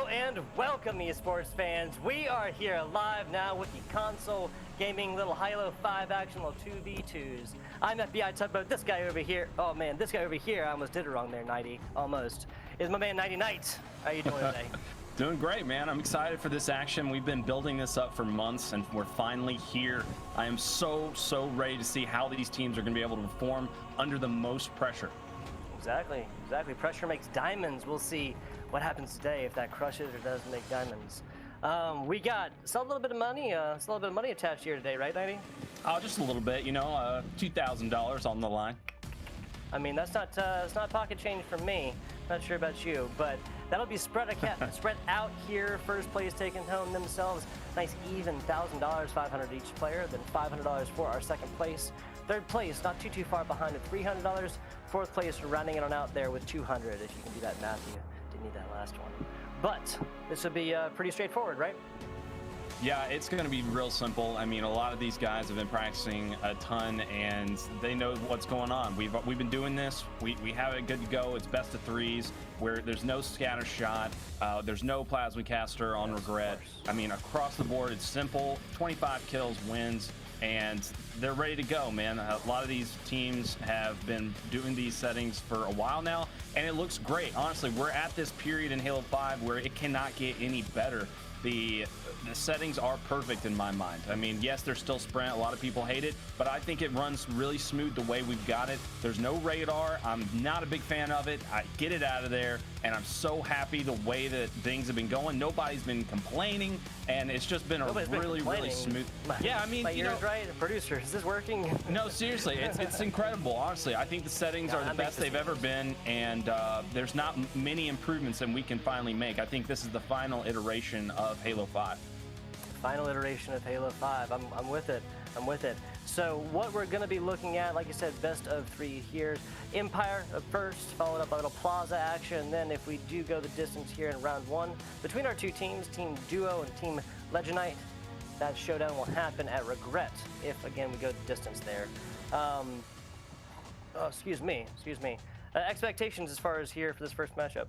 and welcome, esports fans. We are here live now with the console gaming little Halo 5 action, little 2v2s. I'm FBI Tugboat. This guy over here, oh man, this guy over here, I almost did it wrong there, Nighty, almost, is my man Nighty Knight. How are you doing today? Doing great, man. I'm excited for this action. We've been building this up for months, and we're finally here. I am so ready to see how these teams are going to be able to perform under the most pressure. Exactly. Pressure makes diamonds. We'll see what happens today if that crushes or doesn't make diamonds. We got a little bit of money, attached here today, right, Nighty? Oh, just a little bit, you know, $2,000 on the line. I mean, that's not pocket change for me. Not sure about you, but that'll be spread out here. First place taking home themselves nice even $1,000, $500 each player, then $500 for our second place. Third place, not too far behind at $300. Fourth place, rounding it on out there with $200. If you can do that math, you didn't need that last one. But this will be pretty straightforward, right? Yeah, it's going to be real simple. I mean, a lot of these guys have been practicing a ton, and they know what's going on. We've been doing this. We have it good to go. It's best of threes, where there's no scatter shot. There's no plasma caster on regret. I mean, across the board, it's simple. 25 kills wins, and they're ready to go, man. A lot of these teams have been doing these settings for a while now, and it looks great. Honestly, we're at this period in Halo 5 where it cannot get any better. The settings are perfect in my mind. I mean, yes, there's still sprint. A lot of people hate it, but I think it runs really smooth the way we've got it. There's no radar. I'm not a big fan of it. I get it out of there, and I'm so happy the way that things have been going. Nobody's been complaining, and it's just been really smooth. Yeah, I mean, you know, right? Producer, is this working? No, seriously, it's incredible. Honestly, I think the settings are the best they've ever been, and there's not many improvements that we can finally make. I think this is the final iteration of Halo 5. Final iteration of Halo 5. I'm with it. So what we're going to be looking at, like you said, best of three here. Empire first, followed up by a little Plaza action. And then if we do go the distance here in round one, between our two teams, Team Duo and Team Legendite, that showdown will happen at Regret if, again, we go the distance there. Excuse me. Expectations as far as here for this first matchup?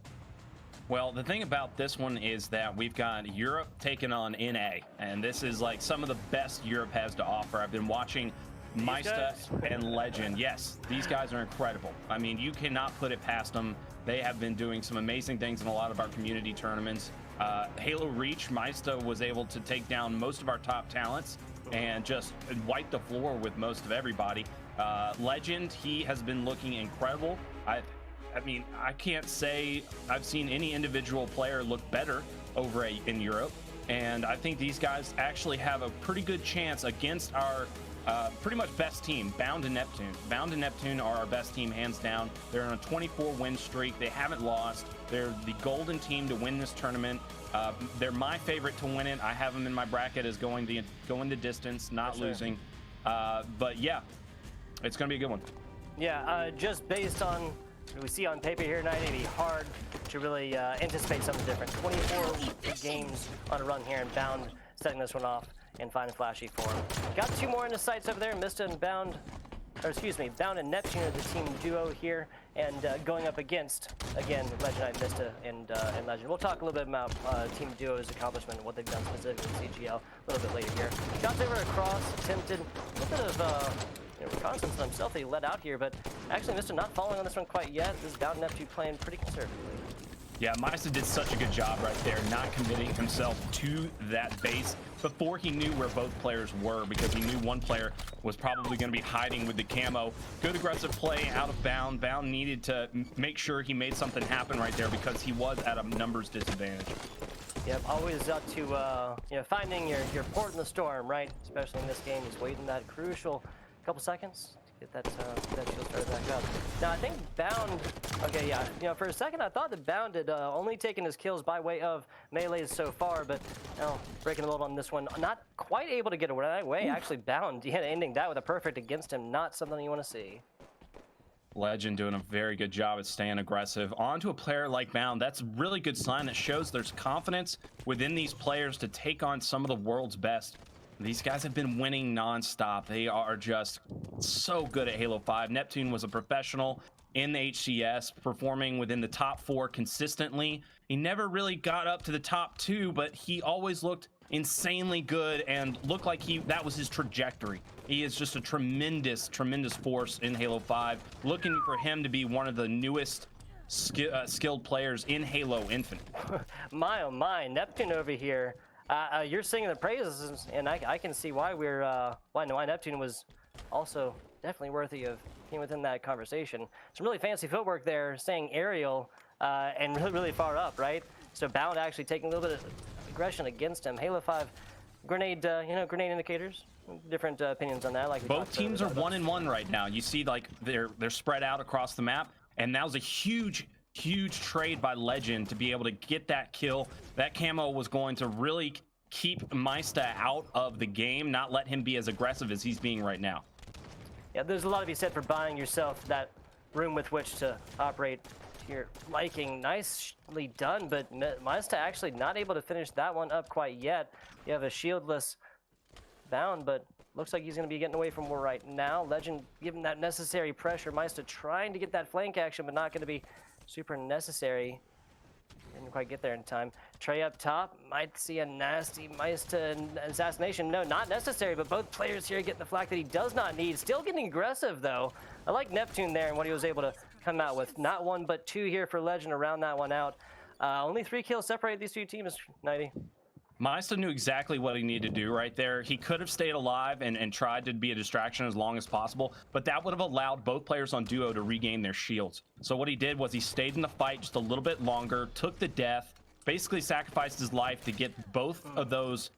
Well, the thing about this one is that we've got Europe taking on NA, and this is like some of the best Europe has to offer. I've been watching Maista and Legend. Yes, these guys are incredible. I mean, you cannot put it past them. They have been doing some amazing things in a lot of our community tournaments. Halo Reach, Maista was able to take down most of our top talents and just wipe the floor with most of everybody. Legend, he has been looking incredible. I mean, I can't say I've seen any individual player look better over in Europe, and I think these guys actually have a pretty good chance against our pretty much best team, Bound and Neptune. Bound and Neptune are our best team, hands down. They're on a 24-win streak. They haven't lost. They're the golden team to win this tournament. They're my favorite to win it. I have them in my bracket as going the distance, not losing. But yeah, it's going to be a good one. Yeah, just based on what we see on paper here tonight, it'd be hard to really anticipate something different. 24 games on a run here, and Bound setting this one off in fine and flashy form. Got two more in the sights over there, Mista and Bound, or excuse me, Bound and Neptune are the team duo here, and going up against, again, Legendite, Mista, and Legend. We'll talk a little bit about Team Duo's accomplishment and what they've done specifically in CGL a little bit later here. Shots over across, attempted a little bit of reconnaissance on himself that he let out here, but actually Mista not following on this one quite yet. This is Bound and Neptune playing pretty conservatively. Yeah, Maista did such a good job right there, not committing himself to that base before he knew where both players were, because he knew one player was probably going to be hiding with the camo. Good aggressive play out of Bound. Bound needed to make sure he made something happen right there because he was at a numbers disadvantage. Yep, always up to finding your port in the storm, right? Especially in this game, just waiting that crucial couple seconds to get that shield started back up. Now I think Bound, okay, yeah, for a second I thought that Bound had only taken his kills by way of melees so far, but breaking a little on this one, not quite able to get away. Actually, Bound, ending that with a perfect against him, not something you want to see. Legend doing a very good job at staying aggressive. On to a player like Bound, that's a really good sign that shows there's confidence within these players to take on some of the world's best. These guys have been winning nonstop. They are just so good at Halo 5. Neptune was a professional. in the HCS, performing within the top 4 consistently. He never really got up to the top 2, but he always looked insanely good and looked like that was his trajectory. He is just a tremendous force in Halo 5. Looking for him to be one of the newest skilled players in Halo Infinite. My oh my, Neptune over here. You're singing the praises, and I can see why why Neptune was also definitely worthy of being within that conversation. Some really fancy footwork there, staying aerial and really far up, right? So Bound actually taking a little bit of aggression against him. Halo 5 grenade, grenade indicators. Different opinions on that. Like both teams are 1-1 right now. You see, like they're spread out across the map, and that was a huge trade by Legend to be able to get that kill. That camo was going to really keep Meista out of the game, not let him be as aggressive as he's being right now. Yeah, there's a lot to be said for buying yourself that room with which to operate to your liking. Nicely done, but Meista actually not able to finish that one up quite yet. You have a shieldless Bound, but looks like he's going to be getting away from war right now. Legend giving that necessary pressure. Meista trying to get that flank action, but not going to be super necessary. Didn't quite get there in time. Trey up top. Might see a nasty Meista assassination. No, not necessary, but both players here getting the flak that he does not need. Still getting aggressive, though. I like Neptune there and what he was able to come out with. Not 1, but 2 here for Legend to round that one out. Only 3 kills separate these two teams, 90. Meista knew exactly what he needed to do right there. He could have stayed alive and tried to be a distraction as long as possible, but that would have allowed both players on duo to regain their shields. So what he did was he stayed in the fight just a little bit longer, took the death, basically sacrificed his life to get both of those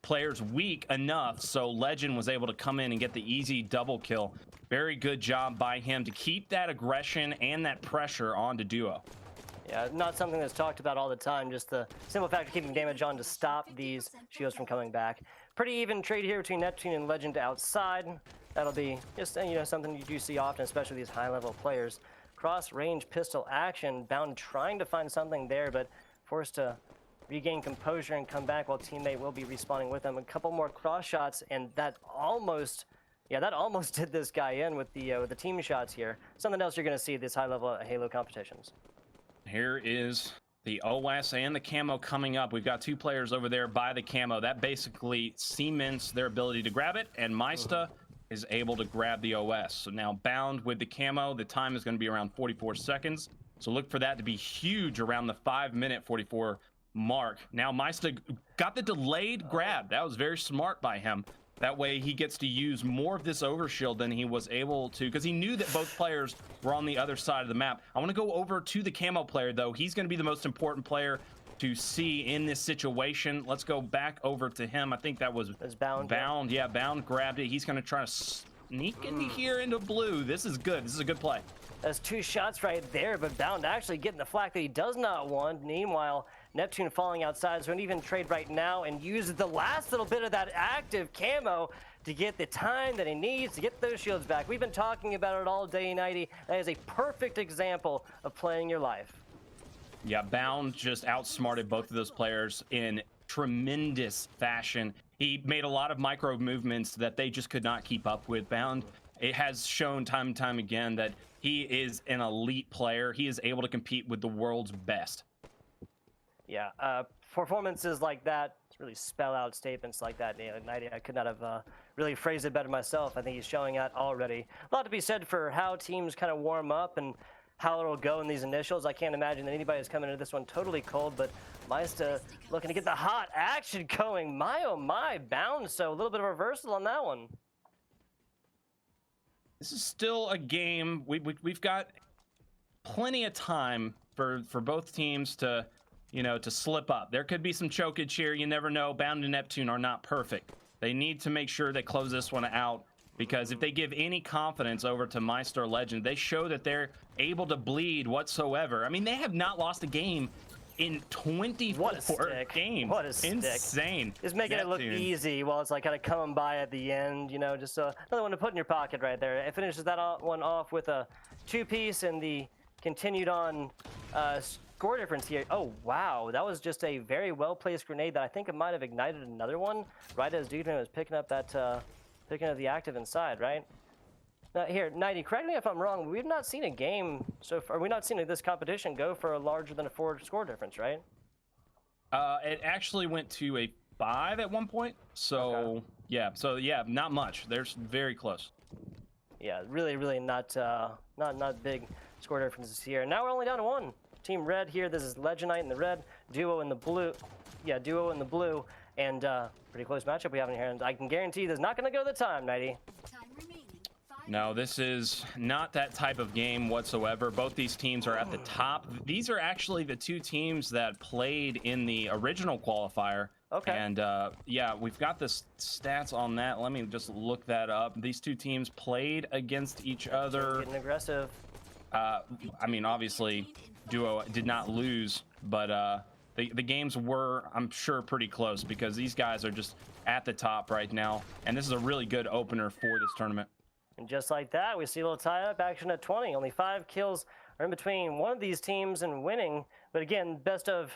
players weak enough so Legend was able to come in and get the easy double kill. Very good job by him to keep that aggression and that pressure onto duo. Yeah, not something that's talked about all the time, just the simple fact of keeping damage on to stop these shields from coming back. Pretty even trade here between Neptune and Legend outside. That'll be just, something you do see often, especially these high-level players. Cross-range pistol action, Bound trying to find something there, but forced to regain composure and come back while teammate will be respawning with them. A couple more cross shots, and that almost did this guy in with the team shots here. Something else you're going to see this high-level Halo competitions. Here is the OS and the camo coming up. We've got 2 players over there by the camo. That basically cements their ability to grab it, and Meista is able to grab the OS. So now Bound with the camo, the time is going to be around 44 seconds. So look for that to be huge around the 5-minute 44 mark. Now Meista got the delayed grab. That was very smart by him. That way he gets to use more of this overshield than he was able to, because he knew that both players were on the other side of the map. I want to go over to the camo player, though. He's going to be the most important player to see in this situation. Let's go back over to him. I think that was Bound. Bound. Yeah, Bound grabbed it. He's going to try to sneak into here into blue. This is good. This is a good play. That's 2 shots right there, but Bound actually getting the flak that he does not want. Meanwhile, Neptune falling outside, so an even trade right now, and uses the last little bit of that active camo to get the time that he needs to get those shields back. We've been talking about it all day, 90. That is a perfect example of playing your life. Yeah, Bound just outsmarted both of those players in tremendous fashion. He made a lot of micro movements that they just could not keep up with. Bound, it has shown time and time again that he is an elite player. He is able to compete with the world's best. Yeah, performances like that really spell out statements like that. I could not have really phrased it better myself. I think he's showing that already. A lot to be said for how teams kind of warm up and how it'll go in these initials. I can't imagine that anybody's coming into this one totally cold, but Meista looking to get the hot action going. My, oh my, Bound, so a little bit of reversal on that one. This is still a game. We've got plenty of time for both teams to slip up. There could be some chokage here. You never know. Bound and Neptune are not perfect. They need to make sure they close this one out, because if they give any confidence over to Meista or Legend, they show that they're able to bleed whatsoever. I mean, they have not lost a game in 24 games. What a stick. Insane. Just making it look easy while it's like kind of coming by at the end, just another one to put in your pocket right there. It finishes that one off with a 2-piece and the continued on score difference here. Oh, wow. That was just a very well-placed grenade that I think it might have ignited another one right as Dudeman was picking up that, picking up the active inside, right? Now here, 90, correct me if I'm wrong, we've not seen a game so far, we've not seen this competition go for a larger than a 4 score difference, right? It actually went to a 5 at one point. So yeah, not much. There's very close. Yeah, really not big score differences here. Now we're only down to 1. Team Red here. This is Legendite in the red, Duo in the blue. Yeah, Duo in the blue, and pretty close matchup we have in here. And I can guarantee there's not going to go the time, 90. No, this is not that type of game whatsoever. Both these teams are at the top. These are actually the 2 teams that played in the original qualifier. Okay. And yeah, we've got the stats on that. Let me just look that up. These 2 teams played against each other. Getting aggressive. I mean, obviously, Duo did not lose, but the games were, I'm sure, pretty close because these guys are just at the top right now. And this is a really good opener for this tournament. And just like that, we see a little tie-up action at 20. Only 5 kills are in between one of these teams and winning. But again, best of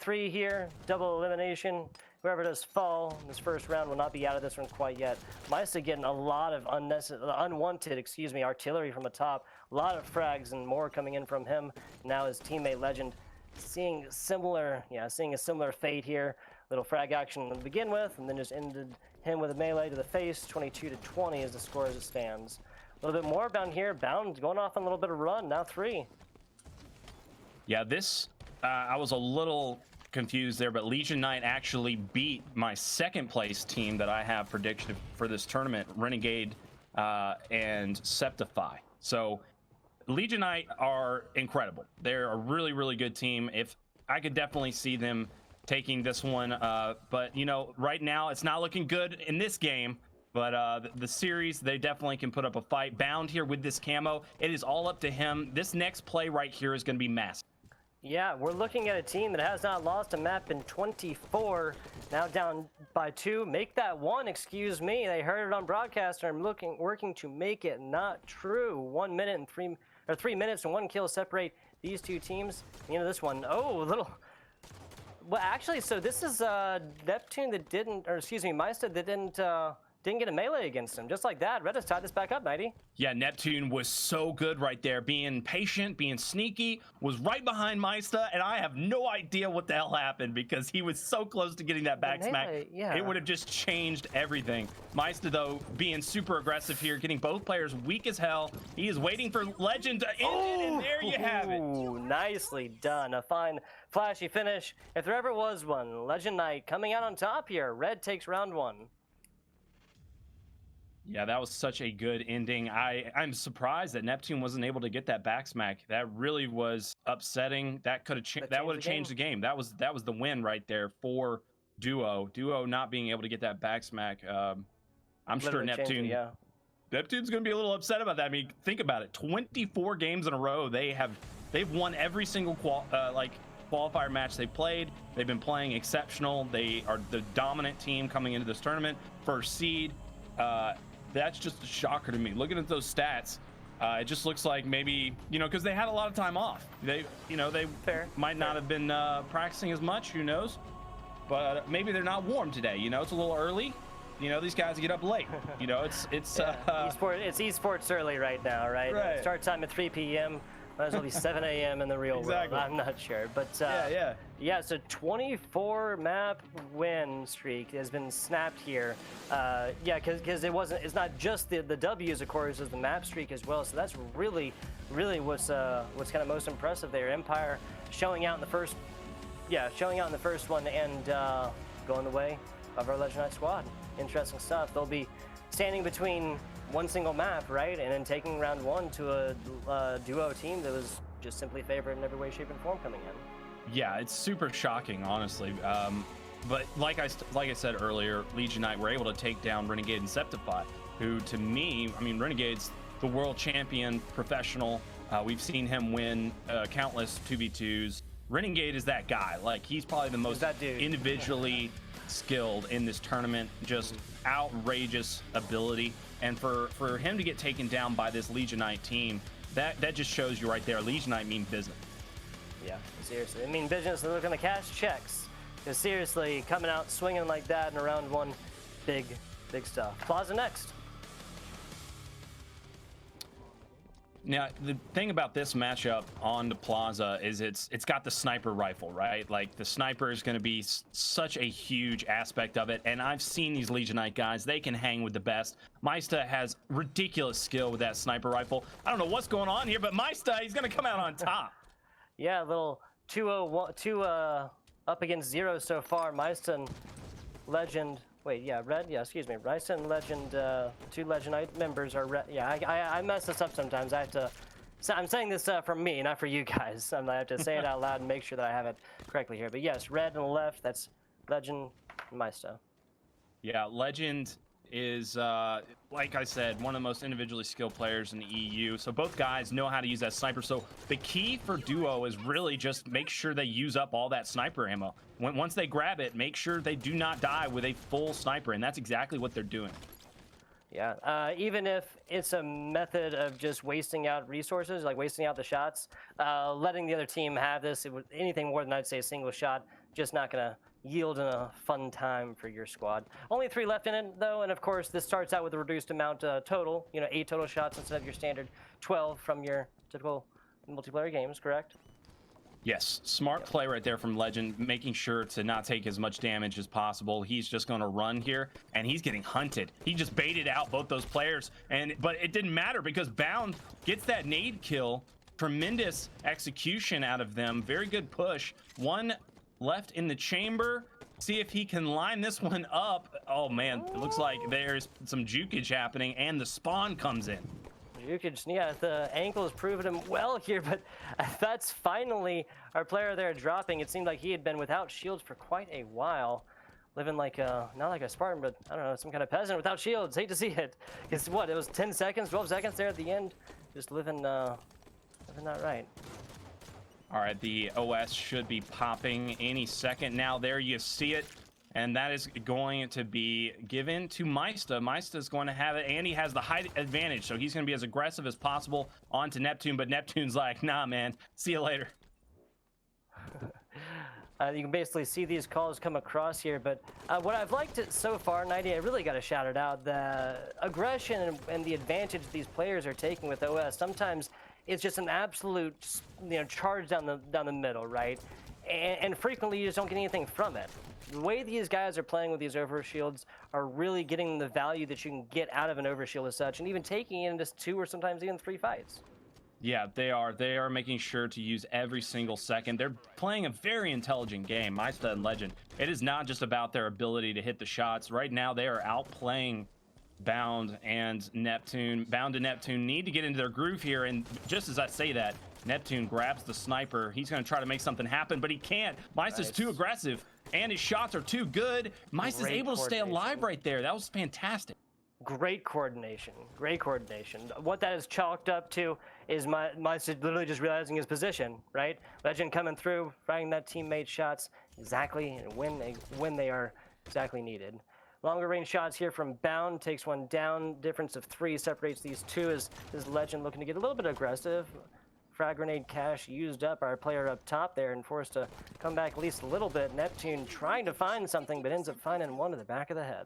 3 here, double elimination. Whoever does fall in this first round will not be out of this one quite yet. Meister getting a lot of unwanted, artillery from the top. A lot of frags and more coming in from him. Now his teammate Legend seeing a similar fate here. Little frag action to begin with, and then just ended him with a melee to the face. 22-20 is the score as it stands. A little bit more down here. Bound going off on a little bit of run. Now 3. Yeah, this I was a little confused there, but Legion Knight actually beat my 2nd place team that I have predicted for this tournament, Renegade and Septify. So Legion Knight are incredible. They're a really good team. If I could definitely see them taking this one, but you know, right now it's not looking good in this game, but the series, they definitely can put up a fight. Bound here with this camo, it is all up to him. This next play right here is going to be massive. Yeah, we're looking at a team that has not lost a map in 24, now down by 2. Make that 1, excuse me. They heard it on broadcast and are working to make it not true. 1 minute and 3 minutes and 1 kill separate these 2 teams. The end of this one. Oh, a little. Well, actually, so this is Neptune that didn't, or excuse me, Meister that didn't get a melee against him. Just like that, Red has tied this back up, 90. Yeah, Neptune was so good right there, being patient, being sneaky, was right behind Meister, and I have no idea what the hell happened because he was so close to getting that back smack. Yeah. It would have just changed everything. Meister, though, being super aggressive here, getting both players weak as hell. He is waiting for Legend to end it, and there you have it. Nicely done. A fine, flashy finish. If there ever was one, Legend Knight coming out on top here. Red takes round 1. Yeah, that was such a good ending. I'm surprised that Neptune wasn't able to get that back smack. That really was upsetting. That could have that would have changed the game. That was the win right there for Duo. Duo not being able to get that back smack. I'm sure Neptune. Neptune's going to be a little upset about that. I mean, think about it. 24 games in a row. They've won every single qualifier match they played. They've been playing exceptional. They are the dominant team coming into this tournament. First seed. That's just a shocker to me. Looking at those stats, it just looks like maybe, because they had a lot of time off. They might not have been practicing as much. Who knows? But maybe they're not warm today. It's a little early. These guys get up late. It's esports early right now, right? Right. Start time at 3 p.m. Might as well be 7 a.m. in the real world. I'm not sure, but yeah. So 24 map win streak has been snapped here. Because it's not just the W's, of course, it's the map streak as well. So that's really what's kind of most impressive there. Empire showing out in the first one and going the way of our Legend Knight squad. Interesting stuff. They'll be standing between one single map, right, and then taking round 1 to a Duo team that was just simply favored in every way, shape, and form coming in. Yeah, it's super shocking, honestly. But like I said earlier, Legion Knight were able to take down Renegade and Septify, who, to me, Renegade's the world champion professional. We've seen him win countless 2v2s. Renegade is that guy. Like, he's probably the most individually skilled in this tournament. Just outrageous ability. And for him to get taken down by this Legion Knight team, that just shows you right there, Legion Knight mean business. Yeah, seriously. They mean business. They're looking to cash checks. Because seriously, coming out swinging like that in round 1, big stuff. Plaza next. Now, the thing about this matchup on the Plaza is it's got the sniper rifle, right? Like, the sniper is going to be such a huge aspect of it. And I've seen these Legionite guys. They can hang with the best. Maista has ridiculous skill with that sniper rifle. I don't know what's going on here, but Maista, he's going to come out on top. Yeah, a little 2 up against 0 so far. Maista and Legend. Wait, yeah, Red. Yeah, excuse me. Maista and Legend. 2 Legendite members are red. Yeah, I mess this up sometimes. I have to. So I'm saying this for me, not for you guys. I have to say it out loud and make sure that I have it correctly here. But yes, Red on the left. That's Legend and Maista. Yeah, Legend is, like I said, one of the most individually skilled players in the EU. So both guys know how to use that sniper. So the key for duo is really just make sure they use up all that sniper ammo. Once they grab it, make sure they do not die with a full sniper, and that's exactly what they're doing. Yeah, even if it's a method of just wasting out resources, like wasting out the shots, letting the other team have this, anything more than I'd say a single shot, just not gonna yield in a fun time for your squad. Only 3 left in it though, and of course this starts out with a reduced amount total, 8 total shots instead of your standard 12 from your typical multiplayer games, correct? Yes, smart play right there from Legend, making sure to not take as much damage as possible. He's just going to run here, and he's getting hunted. He just baited out both those players, but it didn't matter because Bound gets that nade kill. Tremendous execution out of them. Very good push. 1 left in the chamber. See if he can line this one up. Oh, man, it looks like there's some jukage happening, and the spawn comes in. Jukage, yeah, the ankle has proven him well here, but that's finally our player there dropping. It seemed like he had been without shields for quite a while, living like not like a Spartan, but I don't know, some kind of peasant without shields. Hate to see it. It's what, it was 10 seconds, 12 seconds there at the end, just living not right. All right, the OS should be popping any second now. There you see it. And that is going to be given to Maista. Maista is going to have it, and he has the height advantage, so he's going to be as aggressive as possible onto Neptune, but Neptune's like, nah, man, see you later. You can basically see these calls come across here, but what I've liked it so far, 90, I really got to shout it out, the aggression and the advantage these players are taking with OS. Sometimes it's just an absolute, charge down the middle, right? And frequently you just don't get anything from it. The way these guys are playing with these overshields are really getting the value that you can get out of an overshield as such, and even taking it into 2 or sometimes even 3 fights. Yeah, they are making sure to use every single second. They're playing a very intelligent game, Maista and Legend. It is not just about their ability to hit the shots. Right now, they are outplaying Bound and Neptune. Bound and Neptune need to get into their groove here, and just as I say that, Neptune grabs the sniper. He's going to try to make something happen, but he can't. Maista's too aggressive, and his shots are too good. Maista's able to stay alive right there. That was fantastic. Great coordination. Great coordination. What that is chalked up to is Maista literally just realizing his position, right? Legend coming through, finding that teammate shots exactly when they are exactly needed. Longer range shots here from Bound, takes one down. Difference of 3 separates these 2 as Legend looking to get a little bit aggressive. Frag grenade cache used up, our player up top there, and forced to come back at least a little bit. Neptune trying to find something, but ends up finding one to the back of the head.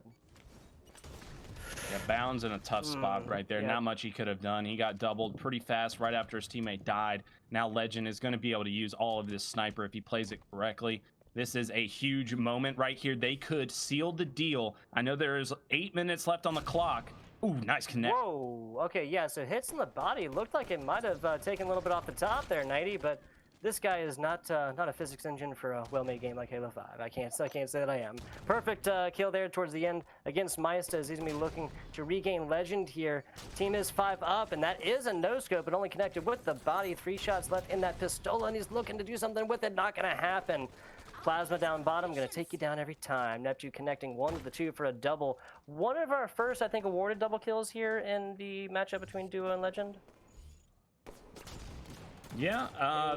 Yeah, Bound's in a tough spot right there. Yep. Not much he could have done. He got doubled pretty fast right after his teammate died. Now Legend is going to be able to use all of this sniper if he plays it correctly. This is a huge moment right here. They could seal the deal. I know there is 8 minutes left on the clock. Ooh, nice connect. Whoa, okay, yeah, so hits in the body. Looked like it might have taken a little bit off the top there, 90, but this guy is not a physics engine for a well-made game like Halo 5. I can't say that I am. Perfect kill there towards the end against Maista as he's going to be looking to regain Legend here. Team is 5 up, and that is a no-scope, but only connected with the body. 3 shots left in that pistola, and he's looking to do something with it. Not going to happen. Plasma down bottom, going to take you down every time. Neptune connecting 1 to the 2 for a double. One of our first, I think, awarded double kills here in the matchup between Duo and Legend. Yeah,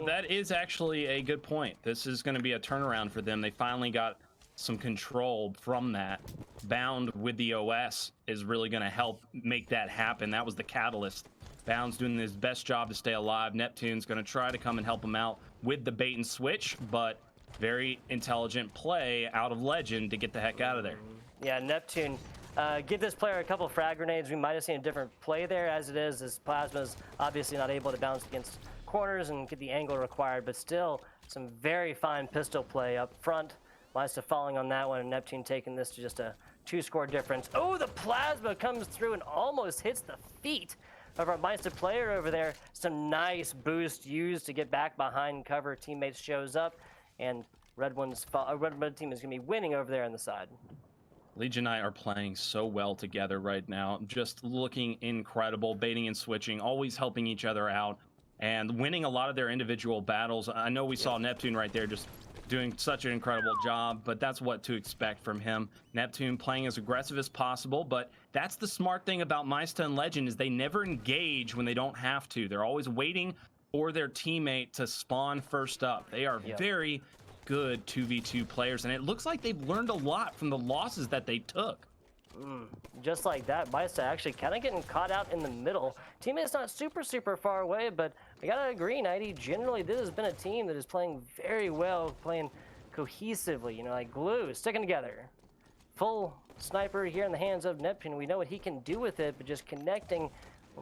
that is actually a good point. This is going to be a turnaround for them. They finally got some control from that. Bound with the OS is really going to help make that happen. That was the catalyst. Bound's doing his best job to stay alive. Neptune's going to try to come and help him out with the bait and switch, but very intelligent play out of Legend to get the heck out of there. Yeah, Neptune give this player a couple frag grenades, we might have seen a different play there. As it is, this Plasma's obviously not able to bounce against corners and get the angle required, but still some very fine pistol play up front. Meister falling on that one, and Neptune taking this to just a 2-score difference. Oh, the Plasma comes through and almost hits the feet of our Meister player over there. Some nice boost used to get back behind cover. Teammates shows up, and Red team is going to be winning over there on the side. Legion Knight are playing so well together right now, just looking incredible, baiting and switching, always helping each other out, and winning a lot of their individual battles. I know we saw Neptune right there just doing such an incredible job, but that's what to expect from him. Neptune playing as aggressive as possible, but that's the smart thing about Meister and Legend is they never engage when they don't have to. They're always waiting for their teammate to spawn first up. They are very good 2v2 players, and it looks like they've learned a lot from the losses that they took. Just like that, Meister actually kind of getting caught out in the middle. Teammate's not super far away, but I gotta agree, Nighty, generally this has been a team that is playing very well, playing cohesively, you know, like glue, sticking together. Full sniper here in the hands of Neptune. We know what he can do with it, but just connecting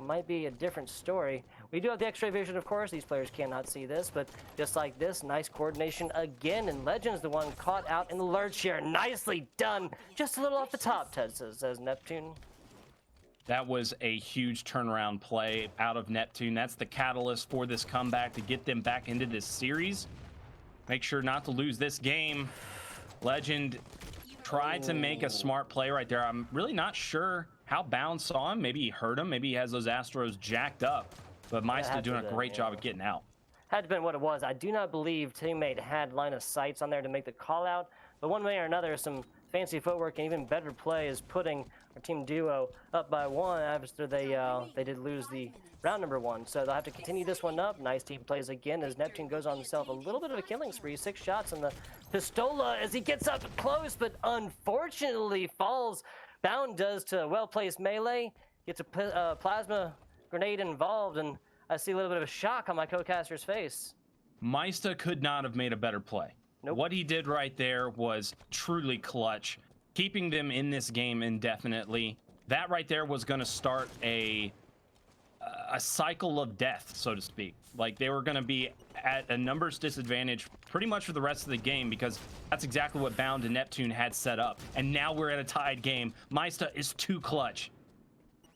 might be a different story. We do have the X-ray vision, of course. These players cannot see this, but just like this, nice coordination again, and Legend's the one caught out in the lurch here. Nicely done. Just a little off the top, Ted says Neptune. That was a huge turnaround play out of Neptune. That's the catalyst for this comeback to get them back into this series. Make sure not to lose this game. Legend tried to make a smart play right there. I'm really not sure how Bound saw him. Maybe he heard him. Maybe he has those Astros jacked up. But Meister doing a great job of getting out. Had to been what it was. I do not believe teammate had line of sights on there to make the call out. But one way or another, some fancy footwork and even better play is putting our team duo up by 1 after they did lose the round number 1. So they'll have to continue this one up. Nice team plays again as Neptune goes on himself a little bit of a killing spree. 6 shots in the pistola as he gets up close, but unfortunately falls. Bound does to a well-placed melee, gets a plasma grenade involved, and I see a little bit of a shock on my co-caster's face. Meister could not have made a better play. Nope. What he did right there was truly clutch, keeping them in this game indefinitely. That right there was going to start a cycle of death, so to speak. Like they were going to be at a numbers disadvantage pretty much for the rest of the game, because that's exactly what Bound and Neptune had set up. And now we're at a tied game. Meister is too clutch.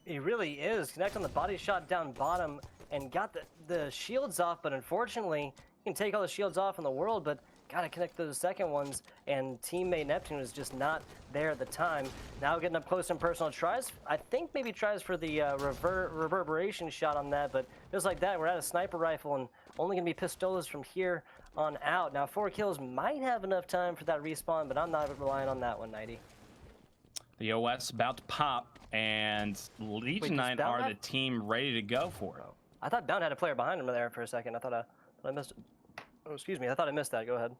He really is. Connect on the body shot down bottom and got the shields off, but unfortunately, you can take all the shields off in the world, but gotta connect those second ones, and teammate Neptune was just not there at the time. Now getting up close and personal, tries, I think maybe tries for the reverberation shot on that, but just like that, we're at a sniper rifle and only gonna be pistolas from here on out. Now 4 kills might have enough time for that respawn, but I'm not relying on that one, Nighty. The OS about to pop, and Legion Knight are the team ready to go for it. I thought Bound had a player behind him there for a second. I thought I missed it. Oh, excuse me. I thought I missed that. Go ahead.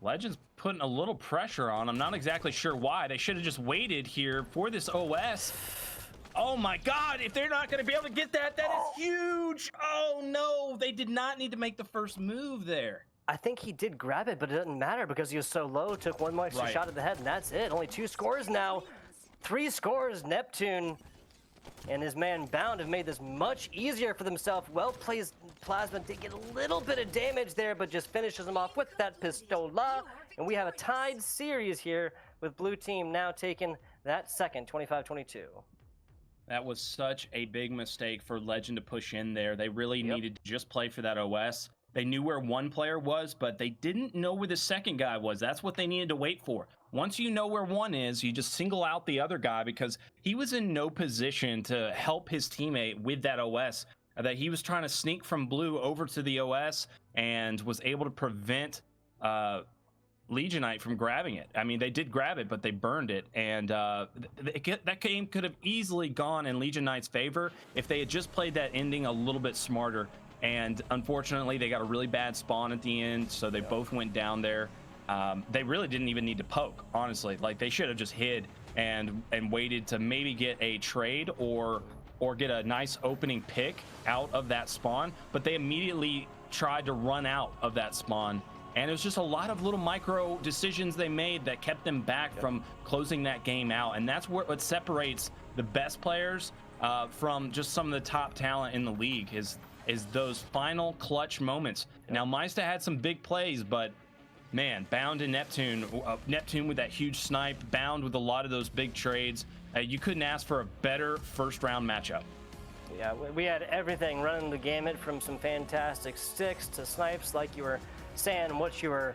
Legend's putting a little pressure on. I'm not exactly sure why. They should have just waited here for this OS. Oh my God, if they're not going to be able to get that, that is huge. Oh no, they did not need to make the first move there. I think he did grab it, but it doesn't matter because he was so low, took one more shot at the head, and that's it. Only 2 scores now. 3 scores, Neptune and his man Bound have made this much easier for themselves. Well-placed Plasma did get a little bit of damage there, but just finishes him off with that pistola. And we have a tied series here with blue team now taking that second, 25-22. That was such a big mistake for Legend to push in there. They really needed to just play for that OS. They knew where one player was, but they didn't know where the second guy was. That's what they needed to wait for. Once you know where one is, you just single out the other guy, because he was in no position to help his teammate with that OS. That he was trying to sneak from blue over to the OS and was able to prevent Legion Knight from grabbing it. I mean, they did grab it, but they burned it, and that game could have easily gone in Legion Knight's favor if they had just played that ending a little bit smarter. And unfortunately, they got a really bad spawn at the end, so they both went down there. They really didn't even need to poke, honestly. Like, they should have just hid and waited to maybe get a trade or get a nice opening pick out of that spawn. But they immediately tried to run out of that spawn And it was just a lot of little micro decisions they made that kept them back from closing that game out. And that's what separates the best players from just some of the top talent in the league is those final clutch moments. Now, Meista had some big plays, but man, Bound and Neptune with that huge snipe, Bound with a lot of those big trades. You couldn't ask for a better first round matchup. Yeah, we had everything running the gamut, from some fantastic sticks to snipes, like you were saying, what you were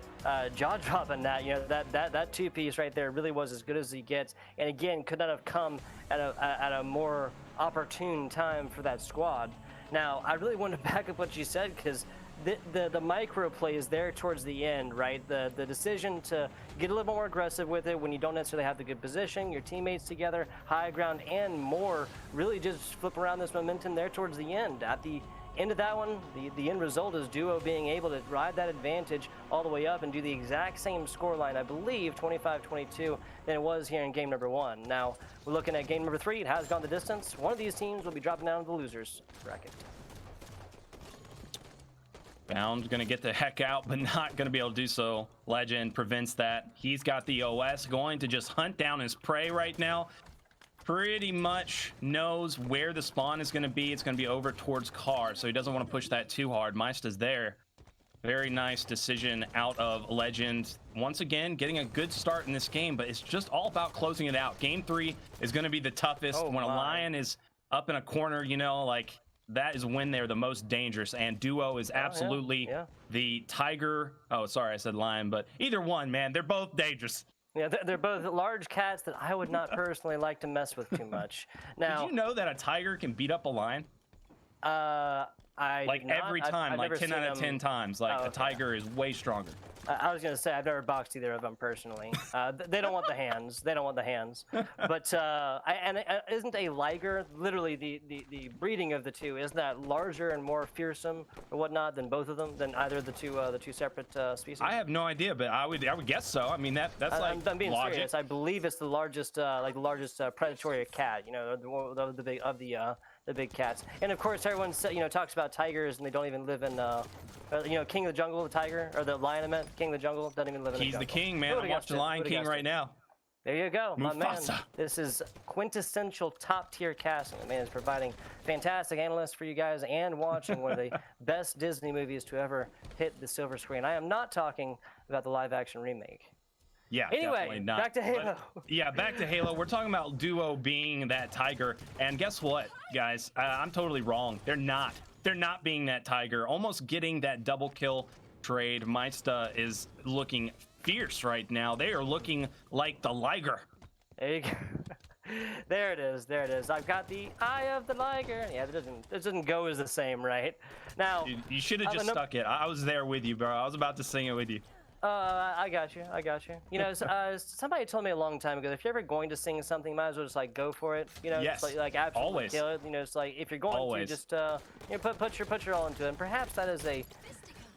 jaw-dropping that. You know, that two-piece right there really was as good as he gets. And again, could not have come at a more opportune time for that squad. Now, I really want to back up what you said, because the micro plays there towards the end, right? The decision to get a little more aggressive with it when you don't necessarily have the good position, your teammates together, high ground, and more, really just flip around this momentum there towards the end. At the end of that one, the end result is Duo being able to ride that advantage all the way up and do the exact same scoreline, I believe, 25-22, than it was here in game number 1. Now, we're looking at game number 3. It has gone the distance. One of these teams will be dropping down to the losers bracket. Bound gonna get the heck out, but not gonna be able to do so. Legend prevents that. He's got the OS, going to just hunt down his prey right now. Pretty much knows where the spawn is gonna be. It's gonna be over towards car, so he doesn't want to push that too hard. Meista's there. Very nice decision out of Legend. Once again, getting a good start in this game, but it's just all about closing it out. Game 3 is gonna be the toughest. When a Lion is up in a corner, you know, like, that is when they're the most dangerous, and Duo is absolutely the Tiger. Oh, sorry, I said Lion, but either one, man, they're both dangerous. Yeah, they're both large cats that I would not personally like to mess with too much. Now, did you know that a tiger can beat up a lion? Every time, like 10 out of 10 times. Like, a tiger is way stronger. I was going to say, I've never boxed either of them personally. They don't want the hands. They don't want the hands. But isn't a liger, literally the breeding of the two, isn't that larger and more fearsome or whatnot than both of them, than either of the two separate species? I have no idea, but I would guess so. I mean, that's like I'm being logic. serious. I believe it's the largest, predatory cat. You know, the big cats. And of course, everyone talks about tigers, and they don't even live in King of the Jungle, the tiger, or the lion, I meant. King of the Jungle doesn't even live in the jungle. He's the king, man. I'm watching Lion King right now. There you go, my man. Mufasa. This is quintessential top-tier casting. The man is providing fantastic analysts for you guys and watching one of the best Disney movies to ever hit the silver screen. I am not talking about the live-action remake. Yeah, anyway, not. back to Halo. Back to Halo. We're talking about Duo being that tiger, and guess what, guys? I'm totally wrong. They're not. They're not being that tiger. Almost getting that double kill trade. Meista is looking fierce right now. They are looking like the liger. There you go. There it is. There it is. I've got the eye of the liger. Yeah, it doesn't go as the same, right? Now, you should have just stuck it. I was there with you, bro. I was about to sing it with you. I got you. You know, somebody told me a long time ago, if you're ever going to sing something, you might as well just like go for it. You know, yes. Just, like absolutely Always. kill it. You know, it's like if you're going to just put your all into it. And perhaps that is a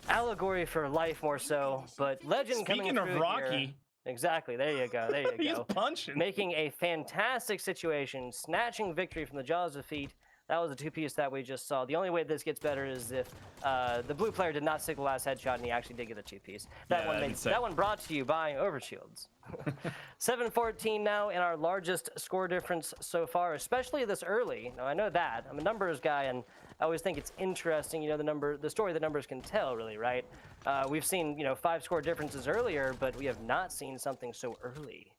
allegory for life more so. But Legend coming through Speaking of Rocky. Here, exactly. There you go. There you go. He's punching. Making a fantastic situation, snatching victory from the jaws of defeat. That was a two-piece that we just saw. The only way this gets better is if the blue player did not stick the last headshot and he actually did get a two-piece. That one brought to you by Overshields. 7-14 now in our largest score difference so far, especially this early. Now I know that. I'm a numbers guy, and I always think it's interesting, the story that numbers can tell, really, right? We've seen, 5 score differences earlier, but we have not seen something so early.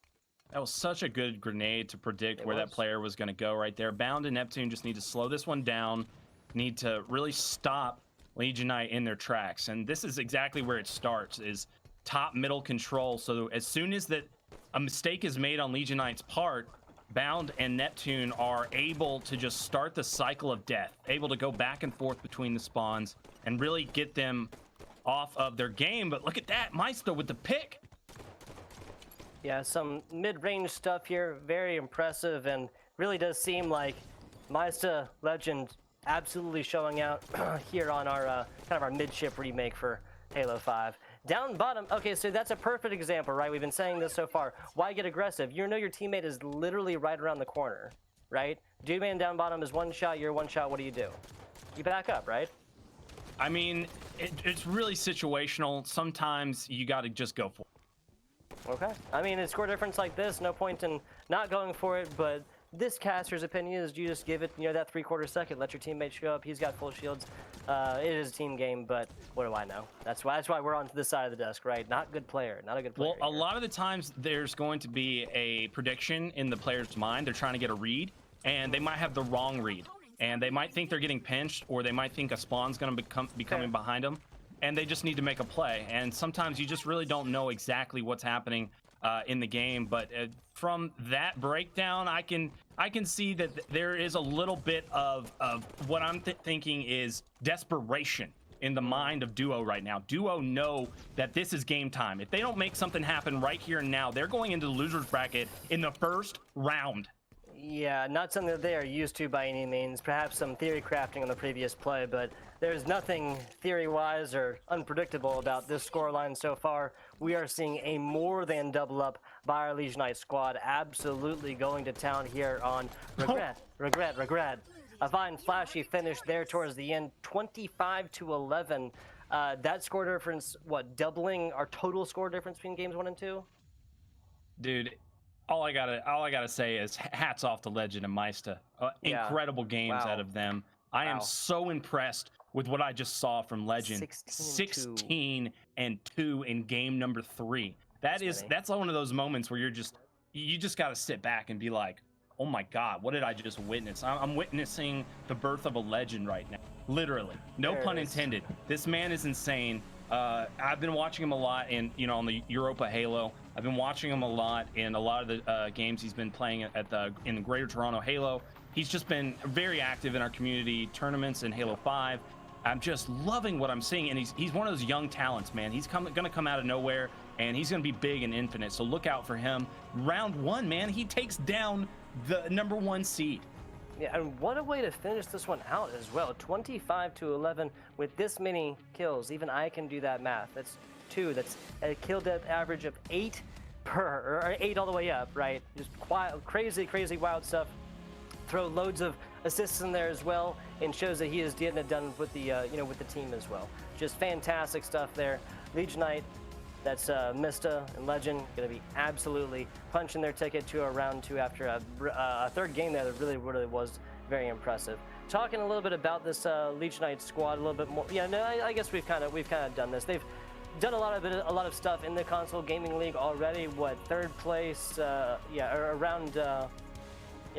That was such a good grenade to predict where that player was going to go right there. Bound and Neptune just need to slow this one down, need to really stop Legionite in their tracks. And this is exactly where it starts, is top middle control. So as soon as a mistake is made on Legionite's part, Bound and Neptune are able to just start the cycle of death, able to go back and forth between the spawns and really get them off of their game. But look at that, Meista with the pick. Yeah, some mid-range stuff here, very impressive, and really does seem like Meista Legend absolutely showing out here on our kind of our midship remake for Halo 5. Down bottom, okay, so that's a perfect example, right? We've been saying this so far. Why get aggressive? You know your teammate is literally right around the corner, right? Dude man down bottom is one shot, you're one shot, what do? You back up, right? I mean, it's really situational. Sometimes you got to just go for it. Okay. I mean, a score difference like this, no point in not going for it, but this caster's opinion is you just give it, that 3/4 second, let your teammate show up. He's got full shields. It is a team game, but what do I know? That's why we're on to this side of the desk, right? Not good player, not a good player. Well, a lot of the times there's going to be a prediction in the player's mind. They're trying to get a read, and they might have the wrong read. And they might think they're getting pinched, or they might think a spawn's going to be coming behind them, and they just need to make a play. And sometimes you just really don't know exactly what's happening in the game. But from that breakdown, I can see that there is a little bit of what I'm thinking is desperation in the mind of Duo right now. Duo know that this is game time. If they don't make something happen right here and now, they're going into the loser's bracket in the first round. Yeah, not something that they are used to by any means. Perhaps some theory crafting on the previous play, but there's nothing theory-wise or unpredictable about this scoreline so far. We are seeing a more than double up by our Legionite squad. Absolutely going to town here on regret. A fine flashy finish there towards the end, 25-11. That score difference, doubling our total score difference between games 1 and 2? Dude, all I gotta say is hats off to Legend and Meista. Incredible games out of them. I am so impressed with what I just saw from Legend. 16-2 in game number 3. That's one of those moments where you just gotta sit back and be like, oh my God, what did I just witness? I'm witnessing the birth of a legend right now. Literally, no pun intended. This man is insane. I've been watching him a lot on the Europa Halo. I've been watching him a lot in a lot of the games he's been playing in the Greater Toronto Halo. He's just been very active in our community tournaments in Halo 5. I'm just loving what I'm seeing, and he's one of those young talents, man. He's gonna come out of nowhere, and he's gonna be big and infinite. So look out for him. Round 1, man, he takes down the #1 seed. Yeah, and what a way to finish this one out as well. 25-11 with this many kills. Even I can do that math. That's 2. That's a kill death average of 8 or 8 all the way up, right? Just crazy wild stuff. Throw loads of assists in there as well, and shows that he is getting it done with the with the team as well. Just fantastic stuff there. Legionite, that's Meista and Legend, going to be absolutely punching their ticket to a round 2 after a third game there that really was very impressive. Talking a little bit about this Legionite squad a little bit more. Yeah, no, I guess we've kind of done this. They've done a lot of stuff in the console gaming league already. Third place?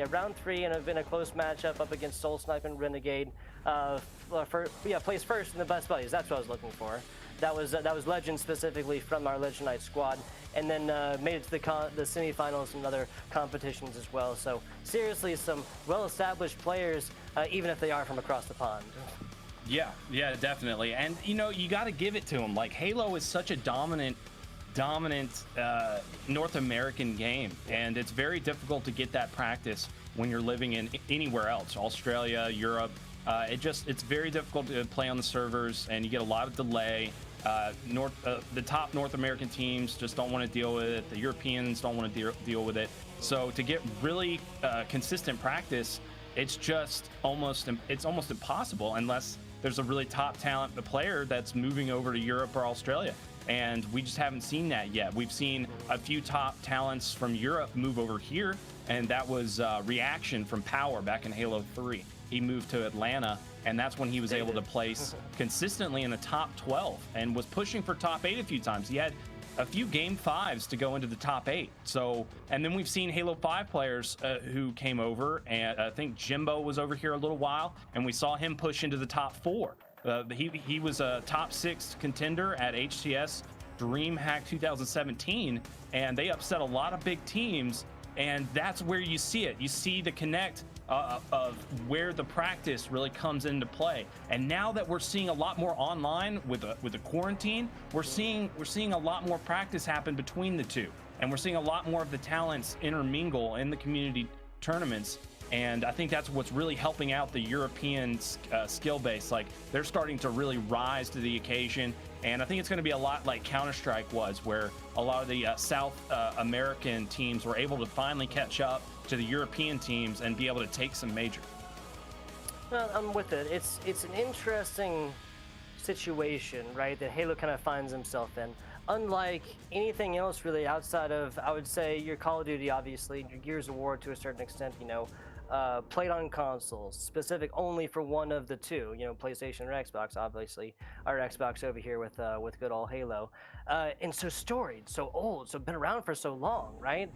Round 3 and have been a close matchup up against Soul Snipe and Renegade. Placed first in the Best Buddies. That's what I was looking for. That was Legend specifically from our Legionite squad, and then made it to the semifinals and other competitions as well. So seriously, some well-established players, even if they are from across the pond. Yeah, definitely. And you got to give it to them. Like, Halo is such a dominant North American game, and it's very difficult to get that practice when you're living in anywhere else, Australia, Europe. It's very difficult to play on the servers, and you get a lot of delay. The top North American teams just don't want to deal with it. The Europeans don't want to deal with it. So to get really consistent practice, it's almost impossible unless there's a really top talent player that's moving over to Europe or Australia. And we just haven't seen that yet. We've seen a few top talents from Europe move over here, and that was Reaction from Power back in Halo 3. He moved to Atlanta, and that's when he was able to place consistently in the top 12 and was pushing for top 8 a few times. He had a few game 5s to go into the top 8. So, and then we've seen Halo 5 players who came over, and I think Jimbo was over here a little while, and we saw him push into the top 4. He was a top 6 contender at HCS DreamHack 2017, and they upset a lot of big teams, and that's where you see it. You see the connect of where the practice really comes into play. And now that we're seeing a lot more online with the quarantine, we're seeing a lot more practice happen between the two, and we're seeing a lot more of the talents intermingle in the community tournaments. And I think that's what's really helping out the European skill base. Like, they're starting to really rise to the occasion. And I think it's going to be a lot like Counter-Strike was, where a lot of the South American teams were able to finally catch up to the European teams and be able to take some major. Well, I'm with it. It's an interesting situation, right, that Halo kind of finds himself in. Unlike anything else really outside of, I would say, your Call of Duty, obviously, your Gears of War to a certain extent, you know, played on consoles, specific only for one of the two, you know, PlayStation or Xbox, obviously, our Xbox over here with good old Halo, and so storied, so old, so been around for so long, right?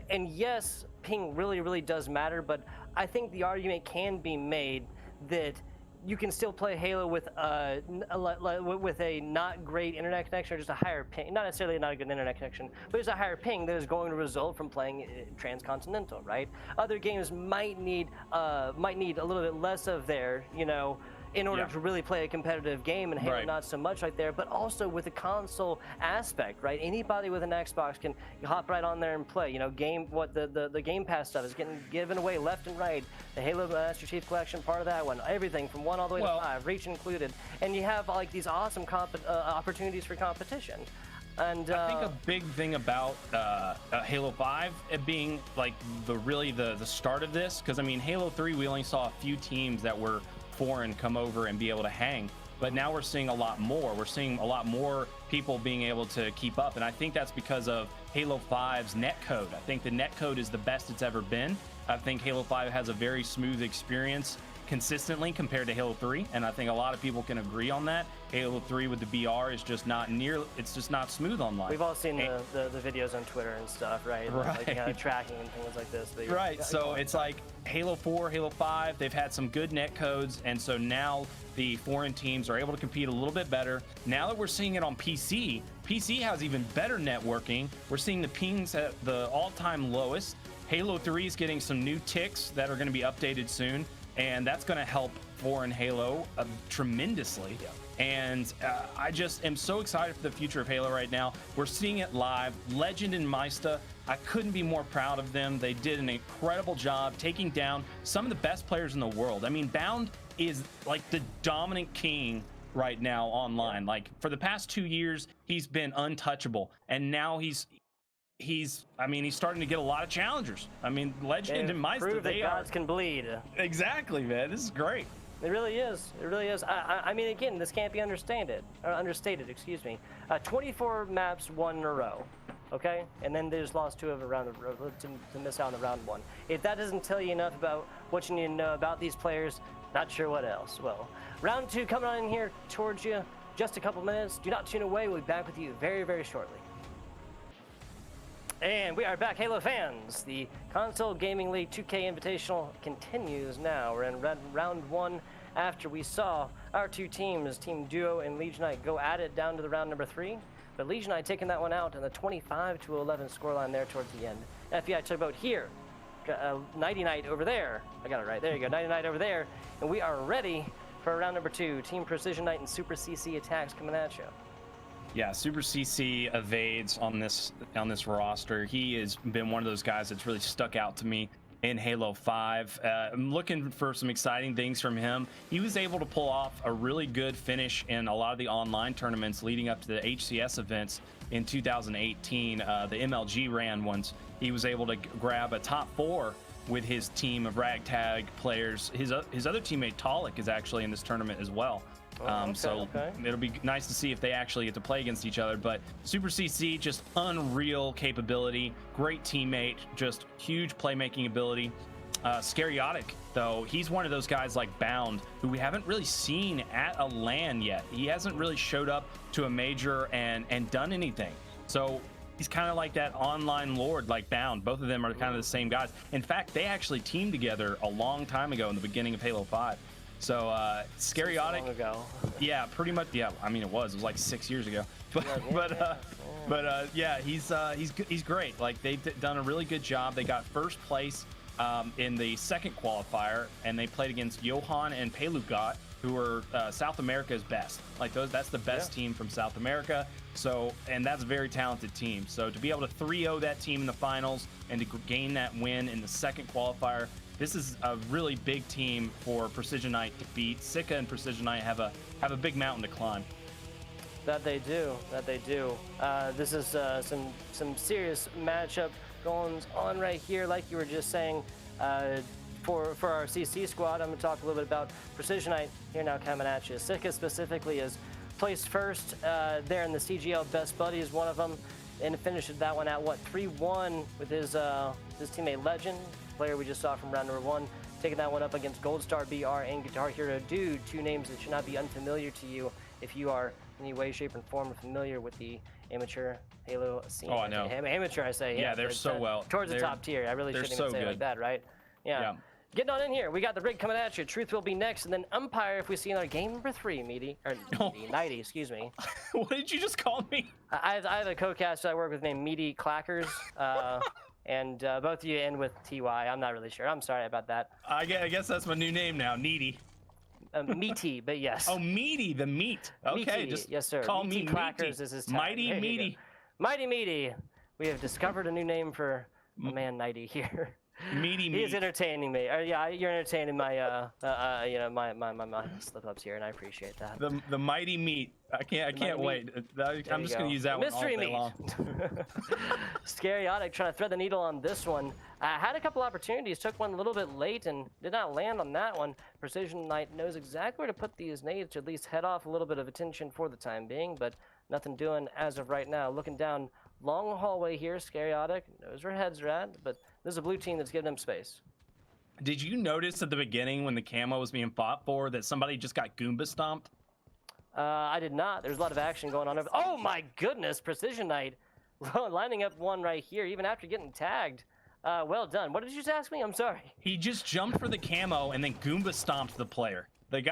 And yes, ping really does matter, but I think the argument can be made that you can still play Halo with a not great internet connection or just a higher ping, not necessarily not a good internet connection, but just a higher ping that is going to result from playing transcontinental, right? Other games might need a little bit less of their, you know, in order to really play a competitive game, and Halo not so much right there, but also with the console aspect, right? Anybody with an Xbox can hop right on there and play. You know, the Game Pass stuff is getting given away left and right. The Halo Master Chief Collection, part of that one, everything from 1 all the way to 5, Reach included, and you have like these awesome opportunities for competition. And I think a big thing about Halo 5 it being like the start of this, because I mean Halo 3 we only saw a few teams that were foreign come over and be able to hang, but now we're seeing a lot more. We're seeing a lot more people being able to keep up, and I think that's because of Halo 5's netcode. I think the netcode is the best it's ever been. I think Halo 5 has a very smooth experience consistently compared to Halo 3, and I think a lot of people can agree on that. Halo 3 with the BR is just not it's just not smooth online. We've all seen the videos on Twitter and stuff, right? Right. Like, tracking and things like this. Right, so it's like Halo 4, Halo 5, they've had some good net codes, and so now the foreign teams are able to compete a little bit better. Now that we're seeing it on PC has even better networking. We're seeing the pings at the all-time lowest. Halo 3 is getting some new ticks that are going to be updated soon, and that's going to help foreign Halo tremendously. And I just am so excited for the future of Halo right now. We're seeing it live. Legend and Mysta, I couldn't be more proud of them. They did an incredible job taking down some of the best players in the world. I mean, Bound is like the dominant king right now online. Like for the past 2 years, he's been untouchable, and now he's starting to get a lot of challengers. I mean, Legend and Mysta, prove that gods can bleed. Exactly, man. This is great. It really is. It really is. I mean, again, this can't be understated. Excuse me. 24 maps won in a row. Okay, and then they just lost 2 of them around to miss out on the round 1. If that doesn't tell you enough about what you need to know about these players, not sure what else. Well, round 2 coming on in here towards you. Just a couple minutes. Do not tune away. We'll be back with you very shortly. And we are back, Halo fans. The Console Gaming League 2K Invitational continues now. We're in round 1 after we saw our 2 teams, Team Duo and Legionite, go at it down to the round number 3. But Legionite taking that one out in the 25-11 scoreline there towards the end. FBI tugboat here. Nighty Night over there. I got it right. There you go. Nighty Night over there. And we are ready for round number 2. Team Precision Knight and Super CC attacks coming at you. Yeah, Super CC evades on this roster. He has been one of those guys that's really stuck out to me in Halo 5. I'm looking for some exciting things from him. He was able to pull off a really good finish in a lot of the online tournaments leading up to the HCS events in 2018. The MLG ran ones. He was able to grab a top 4 with his team of ragtag players. His other teammate Talik is actually in this tournament as well. It'll be nice to see if they actually get to play against each other. But Super CC, just unreal capability, great teammate, just huge playmaking ability. Scariotic, though, he's one of those guys like Bound, who we haven't really seen at a LAN yet. He hasn't really showed up to a major and done anything. So he's kind of like that online lord like Bound. Both of them are kind of the same guys. In fact, they actually teamed together a long time ago in the beginning of Halo 5. So Scariotic, long ago. Yeah, pretty much. Yeah, I mean it was like 6 years ago. But yeah, he's great. Like they've done a really good job. They got first place in the second qualifier, and they played against Johan and Pelugat, who are South America's best. Like that's the best team from South America. So, and that's a very talented team. So to be able to 3-0 that team in the finals and to gain that win in the second qualifier. This is a really big team for Precision Knight to beat. Sika and Precision Knight have a big mountain to climb. That they do. This is some serious matchup going on right here. Like you were just saying, for our CC squad, I'm going to talk a little bit about Precision Knight here now coming at you. Sika specifically is placed first there in the CGL. Best Buddy is one of them, and finished that one at what, 3-1 with his teammate Legend, player we just saw from round number 1, taking that one up against Gold Star BR and Guitar Hero Dude, two names that should not be unfamiliar to you if you are in any way, shape, or form familiar with the amateur Halo scene. Oh, I know. Amateur, I say. Yeah, they're so well. Towards the top tier. I really shouldn't even say it like that, right? Yeah. Getting on in here. We got the rig coming at you. Truth will be next, and then Umpire if we see another game number 3, Nighty, excuse me. What did you just call me? I have a co-caster I work with named Meaty Clackers, and both of you end with TY. I'm not really sure. I'm sorry about that. I guess that's my new name now, Needy. Meaty, but yes. Oh, Meaty, the meat. Okay, Meaty, just yes, sir. call Meaty me Clackers Meaty. is his tag. Mighty Meaty. Mighty Meaty. We have discovered a new name for my man Nighty here. Meaty meat. He's entertaining me. Yeah, you're entertaining my my slip-ups here, and I appreciate that. The mighty meat. I can't wait. I'm just gonna use that Mystery one all day meat. long. Scariotic trying to thread the needle on this one. Had a couple opportunities, took one a little bit late and did not land on that one. Precision Knight knows exactly where to put these nades to at least head off a little bit of attention for the time being, but nothing doing as of right now. Looking down long hallway here, Scariotic knows where heads are at, but this is a blue team that's giving him space. Did you notice at the beginning when the camo was being fought for that somebody just got Goomba stomped? I did not. There's a lot of action going on over. Oh my goodness, Precision Knight lining up one right here, even after getting tagged. Well done. What did you just ask me? I'm sorry. He just jumped for the camo and then Goomba stomped the player.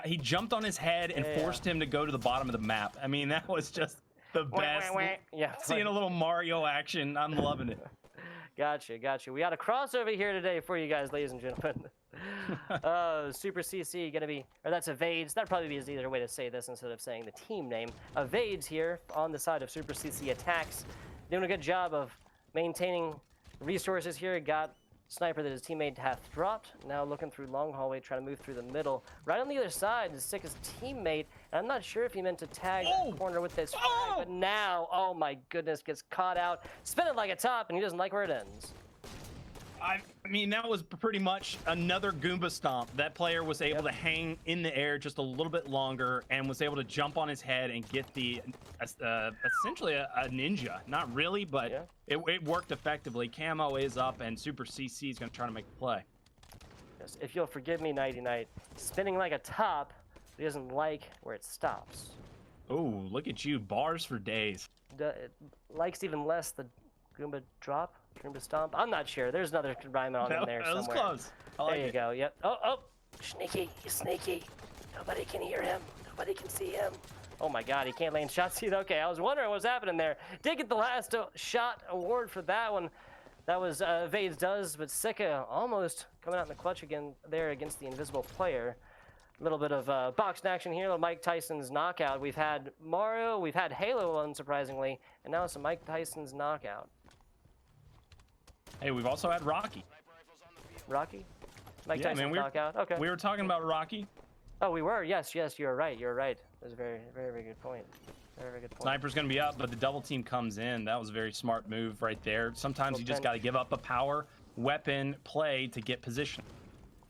He jumped on his head and forced him to go to the bottom of the map. I mean, that was just the best. Yeah, seeing a little Mario action. I'm loving it. Gotcha. We got a crossover here today for you guys, ladies and gentlemen. Super CC gonna be, or that's Evades. That'd probably be either way to say this instead of saying the team name. Evades here on the side of Super CC Attacks, doing a good job of maintaining resources here. Got sniper that his teammate hath dropped. Now looking through long hallway, trying to move through the middle. Right on the other side is Sika's teammate. And I'm not sure if he meant to tag that corner with this frag, but now, oh my goodness, gets caught out. Spin it like a top, and he doesn't like where it ends. I mean, that was pretty much another Goomba stomp. That player was able to hang in the air just a little bit longer and was able to jump on his head and get the essentially a ninja. Not really, but it worked effectively. Camo is up, and Super CC is going to try to make the play. Yes, if you'll forgive me, Nighty Night, spinning like a top, but he doesn't like where it stops. Oh, look at you. Bars for days. It likes even less the Goomba drop. Goomba stomp. I'm not sure. There's another rhyme on in there somewhere. That was close. There you go. Yep. Oh. Sneaky. He's sneaky. Nobody can hear him. Nobody can see him. Oh my God, he can't land shots either. Okay, I was wondering what was happening there. Did get the last shot award for that one. That was Vades does, but Sika almost coming out in the clutch again there against the invisible player. A little bit of boxing action here. Little Mike Tyson's knockout. We've had Mario, we've had Halo, unsurprisingly, and now it's a Mike Tyson's knockout. Hey, we've also had Rocky. Rocky? Mike Tyson's knockout. Okay. We were talking about Rocky. Oh, we were. Yes, you're right. That's a very, very, very good point. Very good point. Sniper's going to be up, but the double team comes in. That was a very smart move right there. Sometimes you just got to give up a power weapon play to get position.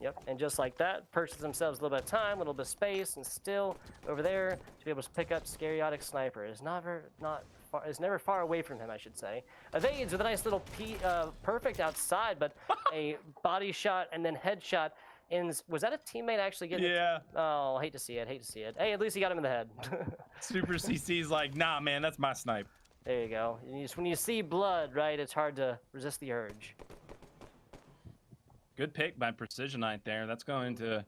Yep, and just like that, purchase themselves a little bit of time, a little bit of space, and still over there to be able to pick up Scariotic Sniper. Is never far away from him, I should say. Evades with a nice little perfect outside, but a body shot and then headshot. Was that a teammate actually getting? Yeah. Oh, hate to see it. Hey, at least he got him in the head. Super CC's like, nah, man, that's my snipe. There you go. When you see blood, right, it's hard to resist the urge. Good pick by Precision Knight there. That's going to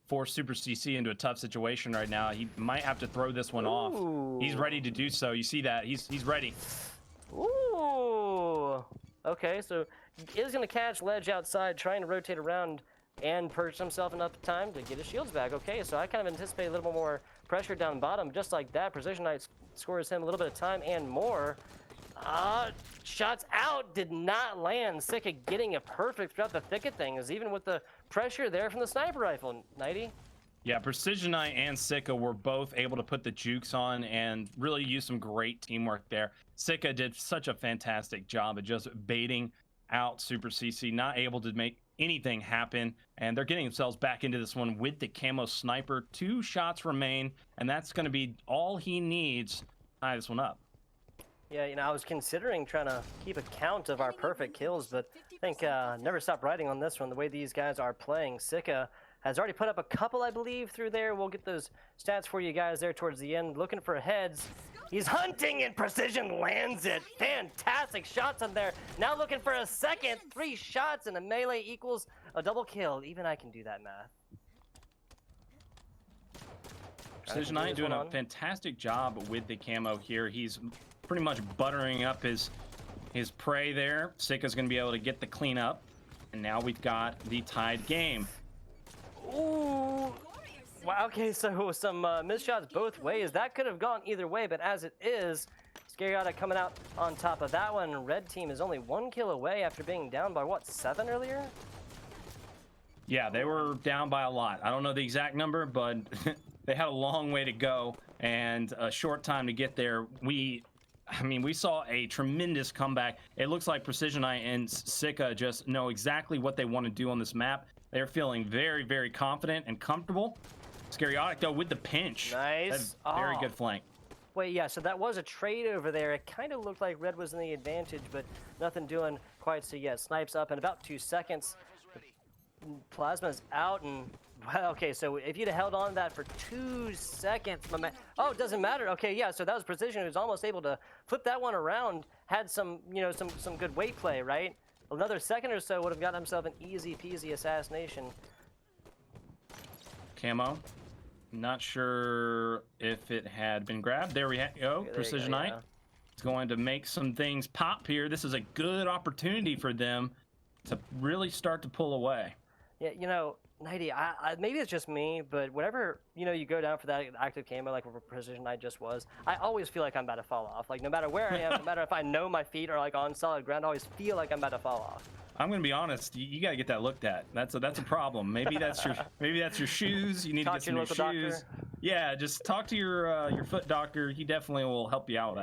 force Super CC into a tough situation right now. He might have to throw this one off. He's ready to do so. You see that? He's ready. Ooh. Okay, so he is going to catch Ledge outside, trying to rotate around and purge himself enough time to get his shields back. Okay, so I kind of anticipate a little more pressure down bottom. Just like that, Precision Knight scores him a little bit of time and more. Shots out, did not land. Sika getting a perfect throughout the thick of things, even with the pressure there from the sniper rifle. Nighty? Yeah, Precision Knight and Sika were both able to put the jukes on and really use some great teamwork there. Sika did such a fantastic job of just baiting out Super CC, not able to make anything happen, and they're getting themselves back into this one with the camo sniper. 2 shots remain, and that's going to be all he needs to tie this one up. Yeah, you know, I was considering trying to keep a count of our perfect kills, but I think never stop writing on this one. The way these guys are playing, Sika has already put up a couple, I believe, through there. We'll get those stats for you guys there towards the end. Looking for heads. He's hunting and Precision lands it. Fantastic shots on there. Now looking for a second. 3 shots and a melee equals a double kill. Even I can do that math. Precision Knight doing a fantastic job with the camo here. He's pretty much buttering up his prey there. Sika's going to be able to get the cleanup. And now we've got the tied game. Ooh. Wow, okay, so some missed shots both ways. That could have gone either way, but as it is, Scariotic coming out on top of that one. Red team is only 1 kill away after being down by, what, 7 earlier? Yeah, they were down by a lot. I don't know the exact number, but they had a long way to go and a short time to get there. We saw a tremendous comeback. It looks like Precision Knight and Sika just know exactly what they want to do on this map. They're feeling very, very confident and comfortable. Scariotic, though, with the pinch. Nice. Very good flank. Wait, yeah, so that was a trade over there. It kind of looked like Red was in the advantage, but nothing doing quite so yet. Snipes up in about 2 seconds. Plasma's out, and well, okay, so if you'd have held on to that for 2 seconds, my man. Oh, it doesn't matter. Okay, yeah, so that was Precision, who was almost able to flip that one around. Had some, you know, some good weight play, right? Another second or so would have gotten himself an easy peasy assassination. Camo. Not sure if it had been grabbed. There we go. Precision Knight is going to make some things pop here. This is a good opportunity for them to really start to pull away. Yeah, you know, Nighty, maybe it's just me, but whenever, you know, you go down for that active camo like where Precision Knight just was, I always feel like I'm about to fall off. Like, no matter where I am, no matter if I know my feet are like on solid ground, I always feel like I'm about to fall off. I'm gonna be honest. You gotta get that looked at. That's a problem. Maybe that's your shoes. You need to get some new shoes. Doctor. Yeah, just talk to your foot doctor. He definitely will help you out.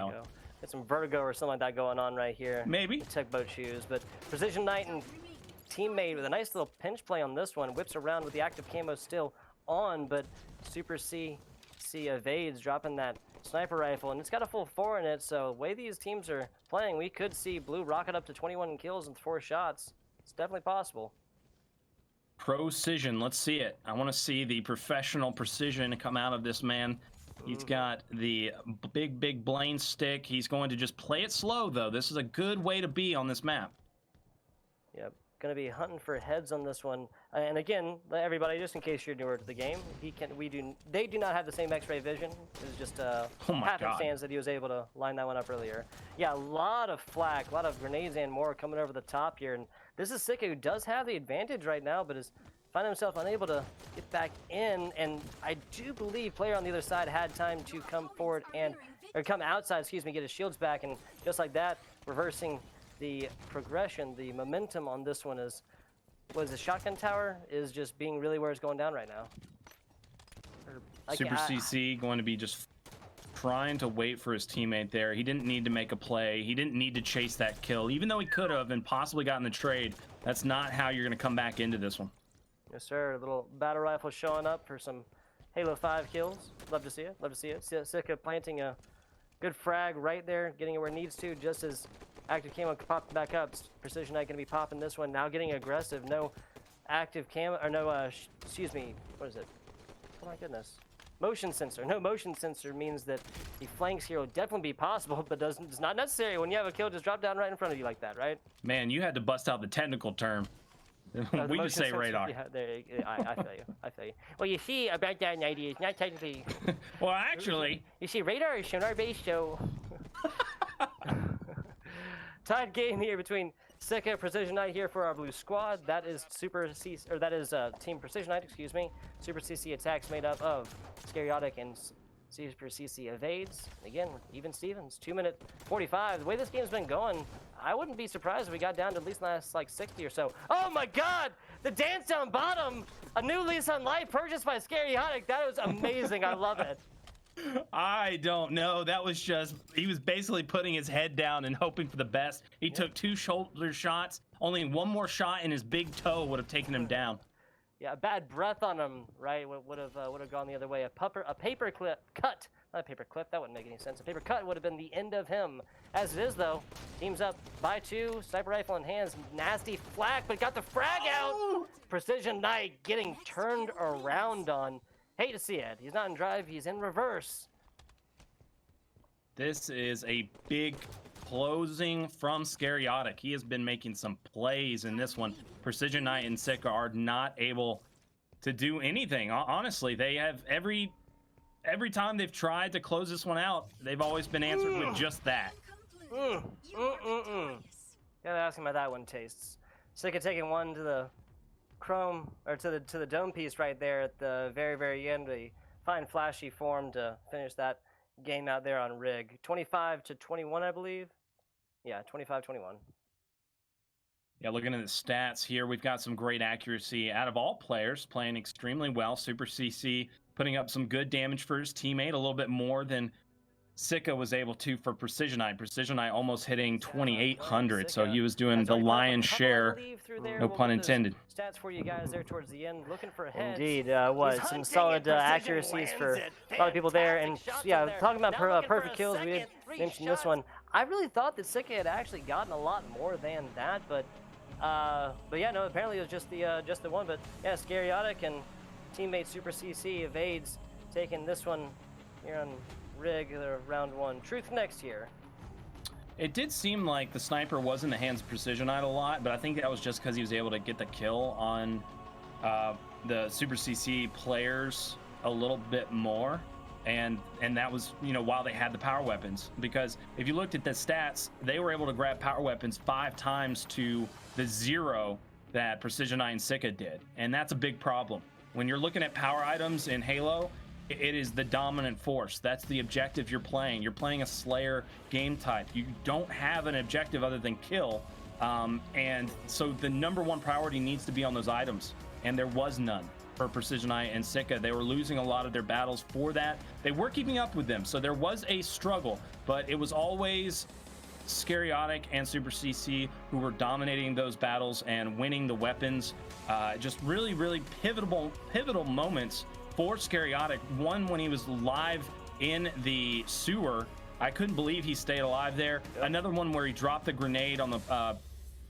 Get some vertigo or something like that going on right here. Maybe. Tugboat shoes, but Precision Knight and teammate with a nice little pinch play on this one. Whips around with the active camo still on, but Super CC evades, dropping that sniper rifle, and it's got a full 4 in it, so the way these teams are playing, we could see Blue rocket up to 21 kills and 4 shots. It's definitely possible. Precision, let's see it. I want to see the professional precision come out of this man. He's got the big Blaine stick. He's going to just play it slow, though. This is a good way to be on this map. Yep. Going to be hunting for heads on this one, and again, everybody, just in case you're newer to the game, they do not have the same X-ray vision. It's just happenstance that he was able to line that one up earlier. Yeah, a lot of flak, a lot of grenades and more coming over the top here, and this is Sika, who does have the advantage right now, but is finding himself unable to get back in. And I do believe player on the other side had time to come forward or come outside, excuse me, get his shields back, and just like that, reversing the progression, the momentum on this one is, the shotgun tower is just being really where it's going down right now. Super CC going to be just trying to wait for his teammate there. He didn't need to make a play. He didn't need to chase that kill, even though he could have and possibly gotten the trade. That's not how you're going to come back into this one. Yes, sir. A little battle rifle showing up for some Halo 5 kills. Love to see it. Love to see it. Sika planting a good frag right there, getting it where it needs to, just as active camo popped back up. Precision Knight going to be popping this one. Now getting aggressive. No active camo, or no, excuse me, what is it? Oh my goodness. Motion sensor. No motion sensor means that the flanks here will definitely be possible, but it's not necessary when you have a kill just drop down right in front of you like that, right? Man, you had to bust out the technical term. We just say sensor, radar. Yeah, I feel you. I feel you. Well, you see, about that 90 is not technically. Well, actually. You see, radar is sonar based, so. Tied game here between Sika and Precision Knight here for our blue squad. That is Team Precision Knight, excuse me. Super CC attacks made up of Scariotic and Super CC evades. Again, even Stevens, 2-minute 45. The way this game's been going, I wouldn't be surprised if we got down to at least last like 60 or so. Oh my God! The dance down bottom! A new lease on life purchased by Scariotic. That was amazing. I love it. I don't know. That was just, he was basically putting his head down and hoping for the best. He took 2 shoulder shots. Only one more shot and his big toe would have taken him down. Yeah, a bad breath on him, right? Would have gone the other way. A paper clip cut. Not a paper clip. That wouldn't make any sense. A paper cut would have been the end of him. As it is, though, team's up by 2. Sniper rifle in hands. Nasty flak, but got the frag out. Precision Knight getting turned around on. Hate to see it. He's not in drive. He's in reverse. This is a big closing from Scariotic. He has been making some plays in this one. Precision Knight and Sika are not able to do anything. Honestly, they have every time they've tried to close this one out, they've always been answered with just that. Gotta ask him how that one tastes. Sika taking one to the chrome, or to the dome piece right there at the very end. A fine flashy form to finish that game out there on Rig. 25-21, I believe. Yeah, 25-21. Yeah, looking at the stats here, we've got some great accuracy out of all players, playing extremely well. Super CC putting up some good damage for his teammate, a little bit more than Sika was able to for Precision Eye. Precision Eye almost hitting 2,800, so he was doing the lion's share, no pun intended. Stats for you guys there towards the end, looking for heads. Indeed, was some solid accuracies for a lot of people there. And yeah, talking about perfect kills, we did mention this one. I really thought that Sika had actually gotten a lot more than that, but yeah, no, apparently it was just the one. But yeah, Scariotic and teammate Super CC evades taking this one here on Rig, round 1. Truth next here. It did seem like the sniper was in the hands of Precision Knight a lot, but I think that was just because he was able to get the kill on the Super CC players a little bit more. And that was, you know, while they had the power weapons. Because if you looked at the stats, they were able to grab power weapons 5 times to the 0 that Precision Knight and Sika did. And that's a big problem. When you're looking at power items in Halo, it is the dominant force. That's the objective you're playing. You're playing a Slayer game type. You don't have an objective other than kill. And so the #1 priority needs to be on those items. And there was none for Precision Eye and Sika. They were losing a lot of their battles for that. They were keeping up with them, so there was a struggle, but it was always Scariotic and Super CC who were dominating those battles and winning the weapons. Just really pivotal moments for Scariotic. One when he was live in the sewer. I couldn't believe he stayed alive there. Yep. Another one where he dropped the grenade on the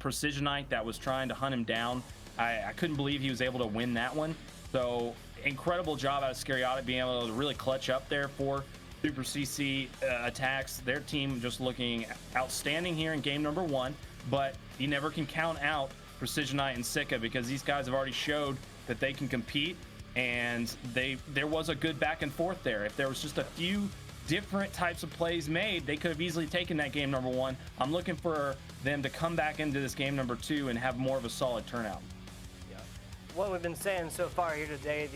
Precision Knight that was trying to hunt him down. I couldn't believe he was able to win that one. So incredible job out of Scariotic being able to really clutch up there for Super CC attacks. Their team just looking outstanding here in game #1, but you never can count out Precision Knight and Sika because these guys have already showed that they can compete, and there was a good back and forth there. If there was just a few different types of plays made, they could have easily taken that game #1. I'm looking for them to come back into this game #2 and have more of a solid turnout. What we've been saying so far here today,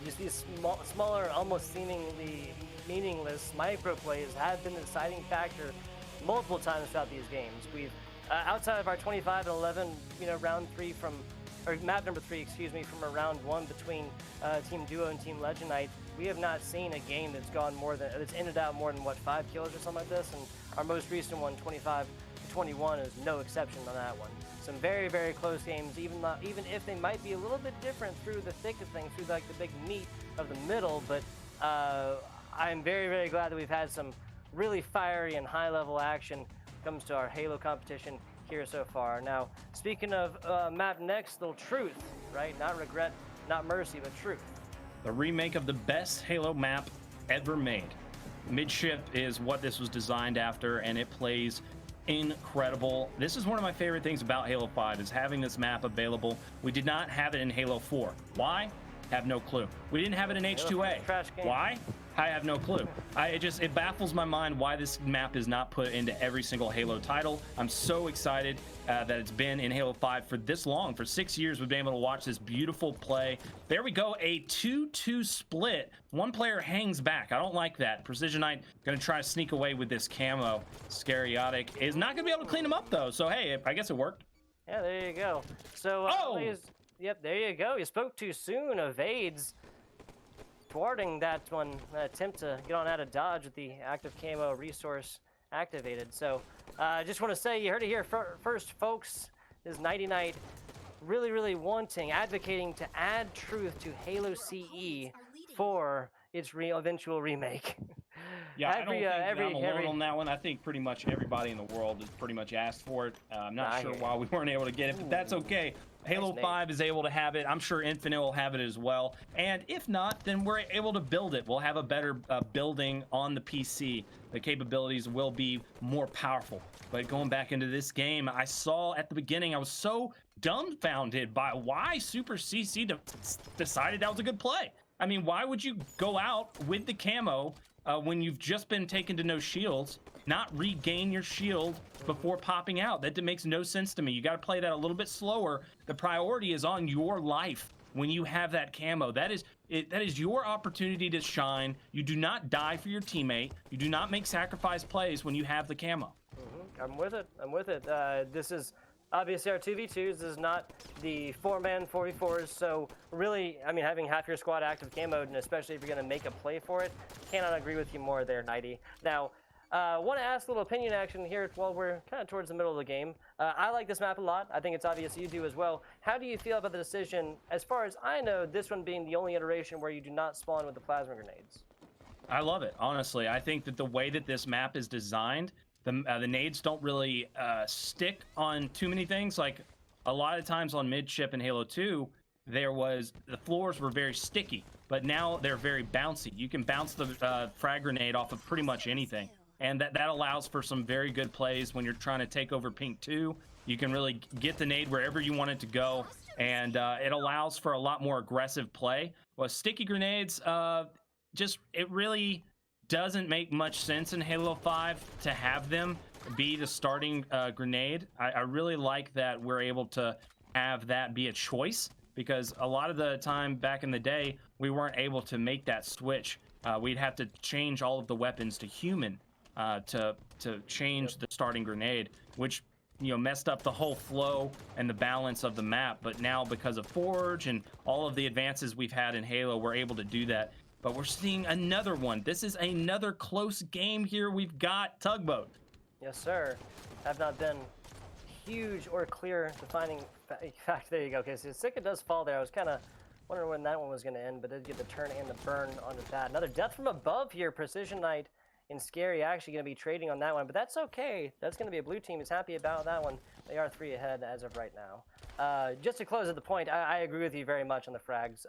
just these smaller, almost seemingly meaningless micro plays have been the deciding factor multiple times throughout these games. We've outside of our 25-11, round 3 or map #3, excuse me, from a round 1 between Team Duo and Team Legendite, we have not seen a game that's ended out more than 5 kills or something like this. And our most recent one, 25-21, is no exception on that one. Some very close games, even if they might be a little bit different through the thick of things, through like the big meat of the middle. But I'm very glad that we've had some really fiery and high-level action when it comes to our Halo competition here so far. Now, speaking of map next, little Truth, right? Not Regret, not Mercy, but Truth. The remake of the best Halo map ever made. Midship is what this was designed after, and it plays incredible. This is one of my favorite things about Halo 5 is having this map available. We did not have it in Halo 4. Why? Have no clue. We didn't have it in H2A. Why? I have no clue. It baffles my mind why this map is not put into every single Halo title. I'm so excited that it's been in Halo 5 for this long. For 6 years, we've been able to watch this beautiful play. There we go, a 2-2 split. One player hangs back. I don't like that. Precision Knight going to try to sneak away with this camo. Scariotic is not going to be able to clean him up, though. So, hey, I guess it worked. Yeah, there you go. So, yep, there you go. You spoke too soon. Evades. thwarting that one attempt to get on out of dodge with the active camo resource activated. So I just want to say, you heard it here first, folks. This is Nighty Night really wanting, advocating to add truth to Halo CE for its eventual remake. Yeah, I don't think I'm alone on that one. I think pretty much everybody in the world has pretty much asked for it. I'm not sure why we weren't able to get it, but that's okay. Halo 5 is able to have it. I'm sure Infinite will have it as well. And if not, then we're able to build it. We'll have a better building on the PC. The capabilities will be more powerful. But going back into this game, I saw at the beginning, I was so dumbfounded by why Super CC decided that was a good play. I mean, why would you go out with the camo when you've just been taken to no shields, not regain your shield before popping out? That makes no sense to me. You got to play that a little bit slower. The priority is on your life when you have that camo. That is your opportunity to shine. You do not die for your teammate. You do not make sacrifice plays when you have the camo. I'm with it. I'm with it. This is obviously our 2v2s. This is not the 4-man 4v4s. So really, I mean, having half your squad active camo, and especially if you're going to make a play for it, cannot agree with you more there, Nighty. Now, want to ask a little opinion action here while we're kind of towards the middle of the game. I like this map a lot. I think it's obvious you do as well. How do you feel about the decision, as far as I know, this one being the only iteration where you do not spawn with the plasma grenades? I love it, honestly. I think that the way that this map is designed, the nades don't really stick on too many things. Like a lot of times on midship in Halo 2, the floors were very sticky, but now they're very bouncy. You can bounce the frag grenade off of pretty much anything. And that allows for some very good plays when you're trying to take over Pink 2. You can really get the nade wherever you want it to go, and it allows for a lot more aggressive play. Well, sticky grenades, it really doesn't make much sense in Halo 5 to have them be the starting grenade. I really like that we're able to have that be a choice, because a lot of the time back in the day, we weren't able to make that switch. We'd have to change all of the weapons to human to change the starting grenade, which messed up the whole flow and the balance of the map. But now, because of Forge and all of the advances we've had in Halo, we're able to do that. But we're seeing another one. This is another close game here. We've got Tugboat. Yes, sir. Have not been huge or clear defining fact. There you go. Okay, so Sika does fall there. I was kind of wondering when that one was going to end, but did get the turn and the burn onto that. Another death from above here. Precision Knight and Scary actually going to be trading on that one, but that's okay. That's going to be a blue team is happy about that one. They are 3 ahead as of right now. Just to close at the point, I agree with you very much on the frags.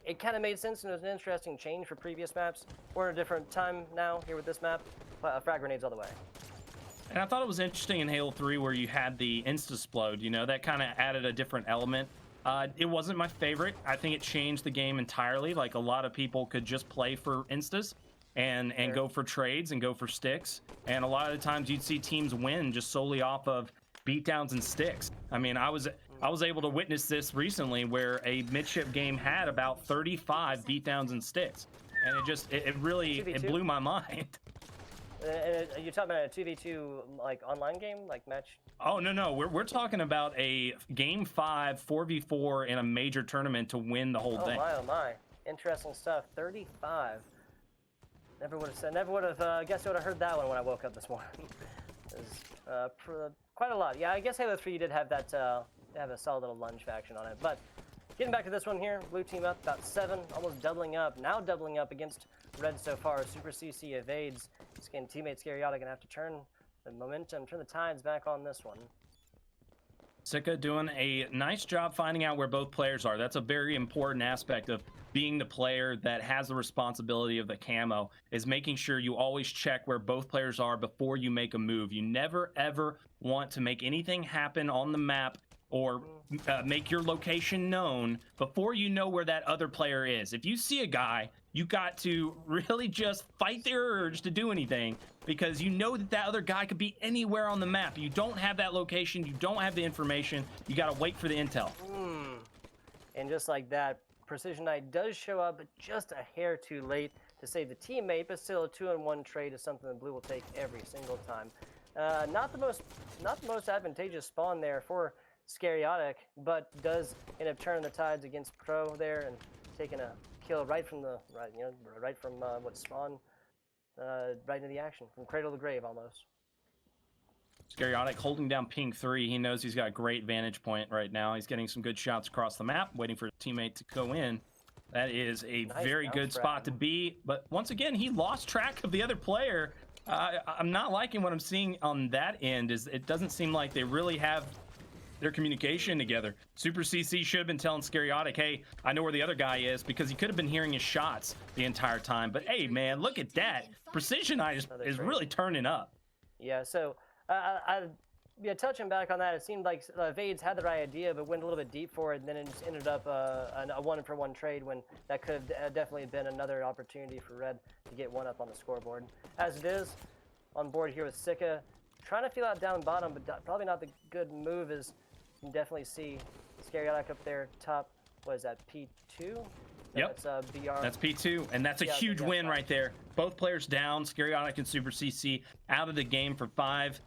It kind of made sense, and it was an interesting change for previous maps. We're in a different time now here with this map. Frag grenades all the way. And I thought it was interesting in Halo 3 where you had the Insta-Splode. That kind of added a different element. It wasn't my favorite. I think it changed the game entirely. Like, a lot of people could just play for instas and go for trades and go for sticks. And a lot of the times you'd see teams win just solely off of beatdowns and sticks. I mean, I was able to witness this recently where a midship game had about 35 beatdowns and sticks, and it really blew my mind. You're talking about a 2v2 like online game, like match? Oh no, we're talking about a game 5 4v4 in a major tournament to win the whole thing. Oh my, interesting stuff. 35. Never would have guessed I would have heard that one when I woke up this morning. It was quite a lot. Yeah, I guess Halo 3 did have that have a solid little lunge faction on it. But getting back to this one here, blue team up about 7, almost doubling up. Now doubling up against red so far. Super CC evades. His teammate Scariotic gonna have to turn the momentum, turn the tides back on this one. Sika doing a nice job finding out where both players are. That's a very important aspect of being the player that has the responsibility of the camo, is making sure you always check where both players are before you make a move. You never ever want to make anything happen on the map or make your location known before you know where that other player is. If you see a guy, you got to really just fight the urge to do anything, because you know that other guy could be anywhere on the map. You don't have that location, you don't have the information, you got to wait for the intel. And just like that, Precision Knight does show up just a hair too late to save the teammate, but still a 2-on-1 trade is something that blue will take every single time. Not the most advantageous spawn there for Scariotic, but does end up turning the tides against Pro there and taking a kill right from the right from what spawn, right into the action from cradle to grave almost. Scariotic holding down ping 3. He knows he's got a great vantage point right now. He's getting some good shots across the map, waiting for his teammate to go in. That is a very good spot to be. But once again, he lost track of the other player. I'm not liking what I'm seeing on that end. It doesn't seem like they really have their communication together. Super CC should have been telling Scariotic, hey, I know where the other guy is, because he could have been hearing his shots the entire time. But hey, man, look at that. Precision Eye is really turning up. Yeah, so touching back on that, it seemed like Vades had the right idea, but went a little bit deep for it, and then it just ended up a one-for-one trade when that could have definitely been another opportunity for Red to get one up on the scoreboard. As it is, on board here with Sika, trying to feel out down bottom, but probably not the good move, as you can definitely see Scariotic up there top. What is that, P2? Yep, that's BR. That's P2, and that's a huge win right there. Both players down, Scariotic and Super CC out of the game for 5-6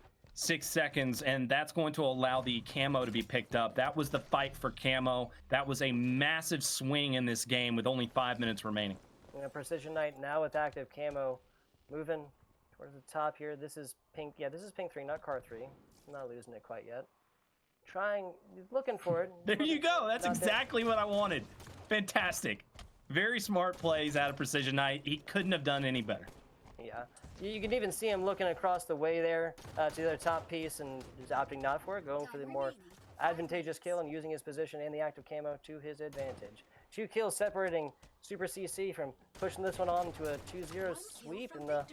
seconds, and that's going to allow the camo to be picked up. That was the fight for camo. That was a massive swing in this game with only 5 minutes remaining. Precision Knight now with active camo, moving towards the top here. This is pink. Yeah, this is pink 3, not car 3. I'm not losing it quite yet. Looking for it. There you go. That's exactly what I wanted. Fantastic. Very smart plays out of Precision Knight. He couldn't have done any better. Yeah. You can even see him looking across the way there to the other top piece, and he's opting not for it, going for the more advantageous kill and using his position and the active camo to his advantage. 2 kills separating Super CC from pushing this one on to a 2-0 sweep in the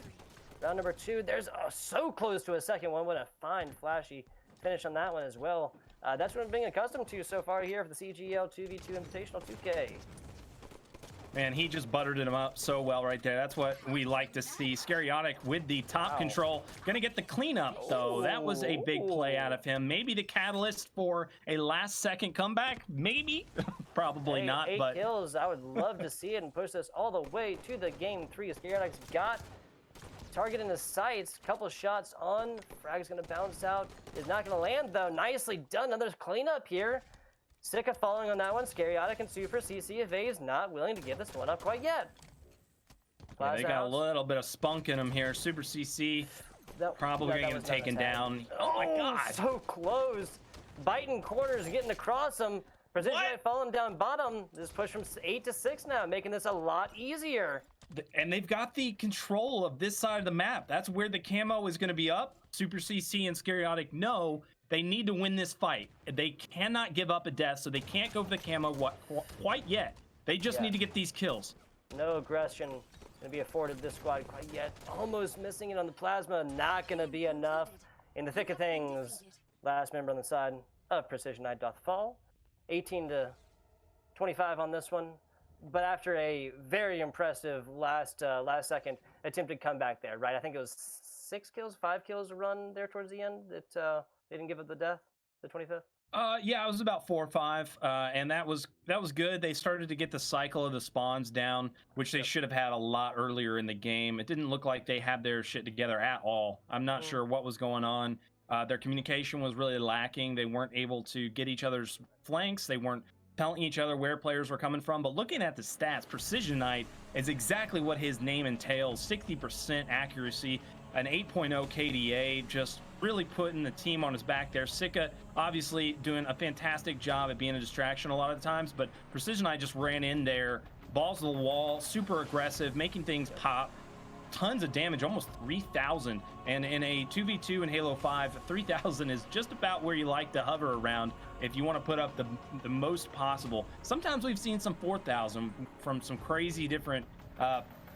round number 2. There's so close to a second one. What a fine, flashy finish on that one as well. That's what I'm being accustomed to so far here for the CGL 2v2 Invitational 2K. Man, he just buttered him up so well right there. That's what we like to see. Scariotic with the top control. Gonna get the cleanup, though. That was a big play out of him. Maybe the catalyst for a last-second comeback? Maybe. Probably not, 8 but... kills. I would love to see it and push this all the way to the game 3. Scariotic's got target in the sights. Couple shots on. Frag's gonna bounce out. Is not gonna land, though. Nicely done. Another cleanup here. Sika following on that one. Scariotic and Super CC is not willing to give this one up quite yet. Yeah, they got a little bit of spunk in them here. Super CC probably going to get taken down. Oh my God. So close. Biting corners, getting across them. Precision falling down bottom. This push from 8 to 6 now, making this a lot easier. And they've got the control of this side of the map. That's where the camo is going to be up. Super CC and Scariotic know they need to win this fight. They cannot give up a death, so they can't go for the camo quite yet. They just need to get these kills. No aggression going to be afforded this squad quite yet. Almost missing it on the plasma. Not going to be enough. In the thick of things, last member on the side of Precision Knight doth fall. 18 to 25 on this one. But after a very impressive last second attempted comeback there, right? I think it was 5 kills a run there towards the end that they didn't give up the death, the 25th. Yeah, it was about 4 or 5, and that was good. They started to get the cycle of the spawns down, which they should have had a lot earlier in the game. It didn't look like they had their shit together at all. I'm not sure what was going on. Their communication was really lacking. They weren't able to get each other's flanks. They weren't telling each other where players were coming from. But looking at the stats, Precision Knight is exactly what his name entails. 60% accuracy, an 8.0 KDA, just really putting the team on his back there. Sika obviously doing a fantastic job at being a distraction a lot of the times, but Precision Knight just ran in there, balls to the wall, super aggressive, making things pop. Tons of damage, almost 3,000. And in a 2v2 in Halo 5, 3,000 is just about where you like to hover around if you want to put up the most possible. Sometimes we've seen some 4,000 from some crazy different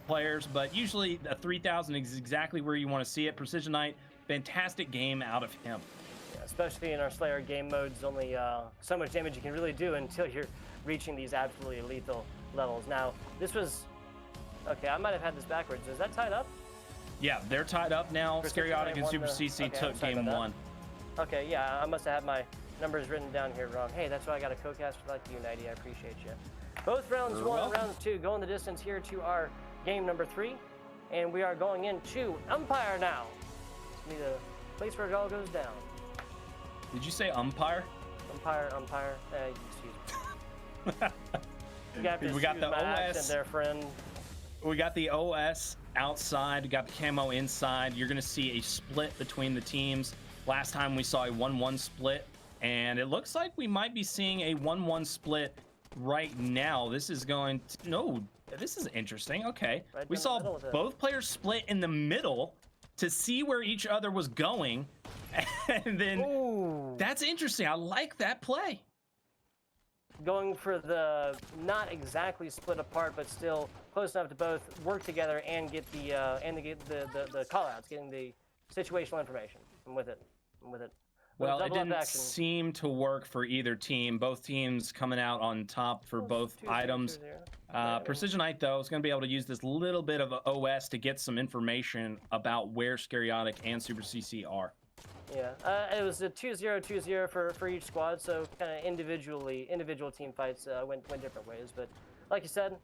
players, but usually a 3,000 is exactly where you want to see it. Precision Knight, fantastic game out of him. Yeah, especially in our Slayer game modes, only so much damage you can really do until you're reaching these absolutely lethal levels. Now, this was... Okay, I might have had this backwards. Is that tied up? Yeah, they're tied up now. Scariotic and Super CC took game 1. Okay, yeah, I must have had my numbers written down here wrong. Hey, that's why I got a co-caster like you, Nighty. I appreciate you. Both rounds 1 and rounds 2 going the distance here to our game number 3. And we are going into Umpire now. It's going to be the place where it all goes down. Did you say umpire? Umpire. Excuse me. We got the OS. There, friend. We got the OS outside. We got the camo inside. You're going to see a split between the teams. Last time we saw a 1-1 split, and it looks like we might be seeing a 1-1 split right now. This is going to... No, this is interesting. Okay. Right, we saw both players split in the middle to see where each other was going. And then... Ooh. That's interesting. I like that play. Going for the not exactly split apart, but still close enough to both work together and get the call-outs, getting the situational information. I'm with it. Well, it didn't seem to work for either team. Both teams coming out on top for both items. Precision Knight, though, is going to be able to use this little bit of OS to get some information about where Scariotic and Super CC are. Yeah, it was a 2-0-2-0 for each squad, so kind of individual team fights went different ways. But like you said,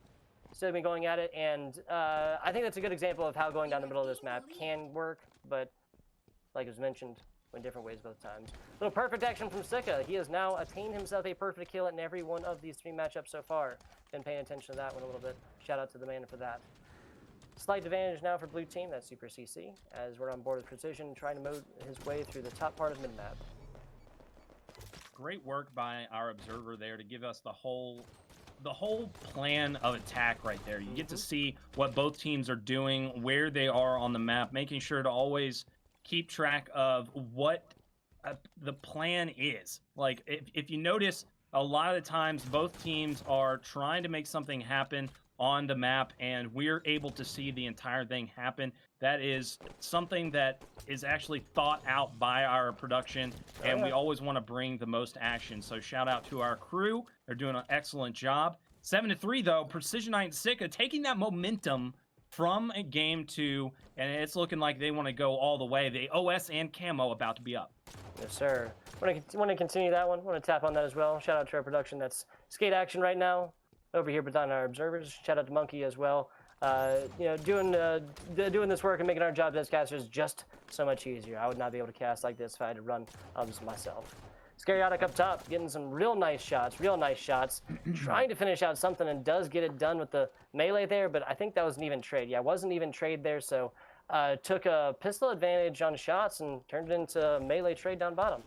still been going at it, and I think that's a good example of how going down the middle of this map can work. But like it was mentioned, went different ways both times. Little perfect action from Sika. He has now attained himself a perfect kill in every one of these 3 matchups so far. Been paying attention to that one a little bit. Shout out to the man for that. Slight advantage now for blue team, that's Super CC, as we're on board with Precision, trying to move his way through the top part of mid-map. Great work by our observer there to give us the whole plan of attack right there. You get to see what both teams are doing, where they are on the map, making sure to always keep track of what the plan is. Like, if you notice, a lot of the times both teams are trying to make something happen on the map, and we're able to see the entire thing happen. That is something that is actually thought out by our production, and we always want to bring the most action. So shout out to our crew. They're doing an excellent job. 7-3, though. Precision Knight and Sika taking that momentum from game 2, and it's looking like they want to go all the way. The OS and camo about to be up. Yes, sir. Want to continue that one? Want to tap on that as well. Shout out to our production. That's skate action right now. Over here, but on our observers. Shout out to Monkey as well. You know, doing this work and making our jobs as casters just so much easier. I would not be able to cast like this if I had to run just myself. Scariotic up top, getting some real nice shots. Trying to finish out something, and does get it done with the melee there, but I think that was an even trade. Yeah, it wasn't even trade there, so took a pistol advantage on shots and turned it into a melee trade down bottom.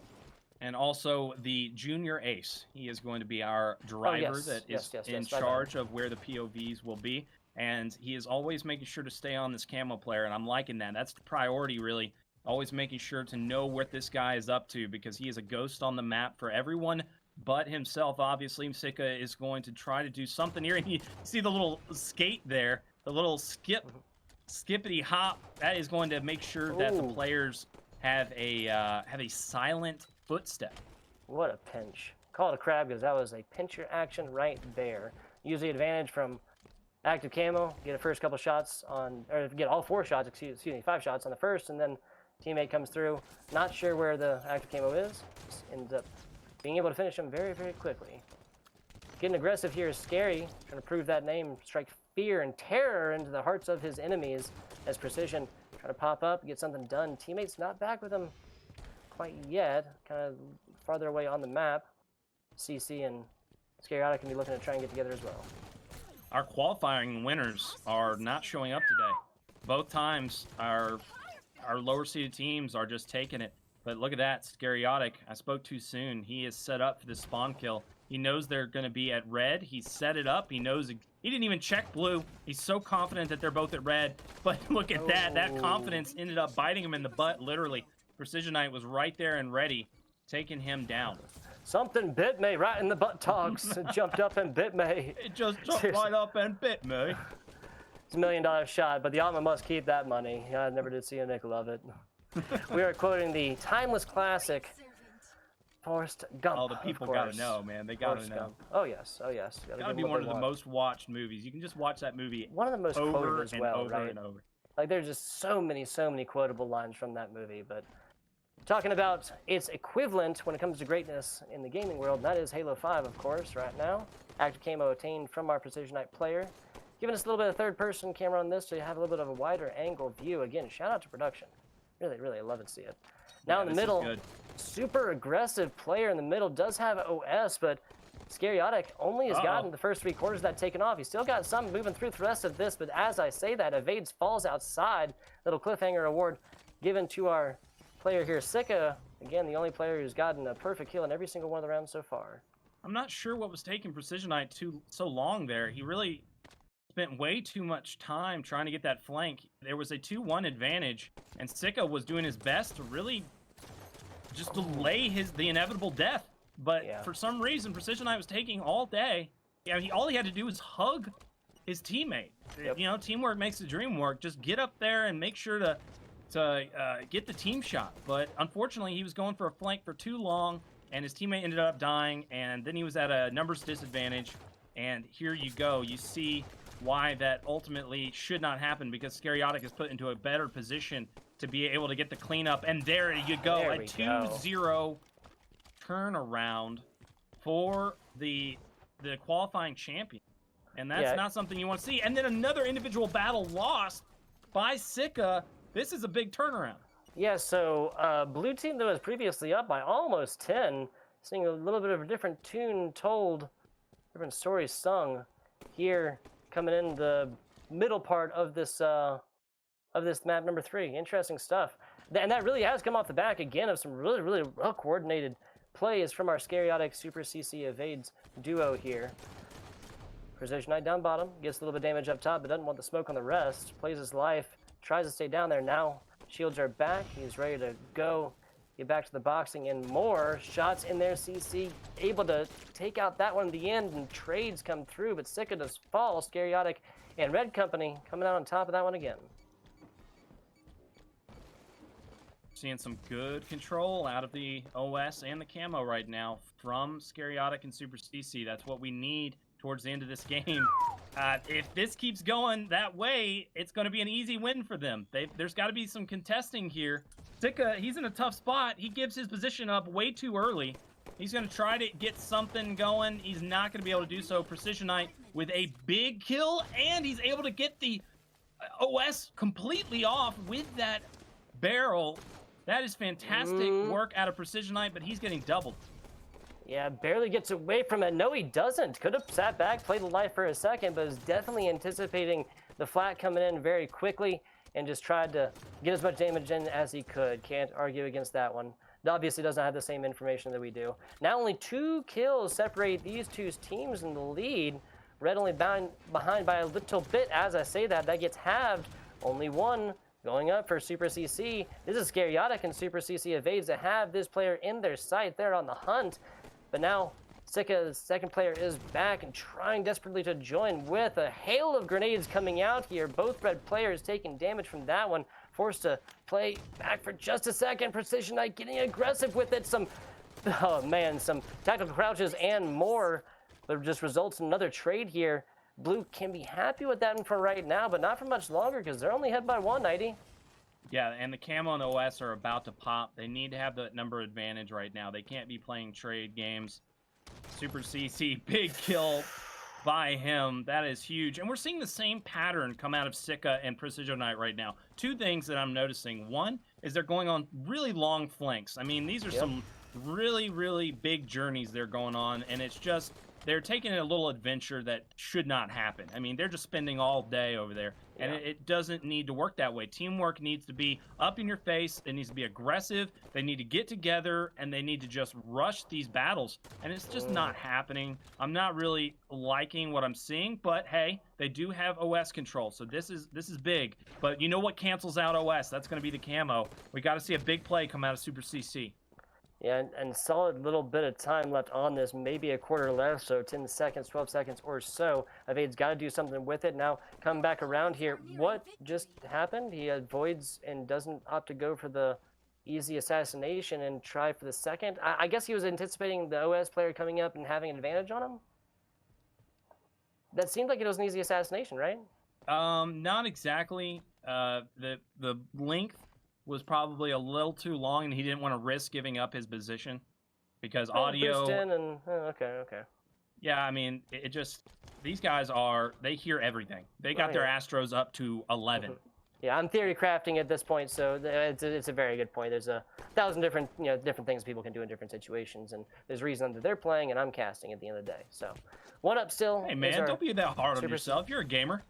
And also the junior ace. He is going to be our driver that is in charge of where the POVs will be. And he is always making sure to stay on this camo player, and I'm liking that. That's the priority, really. Always making sure to know what this guy is up to, because he is a ghost on the map for everyone but himself. Obviously, Sika is going to try to do something here. And you see the little skate there, the little skippity hop. That is going to make sure that the players have a silent footstep. What a pinch. Call it a crab, because that was a pincher action right there. Use the advantage from active camo, get a first couple shots on, or get all 4 shots, excuse me, 5 shots on the first, and then teammate comes through. Not sure where the active camo is. Just ends up being able to finish him very, very quickly. Getting aggressive here is Scary, trying to prove that name, strike fear and terror into the hearts of his enemies as Precision trying to pop up, get something done. Teammate's not back with him quite yet, kind of farther away on the map. CC and Scariotic can be looking to try and get together as well. Our qualifying winners are not showing up today. Both times our lower seeded teams are just taking it. But look at that, Scariotic. I spoke too soon. He is set up for the spawn kill. He knows they're going to be at red. He set it up. He knows he didn't even check blue. He's so confident that they're both at red. But look at that. That confidence ended up biting him in the butt, literally. Precision Knight was right there and ready, taking him down. Something bit me right in the buttocks. It jumped up and bit me. It just jumped right up and bit me. It's $1 million shot, but the Alma must keep that money. I never did see a nickel of it. We are quoting the timeless classic, Forrest Gump. Oh, the people gotta know, man. They gotta know. Gump. Oh yes, oh yes. Gotta be one of the most watched movies. You can just watch that movie. One of the most quoted as well, over right? and over. Like there's just so many quotable lines from that movie. But talking about its equivalent when it comes to greatness in the gaming world, that is Halo 5, of course. Right now, active camo attained from our Precision Knight player, giving us a little bit of third-person camera on this to have a little bit of a wider angle view. Again, shout out to production. Really, really love to see it. Now in the middle, super aggressive player in the middle, does have OS, but Scariotic only has gotten the first 3 quarters of that taken off. He's still got some moving through the rest of this, but as I say that, Evades falls outside. Little cliffhanger award given to our player here, Sika. Again, the only player who's gotten a perfect kill in every single one of the rounds so far. I'm not sure what was taking Precisionite so long there. He really spent way too much time trying to get that flank. There was a 2-1 advantage, and Sika was doing his best to really just delay the inevitable death. But for some reason, Precisionite was taking all day. Yeah, all he had to do was hug his teammate. Yep. You know, teamwork makes the dream work. Just get up there and make sure to get the team shot. But unfortunately, he was going for a flank for too long, and his teammate ended up dying, and then he was at a numbers disadvantage. And here you go. You see why that ultimately should not happen, because Scariotic is put into a better position to be able to get the cleanup. And there you go, a 2-0 turnaround for the qualifying champion. And that's not something you want to see. And then another individual battle lost by Sika. This is a big turnaround. Yeah, so blue team that was previously up by almost 10, seeing a little bit of a different tune told, different stories sung here, coming in the middle part of this map number 3. Interesting stuff. And that really has come off the back again of some really, really well coordinated plays from our Scariotic Super CC Evades duo here. Precisionite down bottom, gets a little bit of damage up top, but doesn't want the smoke on the rest. Plays his life, tries to stay down there. Now shields are back, he's ready to go. Get back to the boxing and more shots in there. CC able to take out that one at the end, and trades come through, but Sika does fall. Scariotic and Red Company coming out on top of that one again. Seeing some good control out of the OS and the camo right now from Scariotic and Super CC. That's what we need towards the end of this game. If this keeps going that way, it's going to be an easy win for them. There's got to be some contesting here. Sika, he's in a tough spot. He gives his position up way too early. He's going to try to get something going. He's not going to be able to do so. Precisionite with a big kill, and he's able to get the OS completely off with that barrel. That is fantastic work out of Precisionite, but he's getting doubled. Yeah, barely gets away from it. No, he doesn't. Could have sat back, played the life for a second, but was definitely anticipating the flat coming in very quickly and just tried to get as much damage in as he could. Can't argue against that one. It obviously doesn't have the same information that we do. Now only 2 kills separate these two teams in the lead. Red only behind by a little bit. As I say that, that gets halved. Only 1 going up for Super CC. This is Scariotic and Super CC Evades to have this player in their sight. They're on the hunt. But now Sika's second player is back and trying desperately to join with a hail of grenades coming out here. Both red players taking damage from that one. Forced to play back for just a second. Precisionite getting aggressive with it. Some tactical crouches and more. But it just results in another trade here. Blue can be happy with that one for right now, but not for much longer because they're only ahead by 1, 90. Yeah, and the camo and OS are about to pop. They need to have the number advantage right now. They can't be playing trade games. Super CC, big kill by him. That is huge. And we're seeing the same pattern come out of Sika and Precisionite right now. 2 things that I'm noticing. One is they're going on really long flanks. I mean, these are some really, really big journeys they're going on, and it's just they're taking a little adventure that should not happen. I mean, they're just spending all day over there, and it doesn't need to work that way. Teamwork needs to be up in your face. It needs to be aggressive. They need to get together, and they need to just rush these battles, and it's just not happening. I'm not really liking what I'm seeing, but hey, they do have OS control, so this is big. But you know what cancels out OS? That's going to be the camo. We got to see a big play come out of Super CC. Yeah, and solid little bit of time left on this, maybe a quarter left, so 10 seconds, 12 seconds or so. Evade's got to do something with it. Now, coming back around here, what just happened? He avoids and doesn't opt to go for the easy assassination and try for the second. I guess he was anticipating the OS player coming up and having an advantage on him? That seemed like it was an easy assassination, right? Not exactly. The length was probably a little too long, and he didn't want to risk giving up his position because audio. Boost in and okay. Yeah, I mean, it just these guys they hear everything. They got their Astros up to 11. Yeah, I'm theory crafting at this point, so it's a very good point. There's 1,000 different different things people can do in different situations, and there's reason that they're playing and I'm casting at the end of the day. So, one up still. Hey man, don't be that hard on Super yourself. You're a gamer.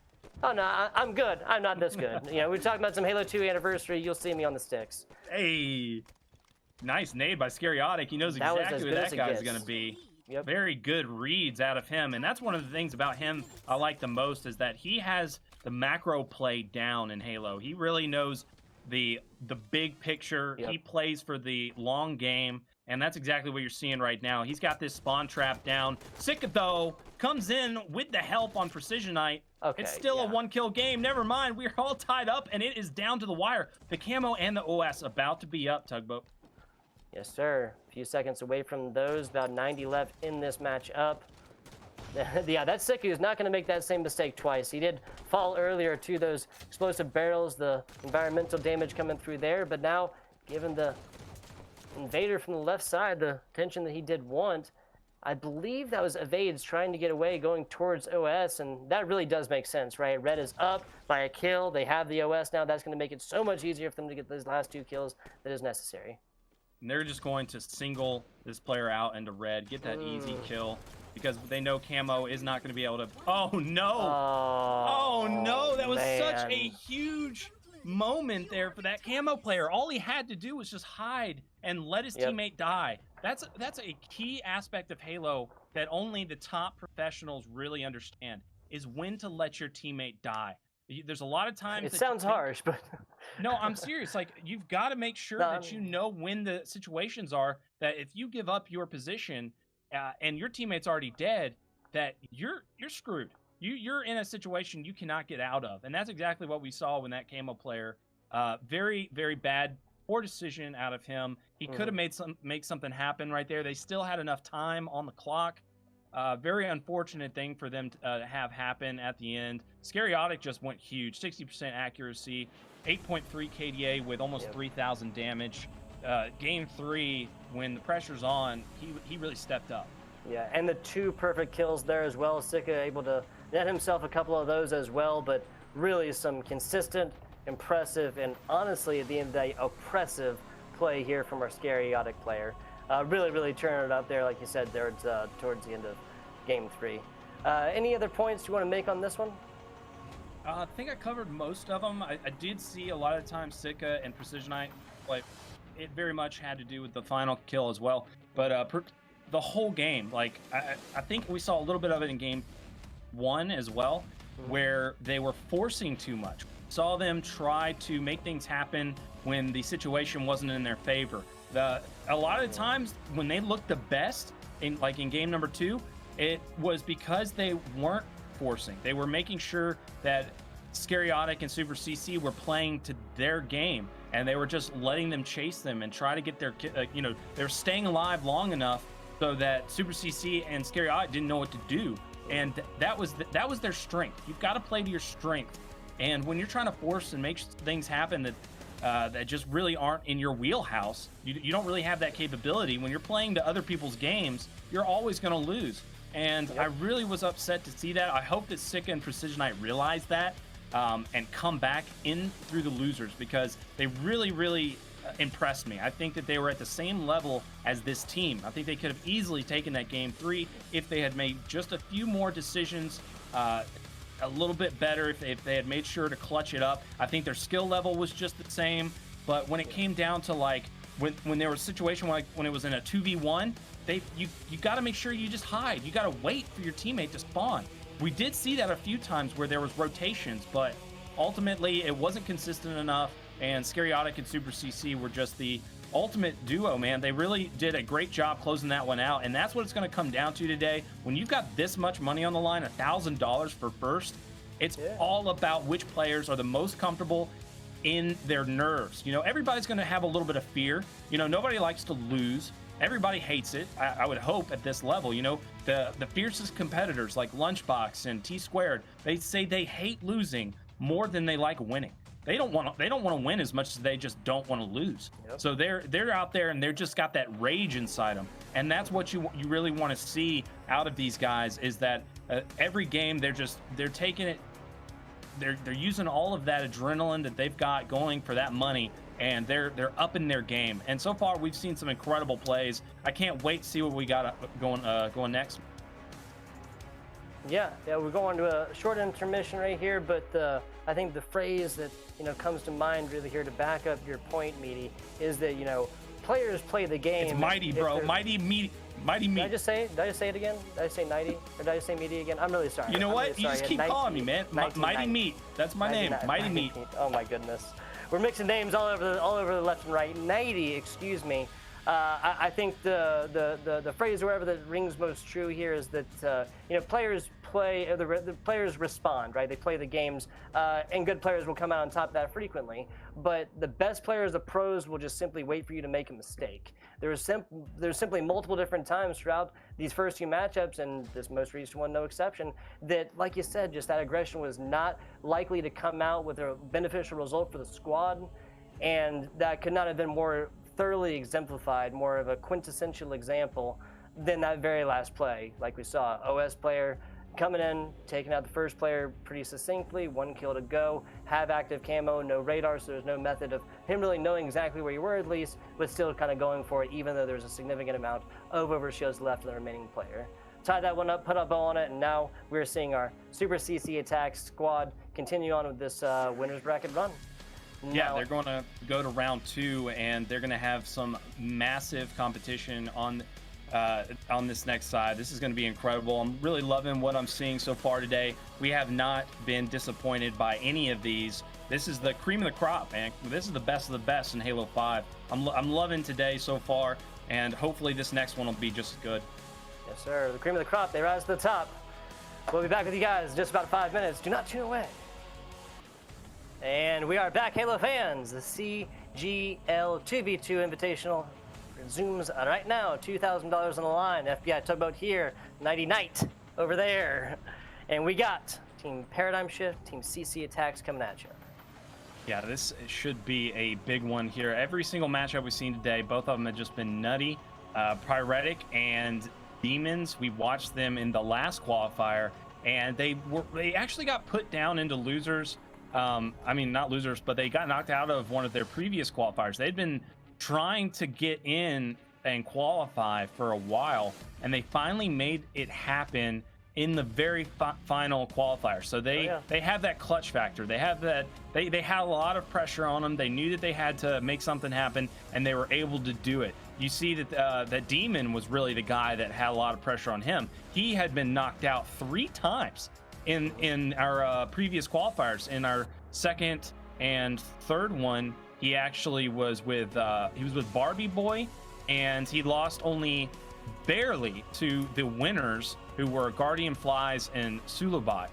Oh no, I'm good. I'm not this good. We're talking about some Halo 2 anniversary. You'll see me on the sticks. Hey, nice nade by Scariotic. He knows exactly who that guy's gonna be. Yep. Very good reads out of him, and that's one of the things about him I like the most is that he has the macro play down in Halo. He really knows the big picture. Yep. He plays for the long game, and that's exactly what you're seeing right now. He's got this spawn trap down. Sika, though, comes in with the help on Precisionite. Okay, it's still a one-kill game. Never mind. We're all tied up, and it is down to the wire. The camo and the OS about to be up, Tugboat. Yes, sir. A few seconds away from those. About 90 left in this match up. Yeah, that Siku is not going to make that same mistake twice. He did fall earlier to those explosive barrels, the environmental damage coming through there, but now, given the invader from the left side, the attention that he did want, I believe that was Evades trying to get away, going towards OS, and that really does make sense, right? Red is up by a kill. They have the OS now. That's going to make it so much easier for them to get those last 2 kills that is necessary. And they're just going to single this player out into red, get that easy kill, because they know camo is not going to be able to... Oh, no! Oh, no! That was such a huge moment there for that camo player. All he had to do was just hide and let his teammate die. That's a key aspect of Halo that only the top professionals really understand, is when to let your teammate die. There's a lot of times... It sounds harsh, but... No, I'm serious. Like, you've got to make sure that you know when the situations are, that if you give up your position and your teammate's already dead, that you're screwed. You're in a situation you cannot get out of. And that's exactly what we saw when that camo player, very, very bad, poor decision out of him. He could have made something happen right there. They still had enough time on the clock. Very unfortunate thing for them to have happen at the end. Scariotic just went huge, 60% accuracy, 8.3 KDA with almost 3,000 damage. Game 3, when the pressure's on, he really stepped up. Yeah, and the 2 perfect kills there as well. Sika able to net himself a couple of those as well, but really some consistent, impressive, and honestly, at the end of the day, oppressive play here from our Scariotic player. Really, really turning it up there, like you said, there towards the end of Game 3. Any other points you want to make on this one? I think I covered most of them. I did see a lot of times Sika and Precisionite, but it very much had to do with the final kill as well. But the whole game, like I think we saw a little bit of it in Game 1 as well, where they were forcing too much. Saw them try to make things happen when the situation wasn't in their favor. A lot of the times when they looked the best, in Game number 2, it was because they weren't forcing. They were making sure that Scariotic and Super CC were playing to their game, and they were just letting them chase them and try to get their, they're staying alive long enough so that Super CC and Scariotic didn't know what to do, and that was their strength. You've got to play to your strength, and when you're trying to force and make things happen that just really aren't in your wheelhouse, you don't really have that capability. When you're playing to other people's games, you're always going to lose. And I really was upset to see that. I hope that Sika and Precisionite realize that and come back in through the losers, because they really, really impressed me. I think that they were at the same level as this team. I think they could have easily taken that Game 3 if they had made just a few more decisions, a little bit better, if they had made sure to clutch it up. I think their skill level was just the same, but when it came down to when there was a situation when it was in a 2v1, you got to make sure you just hide. You got to wait for your teammate to spawn. We did see that a few times where there was rotations, but ultimately it wasn't consistent enough, and Scariotic and Super CC were just the ultimate duo, man. They really did a great job closing that one out, and that's what it's going to come down to today. When you've got this much money on the line, $1,000 for first, it's all about which players are the most comfortable in their nerves. Everybody's going to have a little bit of fear. Nobody likes to lose. Everybody hates it. I would hope at this level, the fiercest competitors like Lunchbox and T-Squared, they say they hate losing more than they like winning. They don't want to win as much as they just don't want to lose. Yep. So they're out there and they're just got that rage inside them, and that's what you really want to see out of these guys, is that every game they're taking it they're using all of that adrenaline that they've got going for that money, and they're upping their game. And so far, we've seen some incredible plays. I can't wait to see what we got going next. Yeah, we're going to a short intermission right here, but I think the phrase that comes to mind really here to back up your point, Meaty, is that players play the game. It's mighty, bro. Mighty meat. Mighty meat. Did I just say it again? Did I say 90? Or did I say meaty again? I'm really sorry. You know what? Really you just keep calling me, man. Mighty meat. That's my name. Mighty meat. Oh my goodness. We're mixing names all over the left and right. 90, excuse me. I think the phrase, wherever that rings most true here, is that players play, or the players respond, right? They play the games, and good players will come out on top of that frequently. But the best players, the pros, will just simply wait for you to make a mistake. There's simply multiple different times throughout these first few matchups, and this most recent one no exception, that, like you said, just that aggression was not likely to come out with a beneficial result for the squad, and that could not have been more thoroughly exemplified, more of a quintessential example than that very last play. Like we saw, OS player coming in, taking out the first player pretty succinctly, 1 kill to go, have active camo, no radar, so there's no method of him really knowing exactly where you were at least, but still kind of going for it, even though there's a significant amount of overshields left of the remaining player. Tied that one up, put a bow on it, and now we're seeing our Super CC Attack squad continue on with this winner's bracket run. Yeah, they're going to go to round 2, and they're going to have some massive competition on this next side. This is going to be incredible. I'm really loving what I'm seeing so far today. We have not been disappointed by any of these. This is the cream of the crop, man. This is the best of the best in Halo 5. I'm loving today so far, and hopefully this next one will be just as good. Yes, sir. The cream of the crop, they rise to the top. We'll be back with you guys in just about 5 minutes. Do not tune away. And we are back, Halo fans. The CGL 2v2 Invitational resumes right now. $2,000 on the line. FBI tugboat here. Nighty night over there. And we got Team Paradigm Shift, Team CC Attacks coming at you. Yeah, this should be a big one here. Every single matchup we've seen today, both of them have just been nutty. Pyretic and Demons, we watched them in the last qualifier, and they actually got put down into losers. I mean, not losers, but they got knocked out of one of their previous qualifiers. They'd been trying to get in and qualify for a while, and they finally made it happen in the very final qualifier. So they have that clutch factor. They have that. They had a lot of pressure on them. They knew that they had to make something happen, and they were able to do it. You see that that Demon was really the guy that had a lot of pressure on him. He had been knocked out 3 times in our previous qualifiers. In our second and third one, he actually was with Barbie Boy, and he lost only barely to the winners, who were Guardian Flies and Sulubot,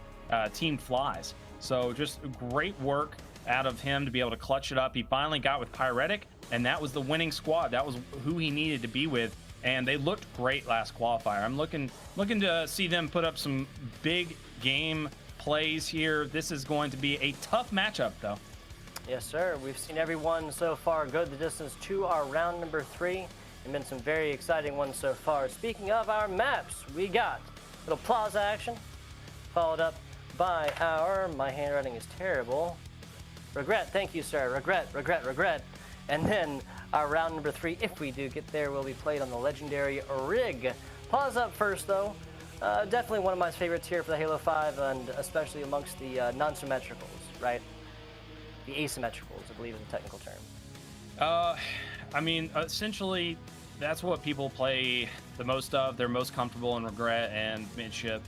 Team Flies. So just great work out of him to be able to clutch it up. He finally got with Pyretic, and that was the winning squad. That was who he needed to be with, and they looked great last qualifier. I'm looking to see them put up some big game plays here. This is going to be a tough matchup, though. Yes, sir. We've seen everyone so far go the distance to our round number 3. And been some very exciting ones so far. Speaking of our maps, we got a little plaza action, followed up by our, my handwriting is terrible, regret, thank you, sir, regret. And then our round number 3, if we do get there, will be played on the legendary rig. Plaza up first, though. Definitely one of my favorites here for the Halo 5, and especially amongst the non-symmetricals, right? The asymmetricals, I believe is the technical term. I mean, essentially, that's what people play the most of. They're most comfortable in Regret and Midship.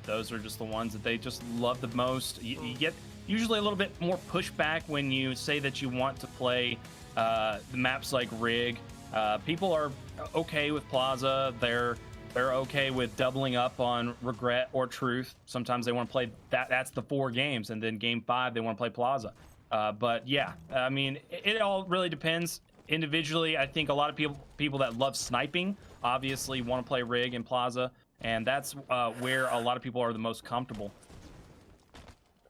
Those are just the ones that they just love the most. You get usually a little bit more pushback when you say that you want to play the maps like Rig. People are okay with Plaza. They're okay with doubling up on Regret or Truth. Sometimes they want to play that. That's the 4 games, and then game 5 they want to play Plaza. But yeah, I mean, it all really depends. Individually, I think a lot of people that love sniping obviously want to play Rig and Plaza, and that's where a lot of people are the most comfortable.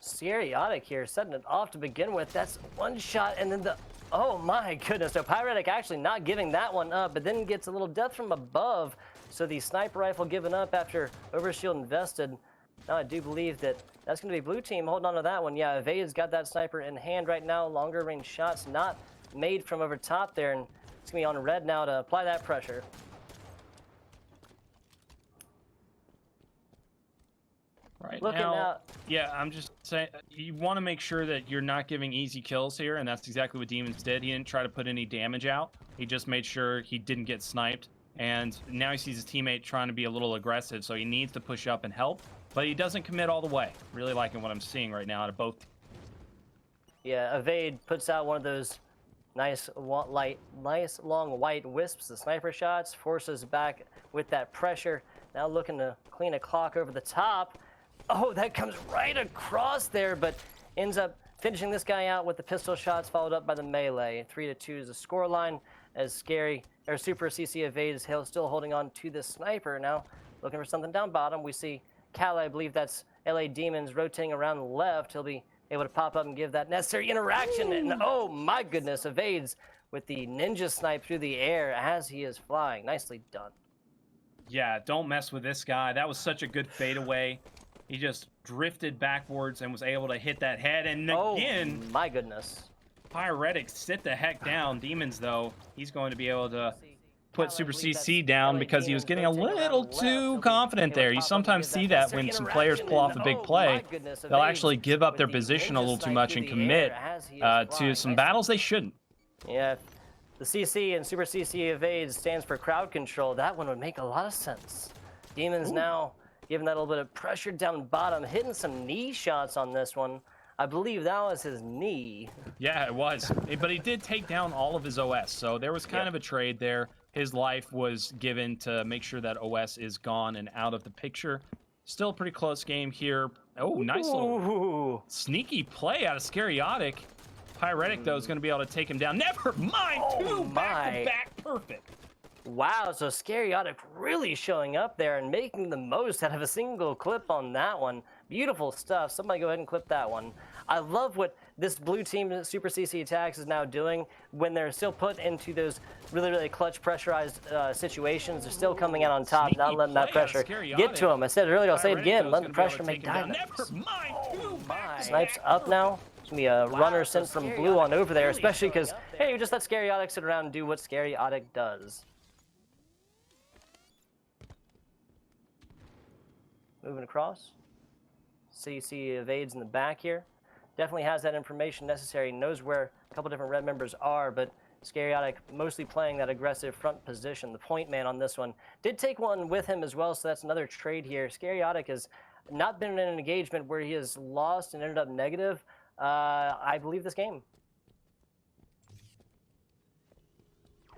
Seriotic here, setting it off to begin with. That's one shot, and then the, oh my goodness. So Pyretic actually not giving that one up, but then gets a little death from above. So the sniper rifle given up after overshield invested. Now I do believe that that's going to be blue team holding on to that one. Yeah, Evad's got that sniper in hand right now. Longer range shots not made from over top there, and it's going to be on red now to apply that pressure. Right Looking now, out. yeah, I'm just saying, you want to make sure that you're not giving easy kills here, and that's exactly what Demons did. He didn't try to put any damage out. He just made sure he didn't get sniped, and now he sees his teammate trying to be a little aggressive, so he needs to push up and help, but he doesn't commit all the way. Really liking what I'm seeing right now out of both. Yeah, Evade puts out one of those nice long white wisps, the sniper shots, forces back with that pressure. Now looking to clean a clock over the top. Oh, that comes right across there, but ends up finishing this guy out with the pistol shots, followed up by the melee. 3-2 is the scoreline, as Super CC Evade is still holding on to the sniper. Now looking for something down bottom. We see Cal, I believe that's LA Demons, rotating around the left. He'll be able to pop up and give that necessary interaction. And oh my goodness, Evades with the ninja snipe through the air as he is flying. Nicely done. Yeah, don't mess with this guy. That was such a good fadeaway. He just drifted backwards and was able to hit that head. And again, oh my goodness. Pyretic sit the heck down. Demons, though, he's going to be able to put Super CC down because he was getting a little too confident there. You sometimes see that when some players pull off a big play, they'll actually give up their position a little too much and commit to some battles they shouldn't. Yeah, the CC and Super CC Evade stands for crowd control. That one would make a lot of sense. Demons now giving that a little bit of pressure down bottom, hitting some knee shots on this one. I believe that was his knee. Yeah, it was. But he did take down all of his OS, so there was kind of a trade there. His life was given to make sure that OS is gone and out of the picture. Still a pretty close game here. Oh, nice little sneaky play out of Scariotic. Pyretic, though, is going to be able to take him down. Never mind, two back-to-back perfect. Wow, so Scariotic really showing up there and making the most out of a single clip on that one. Beautiful stuff. Somebody go ahead and clip that one. I love what this blue team Super CC Attacks is now doing when they're still put into those really, really clutch pressurized situations. They're still coming out on top, sneaky not letting that pressure get to them. I said it earlier, I'll say it again, let the pressure make diamonds. Oh my. Snipes up now. It's going to be a runner sent from blue on over there, especially because, hey, you just let Scariotic sit around and do what Scariotic does. Moving across. CC Evades in the back here. Definitely has that information necessary, knows where a couple different red members are, but Scariotic mostly playing that aggressive front position. The point man on this one did take one with him as well, so that's another trade here. Scariotic has not been in an engagement where he has lost and ended up negative, I believe, this game.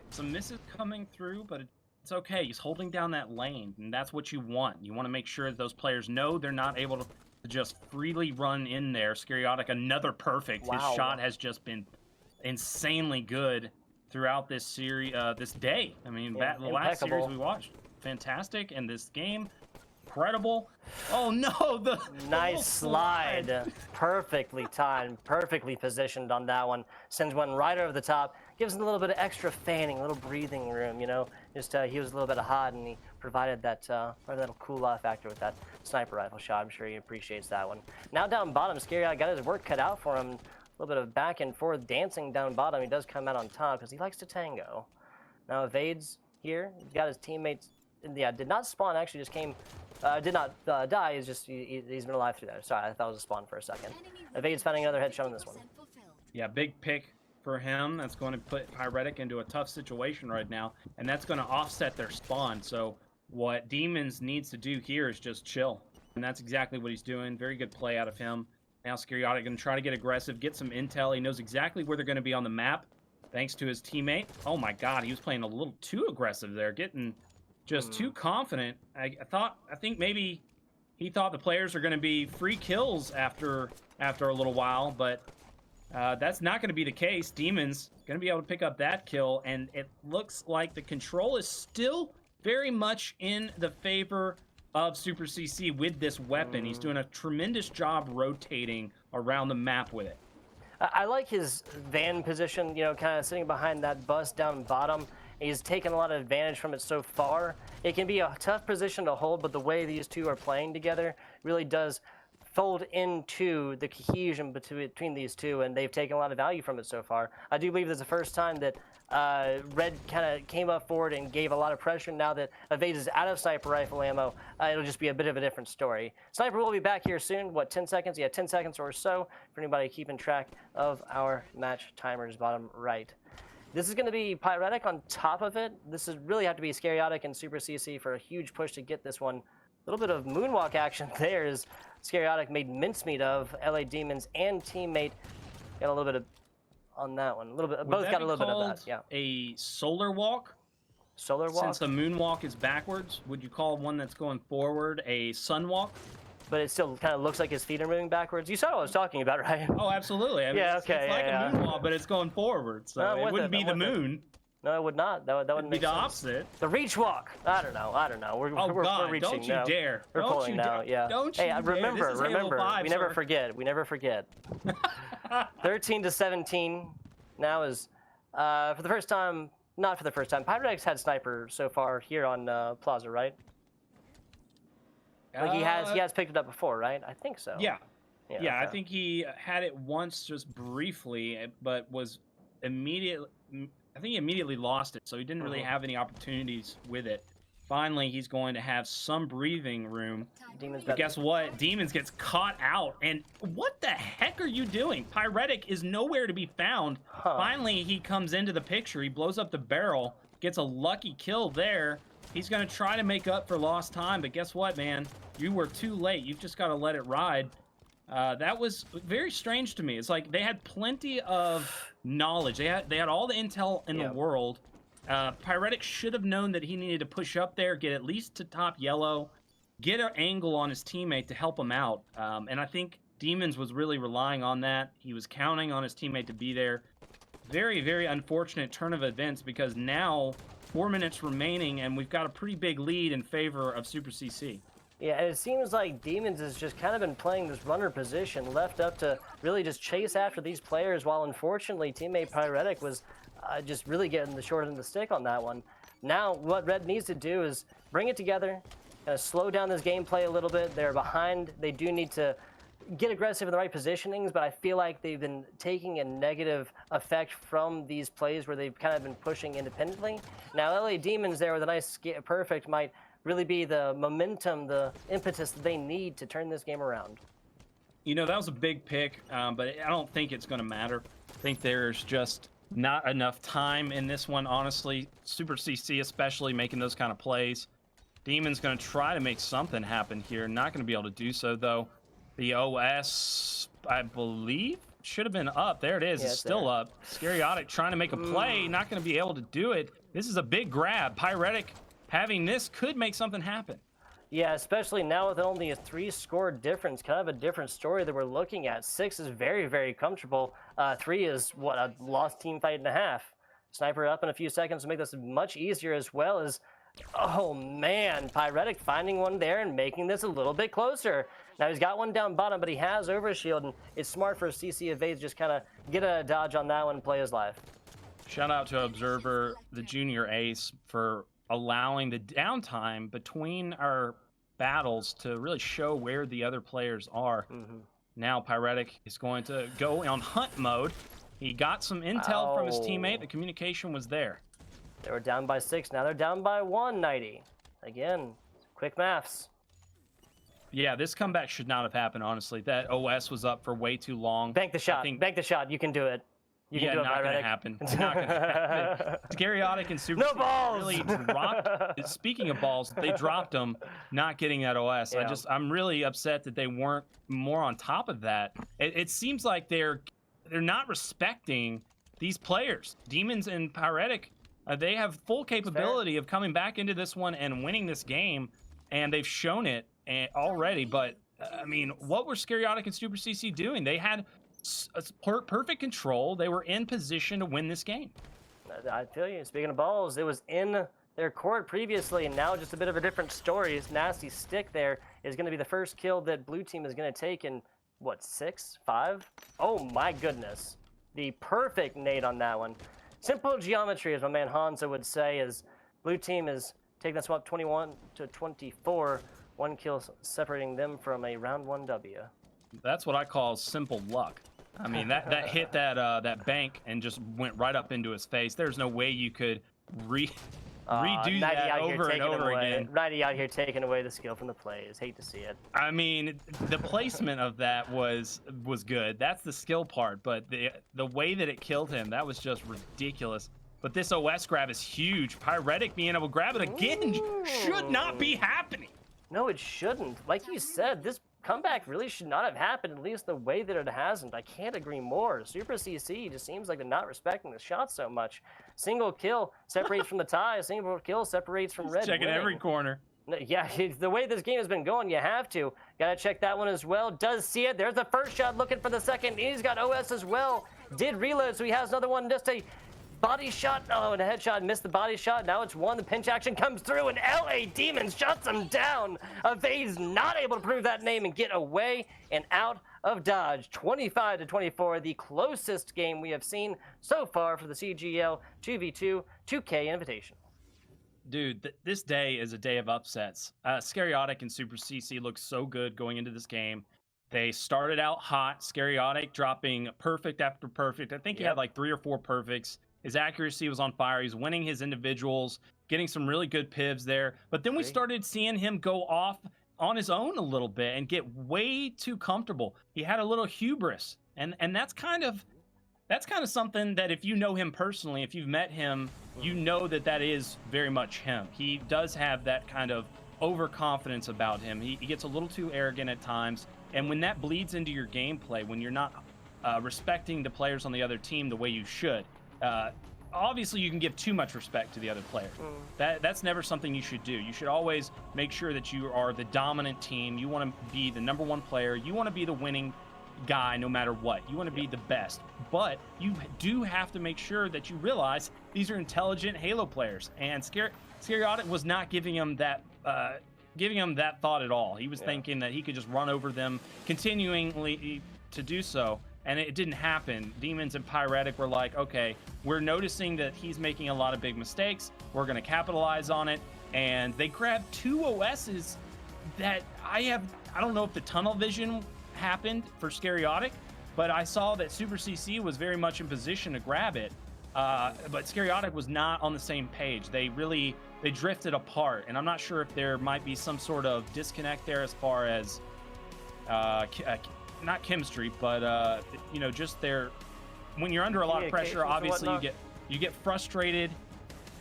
Some misses coming through, but it's okay. He's holding down that lane, and that's what you want. You want to make sure that those players know they're not able to just freely run in there. Scariotic, another perfect. Wow. His shot has just been insanely good throughout this series, this day. I mean, the last series we watched, fantastic, and this game, incredible. Oh no, the nice slide. Perfectly timed, perfectly positioned on that one. Sends one right over the top. Gives him a little bit of extra fanning, a little breathing room, you know. Just he was a little bit hot, and he provided that cool off factor with that sniper rifle shot. I'm sure he appreciates that one. Now down bottom, Scary got his work cut out for him. A little bit of back and forth dancing down bottom. He does come out on top because he likes to tango. Now Evades here. He's got his teammates. Yeah, did not spawn. Actually, just came. Did not die. He's just he's been alive through there. Sorry, I thought it was a spawn for a second. Evades finding another headshot on this one. Yeah, big pick for him. That's going to put Pyretic into a tough situation right now, and that's going to offset their spawn. So what Demons needs to do here is just chill, and that's exactly what he's doing. Very good play out of him. Now Scariotic going to try to get aggressive, get some intel. He knows exactly where they're going to be on the map, thanks to his teammate. Oh my God, he was playing a little too aggressive there, getting just too confident. I think maybe he thought the players are going to be free kills after a little while, but that's not going to be the case. Demons going to be able to pick up that kill, and it looks like the control is still very much in the favor of Super CC with this weapon. He's doing a tremendous job rotating around the map with it. I like his van position, you know, kind of sitting behind that bus down bottom. He's taken a lot of advantage from it so far. It can be a tough position to hold, but the way these two are playing together really does fold into the cohesion between these two, and they've taken a lot of value from it so far. I do believe this is the first time that Red kind of came up forward and gave a lot of pressure. Now that Evades is out of sniper rifle ammo, it'll just be a bit of a different story. Sniper will be back here soon. What, 10 seconds? Yeah, 10 seconds or so for anybody keeping track of our match timers bottom right. This is going to be Pyretic on top of it. This is really have to be Scariotic and Super CC for a huge push to get this one. A little bit of moonwalk action there as Scariotic made mincemeat of LA Demons and teammate. Got a little bit of on that one. A little bit. Both got a little bit of that. Yeah. A solar walk. Solar walk. Since the moonwalk is backwards, would you call one that's going forward a sun walk? But it still kind of looks like his feet are moving backwards. You saw what I was talking about, right? Oh, absolutely. I mean, yeah. It's Okay. like a moonwalk, but it's going forward, so it wouldn't be the moon. No, it would not. That wouldn't be make the sense. opposite. The reach walk. I don't know. We're reaching don't you now. dare. We're don't pulling you now. dare. Yeah. Don't you hey, dare. remember. This is Halo 5, we sir. never forget. We never forget. 13-17 now is for the first time. Not for the first time. Pyretic's had sniper so far here on Plaza, right? Like he has picked it up before, right? I think so. Yeah. Yeah, okay. I think he had it once just briefly, but was immediately. I think he immediately lost it, so he didn't really have any opportunities with it. Finally, he's going to have some breathing room. But guess what? Demons gets caught out. And what the heck are you doing? Pyretic is nowhere to be found. Finally, he comes into the picture. He blows up the barrel, gets a lucky kill there. He's going to try to make up for lost time, but guess what, man? You were too late. You've just got to let it ride. That was very strange to me. It's like they had plenty of knowledge. They had all the intel in the world. Pyretic should have known that he needed to push up there, get at least to top yellow, get an angle on his teammate to help him out. And I think Demons was really relying on that. He was counting on his teammate to be there. Very, very unfortunate turn of events because now 4 minutes remaining and we've got a pretty big lead in favor of Super CC. Yeah, and it seems like Demons has just kind of been playing this runner position, left up to really just chase after these players, while unfortunately teammate Pyretic was just really getting the short end of the stick on that one. Now, what Red needs to do is bring it together, kind of slow down this gameplay a little bit. They're behind. They do need to get aggressive in the right positionings, but I feel like they've been taking a negative effect from these plays where they've kind of been pushing independently. Now, LA Demons there with a nice perfect might really be the momentum, the impetus that they need to turn this game around. You know, that was a big pick, but I don't think it's going to matter. I think there's just not enough time in this one, honestly. Super CC especially making those kind of plays. Demon's going to try to make something happen here. Not going to be able to do so, though. The OS, I believe, should have been up. There it is. Yeah, it's still up. Scariotic trying to make a play. Not going to be able to do it. This is a big grab. Pyretic having this could make something happen. Yeah, especially now with only a 3-score difference, kind of a different story that we're looking at. 6 is very, very comfortable. 3 is, what, a lost team fight and a half. Sniper up in a few seconds to make this much easier, as well as, oh man, Pyretic finding one there and making this a little bit closer. Now he's got one down bottom, but he has overshield, and it's smart for CC Evades just kind of get a dodge on that one and play his life. Shout out to Observer, the junior ace, for allowing the downtime between our battles to really show where the other players are. Now Pyretic is going to go on hunt mode. He got some intel from his teammate. The communication was there. They were down by 6. Now they're down by 1, 90. Again, quick maths. Yeah, this comeback should not have happened, honestly. That OS was up for way too long. Bank the shot. Bank the shot. You can do it. You can do it, not going to happen. It's not going to happen. Scariotic and Super balls! really dropped. Speaking of balls, they dropped them, not getting that OS. Yeah. I'm really upset that they weren't more on top of that. It seems like they're not respecting these players. Demons and Pyretic, they have full capability of coming back into this one and winning this game, and they've shown it already. But I mean, what were Scariotic and Super CC doing? They had perfect control. They were in position to win this game. I feel you. Speaking of balls, it was in their court previously, and now just a bit of a different story. This nasty stick there is going to be the first kill that blue team is going to take in, what, 6, 5? Oh my goodness. The perfect nade on that one. Simple geometry, as my man Hansa would say, as blue team is taking this one up 21-24. 1 kill separating them from a round 1 W. That's what I call simple luck. I mean, that hit that bank and just went right up into his face. There's no way you could redo that over and over again. Nighty out here taking away the skill from the plays. Hate to see it. I mean, the placement of that was good. That's the skill part, but the way that it killed him, that was just ridiculous. But this OS grab is huge. Pyretic being able to grab it again should not be happening. No, it shouldn't. Like you said, this comeback really should not have happened, at least the way that it hasn't. I can't agree more. Super CC just seems like they're not respecting the shot so much. Single kill separates from the tie. Single kill separates from red. Checking every corner. Yeah, the way this game has been going, you have to. Gotta check that one as well. Does see it. There's the first shot, looking for the second. He's got OS as well. Did reload, so he has another one. Just a body shot. Oh, and a headshot. Missed the body shot. Now it's one. The pinch action comes through, and LA Demons shuts him down. Evades not able to prove that name and get away and out of Dodge. 25-24, the closest game we have seen so far for the CGL 2v2 2K Invitational. Dude, this day is a day of upsets. Scariotic and Super CC look so good going into this game. They started out hot. Scariotic dropping perfect after perfect. I think he had like 3 or 4 perfects. His accuracy was on fire. He's winning his individuals, getting some really good pivs there. But then we started seeing him go off on his own a little bit and get way too comfortable. He had a little hubris. And that's kind of something that if you know him personally, if you've met him, you know that is very much him. He does have that kind of overconfidence about him. He gets a little too arrogant at times. And when that bleeds into your gameplay, when you're not respecting the players on the other team the way you should, obviously you can give too much respect to the other player. That's never something you should do. You should always make sure that you are the dominant team. You want to be the #1 player. You want to be the winning guy no matter what. You want to be the best. But you do have to make sure that you realize these are intelligent Halo players. And Scariotic was not giving him that thought at all. He was thinking that he could just run over them continually to do so. And it didn't happen. Demons and Pyretic were like, okay, we're noticing that he's making a lot of big mistakes. We're going to capitalize on it. And they grabbed 2 OSs that I don't know if the tunnel vision happened for Scariotic, but I saw that Super CC was very much in position to grab it. But Scariotic was not on the same page. They drifted apart. And I'm not sure if there might be some sort of disconnect there as far as not chemistry, but just when you're under a lot of pressure, obviously you get frustrated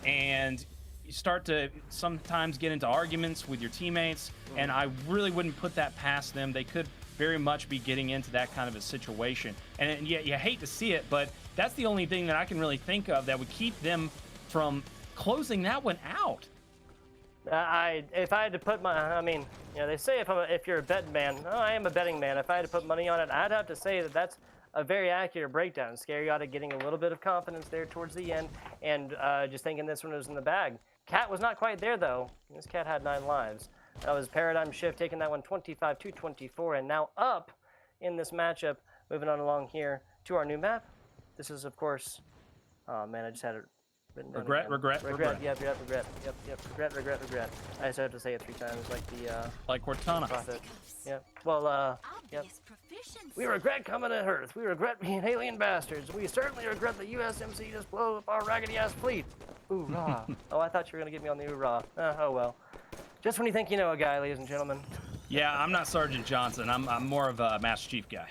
and you start to sometimes get into arguments with your teammates, and I really wouldn't put that past them. They could very much be getting into that kind of a situation, and yet you hate to see it, but that's the only thing that I can really think of that would keep them from closing that one out. If I had to put they say if you're a betting man, I am a betting man. If I had to put money on it, I'd have to say that that's a very accurate breakdown. Scariotic getting a little bit of confidence there towards the end, and just thinking this one was in the bag. Cat was not quite there though. This Cat had 9 lives. That was Paradigm Shift taking that one 25-24, and now up in this matchup. Moving on along here to our new map. This is of course, oh man, I just had it. Regret. Yep, regret. I just have to say it 3 times, like Cortana. Yeah. Well, yep. We regret coming to Earth. We regret being alien bastards. We certainly regret the USMC just blew up our raggedy-ass fleet. Hoorah. Oh, I thought you were going to get me on the hoorah. Oh, well. Just when you think you know a guy, ladies and gentlemen. Yeah, I'm not Sergeant Johnson. I'm more of a Master Chief guy.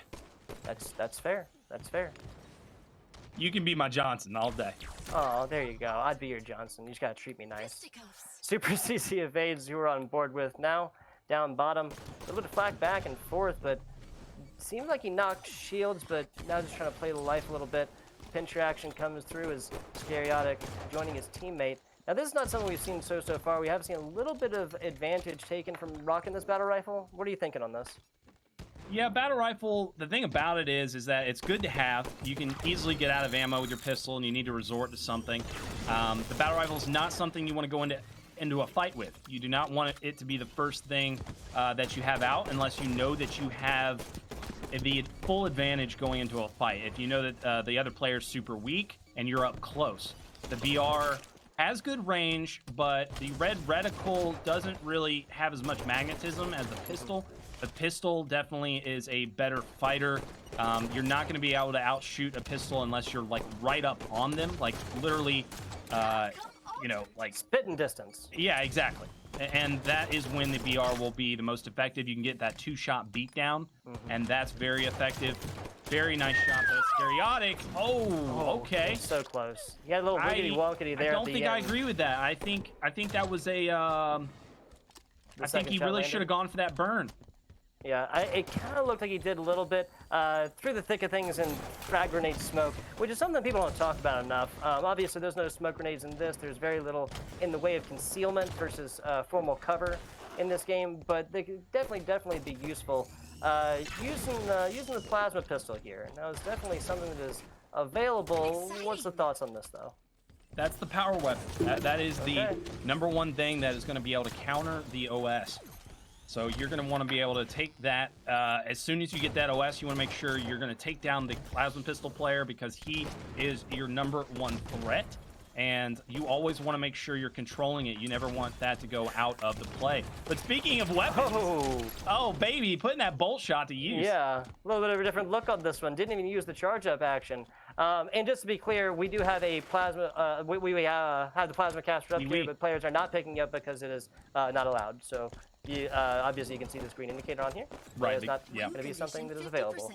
That's fair. That's fair. You can be my Johnson all day. Oh, there you go. I'd be your Johnson. You just gotta treat me nice. Super CC evades, who we're on board with now. Down bottom. A little bit of flak back and forth, but seems like he knocked shields, but now just trying to play the life a little bit. Pincher action comes through as Scariotic joining his teammate. Now, this is not something we've seen so far. We have seen a little bit of advantage taken from rocking this battle rifle. What are you thinking on this? Yeah, battle rifle, the thing about it is that it's good to have. You can easily get out of ammo with your pistol and you need to resort to something. The battle rifle is not something you want to go into a fight with. You do not want it to be the first thing that you have out unless you know that you have the full advantage going into a fight. If you know that the other player is super weak, and you're up close. The BR has good range, but the red reticle doesn't really have as much magnetism as the pistol. The pistol definitely is a better fighter. You're not going to be able to outshoot a pistol unless you're like right up on them, like literally, you know, like spitting distance. Yeah, exactly. And that is when the BR will be the most effective. You can get that 2-shot beatdown, and that's very effective. Very nice shot, though. Scariatic. Oh, okay. So close. You had a little wiggity wonkity there. I don't think I agree with that. I think that was a. I think he really should have gone for that burn. Yeah, it kind of looked like he did a little bit through the thick of things and frag grenade smoke, which is something people don't talk about enough. Obviously, there's no smoke grenades in this. There's very little in the way of concealment versus formal cover in this game, but they could definitely be useful. Using the plasma pistol here. Now, it's definitely something that is available. What's the thoughts on this, though? That's the power weapon. That is the #1 thing that is going to be able to counter the OS. So you're going to want to be able to take that, as soon as you get that OS, you want to make sure you're going to take down the plasma pistol player because he is your #1 threat. And you always want to make sure you're controlling it. You never want that to go out of the play. But speaking of weapons, oh baby, putting that bolt shot to use. Yeah, a little bit of a different look on this one. Didn't even use the charge up action. And just to be clear, we do have a plasma. We have the plasma caster up too, but players are not picking up because it is not allowed. So obviously you can see this green indicator on here. Right. It's not going to be something that is available.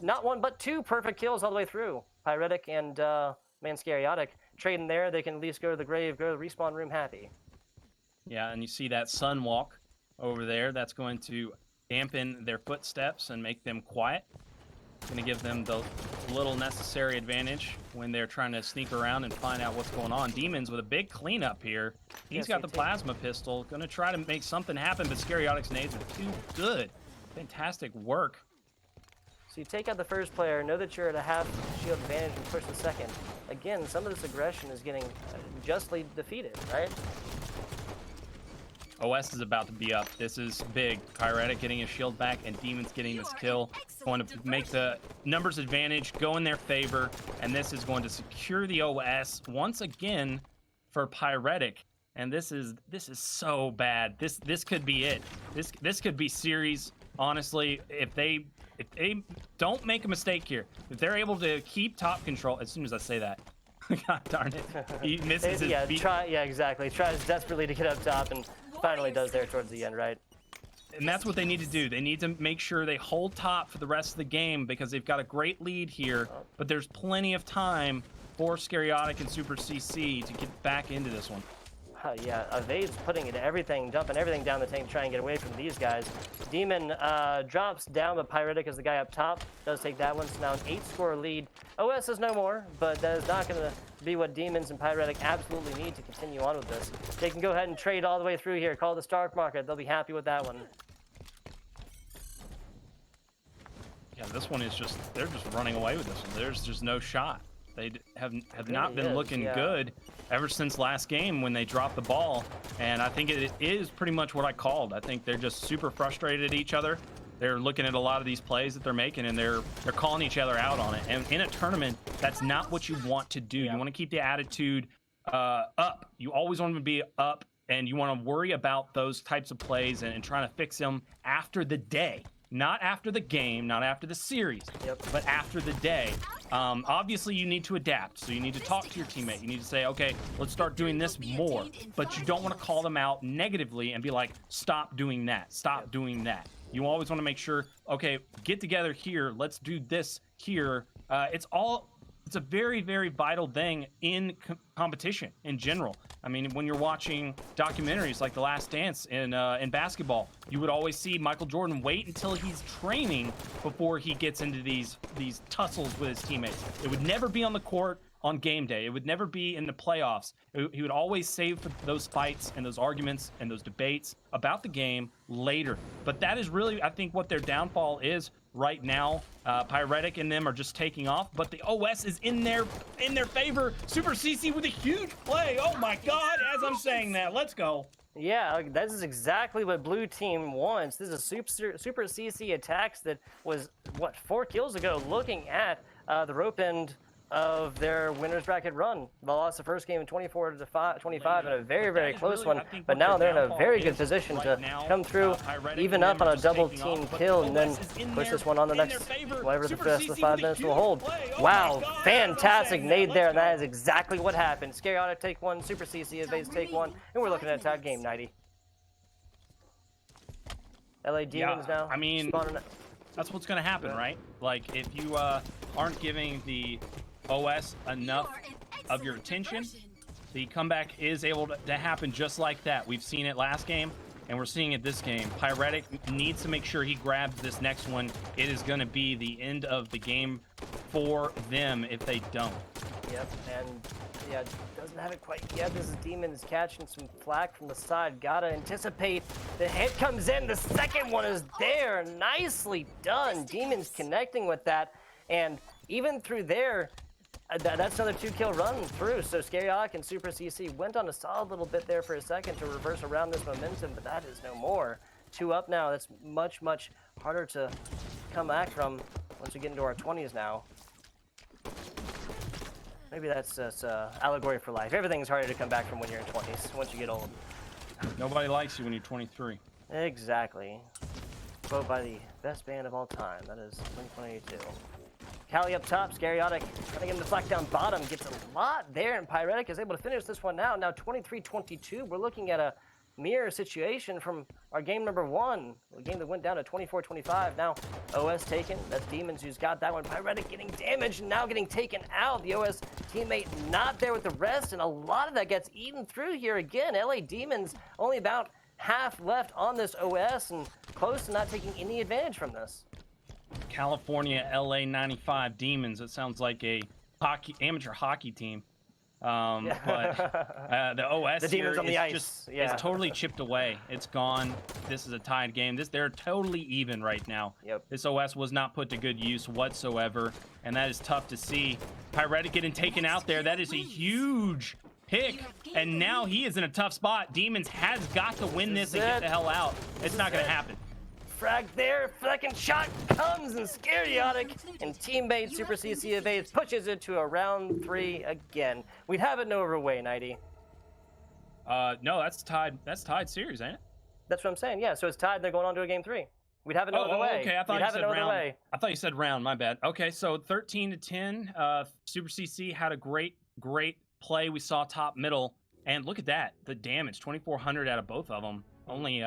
Not one, but 2 perfect kills all the way through. Pyretic and Man Scariatic trading there. They can at least go to the grave, go to the respawn room happy. Yeah, and you see that sun walk over there. That's going to dampen their footsteps and make them quiet. Going to give them the little necessary advantage when they're trying to sneak around and find out what's going on. Demons with a big cleanup here. He's got the plasma pistol. Going to try to make something happen, but Scariatic's nades are too good. Fantastic work. So you take out the first player, know that you're at a half shield advantage and push the second. Again, some of this aggression is getting justly defeated, right? OS is about to be up. This is big. Pyretic getting his shield back and Demons getting this kill. Going to make the numbers advantage go in their favor, and this is going to secure the OS once again for Pyretic. And this is so bad. This could be it. This could be series. Honestly, if they don't make a mistake here, if they're able to keep top control, as soon as I say that, God darn it, he misses his beat. Yeah, exactly. Tries desperately to get up top and finally does there towards the end, right? And that's what they need to do. They need to make sure they hold top for the rest of the game because they've got a great lead here, but there's plenty of time for Scariatic and Super CC to get back into this one. Yeah, Evade's putting everything, dumping everything down the tank to try and get away from these guys. Demon drops down, but Pyretic is the guy up top. Does take that one, so now an 8-score lead. OS is no more, but that is not going to be what Demons and Pyretic absolutely need to continue on with this. They can go ahead and trade all the way through here, call the stock market. They'll be happy with that one. Yeah, this one is just, they're just running away with this one. There's just no shot. They have not been looking good ever since last game when they dropped the ball, and I think it is pretty much what I called. I think they're just super frustrated at each other. They're looking at a lot of these plays that they're making, and they're calling each other out on it. And in a tournament, that's not what you want to do. You want to keep the attitude up. You always want to be up, and you want to worry about those types of plays and trying to fix them after the day. Not after the game, not after the series, but after the day. Obviously, you need to adapt. So you need to talk to your teammate. You need to say, okay, let's start doing this more. But you don't want to call them out negatively and be like, stop doing that. Stop doing that. You always want to make sure, okay, get together here. Let's do this here. It's a very, very vital thing in competition in general. I mean, when you're watching documentaries like The Last Dance in basketball, you would always see Michael Jordan wait until he's training before he gets into these tussles with his teammates. It would never be on the court on game day. It would never be in the playoffs. He would always save those fights and those arguments and those debates about the game later. But that is really, I think, what their downfall is right now. Pyretic and them are just taking off, but the OS is in their favor. Super CC with a huge play. Oh my God! As I'm saying that, let's go. Yeah, this is exactly what blue team wants. This is super CC attacks that was, what, 4 kills ago, looking at the rope end of their winners bracket run. They lost the first game in 24-25 in a very, very close one, but now they're in a very good position to come through, even up on a double team kill, and then push this one on the next, whatever the rest of the 5 minutes will hold. Wow, fantastic nade there, and that is exactly what happened. Scariotic take one, Super CC evades take one, and we're looking at a tied game, 90. LA Demons now. I mean, that's what's going to happen, right? Like, if you aren't giving the OS enough of your attention, the comeback is able to happen just like that. We've seen it last game, and we're seeing it this game. Pyretic needs to make sure he grabs this next one. It is going to be the end of the game for them if they don't. Yep, and yeah, doesn't have it quite yet. This is Demons catching some flack from the side. Gotta anticipate. The hit comes in. The second one is there. Nicely done. Demons connecting with that. And even through there, that's another 2-kill run through. So Scariotic and Super CC went on a solid little bit there for a second to reverse around this momentum, but that is no more. 2 up now. That's much, much harder to come back from once we get into our 20s now. Maybe that's allegory for life. Everything's harder to come back from when you're in 20s, once you get old. Nobody likes you when you're 23. Exactly. Quote by the best band of all time. That is Blink-182. Cali up top, Scariotic trying to get him to flack down bottom. Gets a lot there, and Pyretic is able to finish this one now. Now 23-22. We're looking at a mirror situation from our game number 1. A game that went down to 24-25. Now OS taken. That's Demons who's got that one. Pyretic getting damaged and now getting taken out. The OS teammate not there with the rest, and a lot of that gets eaten through here again. LA Demons only about half left on this OS and close to not taking any advantage from this. California LA 95 Demons. It sounds like a amateur hockey team. But the OS the Demons here on the is ice. just Yeah. it's totally chipped away. It's gone. This is a tied game. They're totally even right now. Yep. This OS was not put to good use whatsoever, and that is tough to see. Pyretic getting taken out there. That is a huge pick, and now he is in a tough spot. Demons has got to win this and get the hell out. It's not going to happen. Frag there, second shot comes, and Scariotic and teammate Super CC evades, pushes it to a round 3 again. We'd have it no other way, 90. No, that's tied. That's tied series, ain't it? That's what I'm saying. Yeah, so it's tied. They're going on to a game 3. We'd have it no other way. Okay. I thought We'd you said round. way. I thought you said round. My bad. Okay, so 13-10. Super CC had a great play. We saw top middle, and look at that. The damage, 2,400 out of both of them. Only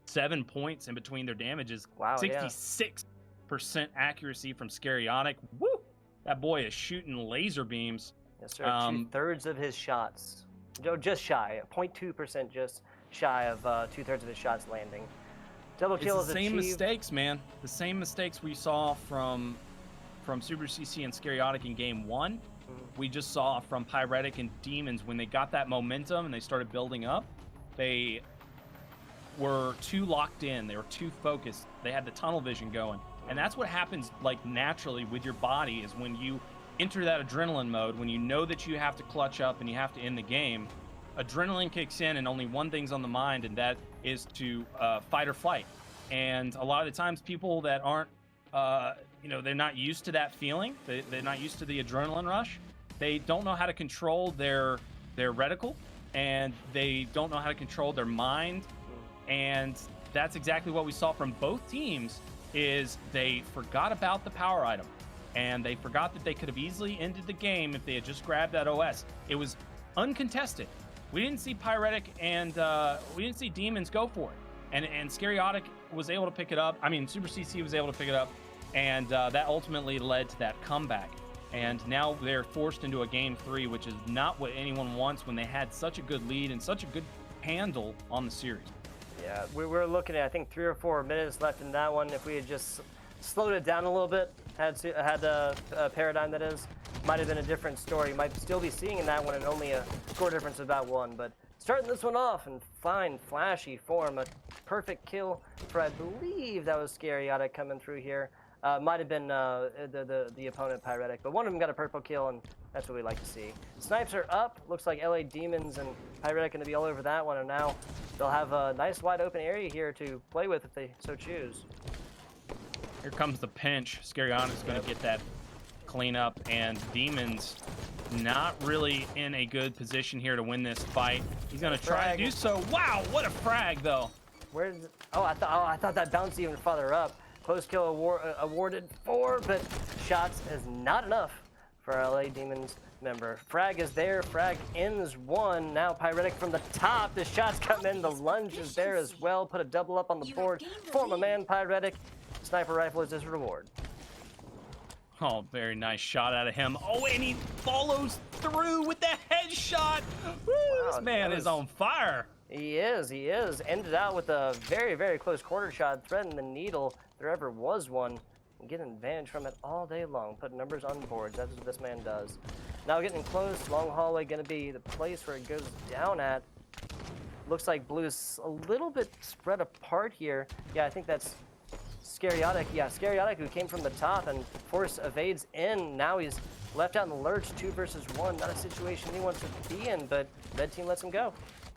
7 points in between their damages. Wow, 66% accuracy from Scariotic. Woo! That boy is shooting laser beams. Yes, sir. 2/3 of his shots. Just shy. 0.2% just shy of 2/3 of his shots landing. Double kill is It's the same achieved. mistakes, man. The same mistakes we saw from Super CC and Scariotic in game 1. We just saw from Pyretic and Demons when they got that momentum and they started building up. They were too locked in. They were too focused. They had the tunnel vision going. And that's what happens like naturally with your body is when you enter that adrenaline mode, when you know that you have to clutch up and you have to end the game, adrenaline kicks in and only one thing's on the mind, and that is to fight or flight. And a lot of the times people that aren't, they're not used to that feeling. They're not used to the adrenaline rush. They don't know how to control their reticle, and they don't know how to control their mind. And that's exactly what we saw from both teams is they forgot about the power item, and they forgot that they could have easily ended the game if they had just grabbed that OS. It was uncontested. We didn't see Pyretic and we didn't see Demons go for it. And Scariotic was able to pick it up. I mean, Super CC was able to pick it up, and that ultimately led to that comeback. And now they're forced into a game 3, which is not what anyone wants when they had such a good lead and such a good handle on the series. Yeah, we were looking at, I think, 3 or 4 minutes left in that one. If we had just slowed it down a little bit, had a paradigm that is, might have been a different story. You might still be seeing in that one and only a score difference of about 1. But starting this one off in fine, flashy form, a perfect kill for, I believe that was Scariotic coming through here. Might have been the opponent, Pyretic, but one of them got a purple kill, and that's what we like to see. Snipes are up. Looks like LA Demons and Pyretic going to be all over that one, and now they'll have a nice wide open area here to play with if they so choose. Here comes the pinch. Scariotic's going to get that cleanup, and Demons not really in a good position here to win this fight. He's gonna try to do so. Wow, what a frag though. Where's? Oh, I thought that bounced even farther up. Close kill awarded 4, but shots is not enough for our LA Demons member. Frag is there. Frag ends 1. Now Pyretic from the top. The shots come in. The lunge is there as well. Put a double up on the board. Form a man, Pyretic. Sniper rifle is his reward. Oh, very nice shot out of him. Oh, and he follows through with the headshot. Woo, Wow, this man is on fire. He is. Ended out with a very, very close quarter shot, threading the needle. If there ever was one. And get an advantage from it all day long. Put numbers on boards. That's what this man does. Now getting close. Long hallway going to be the place where it goes down at. Looks like Blue's a little bit spread apart here. Yeah, I think that's Scariotic. Yeah, Scariotic, who came from the top and force evades in. Now he's left out in the lurch. 2 versus 1. Not a situation he wants to be in, but red team lets him go.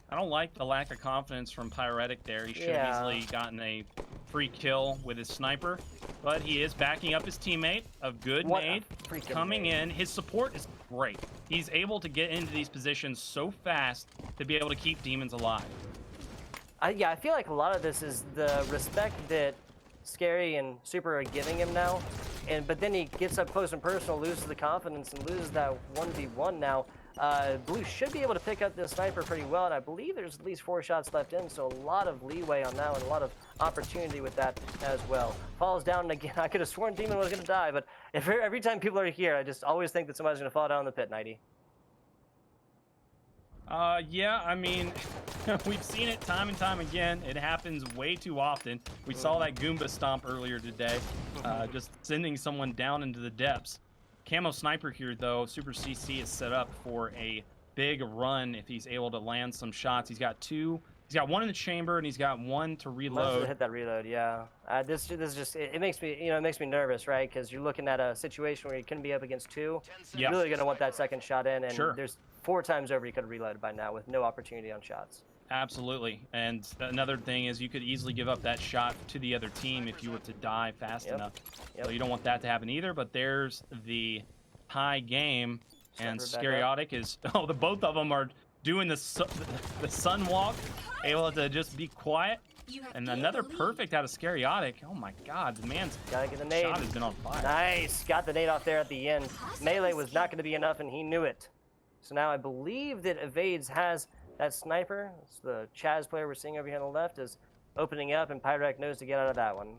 I don't like the lack of confidence from Pyretic there. He should have easily gotten a free kill with his sniper, but he is backing up his teammate. A good nade coming in. His support is great. He's able to get into these positions so fast to be able to keep Demons alive. Yeah, I feel like a lot of this is the respect that Scary and Super are giving him now, but then he gets up close and personal, loses the confidence, and loses that 1v1 now. Blue should be able to pick up this sniper pretty well, and I believe there's at least 4 shots left in, so a lot of leeway on that one, a lot of opportunity with that as well. Falls down, and again, I could have sworn Demon was going to die, but every time people are here, I just always think that somebody's going to fall down in the pit, 90. Yeah, I mean, we've seen it time and time again. It happens way too often. We saw that Goomba stomp earlier today, just sending someone down into the depths. Camo sniper here, though. Super CC is set up for a big run if he's able to land some shots. He's got 2. He's got 1 in the chamber, and he's got 1 to reload. Hit that reload, yeah. This is just it makes me it makes me nervous, right? Because you're looking at a situation where you couldn't be up against 2. You're really gonna want that second shot in, and there's 4 times over you could have reloaded by now with no opportunity on shots. Absolutely. And another thing is you could easily give up that shot to the other team if you were to die fast enough. So you don't want that to happen either, but there's the tie game, and Scariotic is the both of them are doing the sun walk, able to just be quiet. And another perfect out of Scariotic. Oh my god, the man's gotta get the nade. Shot has been on fire. Nice, got the nade off there at the end. Melee was not going to be enough, and he knew it. So now I believe that Evades has that sniper. It's the Chaz player we're seeing over here on the left is opening up, and Pyretic knows to get out of that one.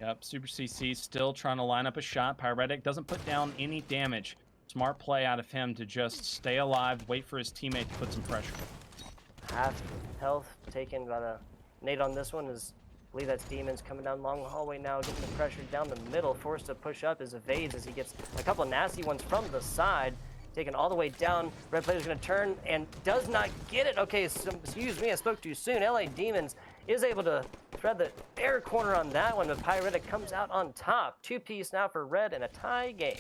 Yep, Super CC still trying to line up a shot. Pyretic doesn't put down any damage. Smart play out of him to just stay alive, wait for his teammate to put some pressure. Half health taken by the nade on this one is, I believe that's Demons coming down long hallway now, getting the pressure down the middle, forced to push up as Evades as he gets a couple of nasty ones from the side. Taken all the way down. Red player's going to turn and does not get it. Okay, so, excuse me, I spoke too soon. LA Demons is able to thread the air corner on that one, but Pyretic comes out on top. 2-piece now for Red and a tie game.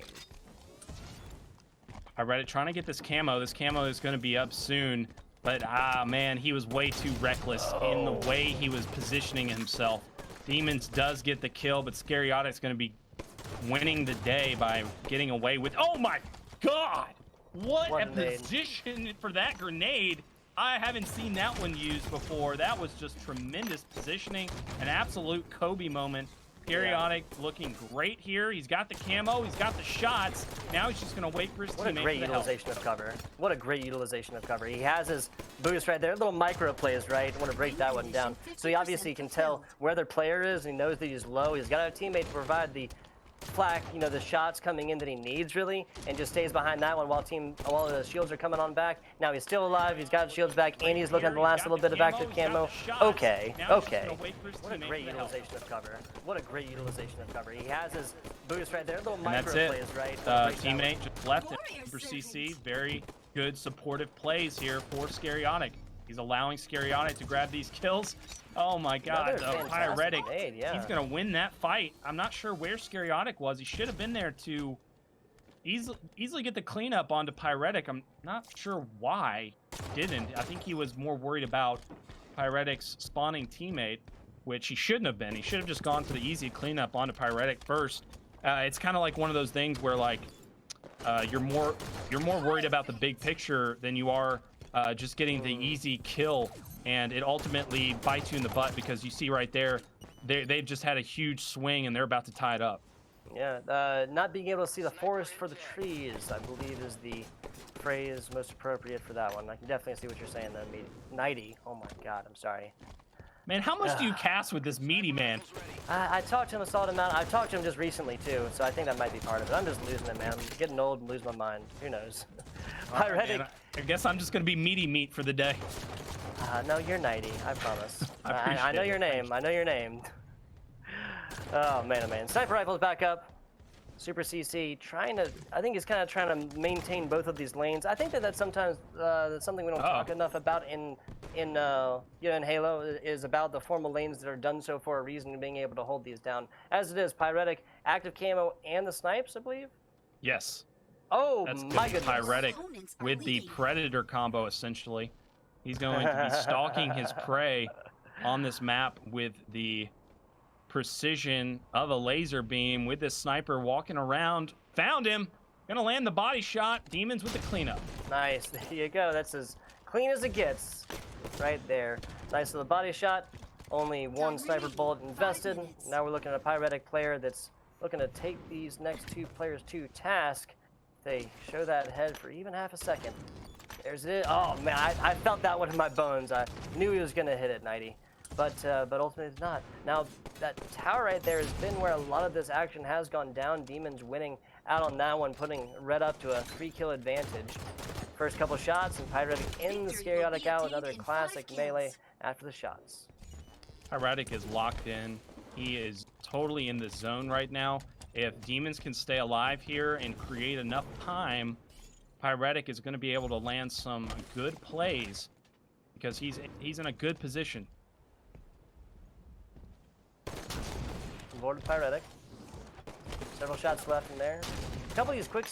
Pyretic trying to get this camo. This camo is going to be up soon, but man, he was way too reckless in the way he was positioning himself. Demons does get the kill, but Scariotic's going to be winning the day by getting away with. Oh my god! What a position for that grenade. I haven't seen that one used before. That was just tremendous positioning. An absolute Kobe moment. Periodic looking great here. He's got the camo. He's got the shots. Now he's just going to wait for his teammate. What a great utilization of cover. What a great utilization of cover. He has his boost right there. Little micro plays, right? I want to break that one down. So he obviously can tell where their player is. And he knows that he's low. He's got a teammate to provide the flak, you know, the shots coming in that he needs really, and just stays behind that one while the shields are coming on back. Now he's still alive, he's got shields back, and he's looking at the last little bit of active camo. Okay. What a great utilization of cover. What a great utilization of cover. He has his boost right there, little micro plays, right? Teammate just left it for CC. Very good supportive plays here for Scariotic. He's allowing Scariotic to grab these kills. Oh my god, Pyretic, he's going to win that fight. I'm not sure where Scariotic was. He should have been there to easily get the cleanup onto Pyretic. I'm not sure why he didn't. I think he was more worried about Pyretic's spawning teammate, which he shouldn't have been. He should have just gone for the easy cleanup onto Pyretic first, It's kind of like one of those things where like you're more worried about the big picture than you are just getting the easy kill, and it ultimately bites you in the butt because you see right there they've just had a huge swing and they're about to tie it up. Yeah, not being able to see the forest for the trees, I believe, is the phrase most appropriate for that one. I can definitely see what you're saying there, Nighty. Oh my God, I'm sorry. Man, how much do you cast with this meaty man? I talked to him a solid amount. I talked to him just recently too, so I think that might be part of it. I'm just losing it, man. I'm getting old and losing my mind. Who knows? Right, I guess I'm just gonna be meaty meat for the day. No, you're Nighty. I promise. I know your name. I know your name. Oh man. Sniper rifles back up. Super CC trying to, I think he's kind of trying to maintain both of these lanes. I think that's sometimes that's something we don't talk enough about in Halo, is about the formal lanes that are done so for a reason and being able to hold these down. As it is, Pyretic, active camo, and the snipes, I believe. Yes. Oh, that's my goodness. Pyretic with the Predator combo, essentially. He's going to be stalking his prey on this map with the precision of a laser beam, with this sniper walking around. Found him. Gonna land the body shot. Demons with the cleanup. Nice. There you go. That's as clean as it gets right there. Nice little body shot. Only one sniper bullet invested. Now we're looking at a Pyretic player that's looking to take these next two players to task. They show that head for even half a second. There's it. Oh man, I felt that one in my bones. I knew he was gonna hit it, Nighty. But ultimately it's not. Now, that tower right there has been where a lot of this action has gone down. Demons winning out on that one, putting Red up to a 3-kill advantage. First couple shots, and Pyretic in the Scariodic out with another classic melee after the shots. Pyretic is locked in. He is totally in the zone right now. If Demons can stay alive here and create enough time, Pyretic is going to be able to land some good plays because he's in a good position. Board of Pyretic. Several shots left in there. A couple of these quick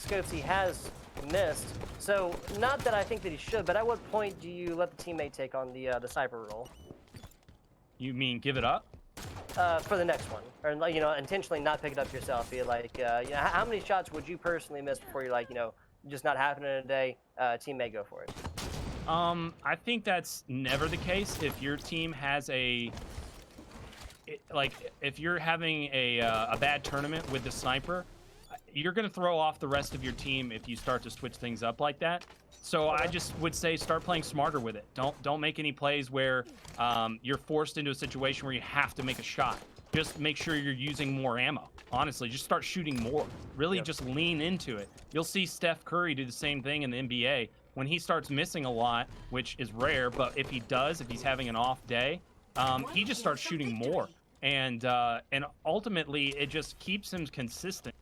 scopes he has missed. So, not that I think that he should, but at what point do you let the teammate take on the sniper role? You mean give it up? For the next one, or intentionally not pick it up yourself. Be like, how many shots would you personally miss before you're like, just not happening in a day? Teammate, go for it. I think that's never the case. If your team has if you're having a bad tournament with the sniper, you're going to throw off the rest of your team if you start to switch things up like that. So I just would say start playing smarter with it. Don't make any plays where you're forced into a situation where you have to make a shot. Just make sure you're using more ammo. Honestly, just start shooting more. Really just lean into it. You'll see Steph Curry do the same thing in the NBA. When he starts missing a lot, which is rare, but if he does, if he's having an off day, he just starts shooting more. And ultimately, it just keeps him consistent.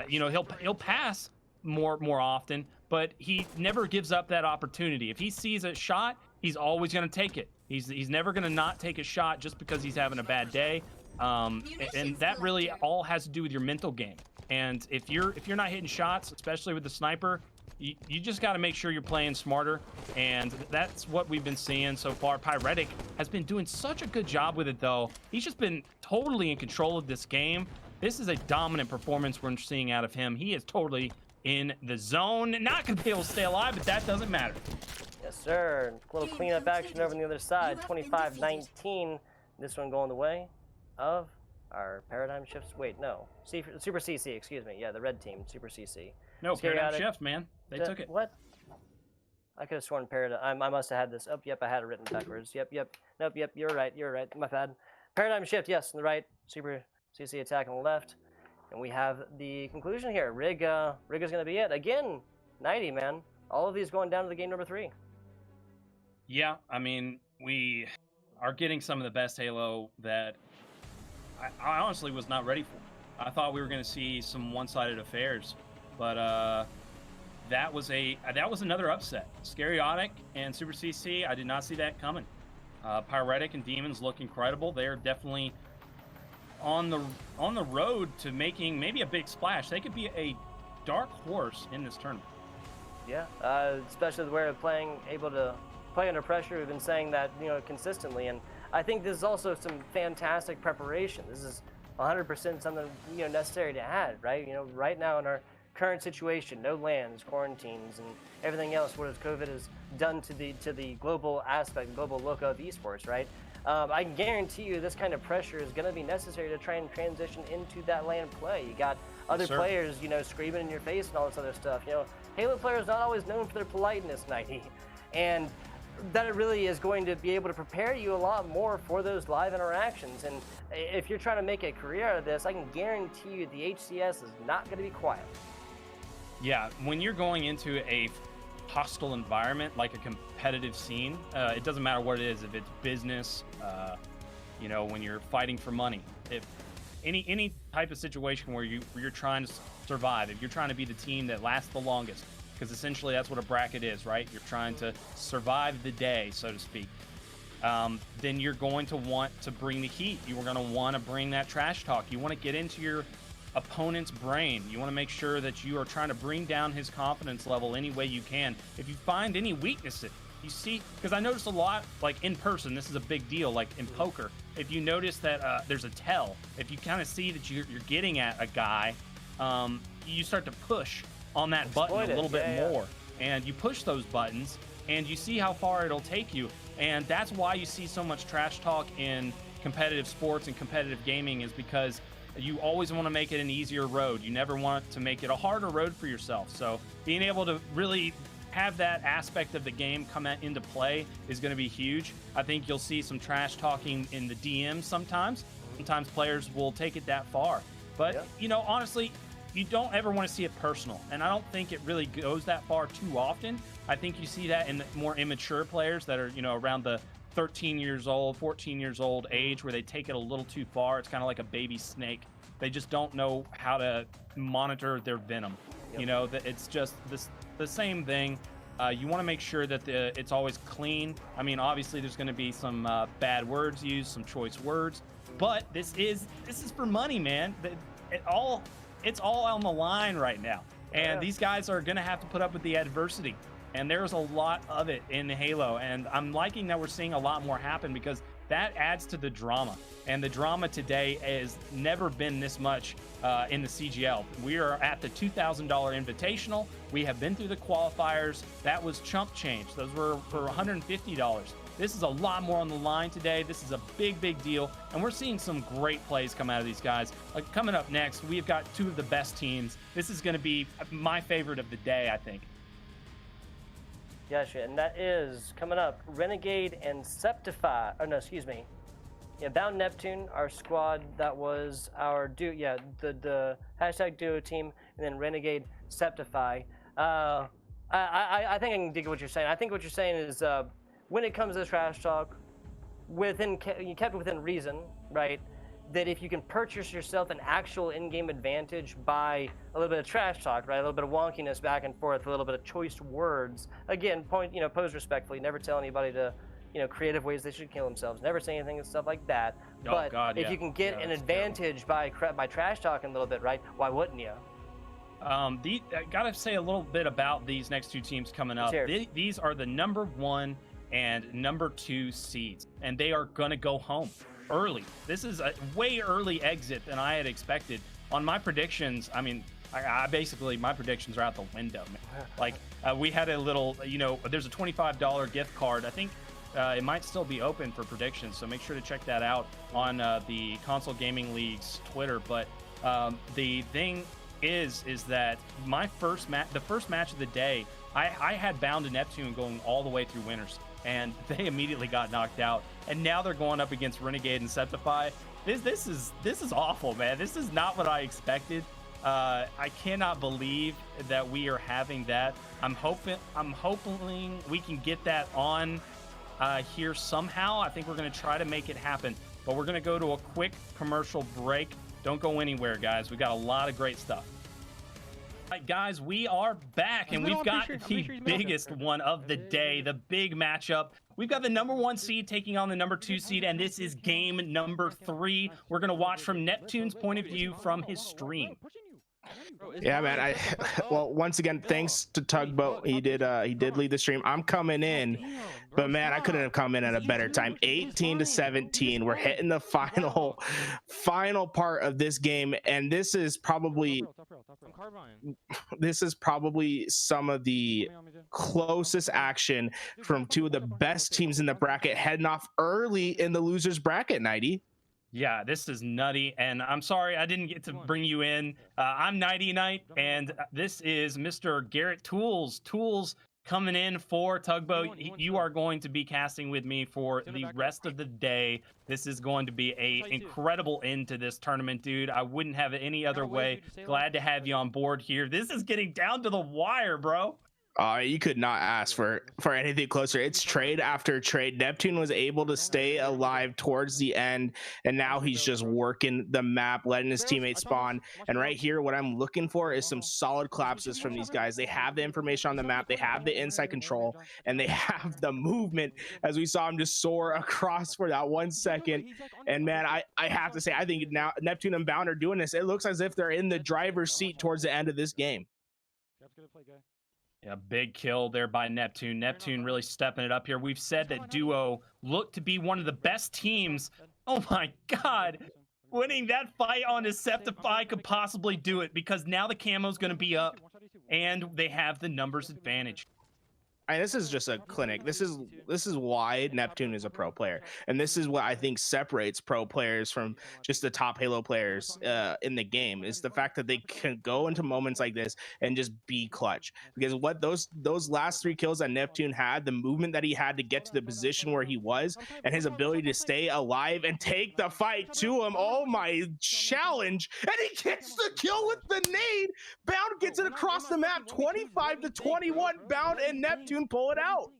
He'll pass more often, but he never gives up that opportunity. If he sees a shot, he's always going to take it. He's never going to not take a shot just because he's having a bad day. And that really all has to do with your mental game. And if you're not hitting shots, especially with the sniper, you just got to make sure you're playing smarter, and that's what we've been seeing so far. Pyretic has been doing such a good job with it, though. He's just been totally in control of this game. This is a dominant performance we're seeing out of him. He is totally in the zone. Not going to be able to stay alive, but that doesn't matter. Yes, sir. A little cleanup action over on the other side. 25-19. This one going the way of our paradigm shifts. Wait, no. Super CC, excuse me. Yeah, the red team, Super CC. No, paradigm shift, man. They took it. What? I could have sworn paradigm. I must have had this. Oh, yep, I had it written backwards. Yep. Nope, yep, you're right. My bad. Paradigm shift, yes, on the right. Super CC attack on the left. And we have the conclusion here. Rig is going to be it. Again, 90, man. All of these going down to the game number 3. Yeah, I mean, we are getting some of the best Halo that I honestly was not ready for. I thought we were going to see some one-sided affairs, but that was another upset. Scariodic and Super CC, I did not see that coming. Pyretic and Demons look incredible. They're definitely on the road to making maybe a big splash. They could be a dark horse in this tournament. Yeah, especially where they're able to play under pressure. We've been saying that consistently, and I think this is also some fantastic preparation. This is 100% something necessary to add, right? Right now in our current situation, no lands, quarantines, and everything else, what COVID has done to the global aspect, global look of esports, right? I can guarantee you this kind of pressure is going to be necessary to try and transition into that LAN play. You got other players, screaming in your face and all this other stuff. Halo players not always known for their politeness, 90, and that it really is going to be able to prepare you a lot more for those live interactions. And if you're trying to make a career out of this, I can guarantee you the HCS is not going to be quiet. Yeah, when you're going into a hostile environment like a competitive scene, it doesn't matter what it is. If it's business, when you're fighting for money, if any type of situation where you're trying to survive, if you're trying to be the team that lasts the longest, because essentially that's what a bracket is, right? You're trying to survive the day, so to speak. Then you're going to want to bring the heat. You are going to want to bring that trash talk. You want to get into your opponent's brain. You want to make sure that you are trying to bring down his confidence level any way you can. If you find any weaknesses, you see, because I noticed a lot, like in person, this is a big deal, like in poker. If you notice that there's a tell, if you kind of see that you're getting at a guy, you start to push on that button a little bit more. And you push those buttons, and you see how far it'll take you. And that's why you see so much trash talk in competitive sports and competitive gaming, is because you always want to make it an easier road. You never want to make it a harder road for yourself. So being able to really have that aspect of the game come into play is going to be huge. I think you'll see some trash talking in the DMs sometimes. Sometimes players will take it that far. But, honestly, you don't ever want to see it personal. And I don't think it really goes that far too often. I think you see that in the more immature players that are, around the 13 years old, 14 years old age, where they take it a little too far. It's kind of like a baby snake. They just don't know how to monitor their venom. That it's just the same thing. You want to make sure that it's always clean. I mean, obviously there's going to be some bad words used, some choice words, but this is for money, man. It's all on the line right now. And these guys are going to have to put up with the adversity. And there's a lot of it in Halo. And I'm liking that we're seeing a lot more happen, because that adds to the drama. And the drama today has never been this much in the CGL. We are at the $2,000 Invitational. We have been through the qualifiers. That was chump change. Those were for $150. This is a lot more on the line today. This is a big, big deal. And we're seeing some great plays come out of these guys. Coming up next, we've got two of the best teams. This is going to be my favorite of the day, I think. Gotcha, and that is coming up, Renegade and Septify. Oh no, excuse me. Yeah, Bound Neptune, our squad. That was our the hashtag duo team, and then Renegade, Septify. I think I can dig what you're saying. I think what you're saying is when it comes to the trash talk, you kept within reason, right? That if you can purchase yourself an actual in-game advantage by a little bit of trash talk, right, a little bit of wonkiness back and forth, a little bit of choice words. Again, pose respectfully. Never tell anybody to, creative ways they should kill themselves. Never say anything and stuff like that. But if you can get an advantage by trash talking a little bit, right? Why wouldn't you? I gotta say a little bit about these next two teams coming up. These are the number 1 and number 2 seeds, and they are gonna go home early. This is a way early exit than I had expected. On my predictions, I mean, I basically, my predictions are out the window, man. Like, we had a little, there's a $25 gift card. I think it might still be open for predictions, so make sure to check that out on the Console Gaming League's Twitter. But the thing is that the first match of the day, I had Bound to Neptune going all the way through winners, and they immediately got knocked out. And now they're going up against Renegade and Septify. This is awful, man. This is not what I expected. I cannot believe that we are having that. I'm hoping we can get that on here somehow. I think we're going to try to make it happen. But we're going to go to a quick commercial break. Don't go anywhere, guys. We got a lot of great stuff. All right, guys, we are back, and we've got the biggest one of the day, the big matchup. We've got the number 1 seed taking on the number 2 seed, and this is game number 3. We're going to watch from Neptune's point of view from his stream. Yeah, man. Well, once again, thanks to Tugboat. He did lead the stream. I'm coming in, but man, I couldn't have come in at a better time. 18-17. We're hitting the final part of this game, and this is probably some of the closest action from two of the best teams in the bracket heading off early in the losers bracket. 90. Yeah, this is nutty, and I'm sorry I didn't get to bring you in. I'm Nighty Night, and this is Mr. Garrett Tools. Tools coming in for Tugboat. You are going to be casting with me for the rest of the day. This is going to be a incredible end to this tournament, dude. I wouldn't have it any other way. Glad to have you on board here. This is getting down to the wire, bro. You could not ask for anything closer. It's trade after trade. Neptune was able to stay alive towards the end, and now he's just working the map, letting his teammates spawn. And right here, what I'm looking for is some solid collapses from these guys. They have the information on the map, they have the inside control, and they have the movement, as we saw him just soar across for that 1 second. And man, I have to say, I think now Neptune and Bound are doing this. It looks as if they're in the driver's seat towards the end of this game. Yeah, big kill there by Neptune. Neptune really stepping it up here. We've said that Duo looked to be one of the best teams. Oh my God. Winning that fight on Deceptify could possibly do it, because now the camo's going to be up and they have the numbers advantage. And this is just a clinic. This is why Neptune is a pro player, and this is what I think separates pro players from just the top Halo players in the game, is the fact that they can go into moments like this and just be clutch. Because what those last 3 kills that Neptune had, the movement that he had to get to the position where he was, and his ability to stay alive and take the fight to him. Oh my challenge! And he gets the kill with the nade. Bound gets it across the map, 25-21. Bound and Neptune pull it out.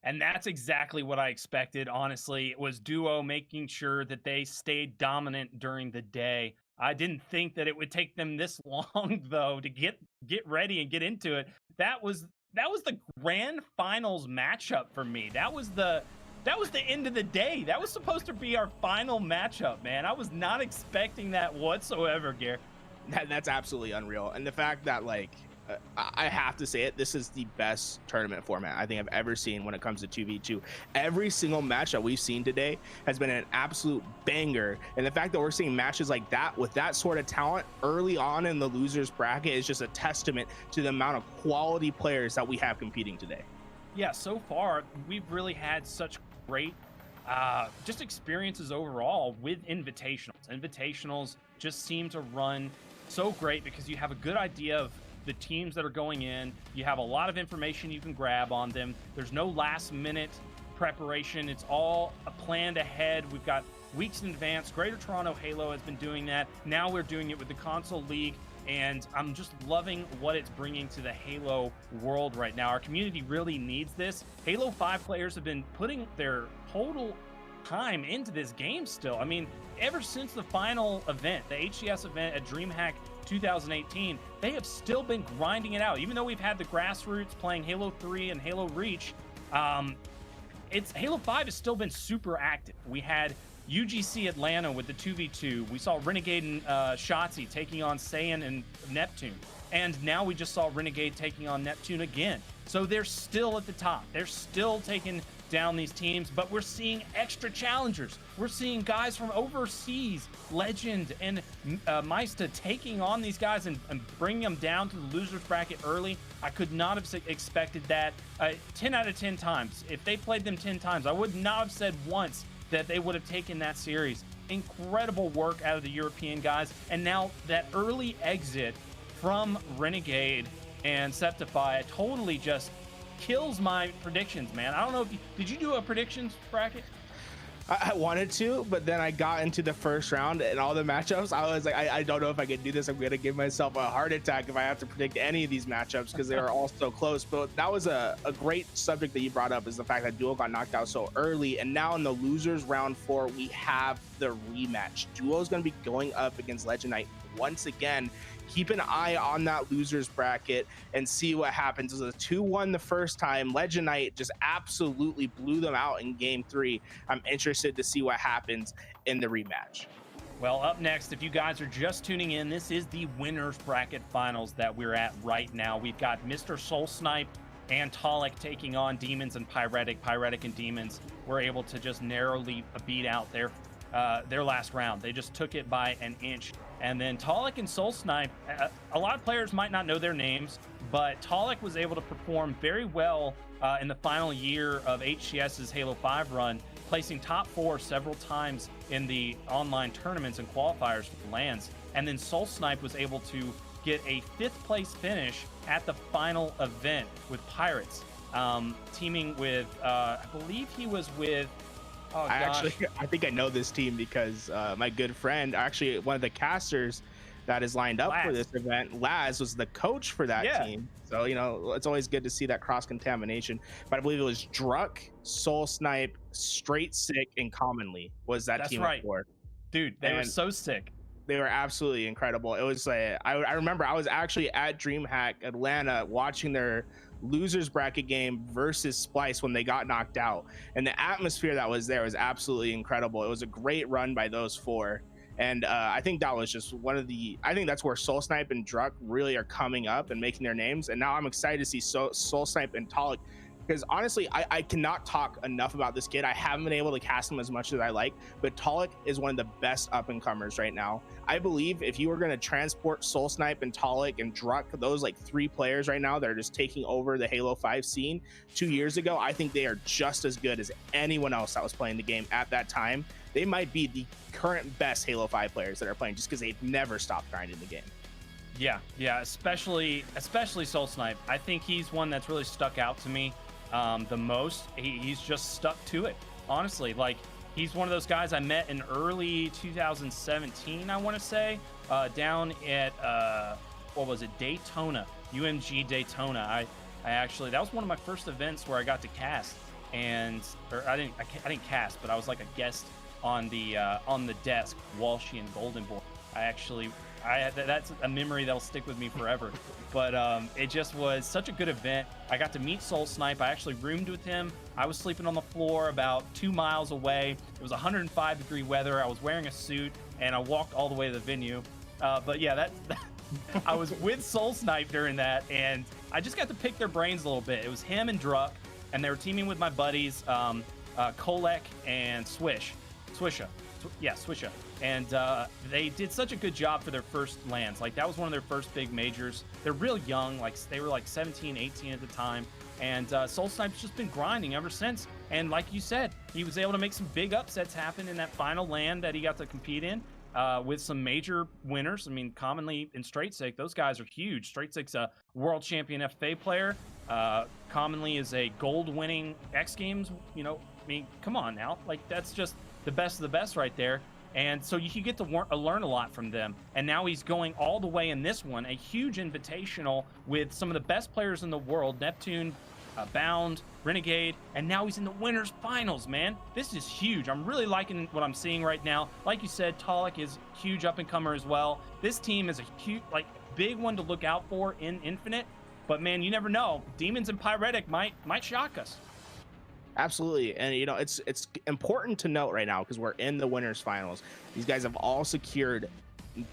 And that's exactly what I expected, honestly. It was Duo making sure that they stayed dominant during the day. I didn't think that it would take them this long, though, to get ready and get into it. That was the grand finals matchup for me. That was the end of the day. That was supposed to be our final matchup, man. I was not expecting that whatsoever, Garrett. That's absolutely unreal. And the fact that, like, I have to say it, this is the best tournament format I think I've ever seen when it comes to 2v2. Every single match that we've seen today has been an absolute banger, and the fact that we're seeing matches like that with that sort of talent early on in the losers bracket is just a testament to the amount of quality players that we have competing today. Yeah, so far we've really had such great just experiences overall with invitationals. Invitationals just seem to run so great because you have a good idea of the teams that are going in. You have a lot of information you can grab on them. There's no last minute preparation. It's all planned ahead. We've got weeks in advance. Greater Toronto Halo has been doing that. Now we're doing it with the console league, and I'm just loving what it's bringing to the Halo world right now. Our community really needs this. Halo 5 players have been putting their total time into this game still. I mean, ever since the final event, the HCS event at DreamHack 2018, they have still been grinding it out. Even though we've had the grassroots playing Halo 3 and Halo Reach, Halo 5 has still been super active. We had UGC Atlanta with the 2v2. We saw Renegade and Shotzi taking on Saiyan and Neptune. And now we just saw Renegade taking on Neptune again. So they're still at the top. They're still taking down these teams, but we're seeing extra challengers. We're seeing guys from overseas, Legend and Meista, taking on these guys and bringing them down to the losers bracket early. I could not have expected that 10 out of 10 times. If they played them 10 times, I would not have said once that they would have taken that series. Incredible work out of the European guys. And now that early exit from Renegade and Septify totally just kills my predictions, man. I don't know if did you do a predictions bracket? I wanted to, but then I got into the first round and all the matchups. I was like, I don't know if I can do this. I'm going to give myself a heart attack if I have to predict any of these matchups because they are all so close. But that was a great subject that you brought up, is the fact that Duo got knocked out so early. And now in the losers round 4, we have the rematch. Duo is going to be going up against Legend Knight once again. Keep an eye on that losers bracket and see what happens. It was a 2-1 the first time. Legend Knight just absolutely blew them out in game 3. I'm interested to see what happens in the rematch. Well, up next, if you guys are just tuning in, this is the winners bracket finals that we're at right now. We've got Mr. Soul Snipe and Tolic taking on Demons and Pyretic. Pyretic and Demons were able to just narrowly beat out their last round. They just took it by an inch. And then Tolic and Soul Snipe, a lot of players might not know their names, but Tolic was able to perform very well in the final year of HCS's Halo 5 run, placing top 4 several times in the online tournaments and qualifiers for LANs. And then Soul Snipe was able to get a 5th place finish at the final event with Pirates, teaming with, I believe he was with, oh, gosh. I think I know this team because my good friend, actually one of the casters that is lined up for this event, Laz, was the coach for that team. So, you know, it's always good to see that cross-contamination. But I believe it was Druck, Soul Snipe, Straight Sick, and Commonly was that team before. Dude, they were so sick. They were absolutely incredible. It was I remember I was actually at DreamHack Atlanta watching their losers bracket game versus Splice when they got knocked out, and the atmosphere that was there was absolutely incredible. It was a great run by those 4, and I think that was just I think that's where Soul Snipe and Druck really are coming up and making their names. And now I'm excited to see Soul Snipe and Tolic, because honestly, I cannot talk enough about this kid. I haven't been able to cast him as much as I like, but Tolic is one of the best up-and-comers right now. I believe if you were going to transport Soul Snipe and Tolic and Druck, those like 3 players right now that are just taking over the Halo 5 scene 2 years ago, I think they are just as good as anyone else that was playing the game at that time. They might be the current best Halo 5 players that are playing, just because they've never stopped grinding the game. Yeah, especially Soul Snipe. I think he's one that's really stuck out to me the most. He's just stuck to it, honestly. Like, he's one of those guys I met in early 2017, I want to say, down at what was it, Daytona, UMG Daytona. I actually, that was one of my first events where I got to cast, I didn't cast, but I was like a guest on the desk, Walshy and Golden Boy. That's a memory that'll stick with me forever. But it just was such a good event. I got to meet Soul Snipe. I actually roomed with him. I was sleeping on the floor about 2 miles away. It was 105-degree weather. I was wearing a suit, and I walked all the way to the venue. But yeah, I was with Soul Snipe during that, and I just got to pick their brains a little bit. It was him and Druck, and they were teaming with my buddies, Kolek and Swisha. And they did such a good job for their first lands. Like, that was one of their first big majors. They're real young, like they were like 17, 18 at the time. And Soul Snipe's just been grinding ever since. And like you said, he was able to make some big upsets happen in that final land that he got to compete in with some major winners. I mean, Commonly and Straight Sick, those guys are huge. Straight Sick's a world champion FFA player. Commonly is a gold-winning X Games. You know, I mean, come on now. Like, that's just the best of the best right there. And so you get to learn a lot from them. And now he's going all the way in this one, a huge invitational with some of the best players in the world, Neptune, Bound, Renegade, and now he's in the winners finals, man. This is huge. I'm really liking what I'm seeing right now. Like you said, Tolic is huge up-and-comer as well. This team is a huge, like, big one to look out for in Infinite. But man, you never know. Demons and Pyretic might shock us. Absolutely. And you know, it's important to note right now, because we're in the winners finals, these guys have all secured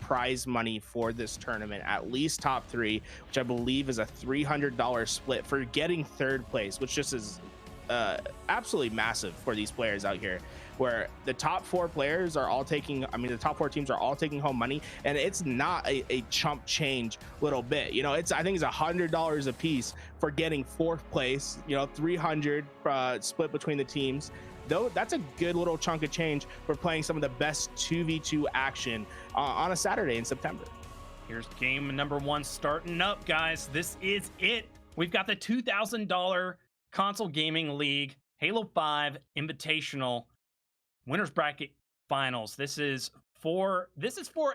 prize money for this tournament, at least top 3, which I believe is a $300 split for getting 3rd place, which just is absolutely massive for these players out here, where the top 4 players are all taking, the top 4 teams are all taking home money, and it's not a chump change little bit. You know, I think it's $100 a piece for getting 4th place, you know, 300 split between the teams. Though that's a good little chunk of change for playing some of the best 2v2 action on a Saturday in September. Here's game number 1 starting up, guys. This is it. We've got the $2,000 Console Gaming League Halo 5 Invitational Winners Bracket Finals. This is for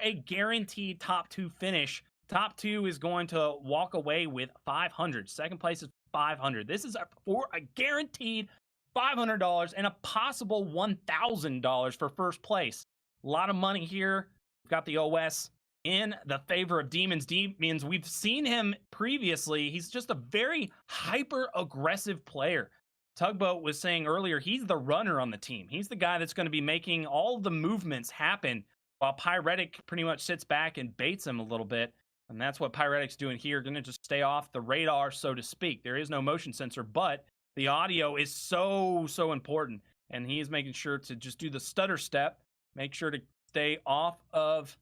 a guaranteed top 2 finish. Top 2 is going to walk away with 500. Second place is 500. This is for a guaranteed $500 and a possible $1,000 for first place. A lot of money here. We've got the OS in the favor of Demons. Demons, we've seen him previously. He's just a very hyper-aggressive player. Tugboat was saying earlier, he's the runner on the team. He's the guy that's going to be making all the movements happen while Pyretic pretty much sits back and baits him a little bit. And that's what Pyretic's doing here. Going to just stay off the radar, so to speak. There is no motion sensor, but the audio is so important. And he is making sure to just do the stutter step. Make sure to stay off of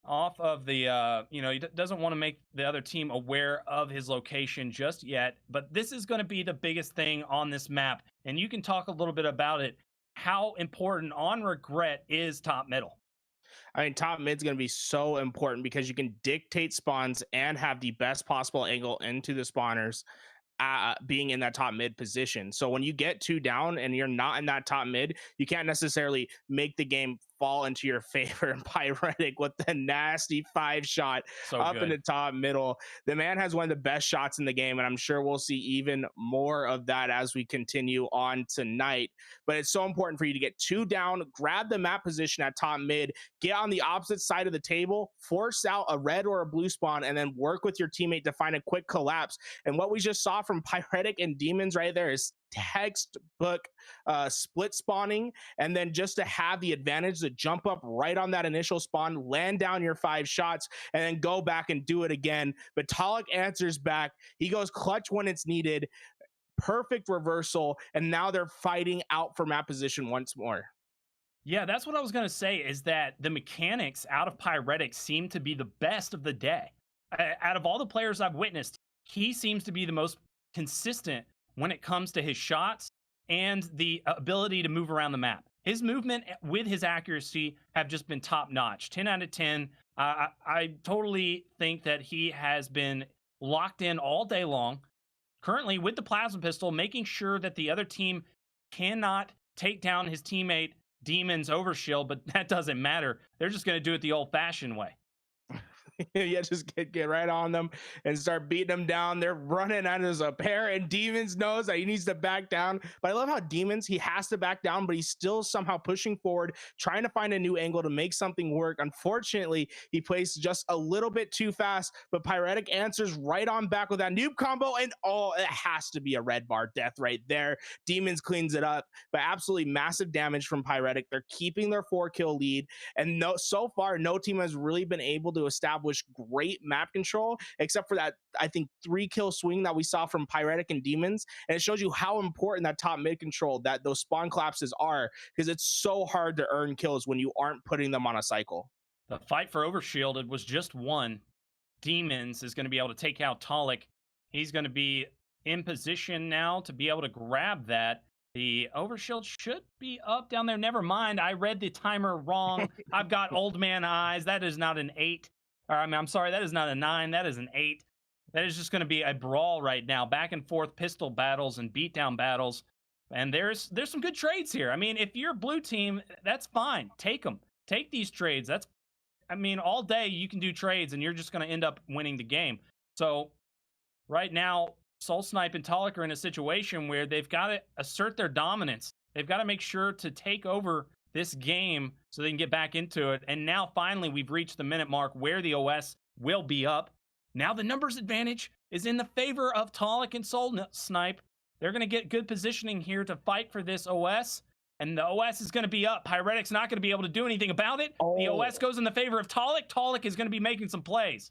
the, he doesn't want to make the other team aware of his location just yet. But this is going to be the biggest thing on this map. And you can talk a little bit about it. How important on regret is top middle? I mean, top mid's going to be so important because you can dictate spawns and have the best possible angle into the spawners being in that top mid position. So when you get 2 down and you're not in that top mid, you can't necessarily make the game fall into your favor. And Pyretic with the nasty 5-shot up in the top middle. The man has one of the best shots in the game, and I'm sure we'll see even more of that as we continue on tonight. But it's so important for you to get 2 down, grab the map position at top mid, get on the opposite side of the table, force out a red or a blue spawn, and then work with your teammate to find a quick collapse. And what we just saw from Pyretic and Demons right there is textbook split spawning, and then just to have the advantage to jump up right on that initial spawn, land down your 5 shots, and then go back and do it again. But Talik answers back. He goes clutch when it's needed. Perfect reversal, and now they're fighting out for map position once more. Yeah, that's what I was going to say, is that the mechanics out of Pyretic seem to be the best of the day. Out of all the players I've witnessed, he seems to be the most consistent when it comes to his shots and the ability to move around the map. His movement with his accuracy have just been top notch. 10 out of 10. I totally think that he has been locked in all day long, currently with the plasma pistol, making sure that the other team cannot take down his teammate Demon's overshield, but that doesn't matter. They're just going to do it the old-fashioned way. Yeah, just get right on them and start beating them down. They're running out as a pair, and Demons knows that he needs to back down. But I love how Demons, he has to back down, but he's still somehow pushing forward, trying to find a new angle to make something work. Unfortunately, he plays just a little bit too fast, but Pyretic answers right on back with that noob combo, and it has to be a red bar death right there. Demons cleans it up, but absolutely massive damage from Pyretic. They're keeping their 4-kill lead, and so far, no team has really been able to establish great map control, except for that, I think, 3-kill swing that we saw from Pyretic and Demons. And it shows you how important that top mid control, that those spawn collapses are, because it's so hard to earn kills when you aren't putting them on a cycle. The fight for overshielded was just one. Demons is going to be able to take out Talik. He's going to be in position now to be able to grab that. The overshield should be up down there. Never mind, I read the timer wrong. I've got old man eyes. That is not an 8. Or, I'm sorry, that is not a 9. That is an 8. That is just going to be a brawl right now. Back and forth pistol battles and beatdown battles. And there's some good trades here. I mean, if you're a blue team, that's fine. Take them. Take these trades. All day you can do trades, and you're just going to end up winning the game. So right now, Soul Snipe and Talik are in a situation where they've got to assert their dominance. They've got to make sure to take over this game so they can get back into it. And now finally we've reached the minute mark where the OS will be up. Now the numbers advantage is in the favor of Talik and Soul Snipe. They're going to get good positioning here to fight for this OS, and the OS is going to be up. Pyretic's not going to be able to do anything about it. The OS goes in the favor of Talik. Talik is going to be making some plays.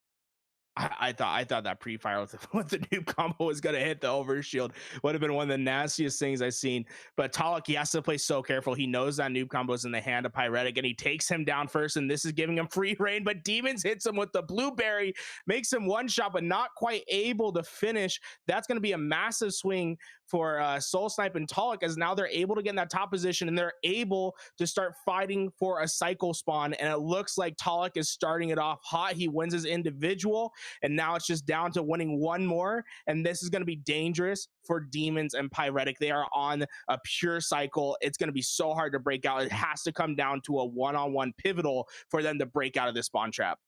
I thought that pre-fire with the noob combo was gonna hit the overshield. Would have been one of the nastiest things I've seen. But Talik, he has to play so careful. He knows that noob combo is in the hand of Pyretic, and he takes him down first, and this is giving him free reign. But Demons hits him with the blueberry, makes him one shot, but not quite able to finish. That's gonna be a massive swing for Soul Snipe and Talik, as now they're able to get in that top position, and they're able to start fighting for a cycle spawn. And it looks like Talik is starting it off hot. He wins his individual, and now it's just down to winning one more, and this is going to be dangerous for Demons and Pyretic. They are on a pure cycle. It's going to be so hard to break out. It has to come down to a one-on-one pivotal for them to break out of this spawn trap.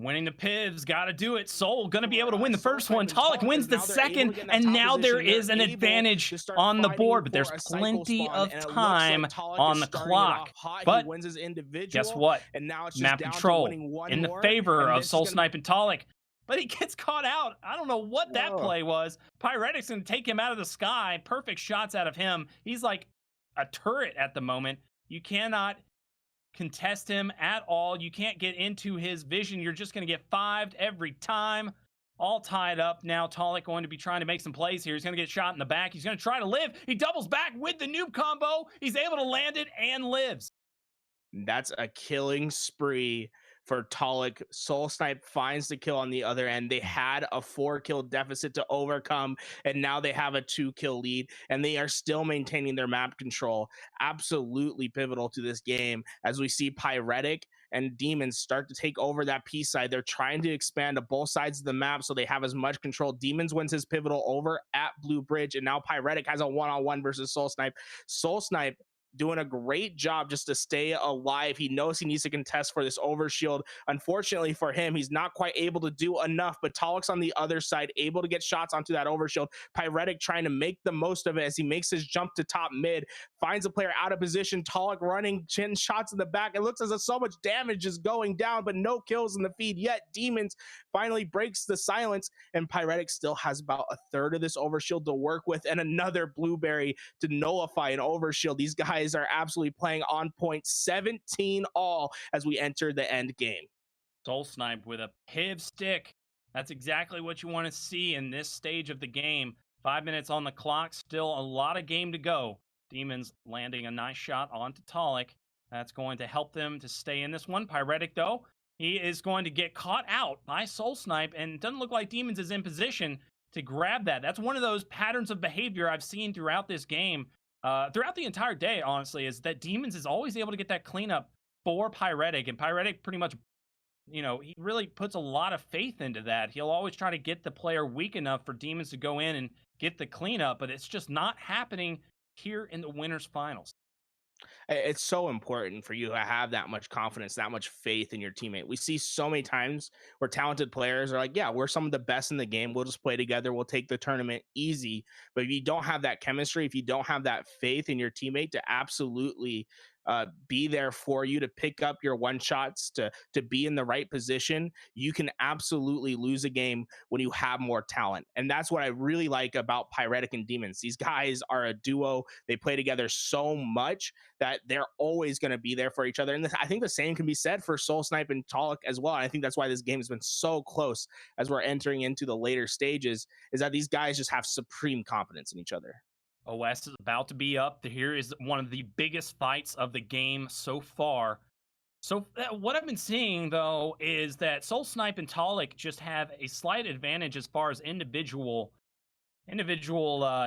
Winning the Pivs, got to do it. Soul going to be able to win the first one. Talik wins the second, and now there is an advantage on the board, but there's plenty of time on the clock. But guess what? Map control in the favor of Soul Snipe and Talik. But he gets caught out. I don't know what that play was. Pyretic's going to take him out of the sky. Perfect shots out of him. He's like a turret at the moment. You cannot contest him at all. You can't get into his vision. You're just going to get 5'd every time. All tied up now. Talik going to be trying to make some plays here. He's going to get shot in the back. He's going to try to live. He doubles back with the noob combo. He's able to land it and lives. That's a killing spree for Talik. Soul Snipe finds the kill on the other end. They had a 4-kill deficit to overcome, and now they have a 2-kill lead, and they are still maintaining their map control. Absolutely pivotal to this game as we see Pyretic and Demons start to take over that P side. They're trying to expand to both sides of the map so they have as much control. Demons wins his pivotal over at Blue Bridge, and now Pyretic has a one-on-one versus Soul Snipe. Soul Snipe doing a great job just to stay alive. He knows he needs to contest for this overshield. Unfortunately for him, he's not quite able to do enough, but Talik's on the other side, able to get shots onto that overshield. Pyretic trying to make the most of it as he makes his jump to top mid, finds a player out of position. Talik running, chin shots in the back. It looks as if so much damage is going down, but no kills in the feed yet. Demons finally breaks the silence, and Pyretic still has about a third of this overshield to work with, and another blueberry to nullify an overshield. These guys are absolutely playing on point. 17 all as we enter the end game. Soul Snipe with a piv stick. That's exactly what you want to see in this stage of the game. 5 minutes on the clock, still a lot of game to go. Demons landing a nice shot onto Talik. That's going to help them to stay in this one. Pyretic, though, he is going to get caught out by Soul Snipe, and it doesn't look like Demons is in position to grab that. That's one of those patterns of behavior I've seen throughout this game. Throughout the entire day, honestly, is that Demons is always able to get that cleanup for Pyretic, and Pyretic pretty much, he really puts a lot of faith into that. He'll always try to get the player weak enough for Demons to go in and get the cleanup, but it's just not happening here in the winners finals. It's so important for you to have that much confidence, that much faith in your teammate. We see so many times where talented players are like, yeah, we're some of the best in the game. We'll just play together. We'll take the tournament easy. But if you don't have that chemistry, if you don't have that faith in your teammate to absolutely be there for you, to pick up your one shots, to be in the right position, you can absolutely lose a game when you have more talent. And that's what I really like about Pyretic and Demons. These guys are a duo. They play together so much that they're always going to be there for each other. And I think the same can be said for Soul Snipe and Talik as well. And I think that's why this game has been so close as we're entering into the later stages, is that these guys just have supreme confidence in each other. OS is about to be up. Here is one of the biggest fights of the game so far. So what I've been seeing, though, is that Soul Snipe and Talik just have a slight advantage as far as individual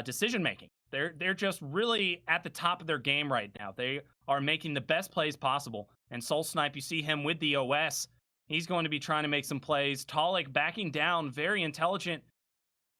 decision making. They're just really at the top of their game right now. They are making the best plays possible. And Soul Snipe, you see him with the OS. He's going to be trying to make some plays. Talik backing down, very intelligent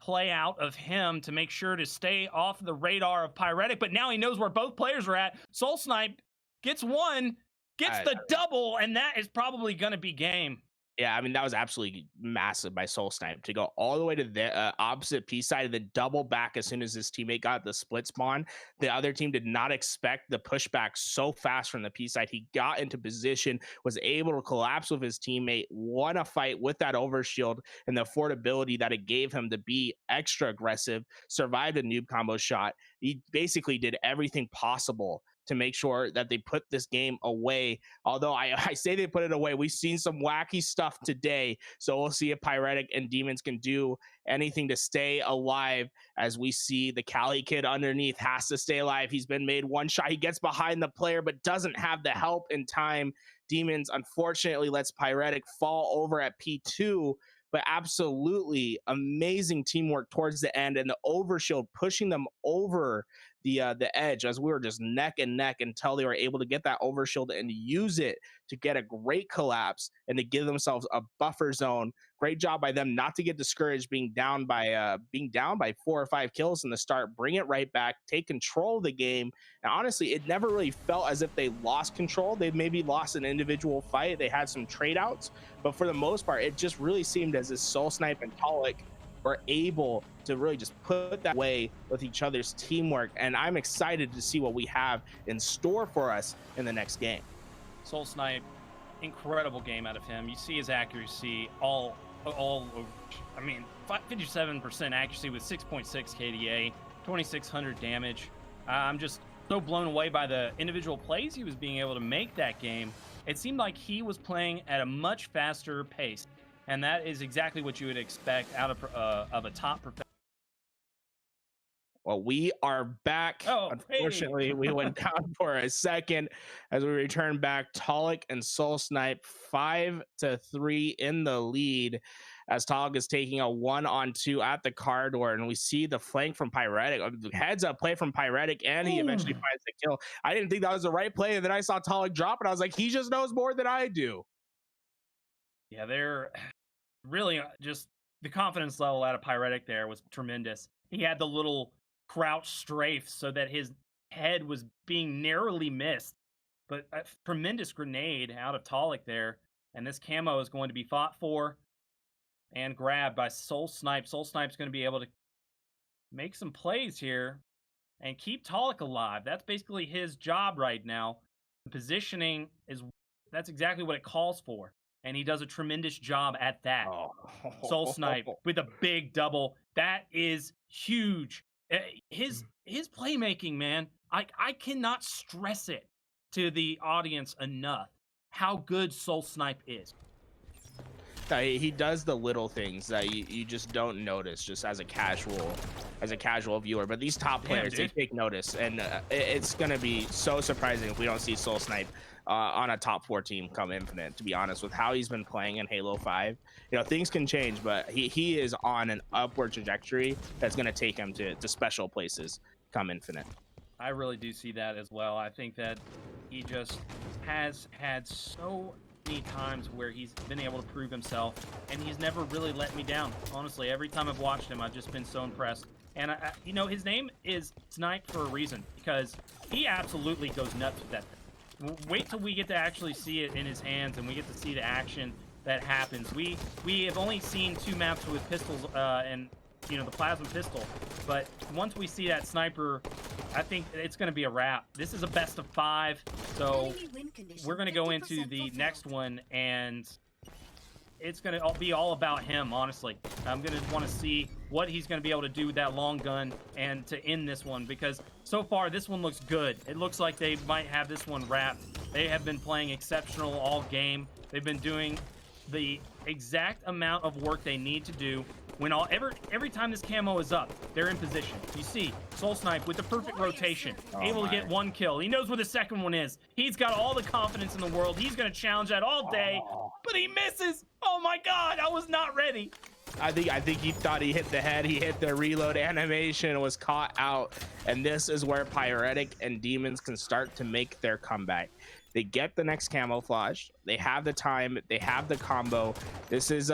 play out of him to make sure to stay off the radar of Pyretic, but now he knows where both players are at. Soul Snipe gets one, gets the double, and that is probably going to be game. Yeah, I mean, that was absolutely massive by Soul Snipe to go all the way to the opposite P side of the double back as soon as his teammate got the split spawn. The other team did not expect the pushback so fast from the P side. He got into position, was able to collapse with his teammate, won a fight with that overshield and the affordability that it gave him to be extra aggressive, survived a noob combo shot. He basically did everything possible to make sure that they put this game away. Although I say they put it away, we've seen some wacky stuff today. So we'll see if Pyretic and Demons can do anything to stay alive, as we see the Cali kid underneath has to stay alive. He's been made one shot. He gets behind the player, but doesn't have the help in time. Demons, unfortunately, lets Pyretic fall over at P2, but absolutely amazing teamwork towards the end, and the overshield pushing them over the edge as we were just neck and neck until they were able to get that overshield and use it to get a great collapse and to give themselves a buffer zone. Great job by them not to get discouraged being down by 4 or 5 kills in the start. Bring it right back, take control of the game. And honestly, it never really felt as if they lost control. They maybe lost an individual fight. They had some trade outs, but for the most part, it just really seemed as if Soul Snipe and Talik were able to really just put that way with each other's teamwork. And I'm excited to see what we have in store for us in the next game. Soul Snipe, incredible game out of him. You see his accuracy all over. I mean, 57% accuracy with 6.6 KDA, 2600 damage. I'm just so blown away by the individual plays he was being able to make that game. It seemed like he was playing at a much faster pace, and that is exactly what you would expect out of a top professional. Well, we are back. Oh, unfortunately, hey. we went down for a second as we return back. Talik and Soul Snipe 5-3 in the lead as Talik is taking a 1-on-2 at the car door, and we see the flank from Pyretic. Heads up play from Pyretic, and he eventually finds the kill. I didn't think that was the right play, and then I saw Talik drop, and I was like, he just knows more than I do. Yeah, they're really just the confidence level out of Pyretic there was tremendous. He had the little crouch strafe so that his head was being narrowly missed, but a tremendous grenade out of Talik there, and this camo is going to be fought for and grabbed by Soul Snipe. Soul Snipe's going to be able to make some plays here and keep Talik alive. That's basically his job right now. The positioning that's exactly what it calls for, and he does a tremendous job at that. Soul Snipe with a big double. That is huge. His playmaking, man, I cannot stress it to the audience enough how good Soul Snipe is. He does the little things that you just don't notice just as a casual viewer, but these top players, they take notice, and it's gonna be so surprising if we don't see Soul Snipe on a top 4 team come Infinite, to be honest. With how he's been playing in Halo 5, you know, things can change, but he is on an upward trajectory that's going to take him to special places come Infinite. I really do see that as well. I think that he just has had so many times where he's been able to prove himself, and he's never really let me down. Honestly, every time I've watched him, I've just been so impressed. And you know, his name is Snipe for a reason, because he absolutely goes nuts with that thing. Wait till we get to actually see it in his hands, and we get to see the action that happens. We have only seen 2 maps with pistols and, you know, the plasma pistol, but once we see that sniper, I think it's going to be a wrap. This is a best of 5, so we're going to go into the next one, and it's going to be all about him, honestly. I'm going to want to see what he's going to be able to do with that long gun and to end this one, because so far this one looks good. It looks like they might have this one wrapped. They have been playing exceptional all game. They've been doing the exact amount of work they need to do. When every time this camo is up, they're in position. You see Soul Snipe with the perfect rotation, able to get 1 kill. He knows where the second one is. He's got all the confidence in the world. He's going to challenge that all day, but he misses. Oh my God, I was not ready. I think he thought he hit the head. He hit the reload animation, was caught out, and this is where Pyretic and Demons can start to make their comeback. They get the next camouflage. They have the time. They have the combo. This is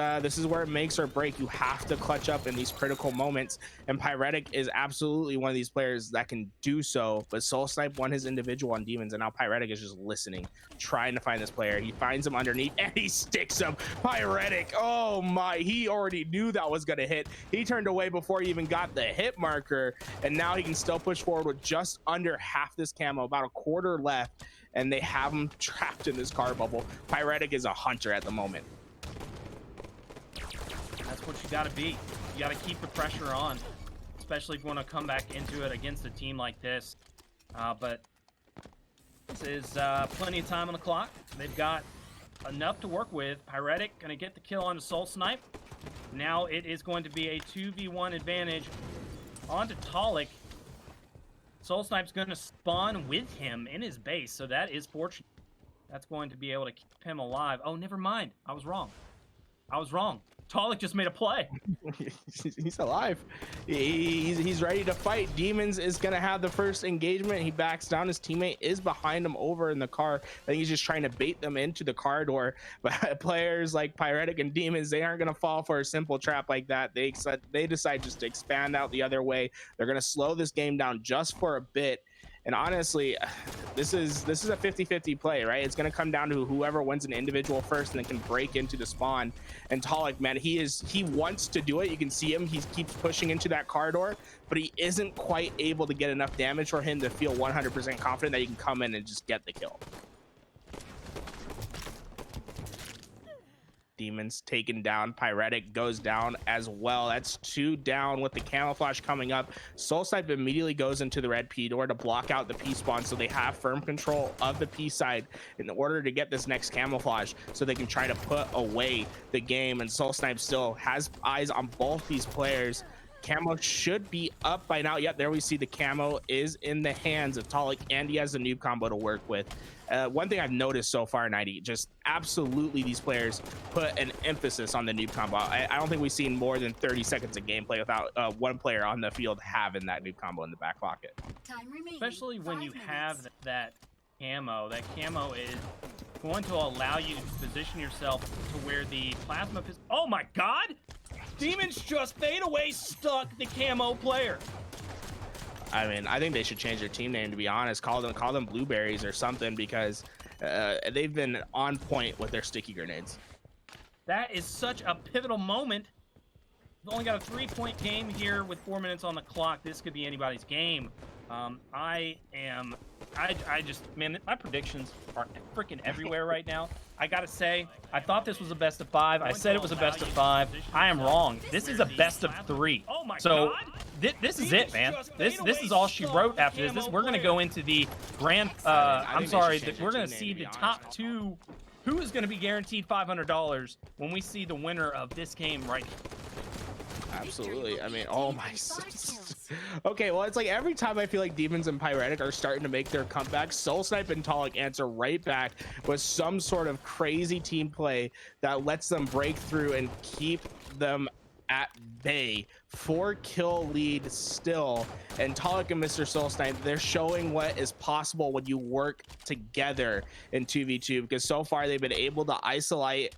where it makes or break. You have to clutch up in these critical moments, and Pyretic is absolutely one of these players that can do so. But Soul Snipe won his individual on Demons, and now Pyretic is just listening, trying to find this player. He finds him underneath, and he sticks him. Pyretic, oh my! He already knew that was gonna hit. He turned away before he even got the hit marker, and now he can still push forward with just under half this camo, about a quarter left. And they have him trapped in this car bubble. Pyretic is a hunter at the moment. That's what you got to be. You got to keep the pressure on, especially if you want to come back into it against a team like this. But this is plenty of time on the clock. They've got enough to work with. Pyretic going to get the kill on the Soul Snipe. Now it is going to be a 2v1 advantage onto Talik. Soul Snipe's going to spawn with him in his base, so that is fortunate. That's going to be able to keep him alive. Oh, never mind. I was wrong. Talik just made a play. He's alive. He's ready to fight. Demons is going to have the first engagement. He backs down. His teammate is behind him over in the car. I think he's just trying to bait them into the car door. But players like Pyretic and Demons, they aren't going to fall for a simple trap like that. They decide just to expand out the other way. They're going to slow this game down just for a bit. And honestly, this is a 50-50 play, right? It's going to come down to whoever wins an individual first and then can break into the spawn. And Talik, man, he wants to do it. You can see him. He keeps pushing into that car door, but he isn't quite able to get enough damage for him to feel 100% confident that he can come in and just get the kill. Demons taken down. Pyretic goes down as well. That's 2 down with the camouflage coming up. Soul Snipe immediately goes into the red P door to block out the P spawn, so they have firm control of the P side in order to get this next camouflage so they can try to put away the game. And Soul Snipe still has eyes on both these players. Camo should be up by now. Yep, there we see the camo is in the hands of Talik, and he has a noob combo to work with. One thing I've noticed so far, 90, just absolutely these players put an emphasis on the noob combo. I don't think we've seen more than 30 seconds of gameplay without one player on the field having that noob combo in the back pocket. Especially when you have that camo. That camo is going to allow you to position yourself to where the plasma is. Oh my God! Demons just fade away stuck the camo player. I mean, I think they should change their team name, to be honest. Call them Blueberries or something, because they've been on point with their sticky grenades. That is such a pivotal moment. We've only got a 3-point game here with 4 minutes on the clock. This could be anybody's game. I just, man, my predictions are freaking everywhere right now. I gotta say, I thought this was a best of 5. I said it was a best of 5. I am wrong. This is a best of 3. So this is it, man. This is all she wrote after this. We're gonna go into the grand. I'm sorry, we're gonna see the top 2. Who is gonna be guaranteed $500 when we see the winner of this game right here? Absolutely. I mean, oh my. Okay, well, it's like every time I feel like Demons and Pyretic are starting to make their comeback, Soul Snipe and Talik answer right back with some sort of crazy team play that lets them break through and keep them at bay. 4-kill lead still, and Talik and Mr. Soul Snipe, they're showing what is possible when you work together in 2v2, because so far they've been able to isolate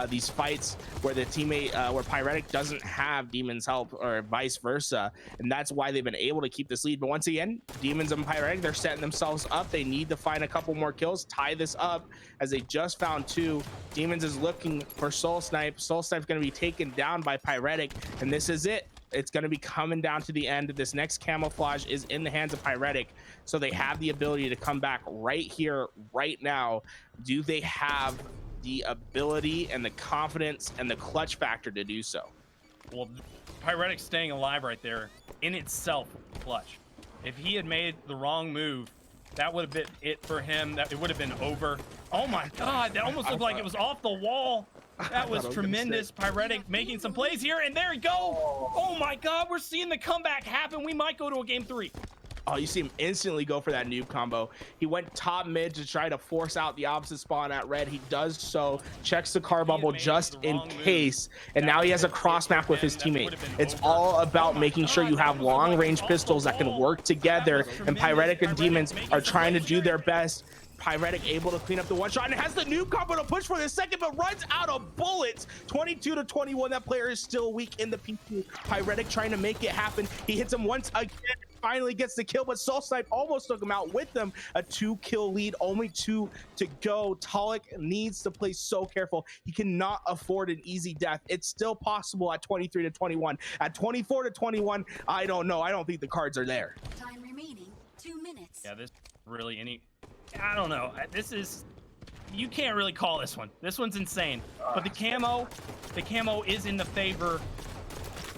these fights where the teammate where Pyretic doesn't have Demons help, or vice versa, and that's why they've been able to keep this lead. But once again, Demons and Pyretic, they're setting themselves up. They need to find a couple more kills, tie this up, as they just found 2. Demons is looking for Soul Snipe. Soul Snipe's going to be taken down by Pyretic, and this is it. It's going to be coming down to the end. This next camouflage is in the hands of Pyretic, so they have the ability to come back right here, right now. Do they have the ability and the confidence and the clutch factor to do so? Well, Pyretic staying alive right there in itself clutch. If he had made the wrong move, that would have been it for him. That it would have been over. Oh my God, that almost looked like it was off the wall. That was tremendous. Pyretic making some plays here, and there we go. Oh my God, we're seeing the comeback happen. We might go to a game 3. Oh, you see him instantly go for that noob combo. He went top mid to try to force out the opposite spawn at red. He does so, checks the car bubble just in case, and now he has a cross map with his teammate. It's all about making sure you have long range pistols that can work together, and Pyretic and Demons are trying to do their best. Pyretic able to clean up the one shot and has the noob combo to push for the second, but runs out of bullets. 22-21. That player is still weak in the P2. Pyretic trying to make it happen. He hits him once again, finally gets the kill, but Soul Snipe almost took him out with them. A 2-kill lead, only 2 to go. Talik needs to play so careful. He cannot afford an easy death. It's still possible at 23-21. At 24-21, I don't know. I don't think the cards are there. Time remaining 2 minutes. Yeah, this really I don't know. This is, you can't really call this one. This one's insane. But the camo is in the favor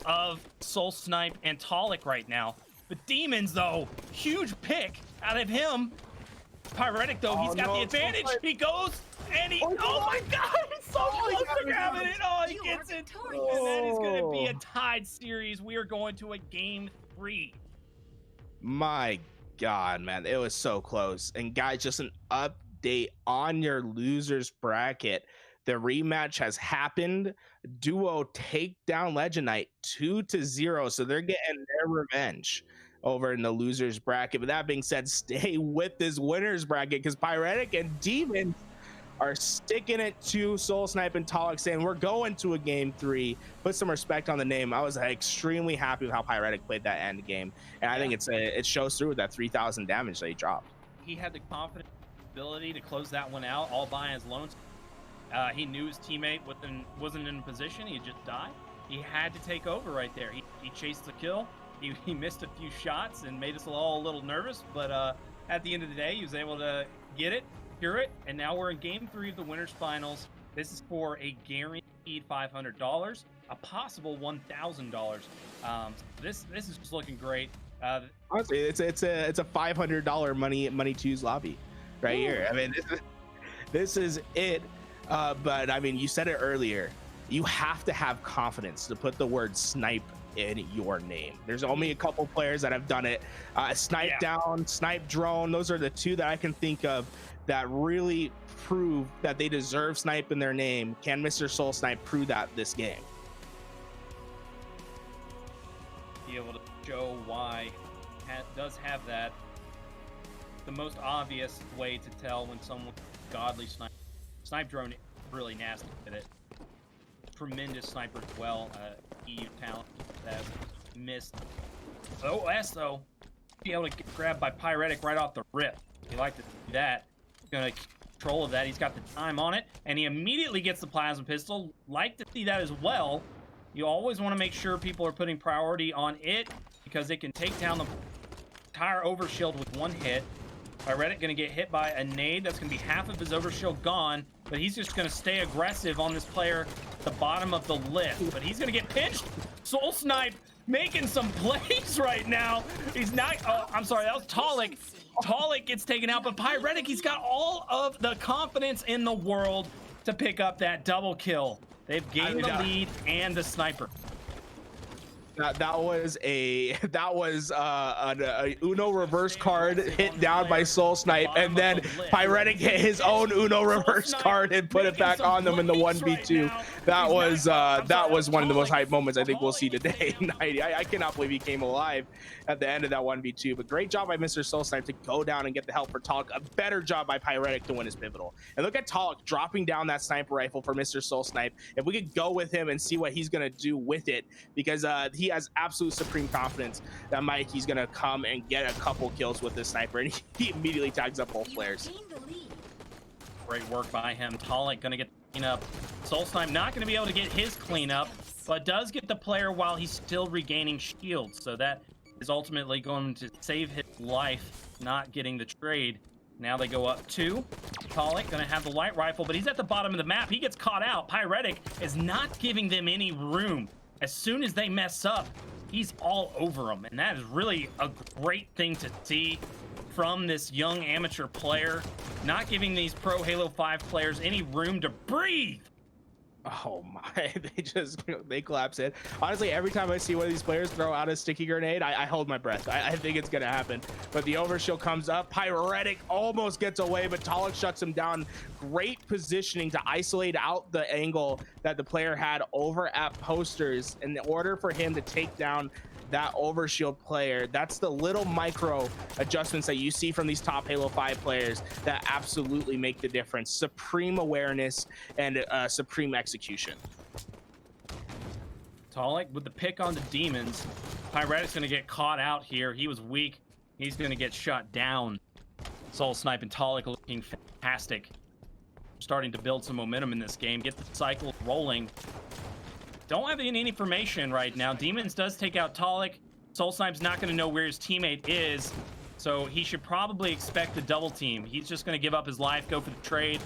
of Soul Snipe and Talik right now. The Demons, though, huge pick out of him. Pyretic, though, he's got the advantage. He goes, and he, oh my God, he's so close to grabbing it. Oh, he gets it. And that is going to be a tied series. We are going to a game 3. My God, man, it was so close. And guys, just an update on your losers bracket. The rematch has happened. Duo take down Legendite 2-0, so they're getting their revenge over in the losers bracket. But that being said, stay with this winners bracket, because Pyretic and Demons are sticking it to Soul Snipe and Talik, saying we're going to a game 3. Put some respect on the name. I was extremely happy with how Pyretic played that end game, and I think it shows through with that 3,000 damage that he dropped. He had the confidence, ability to close that one out all by his lone. He knew his teammate wasn't in position. He just died. He had to take over right there. He chased the kill. He missed a few shots and made us all a little nervous, but at the end of the day, he was able to get it, secure it, and now we're in game 3 of the winners finals. This is for a guaranteed $500, a possible $1,000. This is just looking great. Honestly, it's a $500 money twos lobby right here. I mean, this is it. But I mean, you said it earlier. You have to have confidence to put the word snipe in your name. There's only a couple players that have done it. Snipe down, snipe drone. Those are the two that I can think of that really prove that they deserve snipe in their name. Can Mr. Soul Snipe prove that this game? Be able to show why does have that. The most obvious way to tell when someone godly snipe drone really nasty at it. Tremendous sniper as well. EU talent that missed. OS though, be able to get grabbed by Pyretic right off the rip. You like to see that. Gonna keep control of that. He's got the time on it, and he immediately gets the plasma pistol. Like to see that as well. You always want to make sure people are putting priority on it because it can take down the entire overshield with one hit. Pyretic gonna get hit by a nade. That's gonna be half of his overshield gone, but he's just gonna stay aggressive on this player at the bottom of the lift. But he's gonna get pinched. Soul Snipe making some plays right now. He's not, oh, I'm sorry, that was Talik. Talik gets taken out, but Pyretic, he's got all of the confidence in the world to pick up that double kill. They've gained the lead and the sniper. That was an Uno reverse card hit down by Soul Snipe, and then Pyretic hit his own Uno reverse card and put it back on them in the 1v2. That was one of the most hype moments I think we'll see today. I cannot believe he came alive at the end of that 1v2. But great job by Mr. Soul Snipe to go down and get the help for Talik. A better job by Pyretic to win his pivotal. And look at Talik dropping down that sniper rifle for Mr. Soul Snipe. If we could go with him and see what he's gonna do with it, because he has absolute supreme confidence that Mikey's gonna come and get a couple kills with this sniper, and he immediately tags up both players. Great work by him. Talik gonna get the cleanup. Soul Snipe not gonna be able to get his cleanup, but does get the player while he's still regaining shields. So that is ultimately going to save his life, not getting the trade. Now they go up 2. Talik gonna have the light rifle, but he's at the bottom of the map. He gets caught out. Pyretic is not giving them any room. As soon as they mess up, he's all over them, and that is really a great thing to see from this young amateur player, not giving these pro Halo 5 players any room to breathe. Oh my, they collapse it. Honestly, every time I see one of these players throw out a sticky grenade, I hold my breath. I think it's gonna happen. But the overshield comes up. Pyretic almost gets away, but Talik shuts him down. Great positioning to isolate out the angle that the player had over at posters in order for him to take down that overshield player. That's the little micro adjustments that you see from these top Halo 5 players that absolutely make the difference. Supreme awareness and supreme execution. Talik with the pick on the demons. Pyretic's gonna get caught out here. He was weak. He's gonna get shot down. Soul Snipe and Talik looking fantastic. Starting to build some momentum in this game. Get the cycle rolling. Don't have any information right now. Demons does take out Talik. Soul Snipe's not going to know where his teammate is, so he should probably expect the double team. He's just going to give up his life, go for the trade.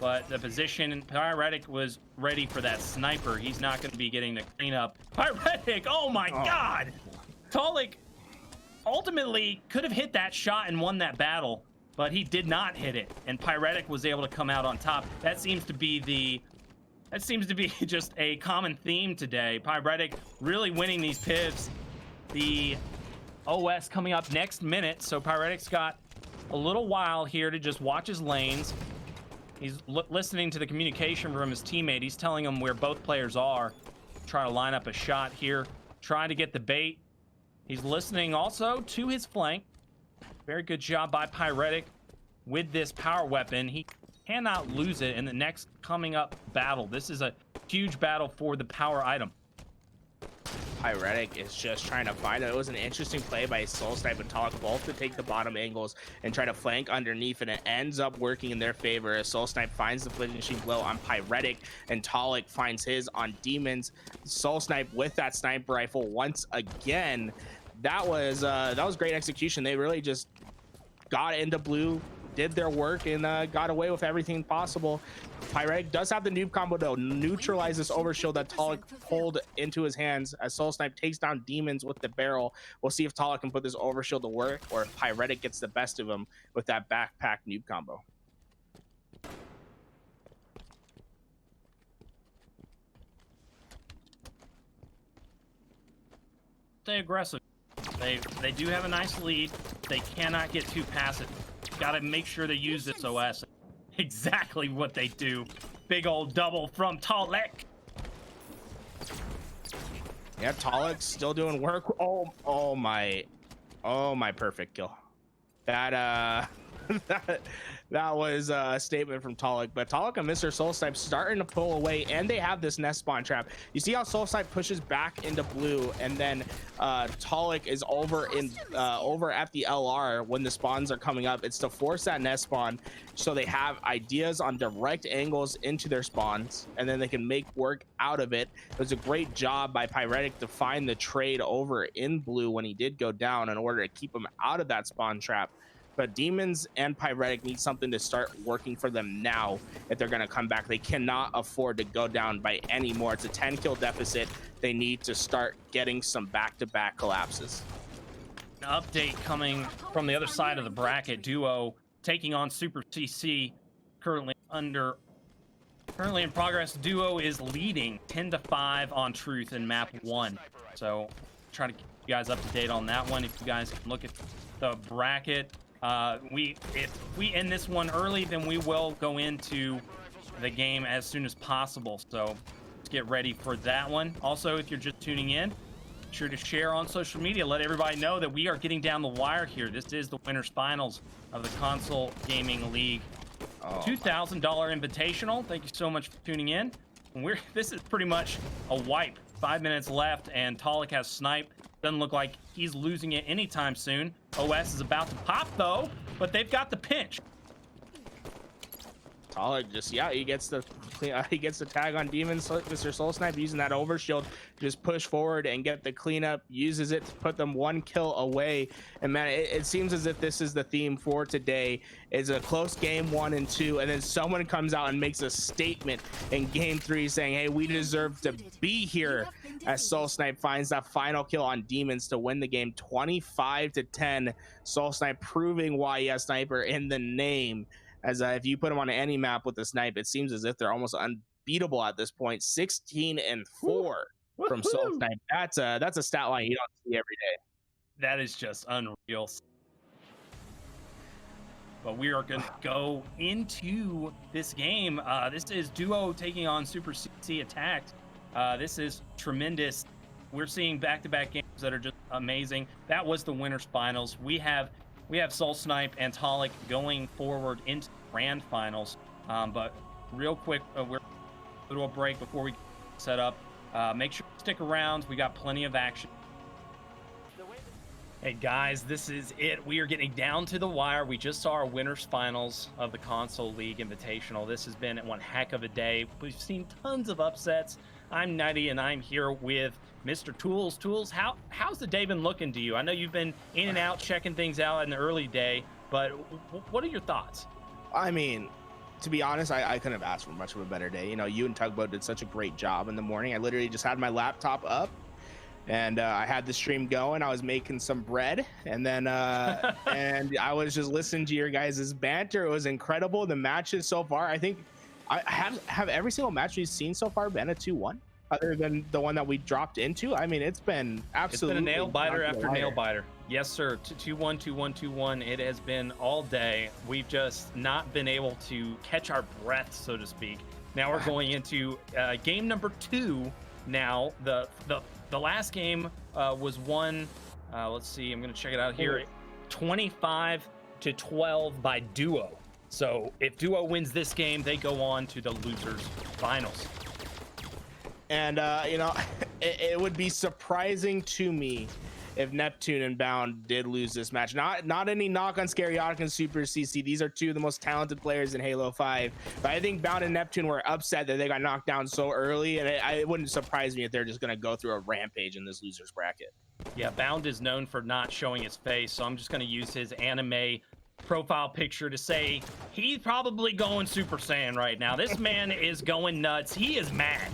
But the position, Pyretic was ready for that sniper. He's not going to be getting the cleanup. Pyretic, oh my God! Talik ultimately could have hit that shot and won that battle, but he did not hit it, and Pyretic was able to come out on top. That seems to be just a common theme today. Pyretic really winning these pivs. The OS coming up next minute, so Pyretic's got a little while here to just watch his lanes. He's listening to the communication from his teammate. He's telling him where both players are. Try to line up a shot here. Trying to get the bait. He's listening also to his flank. Very good job by Pyretic with this power weapon. He cannot lose it in the next coming up battle. This is a huge battle for the power item. Pyretic is just trying to find it. It was an interesting play by Soul Snipe and Talik both to take the bottom angles and try to flank underneath, and it ends up working in their favor as Soul Snipe finds the finishing blow on Pyretic and Talik finds his on Demons. Soul Snipe with that sniper rifle once again. That was great execution. They really just got into blue, did their work and got away with everything possible. Pyretic does have the noob combo though, neutralize this overshield that Talik pulled into his hands as Soul Snipe takes down Demons with the barrel. We'll see if Talik can put this overshield to work or if Pyretic gets the best of him with that backpack noob combo. Stay aggressive. They do have a nice lead. They cannot get too passive. Got to make sure they use this OS. Exactly what they do. Big old double from Talek. Yeah, Talek's still doing work. Oh my perfect kill. That that was a statement from Talek, but Talek and Mr. Soul Snipe starting to pull away, and they have this nest spawn trap. You see how Soul Snipe pushes back into blue, and then Talek is over at the LR when the spawns are coming up. It's to force that nest spawn so they have ideas on direct angles into their spawns, and then they can make work out of it. It was a great job by Pyretic to find the trade over in blue when he did go down in order to keep him out of that spawn trap. But Demons and Pyretic need something to start working for them now if they're going to come back. They cannot afford to go down by any more. It's a 10 kill deficit. They need to start getting some back-to-back collapses. An update coming from the other side of the bracket. Duo taking on Super CC, currently in progress. Duo is leading 10-5 on Truth in map 1. So try to keep you guys up to date on that one. If you guys can look at the bracket. If we end this one early, then we will go into the game as soon as possible. So let's get ready for that one. Also, if you're just tuning in, be sure to share on social media. Let everybody know that we are getting down the wire here. This is the winners finals of the Console Gaming League $2,000 Invitational. Thank you so much for tuning in. This is pretty much a wipe. 5 minutes left, and Talek has Snipe. Doesn't look like he's losing it anytime soon. OS is about to pop though, but they've got the pinch. Talek just, yeah, he gets the tag on Demons. Mr. Soul Snipe using that overshield, just push forward and get the cleanup, uses it to put them 1 kill away. And man, it seems as if this is the theme for today. Is a close game 1 and 2, and then someone comes out and makes a statement in game 3 saying, hey, we deserve to be here, as Soul Snipe finds that final kill on Demons to win the game 25-10. Soul Snipe proving why he has Sniper in the name. As if you put them on any map with the snipe, it seems as if they're almost unbeatable at this point. 16-4 from Soul Snipe. That's a stat line you don't see every day. That is just unreal. But we are going to go into this game. This is Duo taking on Super CC Attacked. This is tremendous. We're seeing back-to-back games that are just amazing. That was the winners finals. We have Soul Snipe and Talek going forward into grand finals. But real quick, we're a little break before we set up. Make sure you stick around. We got plenty of action. Hey guys, this is it. We are getting down to the wire. We just saw our winners finals of the Console League Invitational. This has been one heck of a day. We've seen tons of upsets. I'm Nutty, and I'm here with Mr. Tools. Tools, how's the day been looking to you? I know you've been in and out, checking things out in the early day, but what are your thoughts? I mean, to be honest, I couldn't have asked for much of a better day. You know, you and Tugboat did such a great job in the morning. I literally just had my laptop up, and I had the stream going. I was making some bread, and then and I was just listening to your guys' banter. It was incredible. The matches so far, I think, I have every single match we've seen so far been a 2-1, other than the one that we dropped into. I mean, it's been absolutely, it's been a nail biter after nail biter. Yes, sir. 2-1, 2-1, 2-1. It has been all day. We've just not been able to catch our breath, so to speak. Now we're going into game number 2. Now the last game was won. Let's see. I'm going to check it out here. 25-12 by Duo. So if Duo wins this game, they go on to the losers finals. And you know, it would be surprising to me if Neptune and Bound did lose this match. Not any knock on Scariotic and Super CC. These are two of the most talented players in Halo 5. But I think Bound and Neptune were upset that they got knocked down so early, and it wouldn't surprise me if they're just going to go through a rampage in this losers bracket. Yeah, Bound is known for not showing his face, so I'm just going to use his anime profile picture to say he's probably going Super Saiyan right now. This man is going nuts. He is mad.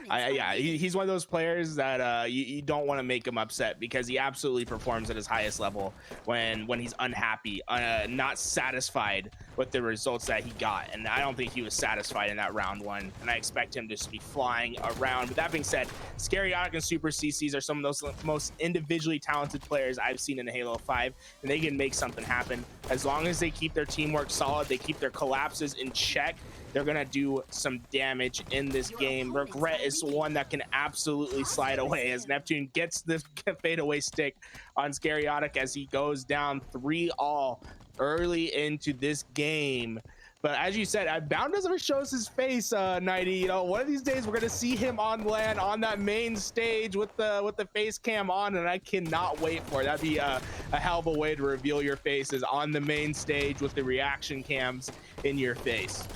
Yeah, he's one of those players that you don't want to make him upset, because he absolutely performs at his highest level when he's unhappy, not satisfied with the results that he got. And I don't think he was satisfied in that round one, and I expect him to just be flying around. But that being said, Scariotic and Super CCs are some of those most individually talented players I've seen in Halo 5, and they can make something happen. As long as they keep their teamwork solid, they keep their collapses in check, they're gonna do some damage in this game. Regret is one that can absolutely slide away, as Neptune gets the fadeaway stick on Scariotic as he goes down 3-all early into this game. But as you said, Bound doesn't ever shows his face, 90. You know, one of these days we're gonna see him on land on that main stage with the face cam on, and I cannot wait for it. That'd be a hell of a way to reveal your faces on the main stage with the reaction cams in your face.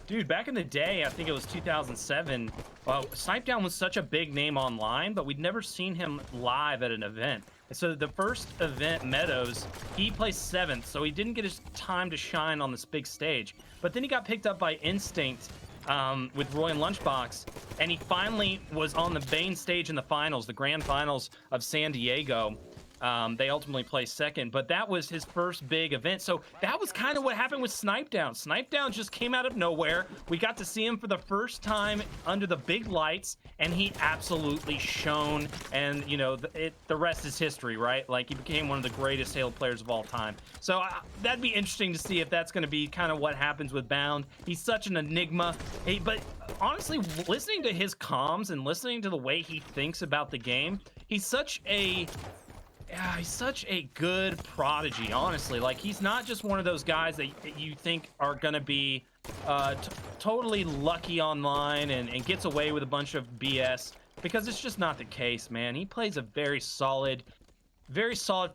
Dude, back in the day, I think it was 2007, Snipedown was such a big name online, but we'd never seen him live at an event. So the first event, Meadows, he placed 7th, so he didn't get his time to shine on this big stage. But then he got picked up by Instinct with Roy and Lunchbox, and he finally was on the main stage in the finals, the grand finals of San Diego. They ultimately placed 2nd, but that was his first big event. So that was kind of what happened with Snipedown. Snipedown just came out of nowhere. We got to see him for the first time under the big lights, and he absolutely shone. And, you know, the rest is history, right? Like, he became one of the greatest Halo players of all time. So that'd be interesting to see if that's going to be kind of what happens with Bound. He's such an enigma. But honestly, listening to his comms and listening to the way he thinks about the game, he's such a good prodigy, honestly. Like, he's not just one of those guys that you think are gonna be totally lucky online and gets away with a bunch of BS, because it's just not the case, man. He plays a very solid,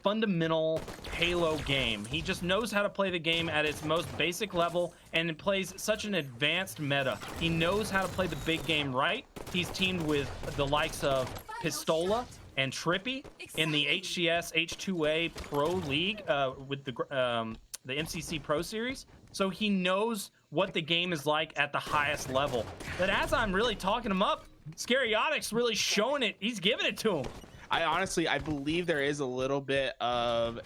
fundamental Halo game. He just knows how to play the game at its most basic level, and it plays such an advanced meta. He knows how to play the big game right. He's teamed with the likes of Pistola and Trippy in the HCS H2A Pro League with the MCC Pro Series. So he knows what the game is like at the highest level. But as I'm really talking him up, Scariotic's really showing it. He's giving it to him. I believe there is a little bit of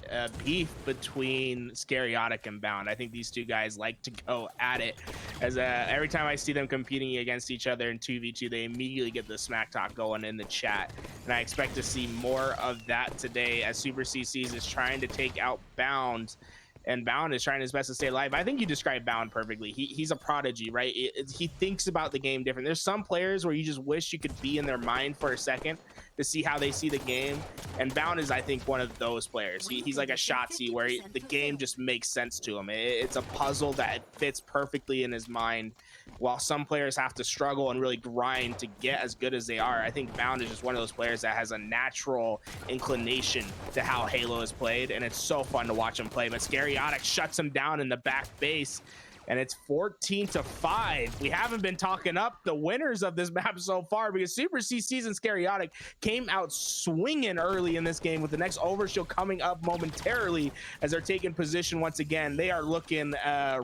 beef between Scariotic and Bound. I think these two guys like to go at it, as every time I see them competing against each other in 2v2, they immediately get the smack talk going in the chat, and I expect to see more of that today, as Super CCs is trying to take out Bound, and Bound is trying his best to stay alive. I think you described Bound perfectly. He's a prodigy, right? He thinks about the game different. There's some players where you just wish you could be in their mind for a second to see how they see the game, and Bound is, I think, one of those players. He's like a Shotzi, where the game just makes sense to him. It's a puzzle that fits perfectly in his mind, while some players have to struggle and really grind to get as good as they are. I think Bound is just one of those players that has a natural inclination to how Halo is played, and it's so fun to watch him play. But Scariotic shuts him down in the back base, and it's 14-5. We haven't been talking up the winners of this map so far, because Super CCs and Scariotic came out swinging early in this game, with the next overshield coming up momentarily as they're taking position once again. They are looking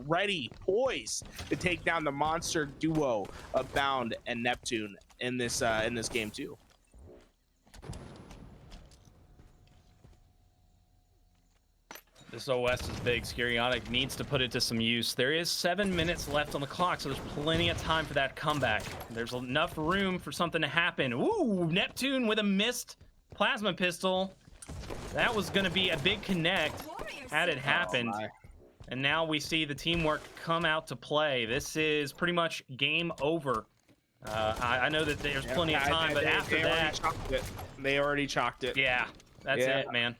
ready, poised to take down the monster duo of Bound and Neptune in this game too. This OS is big. Scariotic needs to put it to some use. There is 7 minutes left on the clock, so there's plenty of time for that comeback. There's enough room for something to happen. Ooh, Neptune with a missed plasma pistol. That was going to be a big connect had it happened. And now we see the teamwork come out to play. This is pretty much game over. I know that there's plenty of time, but after that... They already chalked it. Yeah, that's it, man.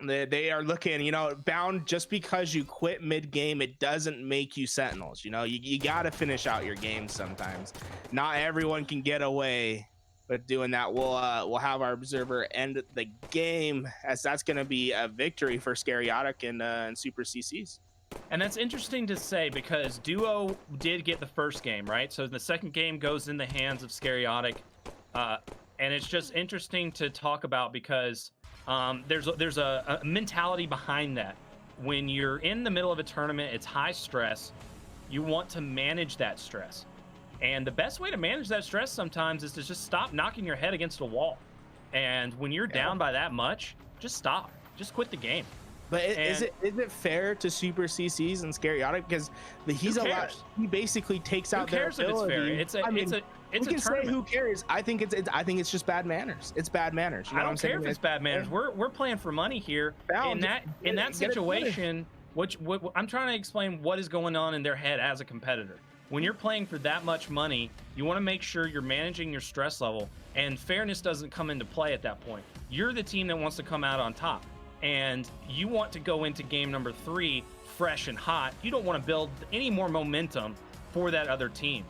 They are looking, you know, Bound, just because you quit mid-game, it doesn't make you Sentinels. You know, you got to finish out your games sometimes. Not everyone can get away with doing that. We'll have our observer end the game, as that's going to be a victory for Scariotic and Super CCs. And that's interesting to say, because Duo did get the first game, right? So the second game goes in the hands of Scariotic. And it's just interesting to talk about, because there's a mentality behind that. when you're in the middle of a tournament, it's high stress. You want to manage that stress. And the best way to manage that stress sometimes is to just stop knocking your head against a wall. And when you're down by that much, just stop. Just quit the game. But is it fair to Super CCs and Scariotic, because he basically takes out their ability? Who cares if it's fair? It's a tournament. Who cares? I think it's just bad manners. It's bad manners. You know I don't care if it's bad manners. We're playing for money here. In that situation, what I'm trying to explain what is going on in their head as a competitor. When you're playing for that much money, you want to make sure you're managing your stress level, and fairness doesn't come into play at that point. You're the team that wants to come out on top, and you want to go into game number 3 fresh and hot. You don't want to build any more momentum for that other team.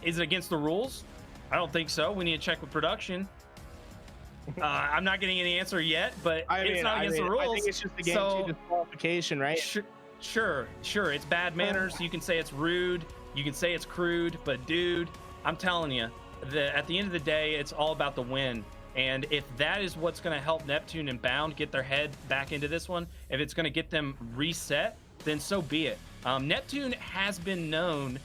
Is it against the rules? I don't think so. We need to check with production. I'm not getting any answer yet, but it's not against the rules. I think it's just the game 2 disqualification, right? Sure. It's bad manners. You can say it's rude. You can say it's crude, but dude, I'm telling you, at the end of the day, it's all about the win. And if that is what's going to help Neptune and Bound get their head back into this one, if it's going to get them reset, then so be it. Neptune has been known.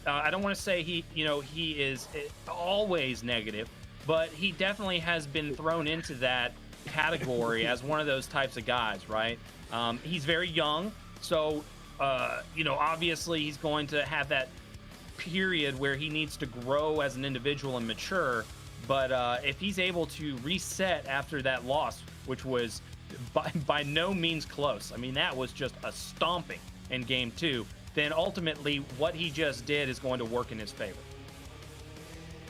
I don't want to say he is always negative, but he definitely has been thrown into that category as one of those types of guys, right? He's very young, so obviously he's going to have that period where he needs to grow as an individual and mature. But if he's able to reset after that loss, which was by no means close, I mean, that was just a stomping in game 2, then ultimately what he just did is going to work in his favor.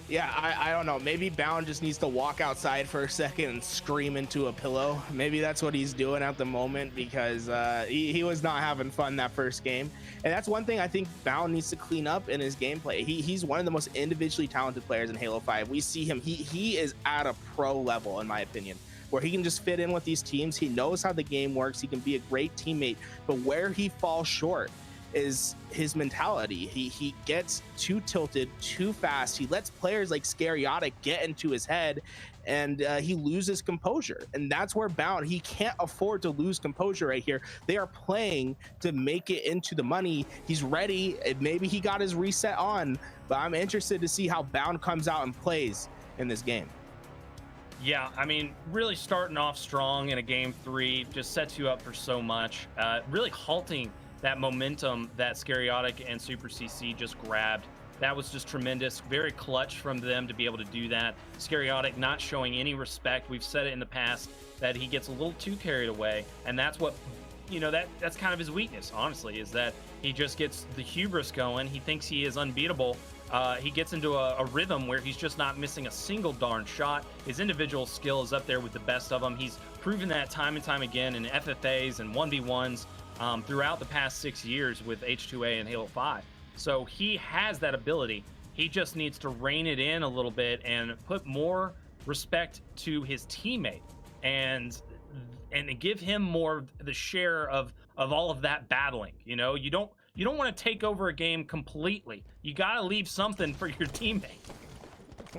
Yeah, I don't know. Maybe Bound just needs to walk outside for a second and scream into a pillow. Maybe that's what he's doing at the moment, because he was not having fun that first game. And that's one thing I think Bound needs to clean up in his gameplay. He's one of the most individually talented players in Halo 5. We see him. He is at a pro level, in my opinion, where he can just fit in with these teams. He knows how the game works. He can be a great teammate. But where he falls short is his mentality. He gets too tilted too fast. He lets players like Scariotic get into his head, and he loses composure. And that's where Bound, he can't afford to lose composure right here. They are playing to make it into the money. He's ready. Maybe he got his reset on, but I'm interested to see how Bound comes out and plays in this game. Yeah, I mean, really starting off strong in a game 3 just sets you up for so much. Really halting that momentum that Scariotic and Super CC just grabbed. That was just tremendous. Very clutch from them to be able to do that. Scariotic not showing any respect. We've said it in the past that he gets a little too carried away, and that's what, that's kind of his weakness, honestly, is that he just gets the hubris going. He thinks he is unbeatable. He gets into a rhythm where he's just not missing a single darn shot. His individual skill is up there with the best of them. He's proven that time and time again in FFAs and 1v1s throughout the past 6 years with H2A and Halo 5. So he has that ability. He just needs to rein it in a little bit and put more respect to his teammate and give him more the share of all of that battling. You don't want to take over a game completely. You got to leave something for your teammate.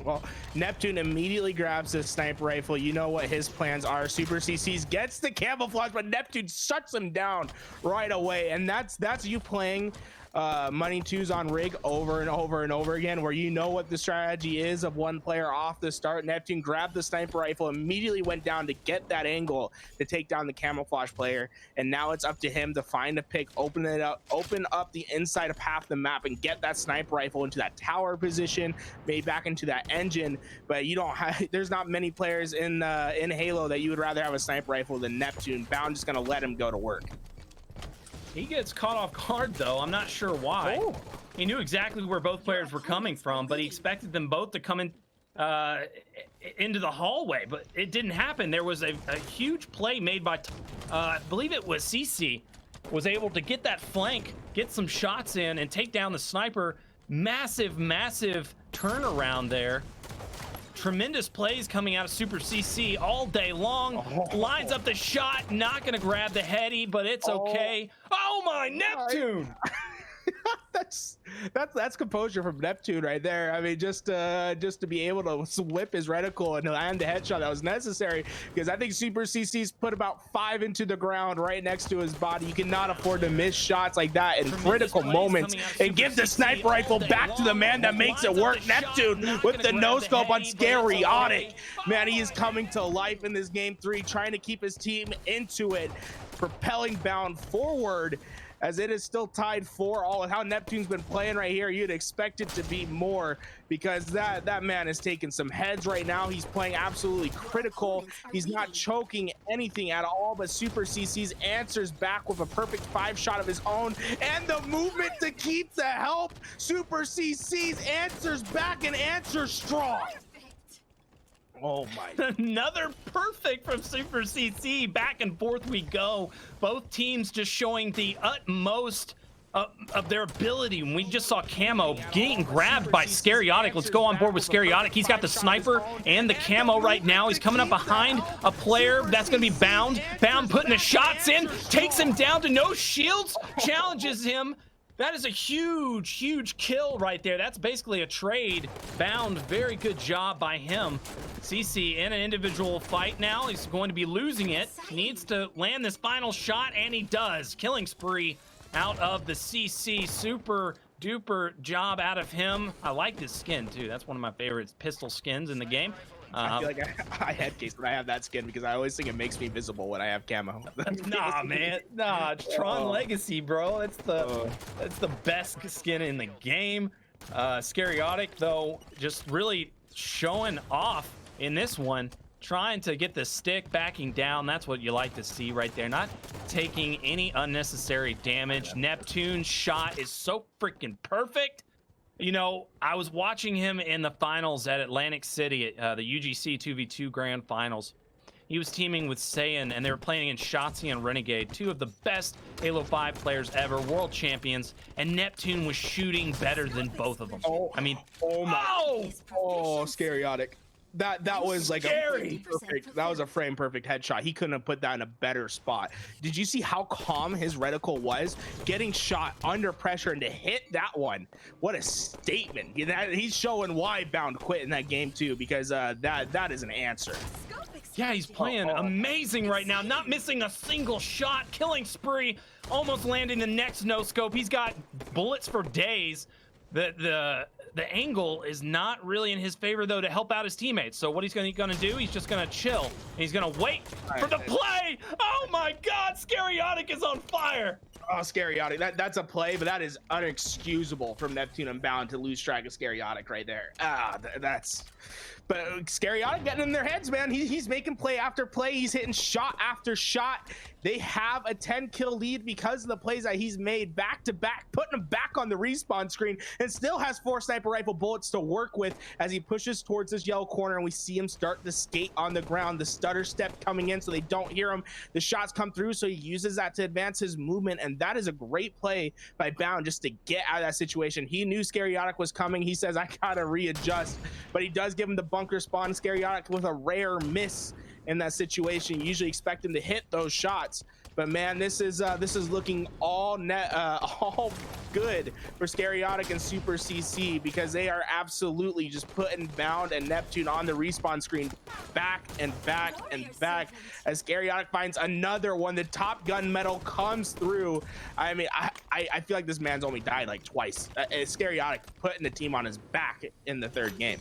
Well, Neptune immediately grabs his sniper rifle. You know what his plans are. Super CCs gets the camouflage, but Neptune shuts him down right away. And that's you playing money 2s on rig over and over and over again, where you know what the strategy is of one player off the start. Neptune grabbed the sniper rifle, immediately went down to get that angle to take down the camouflage player, and now it's up to him to find a pick, open up the inside of half the map and get that sniper rifle into that tower position, maybe back into that engine. But you don't have, there's not many players in Halo that you would rather have a sniper rifle than Neptune. Bound just gonna let him go to work. He gets caught off guard, though. I'm not sure why. Oh. He knew exactly where both players were coming from, but he expected them both to come in into the hallway, but it didn't happen. There was a huge play made by, I believe it was CC, was able to get that flank, get some shots in, and take down the sniper. Massive turnaround there. Tremendous plays coming out of Super CC all day long. Lines up the shot, not gonna grab the heady, but it's okay. Oh my, Neptune! that's composure from Neptune right there. I mean, just to be able to whip his reticle and land the headshot that was necessary, because I think Super CC's put about 5 into the ground right next to his body. You cannot afford to miss shots like that in critical moments and give the sniper rifle back to the man that makes it work. Neptune with the no scope on Scary-Otic. Man, he is coming to life in this game 3, trying to keep his team into it, propelling Bound forward as it is still tied 4-all. And how Neptune's been playing right here, you'd expect it to be more, because that man is taking some heads right now. He's playing absolutely critical. He's not choking anything at all, but Super CC's answers back with a perfect 5 shot of his own, and the movement to keep the help. Super CC's answers back and answers strong. Oh my. Another perfect from Super CC. Back and forth we go. Both teams just showing the utmost of their ability. We just saw Camo getting grabbed by Scary-Otic. Let's go on board with Scary-Otic. He's got the sniper and the camo right now. He's coming up behind a player. That's going to be Bound. Bound putting the shots in. Takes him down to no shields. Challenges him. That is a huge kill right there. That's basically a trade. Bound, very good job by him. CC in an individual fight now. He's going to be losing it. Needs to land this final shot, and he does. Killing spree out of the CC. Super duper job out of him. I like this skin too. That's one of my favorite pistol skins in the game. I feel like I had case when I have that skin, because I always think it makes me visible when I have camo. Nah, man. Nah, Tron Legacy, bro. That's the best skin in the game. Scary-Otic, though, just really showing off in this one, trying to get the stick, backing down. That's what you like to see right there. Not taking any unnecessary damage. Neptune's shot is so freaking perfect. You know, I was watching him in the finals at Atlantic City, the UGC 2v2 Grand Finals. He was teaming with Saiyan, and they were playing in Shotzi and Renegade, 2 of the best Halo 5 players ever, world champions, and Neptune was shooting better than both of them. I mean, Scary-Otic. That was like a perfect, that was a frame perfect headshot. He couldn't have put that in a better spot. Did you see how calm his reticle was, getting shot under pressure, and to hit that one? What a statement. He's showing why Bound quit in that game too, because that is an answer. Yeah, he's playing amazing right now, not missing a single shot. Killing spree, almost landing the next no scope. He's got bullets for days. The angle is not really in his favor, though, to help out his teammates. So what he's going to do, he's just going to chill. He's going to wait for the play. Oh, my God. Scary-Otic is on fire. Oh, Scary-Otic. That's a play, but that is unexcusable from Neptune and Bound to lose track of Scary-Otic right there. But Scary-Otic getting in their heads, man. He's making play after play. He's hitting shot after shot. They have a 10-kill lead because of the plays that he's made back to back, putting him back on the respawn screen, and still has 4 sniper rifle bullets to work with as he pushes towards this yellow corner, and we see him start to skate on the ground, the stutter step coming in so they don't hear him. The shots come through, so he uses that to advance his movement, and that is a great play by Bound just to get out of that situation. He knew Scary-Otic was coming. He says, I gotta readjust, but he does give him the bunker spawn. Scary-Otic with a rare miss in that situation. You usually expect him to hit those shots, but man, this is looking all good for Scary-Otic and Super CC, because they are absolutely just putting Bound and Neptune on the respawn screen back and back and back as Scary-Otic finds another one. The Top Gun medal comes through. I mean, I feel like this man's only died like twice. Scary-Otic putting the team on his back in the 3rd game.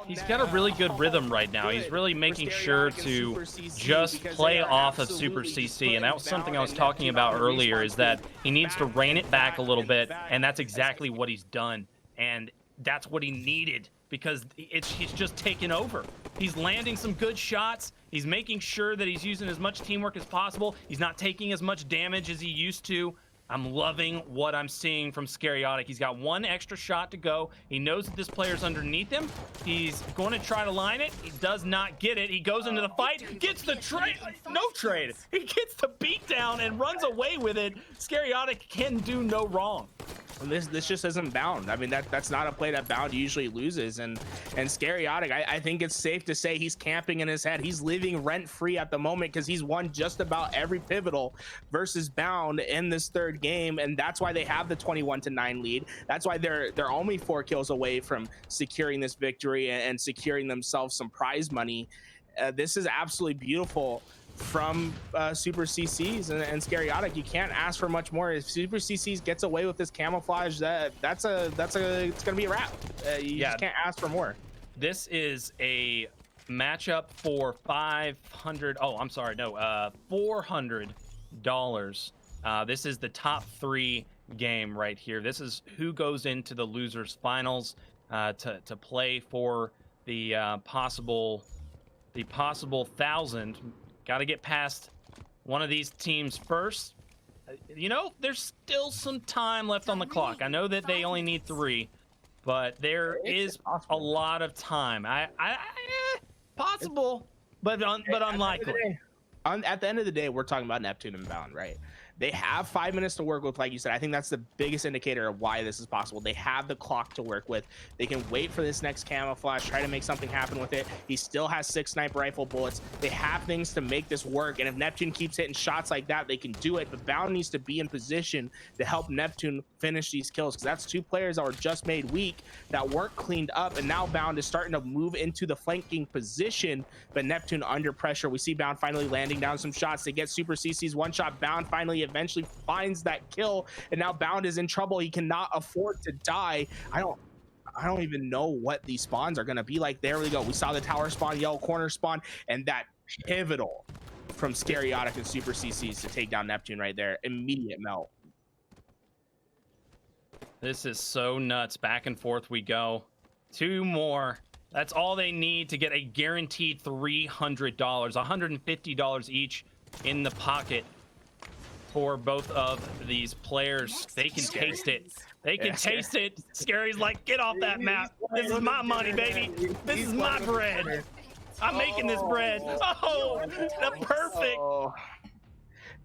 He's got a really good rhythm right now. He's really making sure to just play off of Super CC, and that was something I was talking about earlier, is that he needs to rein it back a little bit, and that's exactly what he's done, and that's what he needed, because he's just taken over. He's landing some good shots. He's making sure that he's using as much teamwork as possible. He's not taking as much damage as he used to. I'm loving what I'm seeing from Scary-Otic. He's got 1 extra shot to go. He knows that this player's underneath him. He's going to try to line it. He does not get it. He goes into the fight, gets the trade. No trade. He gets the beat down and runs away with it. Scary-Otic can do no wrong. This just isn't Bound. I mean, that's not a play that Bound usually loses. And Scaryotic, I think it's safe to say he's camping in his head. He's living rent free at the moment because he's won just about every pivotal versus Bound in this third game, and that's why they have the 21-9 lead. That's why they're only 4 kills away from securing this victory and securing themselves some prize money. This is absolutely beautiful from Super CCs and Scaryotic. You can't ask for much more. If Super CCs gets away with this camouflage, it's gonna be a wrap. You just can't ask for more. This is a matchup for $500. Oh, I'm sorry, no, $400. This is the top 3 game right here. This is who goes into the losers finals to play for the possible 1,000. Got to get past one of these teams first. You know, there's still some time left on the clock. I know that they only need 3, but there is a lot of time. Possible, but unlikely. At the end of the day, we're talking about Neptune and Bound, right? They have 5 minutes to work with, like you said. I think that's the biggest indicator of why this is possible. They have the clock to work with. They can wait for this next camouflage, try to make something happen with it. He still has 6 sniper rifle bullets. They have things to make this work, and if Neptune keeps hitting shots like that, they can do it. But Bound needs to be in position to help Neptune finish these kills, because that's 2 players that were just made weak, that weren't cleaned up, and now Bound is starting to move into the flanking position, but Neptune under pressure. We see Bound finally landing down some shots. They get Super CC's one shot. Bound finally eventually finds that kill, and now Bound is in trouble. He cannot afford to die. I don't even know what these spawns are going to be like. There we go. We saw the tower spawn, yellow corner spawn, and that pivotal from Scaryotic and Super CC's to take down Neptune right there. Immediate melt. This is so nuts. Back and forth we go. 2 more. That's all they need to get a guaranteed $300, $150 each in the pocket for both of these players. They can taste it. They can taste it. Scary's like, get off that map. This is my money, baby. This is my bread. I'm making this bread. Oh, the perfect.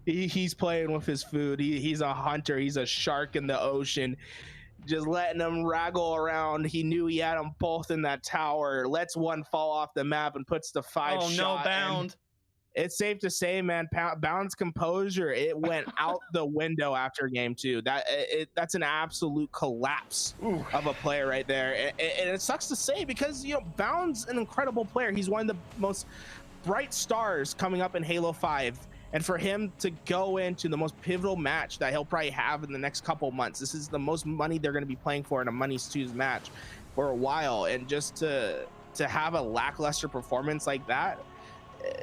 He's playing with his food. He's a hunter. He's a shark in the ocean, just letting them raggle around. He knew he had them both in that tower. Lets one fall off the map and puts the 5 shot. Oh no, Bound. It's safe to say, man, Bound's composure, it went out the window after game 2. That's an absolute collapse of a player right there. And it sucks to say, because, you know, Bound's an incredible player. He's one of the most bright stars coming up in Halo 5. And for him to go into the most pivotal match that he'll probably have in the next couple months, this is the most money they're going to be playing for in a Money's 2's match for a while. And just to have a lackluster performance like that,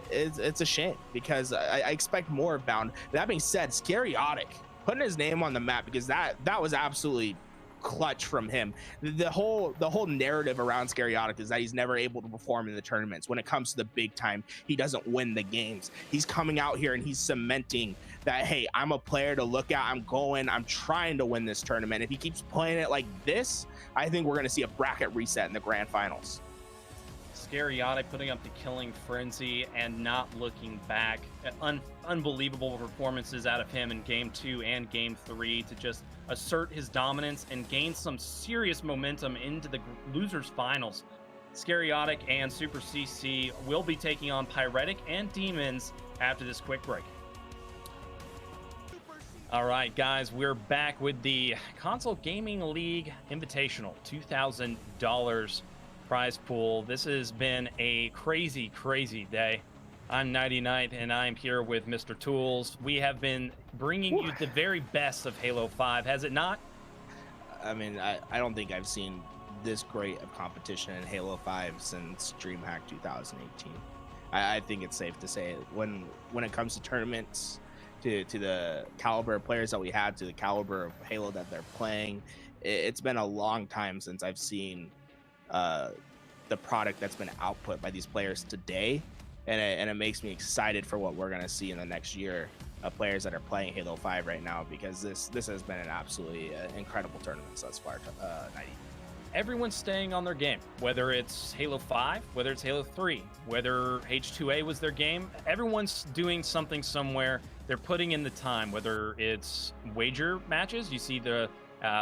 it's a shame, because I expect more of Bound. That being said, Scaryotic putting his name on the map, because that was absolutely clutch from him. The whole narrative around Scaryotic is that he's never able to perform in the tournaments. When it comes to the big time, he doesn't win the games. He's coming out here and he's cementing that, hey, I'm a player to look at. I'm trying to win this tournament. If he keeps playing it like this, I think we're going to see a bracket reset in the grand finals. Scaryotic putting up the killing frenzy and not looking back. Unbelievable performances out of him in game 2 and game 3 to just assert his dominance and gain some serious momentum into the losers finals. Scaryotic and Super CC will be taking on Pyretic and Demons after this quick break. All right, guys, we're back with the Console Gaming League Invitational, $2,000 prize pool. This has been a crazy day. I'm Nighty Night, and I'm here with Mr. Tools. We have been bringing you the very best of Halo 5, has it not? I mean, I don't think I've seen this great of competition in Halo 5 since DreamHack 2018. I think it's safe to say, when it comes to tournaments, to the caliber of players that we had, to the caliber of Halo that they're playing, it's been a long time since I've seen the product that's been output by these players today, and it makes me excited for what we're going to see in the next year of players that are playing Halo 5 right now, because this has been an absolutely incredible tournament thus far. 90. Everyone's staying on their game, whether it's Halo 5, whether it's Halo 3, whether H2A was their game. Everyone's doing something somewhere. They're putting in the time, whether it's wager matches. You see the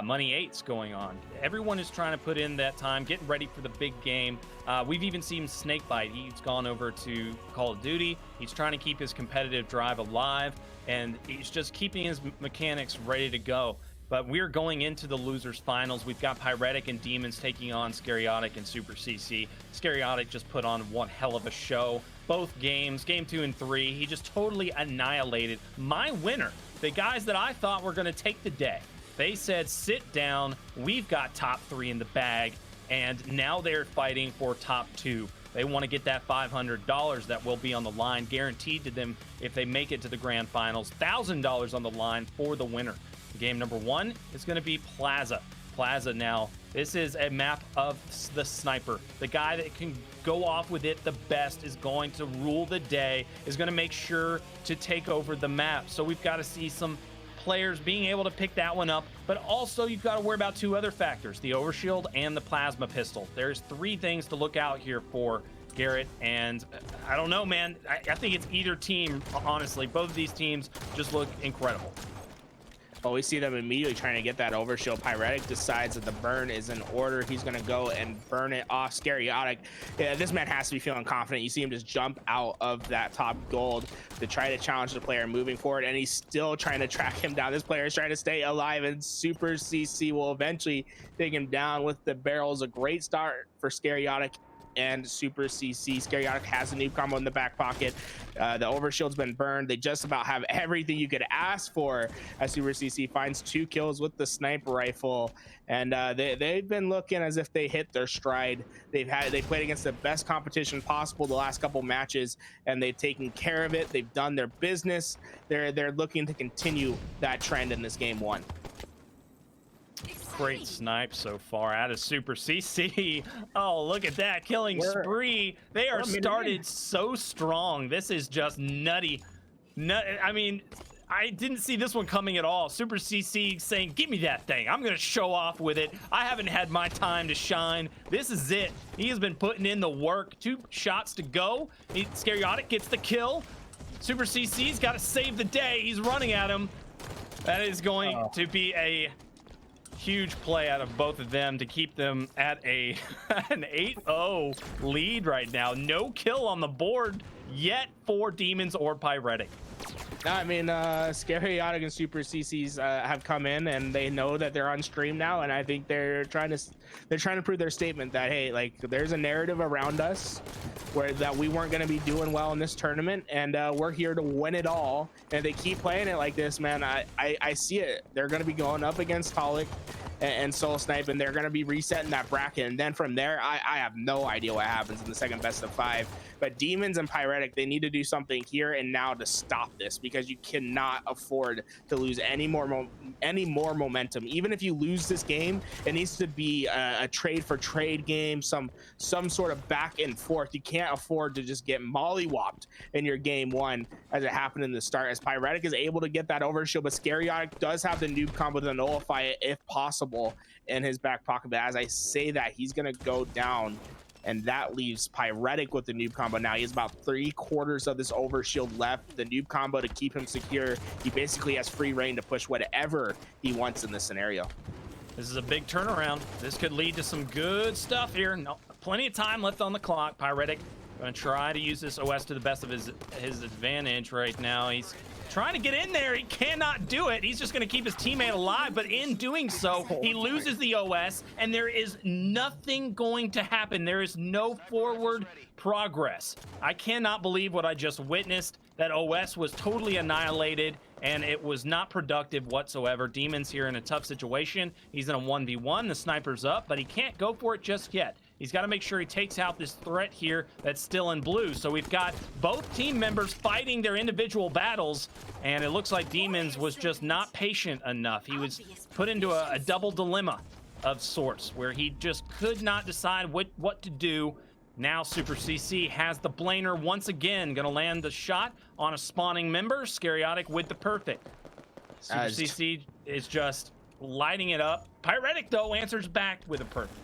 Money 8's going on. Everyone is trying to put in that time, getting ready for the big game. We've even seen Snakebite. He's gone over to Call of Duty. He's trying to keep his competitive drive alive, and he's just keeping his mechanics ready to go. But we're going into the losers finals. We've got Pyretic and Demons taking on Scariotic and Super CC. Scariotic just put on one hell of a show. Both games, game 2 and 3, he just totally annihilated my winner. The guys that I thought were going to take the day. They said, sit down, we've got top 3 in the bag, and now they're fighting for top 2. They want to get that $500 that will be on the line, guaranteed to them if they make it to the grand finals. $1,000 on the line for the winner. Game number 1 is going to be Plaza. Plaza now, this is a map of the sniper. The guy that can go off with it the best is going to rule the day, is going to make sure to take over the map. So we've got to see some players being able to pick that one up, but also you've got to worry about 2 other factors, the overshield and the plasma pistol. There's 3 things to look out here for, Garrett, and I don't know, man. I think it's either team, honestly. Both of these teams just look incredible. Well, we see them immediately trying to get that overshield. Pyretic decides that the burn is in order. He's going to go and burn it off. Scariotic. Yeah, this man has to be feeling confident. You see him just jump out of that top gold to try to challenge the player moving forward, and he's still trying to track him down. This player is trying to stay alive, and Super CC will eventually take him down with the barrels. A great start for Scariotic and Super CC. Scariotic has a new combo in the back pocket. The overshield's been burned. They just about have everything you could ask for as Super CC finds 2 kills with the sniper rifle, and they've been looking as if they hit their stride. They played against the best competition possible the last couple matches, and they've taken care of it. They've done their business. They're looking to continue that trend in this game 1. Great snipe so far out of Super CC. Oh, look at that killing spree. They are started so strong. This is just nutty. I mean, I didn't see this one coming at all. Super CC saying, give me that thing. I'm going to show off with it. I haven't had my time to shine. This is it. He has been putting in the work. 2 shots to go. Scariotic gets the kill. Super CC's got to save the day. He's running at him. That is going to be a huge play out of both of them to keep them at an 8-0 lead right now. No kill on the board yet for Demons or Pyretic. I mean, Scariotic and Super CC's have come in, and they know that they're on stream now, and I think they're trying to prove their statement that, hey, like, there's a narrative around us that we weren't going to be doing well in this tournament, and we're here to win it all. And if they keep playing it like this, man, I see it. They're going to be going up against Talik and Soul Snipe, and they're going to be resetting that bracket, and then from there I have no idea what happens in the second best of 5. But Demons and Pyretic, they need to do something here and now to stop this, because you cannot afford to lose any more momentum. Even if you lose this game, it needs to be a trade for trade game, some sort of back and forth. You can't afford to just get mollywopped in your game 1 as it happened in the start, as Pyretic is able to get that overshield, but Scariotic does have the noob combo to nullify it if possible in his back pocket. But as I say that, he's gonna go down, and that leaves Pyretic with the noob combo. Now he has about 3/4 of this overshield left. The noob combo to keep him secure. He basically has free reign to push whatever he wants in this scenario. This is a big turnaround. This could lead to some good stuff here. No, plenty of time left on the clock. Pyretic going to try to use this OS to the best of his advantage right now. He's trying to get in there. He cannot do it. He's just going to keep his teammate alive, but in doing so, he loses the OS, and there is nothing going to happen. There is no forward progress. I cannot believe what I just witnessed. That OS was totally annihilated, and it was not productive whatsoever. Demons here in a tough situation. He's in a 1v1. The sniper's up, but he can't go for it just yet. He's got to make sure he takes out this threat here that's still in blue. So we've got both team members fighting their individual battles, and it looks like Demons was just not patient enough. He was put into a double dilemma of sorts, where he just could not decide what to do. Now Super CC has the blaner once again, gonna land the shot on a spawning member. Scariotic with the perfect. Super CC is just lighting it up. Pyretic, though, answers back with a perfect.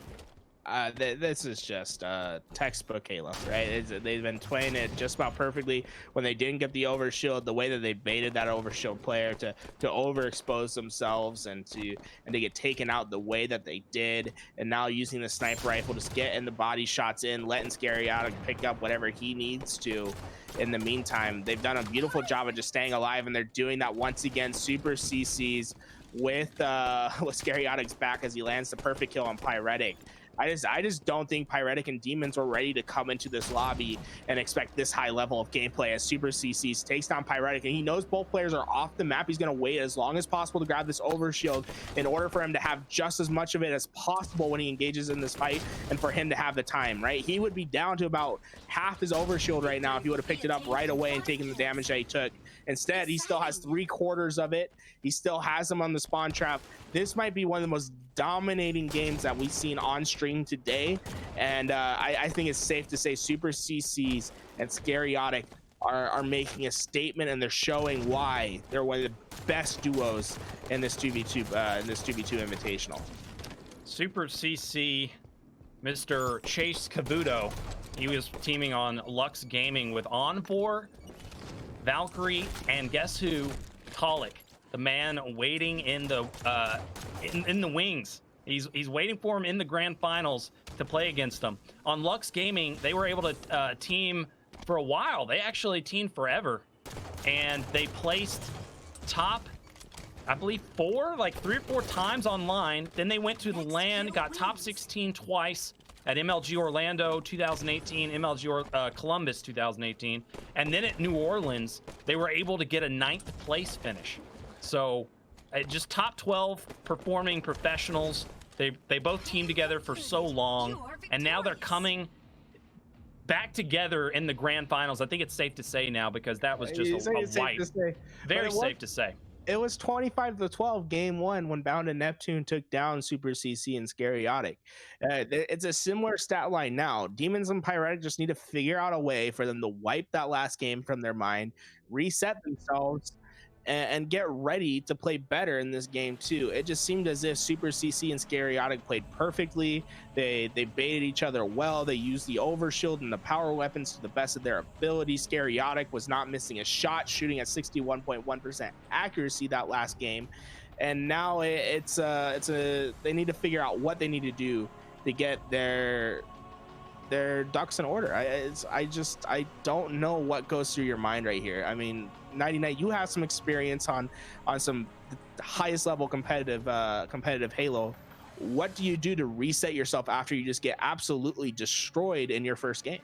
This is just textbook Halo, right? They've been playing it just about perfectly. When they didn't get the overshield, the way that they baited that overshield player to overexpose themselves and to get taken out the way that they did, and now using the sniper rifle to get in the body shots in, letting Scary pick up whatever he needs to. In the meantime, they've done a beautiful job of just staying alive, and they're doing that once again. Super CCs with Scariatic's back as he lands the perfect kill on Pyretic. I just don't think Pyretic and Demons were ready to come into this lobby and expect this high level of gameplay as Super CCs takes down Pyretic, and he knows both players are off the map. He's going to wait as long as possible to grab this overshield in order for him to have just as much of it as possible when he engages in this fight, and for him to have the time, right? He would be down to about half his overshield right now if he would have picked it up right away and taken the damage that he took. Instead, he still has 3/4 of it. He still has him on the spawn trap. This might be one of the most dominating games that we've seen on stream today, and I think it's safe to say Super CCs and Scariatic are making a statement, and they're showing why they're one of the best duos in this 2v2 invitational. Super CC, Mr. Chase Kabuto, he was teaming on Lux Gaming with Envor, Valkyrie, and guess who? Talik, the man waiting in the wings. He's waiting for him in the grand finals to play against them. On Lux Gaming, they were able to team for a while. They actually teamed forever, and they placed top, I believe, 3 or 4 times online. Then they went to the LAN, got top 16 twice at MLG Orlando 2018, MLG Columbus 2018, and then at New Orleans, they were able to get a 9th place finish. So just top 12 performing professionals. They both teamed together for so long, and now they're coming back together in the grand finals. I think it's safe to say now, because that was just a wipe. Very safe to say. It was 25-12 game 1 when Bound and Neptune took down Super CC and Scariatic. It's a similar stat line now. Demons and Pyretic just need to figure out a way for them to wipe that last game from their mind, reset themselves, and get ready to play better in this game too. It just seemed as if Super CC and Scariatic played perfectly. They baited each other well. They used the overshield and the power weapons to the best of their ability. Scariatic was not missing a shot, shooting at 61.1% accuracy that last game. And now they need to figure out what they need to do to get their ducks in order. I don't know what goes through your mind right here. I mean, 99, you have some experience on some highest level competitive Halo. What do you do to reset yourself after you just get absolutely destroyed in your first game?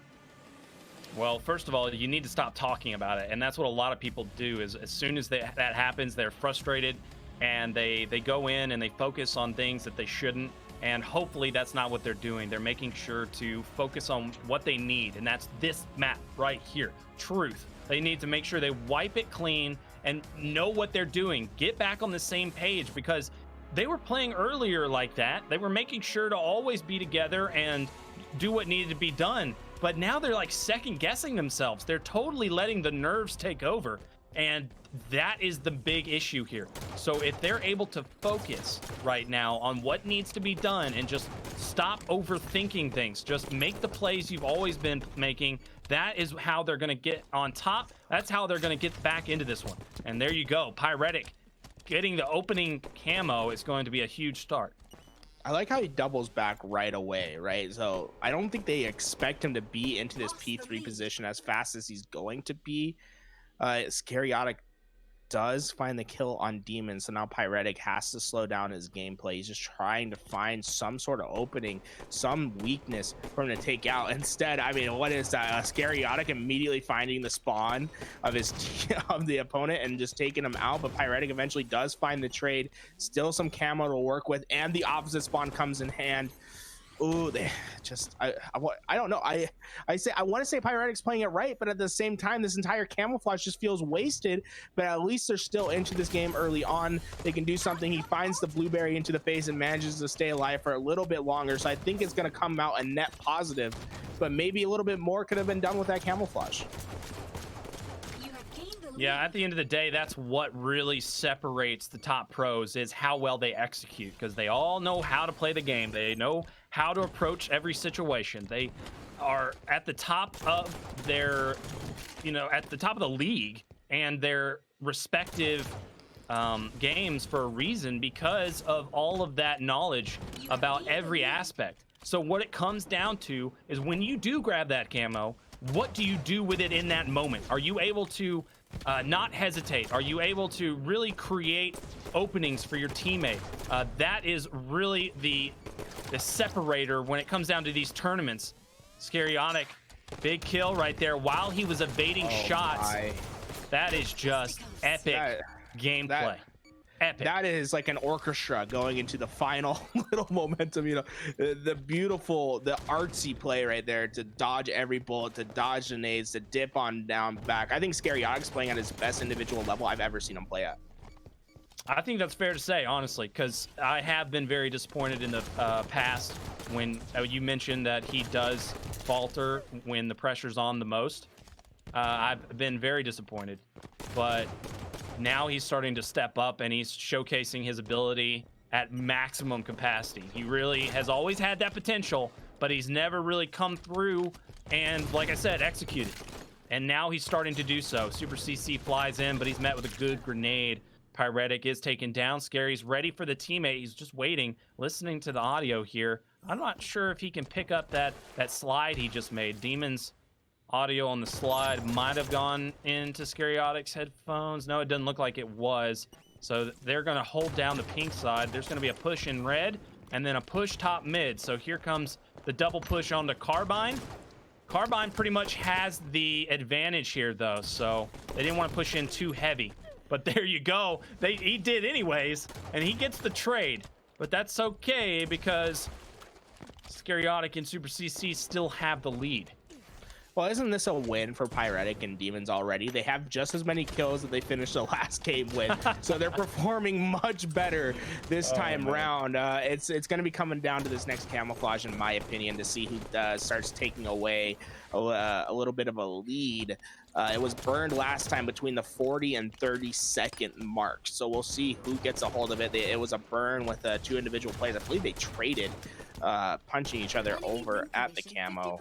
Well, first of all, you need to stop talking about it, and that's what a lot of people do. Is as soon as that happens, they're frustrated, and they go in and they focus on things that they shouldn't. And hopefully that's not what they're doing. They're making sure to focus on what they need, and that's this map right here, Truth. They need to make sure they wipe it clean and know what they're doing. Get back on the same page, because they were playing earlier like that. They were making sure to always be together and do what needed to be done. But now they're like second guessing themselves. They're totally letting the nerves take over. And that is the big issue here. So if they're able to focus right now on what needs to be done and just stop overthinking things, just make the plays you've always been making, that is how they're going to get on top. That's how they're going to get back into this one. And there you go. Pyretic getting the opening camo is going to be a huge start. I like how he doubles back right away, right? So I don't think they expect him to be into this P3 position as fast as he's going to be. Scariatic does find the kill on Demon, so now Pyretic has to slow down his gameplay. He's just trying to find some sort of opening, some weakness for him to take out. Instead, I mean, what is that? Scariatic immediately finding the spawn of the opponent and just taking him out. But Pyretic eventually does find the trade. Still some camo to work with, and the opposite spawn comes in hand. Ooh, they just I don't know. I want to say Pyretic's playing it right, but at the same time, this entire camouflage just feels wasted. But at least they're still into this game early on. They can do something. He finds the blueberry into the face and manages to stay alive for a little bit longer. So I think it's going to come out a net positive, but maybe a little bit more could have been done with that camouflage. Yeah, at the end of the day, that's what really separates the top pros, is how well they execute, because they all know how to play the game. They know how to approach every situation. They are at the top of their, at the top of the league and their respective games for a reason, because of all of that knowledge about every aspect. So what it comes down to is, when you do grab that camo, what do you do with it in that moment? Are you able to not hesitate? Are you able to really create openings for your teammate? That is really the separator when it comes down to these tournaments. Scariotic, big kill right there while he was evading shots. That is just epic gameplay. Epic. That is like an orchestra going into the final little momentum, the beautiful, the artsy play right there, to dodge every bullet, to dodge the nades, to dip on down back. I think Scariotic's playing at his best individual level I've ever seen him play at. I think that's fair to say, honestly, because I have been very disappointed in the past when you mentioned that he does falter when the pressure's on the most. I've been very disappointed, but now he's starting to step up and he's showcasing his ability at maximum capacity. He really has always had that potential, but he's never really come through and, like I said, executed. And now he's starting to do so. Super CC flies in, but he's met with a good grenade. Pyretic is taken down. Scary's ready for the teammate. He's just waiting, listening to the audio here. I'm not sure if he can pick up that slide he just made. Demon's audio on the slide might have gone into Scariotic's headphones. No, it doesn't look like it was. So they're going to hold down the pink side. There's going to be a push in red and then a push top mid. So here comes the double push onto Carbine. Carbine pretty much has the advantage here, though, so they didn't want to push in too heavy. But there you go. He did anyways, and he gets the trade. But that's okay, because Scariotic and Super CC still have the lead. Well, isn't this a win for Pyretic and Demons already? They have just as many kills that they finished the last game with, so they're performing much better this time round. It's going to be coming down to this next camouflage, in my opinion, to see who starts taking away a little bit of a lead. It was burned last time between the 40 and 30 second mark, so we'll see who gets a hold of it. It was a burn with two individual players. I believe they traded, punching each other over at the camo.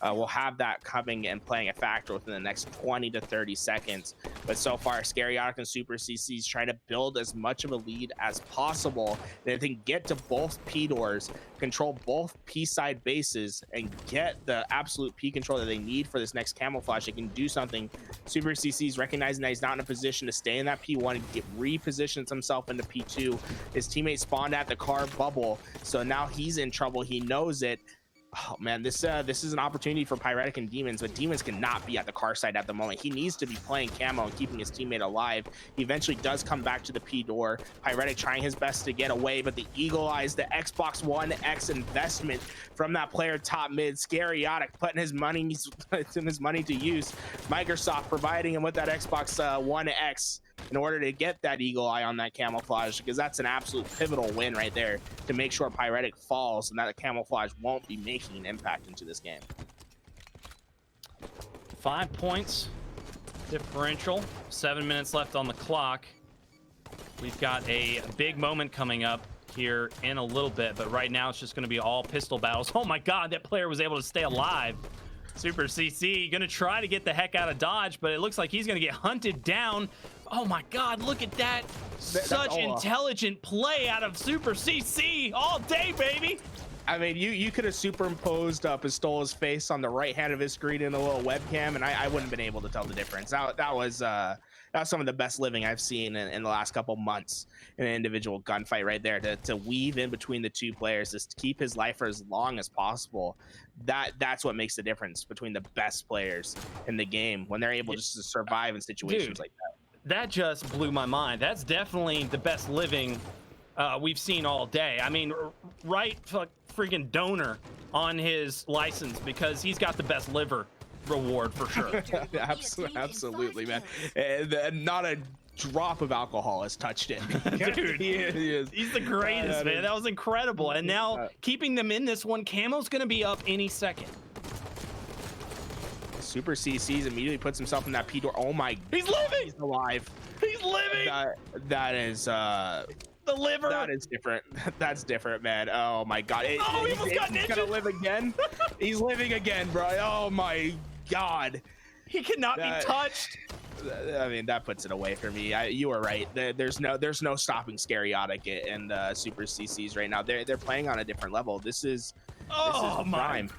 We'll have that coming and playing a factor within the next 20 to 30 seconds. But so far, Scariotic and Super CC's trying to build as much of a lead as possible. They can get to both P doors, control both P side bases, and get the absolute P control that they need for this next camouflage. They can do something. Super CC's recognizing that he's not in a position to stay in that P1 and repositions himself into P2. His teammate spawned at the car bubble, so now he's in trouble. He knows it. Oh man, this is an opportunity for Pyretic and Demons, but Demons cannot be at the car side at the moment. He needs to be playing camo and keeping his teammate alive. He eventually does come back to the P door. Pyretic trying his best to get away, but the Eagle Eyes, the Xbox One X investment from that player top mid, Scariotic putting his money to use. Microsoft providing him with that Xbox One X in order to get that Eagle Eye on that camouflage, because that's an absolute pivotal win right there to make sure Pyretic falls and that the camouflage won't be making an impact into this game. 5 points differential, 7 minutes left on the clock. We've got a big moment coming up here in a little bit, but right now it's just going to be all pistol battles. Oh my god, that player was able to stay alive. Super CC gonna try to get the heck out of dodge, but it looks like he's gonna get hunted down. Oh my god, look at that. Such intelligent play out of Super CC all day, baby. I mean, you could have superimposed Pistola's face on the right hand of his screen in a little webcam, and I wouldn't have been able to tell the difference. That was some of the best living I've seen in the last couple months in an individual gunfight right there, to weave in between the two players, just to keep his life for as long as possible. That's what makes the difference between the best players in the game, when they're able just to survive in situations like that. That just blew my mind. That's definitely the best living we've seen all day. I mean, right freaking donor on his license, because he's got the best liver reward for sure. Absolutely, man. And not a drop of alcohol has touched it. Dude, he's the greatest, man. That was incredible. And now keeping them in this one, Camo's gonna be up any second. Super CC's immediately puts himself in that P door. Oh my, he's living. He's alive. He's living. That is The liver. That is different. That's different, man. Oh my god. He almost got He's gonna ninja. live again. He's living again, bro. Oh my god. He cannot be touched. I mean, that puts it away for me. You were right. There's no stopping Scariotic and Super CCs right now. They're playing on a different level. This is My. prime.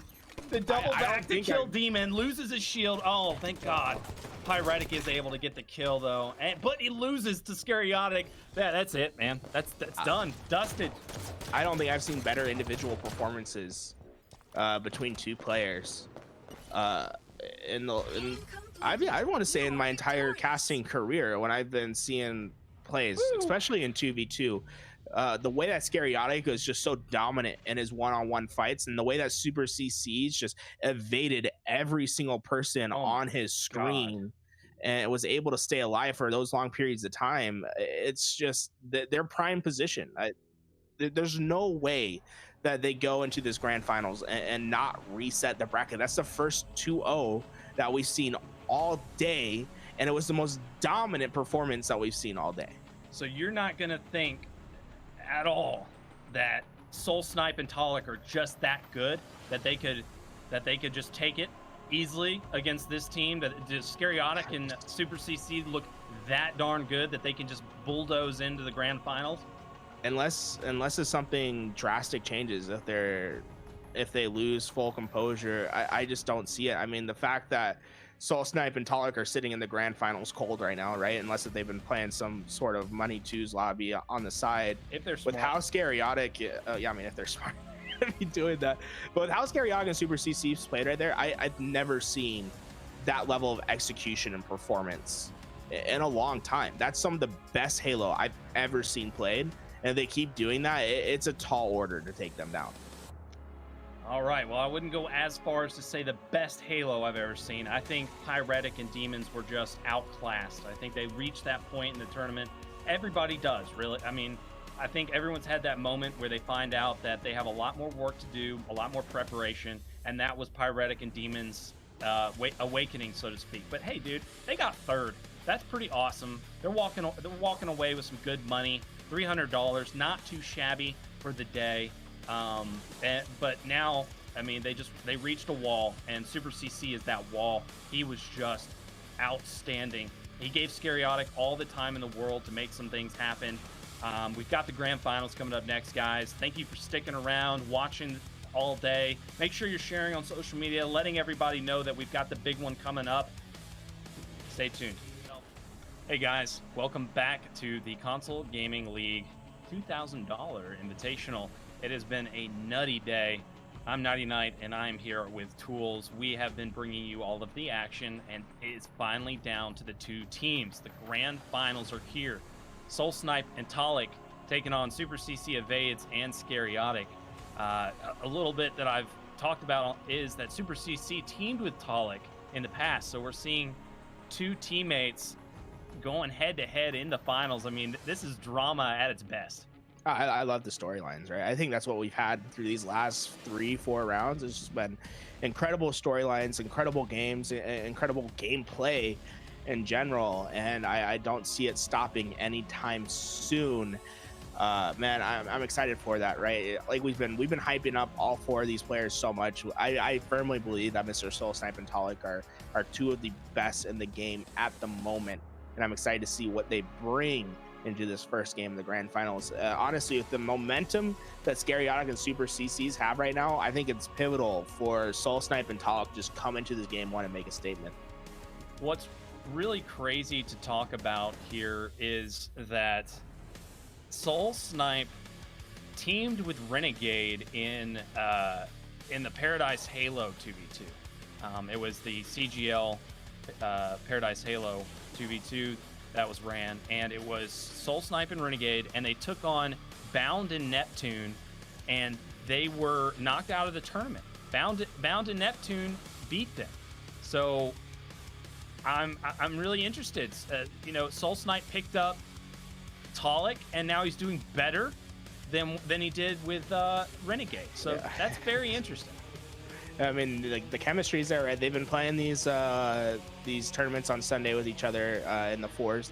The double I back don't to think kill Demon, loses his shield. Oh, thank God. Pyretic is able to get the kill though, but he loses to Scariotic. Yeah, that's it, man. That's done, dusted. I don't think I've seen better individual performances between two players. I want to say in my entire casting career when I've been seeing plays, especially in 2v2. The way that Scariotic is just so dominant in his one-on-one fights, and the way that Super CC's just evaded every single person on his screen and was able to stay alive for those long periods of time, it's just their prime position. There's no way that they go into this grand finals and not reset the bracket. That's the first 2-0 that we've seen all day, and it was the most dominant performance that we've seen all day. So you're not gonna think at all that Soul Snipe and Tolic are just that good that they could just take it easily against this team, that does Scariotic and Super CC look that darn good that they can just bulldoze into the grand finals? Unless it's something drastic changes, if they lose full composure, I just don't see it. I mean, the fact that Soul Snipe and Tolic are sitting in the grand finals cold right now, right? Unless if they've been playing some sort of money twos lobby on the side. If they're smart. With how Scariotic, yeah, I mean, if they're smart, they'd be doing that. But with how Scariotic and Super CC's played right there, I've never seen that level of execution and performance in a long time. That's some of the best Halo I've ever seen played. And they keep doing that, it's a tall order to take them down. All right, well, I wouldn't go as far as to say the best Halo I've ever seen. I think Pyretic and Demons were just outclassed. I think they reached that point in the tournament. Everybody does, really. I mean, I think everyone's had that moment where they find out that they have a lot more work to do, a lot more preparation, and that was Pyretic and Demons' awakening, so to speak. But hey, dude, they got third. That's pretty awesome. They're walking away with some good money. $300, not too shabby for the day. But now, I mean, they reached a wall, and Super CC is that wall. He was just outstanding. He gave Scariotic all the time in the world to make some things happen. We've got the grand finals coming up next, guys. Thank you for sticking around, watching all day. Make sure you're sharing on social media, letting everybody know that we've got the big one coming up. Stay tuned. Hey guys, welcome back to the Console Gaming League $2,000 Invitational. It has been a nutty day. I'm Nutty Knight, and I'm here with Tools. We have been bringing you all of the action, and it's finally down to the two teams. The grand finals are here. Soul Snipe and Tolic taking on Super CC Evades and Scariotic. A little bit that I've talked about is that Super CC teamed with Tolic in the past, so we're seeing two teammates going head-to-head in the finals. I mean, this is drama at its best. I love the storylines, right? I think that's what we've had through these last 3-4 rounds. It's just been incredible storylines, incredible games, incredible gameplay in general, and I don't see it stopping anytime soon. Man, I'm excited for that, right? Like we've been hyping up all four of these players so much. I firmly believe that Mr. Soul Snipe and Tolic are two of the best in the game at the moment, and I'm excited to see what they bring into this first game of the grand finals. Honestly, with the momentum that Scariotic and Super CCs have right now, I think it's pivotal for Soul Snipe and Tolic to just come into this game one and make a statement. What's really crazy to talk about here is that Soul Snipe teamed with Renegade in the Paradise Halo 2v2. It was the CGL Paradise Halo 2v2 that was ran, and it was Soul Snipe and Renegade, and they took on Bound and Neptune, and they were knocked out of the tournament. Bound and Neptune beat them. So I'm really interested. Soul Snipe picked up Tolic, and now he's doing better than he did with Renegade. So yeah. That's very interesting. I mean, like the chemistry's there, right? These tournaments on Sunday with each other in the fours.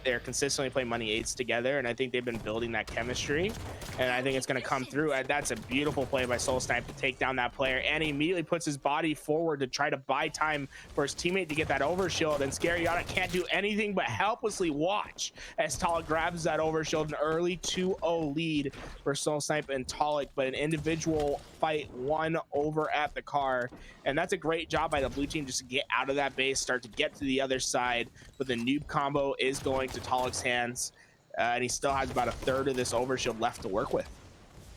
They're consistently playing money 8s together, and I think they've been building that chemistry, and I think it's going to come through. That's a beautiful play by Soul Snipe to take down that player, and he immediately puts his body forward to try to buy time for his teammate to get that overshield, and Scariota can't do anything but helplessly watch as Tolic grabs that overshield. An early 2-0 lead for Soul Snipe and Tolic, but an individual fight won over at the car, and that's a great job by the blue team just to get out of that base, start to get to the other side, but the noob combo is going to Tolic's hands, and he still has about a third of this overshield left to work with.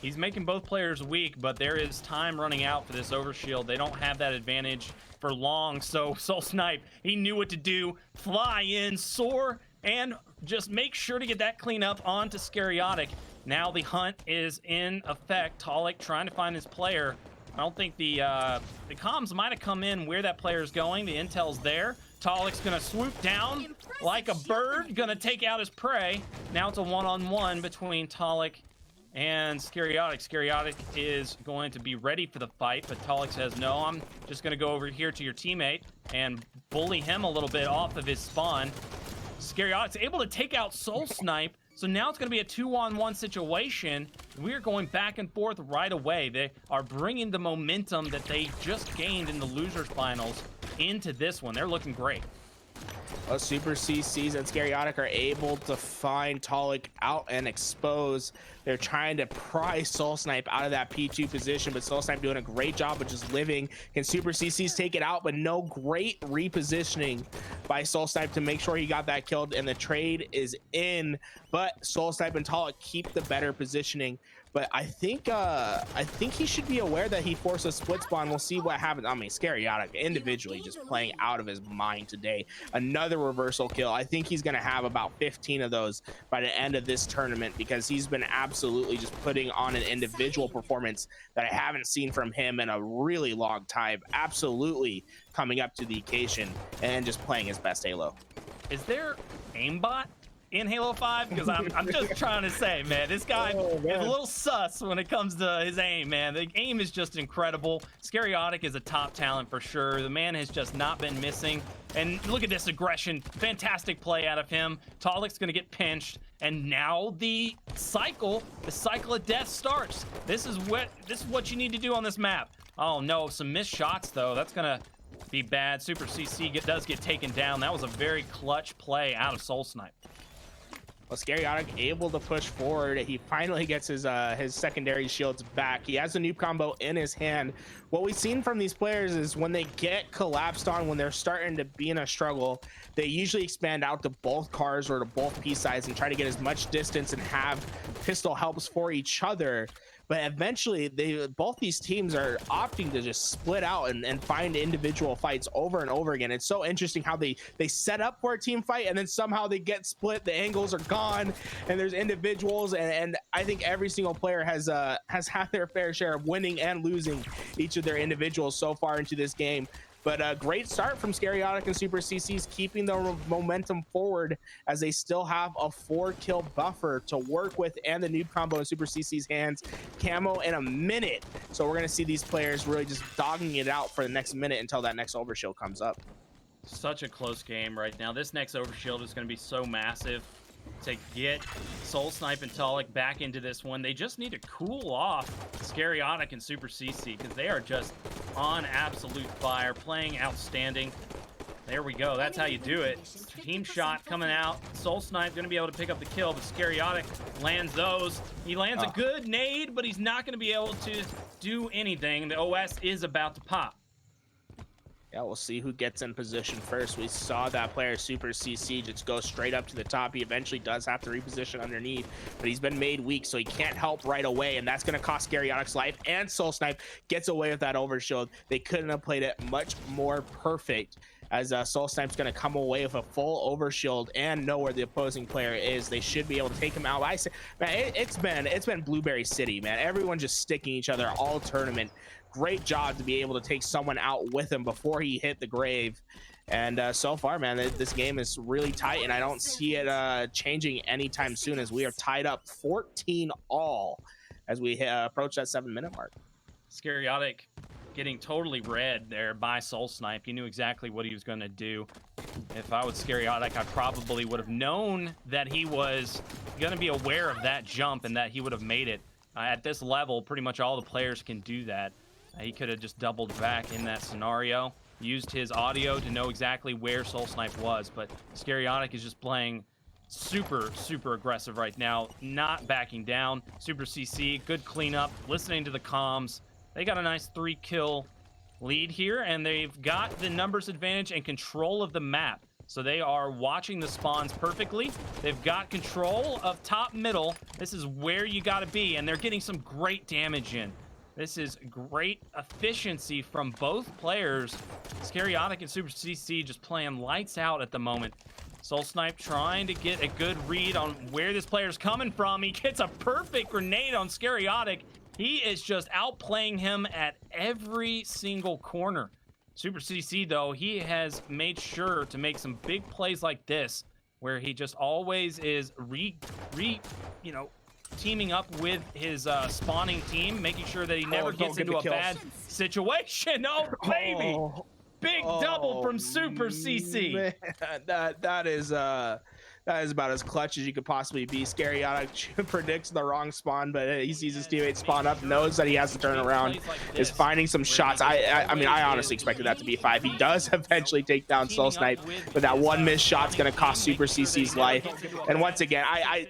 He's making both players weak, but there is time running out for this overshield. They don't have that advantage for long, so Soul Snipe, he knew what to do. Fly in, soar, and just make sure to get that clean up onto Scariotic. Now the hunt is in effect. Tolic trying to find his player. I don't think the comms might have come in where that player is going. The intel's there. Tolic's gonna swoop down like a bird, gonna take out his prey. Now it's a one-on-one between Tolic and Scariotic. Scariotic is going to be ready for the fight, but Tolic says, no, I'm just gonna go over here to your teammate and bully him a little bit off of his spawn. Scariotic's able to take out Soul Snipe, so now it's going to be a 2-on-1 situation. We're going back and forth right away. They are bringing the momentum that they just gained in the losers finals into this one. They're looking great. Well, Super CCs and Scariotic are able to find Tolic out and expose. They're trying to pry Soul Snipe out of that P2 position, but Soul Snipe doing a great job of just living. Can Super CCs take it out? But no, great repositioning by Soul Snipe to make sure he got that killed, and the trade is in. But Soul Snipe and Tolic keep the better positioning. But I think he should be aware that he forced a split spawn. We'll see what happens. I mean, Scariotic individually just playing out of his mind today. Another reversal kill. I think he's going to have about 15 of those by the end of this tournament, because he's been absolutely just putting on an individual performance that I haven't seen from him in a really long time. Absolutely coming up to the occasion and just playing his best Halo. Is there aimbot in Halo 5? Because I'm just trying to say, man, this guy is a little sus when it comes to his aim, man. The aim is just incredible. Scariotic is a top talent for sure. The man has just not been missing. And look at this aggression. Fantastic play out of him. Tolic's going to get pinched. And now the cycle of death starts. This is what you need to do on this map. Oh, no, some missed shots, though. That's going to be bad. Super CC does get taken down. That was a very clutch play out of Soul Snipe. Well, Scariotic able to push forward. He finally gets his secondary shields back. He has a noob combo in his hand. What we've seen from these players is when they get collapsed on, when they're starting to be in a struggle, they usually expand out to both cars or to both P sides and try to get as much distance and have pistol helps for each other. But eventually, both these teams are opting to just split out and find individual fights over and over again. It's so interesting how they set up for a team fight and then somehow they get split. The angles are gone and there's individuals. And I think every single player has had their fair share of winning and losing each of their individuals so far into this game. But a great start from Scariotic and Super CCs, keeping the momentum forward as they still have a 4-kill buffer to work with, and the noob combo in Super CC's hands. Camo in a minute. So we're going to see these players really just dogging it out for the next minute until that next overshield comes up. Such a close game right now. This next overshield is going to be so massive to get Soul Snipe and Tolic back into this one. They just need to cool off Scariotic and Super CC because they are just on absolute fire, playing outstanding. There we go. That's how you do it. Team shot coming out. Soul Snipe going to be able to pick up the kill, but Scariotic lands those. He lands a good nade, but he's not going to be able to do anything. The OS is about to pop. Yeah, we'll see who gets in position first. We saw that player Super CC just go straight up to the top. He eventually does have to reposition underneath, but he's been made weak, so he can't help right away, and that's going to cost Scariotic's life. And Soul Snipe gets away with that overshield. They couldn't have played it much more perfect, as Soul Snipe's going to come away with a full overshield and know where the opposing player is. They should be able to take him out. I say, man, it's been Blueberry City, man. Everyone just sticking each other all tournament. Great job to be able to take someone out with him before he hit the grave. And so far, man, this game is really tight, and I don't see it changing anytime soon, as we are tied up 14-all as we approach that 7-minute mark. Scariotic getting totally read there by Soul Snipe. He knew exactly what he was going to do. If I was Scaryotic, I probably would have known that he was going to be aware of that jump and that he would have made it. At this level, pretty much all the players can do that. He could have just doubled back in that scenario, used his audio to know exactly where Soul Snipe was, but Scaryotic is just playing super, super aggressive right now, not backing down. Super CC, good cleanup, listening to the comms. They got a nice 3-kill lead here, and they've got the numbers advantage and control of the map. So they are watching the spawns perfectly. They've got control of top middle. This is where you got to be, and they're getting some great damage in. This is great efficiency from both players. Scaryotic and Super CC just playing lights out at the moment. Soul Snipe trying to get a good read on where this player's coming from. He gets a perfect grenade on Scaryotic. He is just outplaying him at every single corner. Super CC, though, he has made sure to make some big plays like this, where he just always is teaming up with his spawning team, making sure that he never gets into a bad situation. Oh, baby! Big double from Super CC. Man, that is about as clutch as you could possibly be. Scaryotic predicts the wrong spawn, but he sees his teammate spawn up, knows that he has to turn around, is finding some shots. I mean, I honestly expected that to be 5. He does eventually take down Soul Snipe, but that one missed shot's gonna cost Super CC's life. And once again, I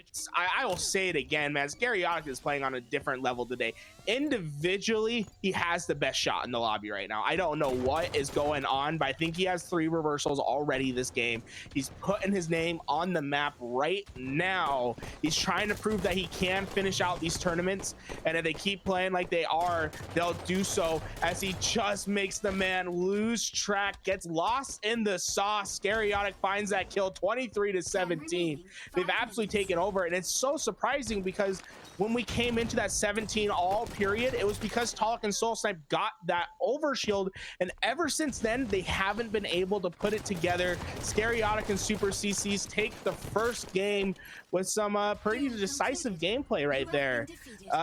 will say it again, man. Scaryotic is playing on a different level today. Individually, he has the best shot in the lobby right now. I don't know what is going on, but I think he has 3 reversals already this game. He's putting his name on the map right now. He's trying to prove that he can finish out these tournaments, and if they keep playing like they are, they'll do so, as he just makes the man lose track, gets lost in the sauce. Scaryotic finds that kill, 23-17. They've absolutely taken over, and it's so surprising because when we came into that 17-all period, it was because Talik and Soul Snipe got that overshield, and ever since then, they haven't been able to put it together. Scaryotic and Super CC's take the first game with some pretty decisive gameplay right there.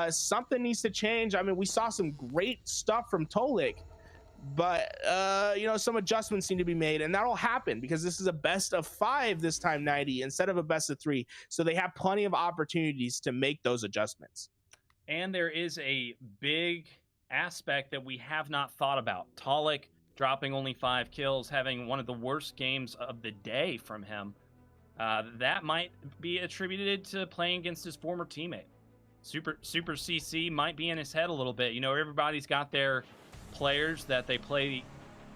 Something needs to change. I mean, we saw some great stuff from Talik, but some adjustments need to be made, and that'll happen because this is a best of 5 this time, 90, instead of a best of 3. So they have plenty of opportunities to make those adjustments. And there is a big aspect that we have not thought about. Talik dropping only 5 kills, having one of the worst games of the day from him. That might be attributed to playing against his former teammate. Super CC might be in his head a little bit. You know, everybody's got their players that they play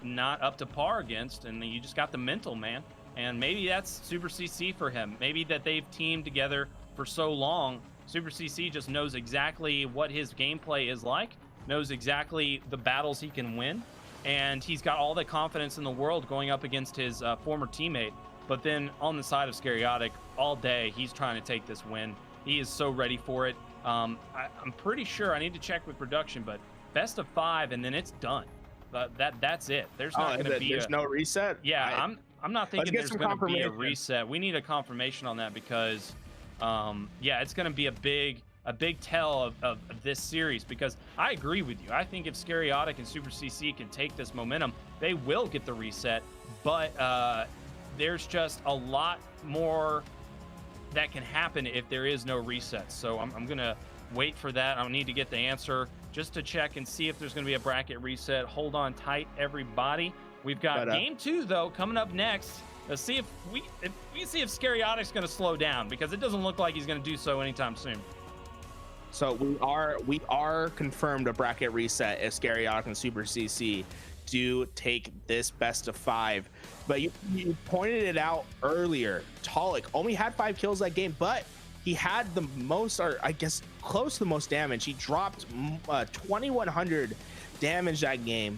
not up to par against, and you just got the mental, man. And maybe that's Super CC for him. Maybe that they've teamed together for so long, Super CC just knows exactly what his gameplay is like, knows exactly the battles he can win, and he's got all the confidence in the world going up against his former teammate. But then on the side of Scaryotic, all day he's trying to take this win. He is so ready for it. I'm pretty sure, I need to check with production, but best of 5 and then it's done. That's it. There's not going to be no reset. Yeah, I'm not thinking there's going to be a reset. We need a confirmation on that because it's going to be a big tell of this series, because I agree with you. I think if Scaryotic and Super CC can take this momentum, they will get the reset, but there's just a lot more that can happen if there is no reset. So I'm going to wait for that. I need to get the answer just to check and see if there's going to be a bracket reset. Hold on tight, everybody. We've got game 2 though coming up next. Let's see if we see if Scaryotic's going to slow down, because it doesn't look like he's going to do so anytime soon. So we are confirmed a bracket reset if Scaryotic and Super CC do take this best of 5. But you pointed it out earlier. Talik only had 5 kills that game, but he had the most, or I guess close to the most damage. He dropped 2,100 damage that game,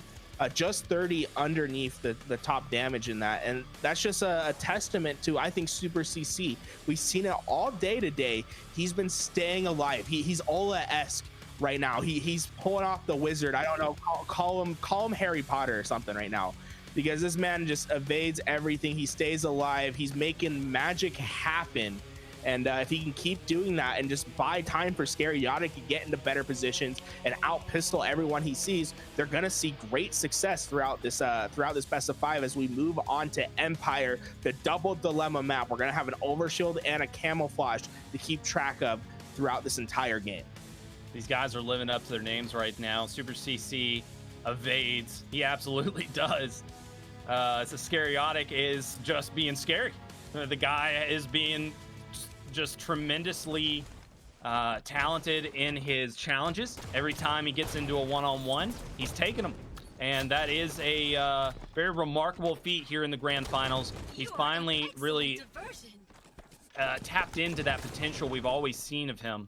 just 30 underneath the top damage in that. And that's just a testament to, I think, Super CC. We've seen it all day today. He's been staying alive. He's Ola-esque right now. He's pulling off the wizard. I don't know, call him Harry Potter or something right now, because this man just evades everything. He stays alive. He's making magic happen. And if he can keep doing that and just buy time for Scariotic to get into better positions and out pistol everyone he sees, they're gonna see great success throughout this best of 5 as we move on to Empire, the double dilemma map. We're gonna have an overshield and a camouflage to keep track of throughout this entire game. These guys are living up to their names right now. Super CC evades. He absolutely does. So Scariotic is just being scary. The guy is being just tremendously talented in his challenges. Every time he gets into a one-on-one, he's taking them. And that is a very remarkable feat here in the grand finals. He's finally really tapped into that potential we've always seen of him.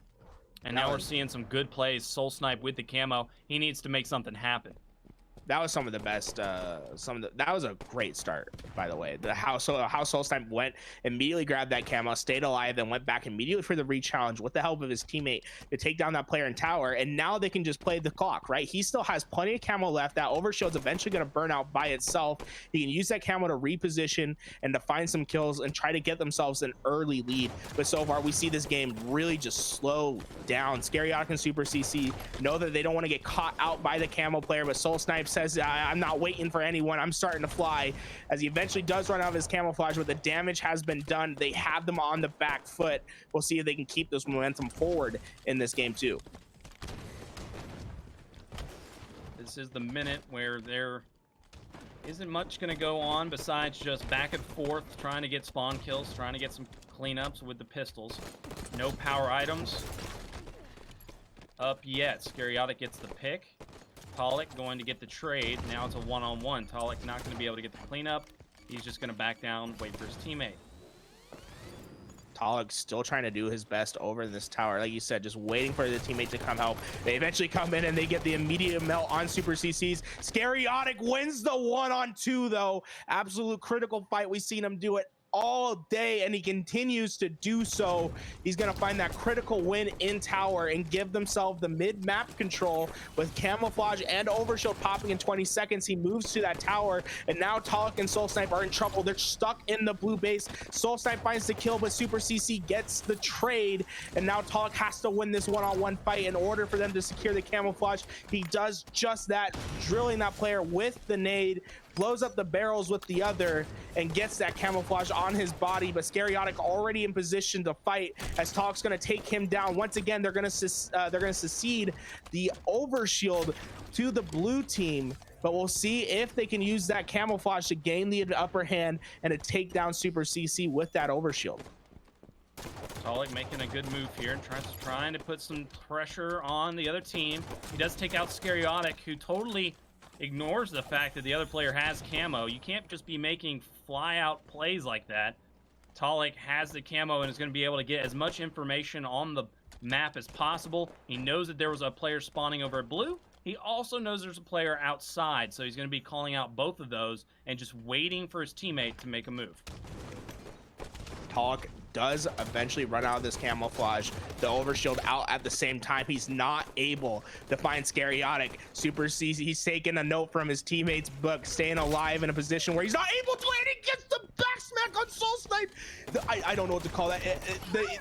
And now we're seeing some good plays. Soul Snipe with the camo. He needs to make something happen. That was some of the best. That was a great start, by the way. How Soul Snipe went, immediately grabbed that camo, stayed alive, then went back immediately for the re-challenge with the help of his teammate to take down that player in tower. And now they can just play the clock, right? He still has plenty of camo left. That overshield's eventually going to burn out by itself. He can use that camo to reposition and to find some kills and try to get themselves an early lead. But so far, we see this game really just slow down. Scariotic and Super CC know that they don't want to get caught out by the camo player, but Soul Snipe says, I'm not waiting for anyone. I'm starting to fly, as he eventually does run out of his camouflage, but the damage has been done. They have them on the back foot. We'll see if they can keep this momentum forward in this game too. This is the minute where there isn't much going to go on besides just back and forth, trying to get spawn kills, trying to get some cleanups with the pistols. No power items up yet. Scariotic gets the pick. Talik going to get the trade. Now it's a one-on-one. Talik not going to be able to get the cleanup. He's just going to back down, wait for his teammate. Talik still trying to do his best over in this tower. Like you said, just waiting for the teammate to come help. They eventually come in and they get the immediate melt on Super CC's. Scariotic wins the 1-on-2 though. Absolute critical fight. We've seen him do it all day, and he continues to do so. He's going to find that critical win in tower and give themselves the mid-map control with camouflage and overshield popping in 20 seconds. He moves to that tower, and now Talik and Soul Snipe are in trouble. They're stuck in the blue base. Soul Snipe finds the kill, but Super CC gets the trade, and now Talik has to win this one-on-one fight in order for them to secure the camouflage. He does just that, drilling that player with the nade, blows up the barrels with the other, and gets that camouflage on his body. But Scariotic already in position to fight, as Talik's going to take him down. Once again, they're going to secede the overshield to the blue team, but we'll see if they can use that camouflage to gain the upper hand and to take down Super CC with that overshield. Talik making a good move here and trying to put some pressure on the other team. He does take out Scariotic, who totally ignores the fact that the other player has camo. You can't just be making fly out plays like that. Talik has the camo and is going to be able to get as much information on the map as possible. He knows that there was a player spawning over at blue. He also knows there's a player outside, so he's going to be calling out both of those and just waiting for his teammate to make a move. Talik does eventually run out of this camouflage, the overshield out at the same time. He's not able to find Scariotic. Super CC, he's taking a note from his teammate's book, staying alive in a position where he's not able to, and he gets the back smack on Soul Snipe. I don't know what to call that.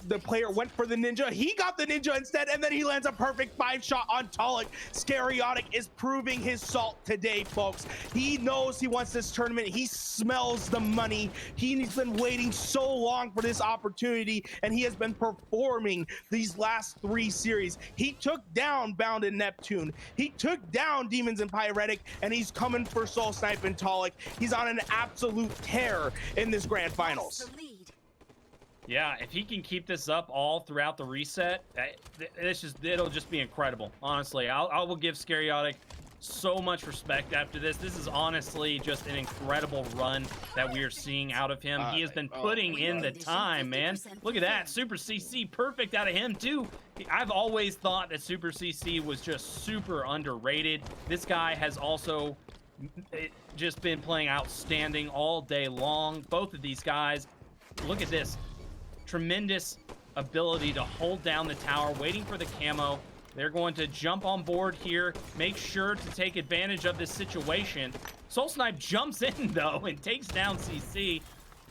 The player went for the ninja. He got the ninja instead, and then he lands a perfect 5-shot on Talik. Scariotic is proving his salt today, folks. He knows he wants this tournament. He smells the money. He's been waiting so long for this opportunity, and he has been performing these last 3 series. He took down Bound and Neptune. He took down Demons and Pyretic, and he's coming for Soul Snipe and Talik. He's on an absolute tear in this grand finals. Yeah, if he can keep this up all throughout the reset, it'll just be incredible. Honestly, I will give Scariotic so much respect after this. This is honestly just an incredible run that we are seeing out of him. He has been putting in the time, man. Look at that. Super CC, perfect out of him, too. I've always thought that Super CC was just super underrated. This guy has also just been playing outstanding all day long. Both of these guys, look at this. Tremendous ability to hold down the tower, waiting for the camo. They're going to jump on board here, make sure to take advantage of this situation. Soul Snipe jumps in, though, and takes down CC.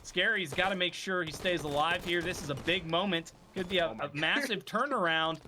Scary's got to make sure he stays alive here. This is a big moment. Could be a massive turnaround.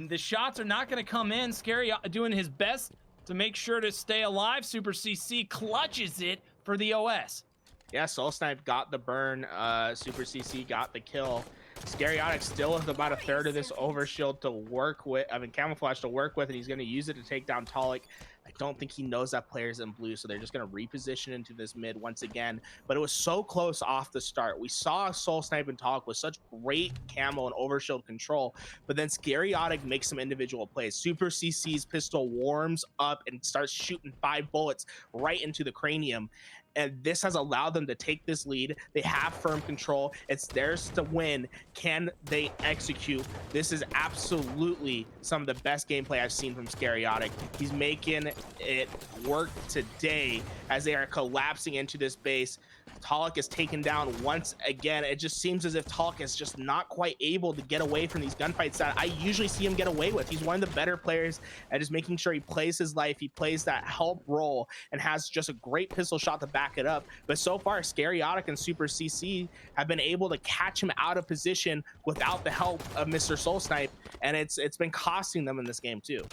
The shots are not going to come in. Scary doing his best to make sure to stay alive. Super CC clutches it for the OS. Yeah, Soul Snipe got the burn. Super CC got the kill. Scariotic still with about a third of this overshield to work with. I mean, camouflage to work with, and he's going to use it to take down Talik. I don't think he knows that player's in blue, so they're just going to reposition into this mid once again. But it was so close off the start. We saw Soul Snipe and Talik with such great camo and overshield control, but then Scariotic makes some individual plays. Super CC's pistol warms up and starts shooting 5 bullets right into the cranium. And this has allowed them to take this lead. They have firm control. It's theirs to win. Can they execute? This is absolutely some of the best gameplay I've seen from Scariotic. He's making it work today as they are collapsing into this base. Talik is taken down once again. It just seems as if Talik is just not quite able to get away from these gunfights that I usually see him get away with. He's one of the better players at just making sure he plays his life. He plays that help role and has just a great pistol shot to back it up. But so far, Scariotic and Super CC have been able to catch him out of position without the help of Mr. Soul Snipe, and it's been costing them in this game too.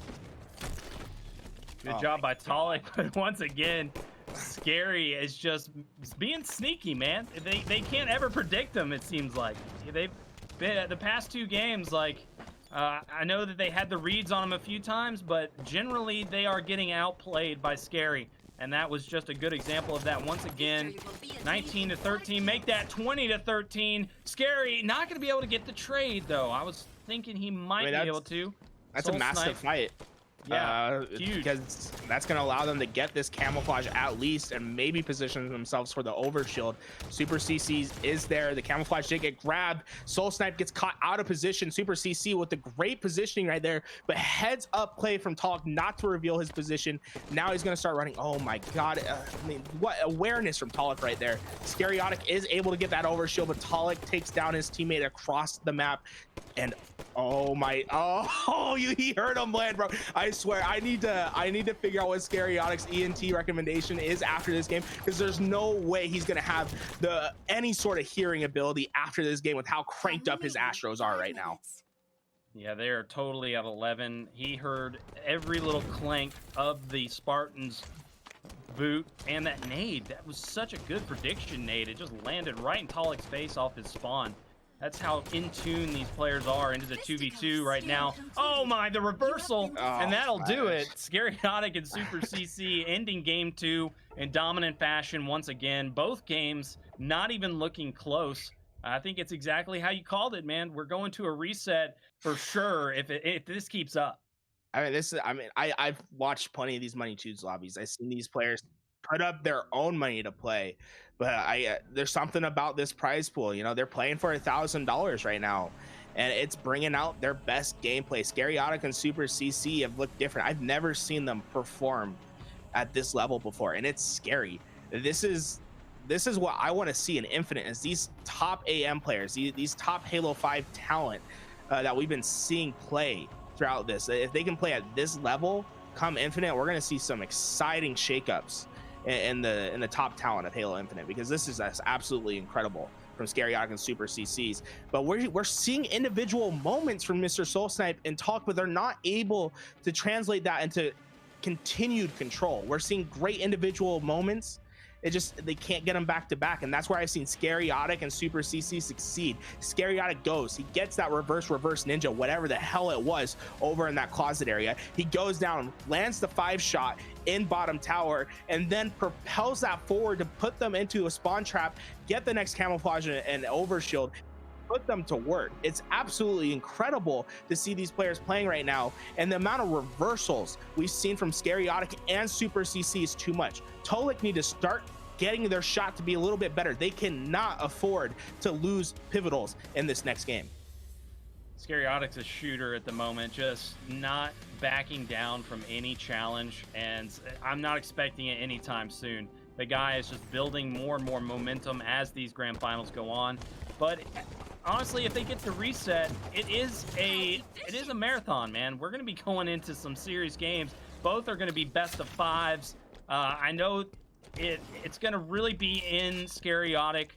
Good job by Talik, but once again, Scary is just being sneaky, man. They can't ever predict them, it seems like. They've been the past 2 games, like, I know that they had the reads on them a few times, but generally they are getting outplayed by Scary. And that was just a good example of that once again. 19-13, make that 20-13. Scary not going to be able to get the trade, though. I was thinking he might be able to. That's a massive fight. Yeah, huge. Because that's going to allow them to get this camouflage at least and maybe position themselves for the overshield. Super CC is there. The camouflage did get grabbed. Soul Snipe gets caught out of position. Super CC with the great positioning right there, but heads up play from Talik not to reveal his position. Now he's going to start running. Oh my God. I mean, what awareness from Talik right there. Scariotic is able to get that overshield, but Talik takes down his teammate across the map. And he heard him land, bro. I swear, I need to figure out what Scariotic's ENT recommendation is after this game, because there's no way he's gonna have any sort of hearing ability after this game with how cranked up his Astros are right now. Yeah, they are totally at 11. He heard every little clank of the Spartans' boot and that nade. That was such a good prediction nade. It just landed right in Talik's face off his spawn. That's how in tune these players are into the 2v2 right now. Oh my, the reversal, and that'll do it. Scariotic and Super CC ending game 2 in dominant fashion once again. Both games not even looking close. I think it's exactly how you called it, man. We're going to a reset for sure if this keeps up. I mean, I've watched plenty of these Money Twos lobbies. I've seen these players put up their own money to play, but there's something about this prize pool. You know, they're playing for $1,000 right now, and it's bringing out their best gameplay. Scariotic and Super CC have looked different. I've never seen them perform at this level before, and it's scary. This is what I want to see in Infinite, is these top AM players, these top Halo 5 talent that we've been seeing play throughout this. If they can play at this level come Infinite, we're going to see some exciting shakeups in the top talent of Halo Infinite, because this is absolutely incredible from Scariotic and Super CCs. But we're seeing individual moments from Mr. Soul Snipe and Talk, but they're not able to translate that into continued control. We're seeing great individual moments. They can't get them back to back, and that's where I've seen Scariotic and Super CC succeed. Scariotic goes, he gets that reverse ninja, whatever the hell it was, over in that closet area. He goes down, lands the 5-shot in bottom tower, and then propels that forward to put them into a spawn trap, get the next camouflage and overshield, put them to work. It's absolutely incredible to see these players playing right now, and the amount of reversals we've seen from Scariotic and Super CC is too much. Tolic need to start getting their shot to be a little bit better. They cannot afford to lose pivotals in this next game. Scariotic's a shooter at the moment, just not backing down from any challenge, and I'm not expecting it anytime soon. The guy is just building more and more momentum as these grand finals go on. But honestly, if they get the reset, it is a marathon, man. We're going to be going into some serious games. Both are going to be best of 5s. I know it's going to really be in Scariotic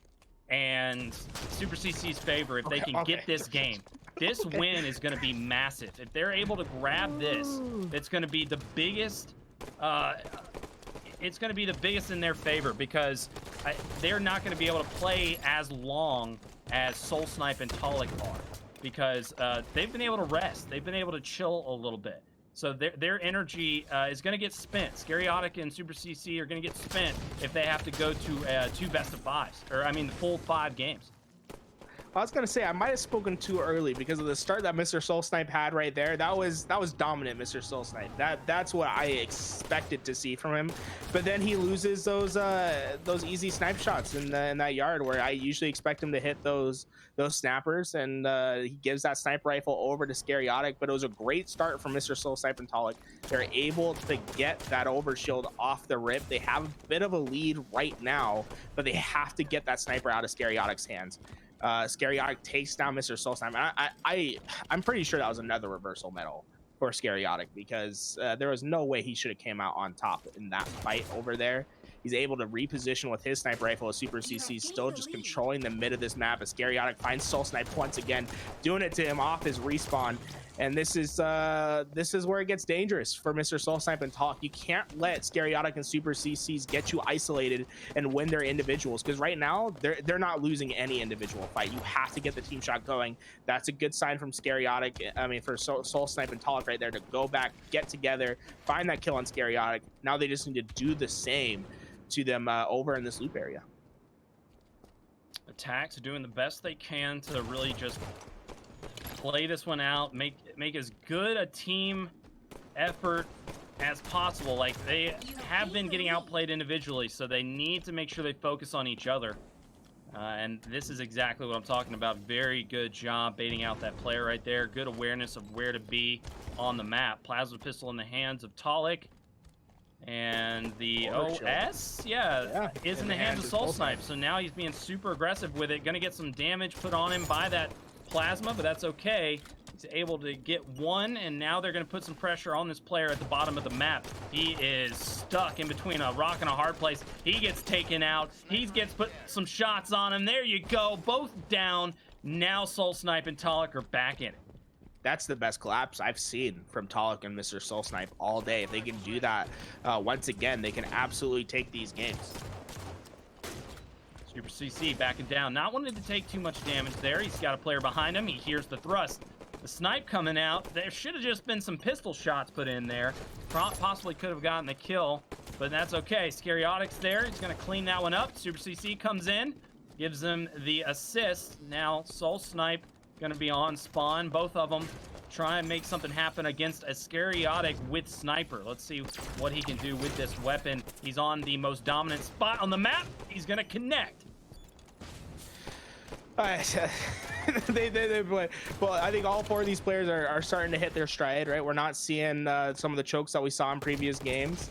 and Super CC's favor if they can get this game. This win is going to be massive. If they're able to grab this, it's going to be the biggest. It's going to be the biggest in their favor because they're not going to be able to play as long as Soul Snipe and Talik are because they've been able to rest. They've been able to chill a little bit. So their energy is going to get spent. Scariotic and Super CC are going to get spent if they have to go to 2 best-of-5s, or I mean the full 5 games. I was gonna say I might have spoken too early because of the start that Mr. Soul Snipe had right there. That was dominant, Mr. Soul Snipe. That's what I expected to see from him. But then he loses those easy snipe shots in that yard where I usually expect him to hit those snappers, and he gives that sniper rifle over to Scariotic. But it was a great start from Mr. Soul Snipe and Talik. They're able to get that overshield off the rip. They have a bit of a lead right now, but they have to get that sniper out of Scariotic's hands. Scariotic takes down Mr. Soul Snipe. I'm pretty sure that was another reversal medal for Scariotic because there was no way he should have came out on top in that fight over there. He's able to reposition with his sniper rifle as Super CC still just controlling the mid of this map as Scariotic finds Soul Snipe once again, doing it to him off his respawn. And this is where it gets dangerous for Mr. Soul Snipe and Talk. You can't let Scariotic and Super CCs get you isolated and win their individuals because right now they're not losing any individual fight. You have to get the team shot going. That's a good sign from Scariotic. I mean, for Soul Snipe and Talk right there to go back, get together, find that kill on Scariotic. Now they just need to do the same to them over in this loop area. Attacks are doing the best they can to really just play this one out, make as good a team effort as possible. Like, they have been getting outplayed individually, so they need to make sure they focus on each other. And this is exactly what I'm talking about. Very good job baiting out that player right there. Good awareness of where to be on the map. Plasma pistol in the hands of Talik. And the OS, is in the hands of Soul Snipe. So now he's being super aggressive with it. Gonna get some damage put on him by that plasma, but that's okay. He's able to get one, and now they're going to put some pressure on this player at the bottom of the map. He is stuck in between a rock and a hard place. He gets taken out. He gets put some shots on him. There you go. Both down. Now Soul Snipe and Talik are back in it. That's the best collapse I've seen from Talik and Mr. Soul Snipe all day. If they can do that once again, they can absolutely take these games. Super CC backing down, not wanting to take too much damage there. He's got a player behind him. He hears the thrust. The snipe coming out. There should have just been some pistol shots put in there. Possibly could have gotten the kill, but that's okay. Scariotic's there. He's going to clean that one up. Super CC comes in, gives him the assist. Now Soul Snipe going to be on spawn. Both of them try and make something happen against a Scariotic with Sniper. Let's see what he can do with this weapon. He's on the most dominant spot on the map. He's going to connect. Well, I think all 4 of these players are starting to hit their stride, right? We're not seeing some of the chokes that we saw in previous games.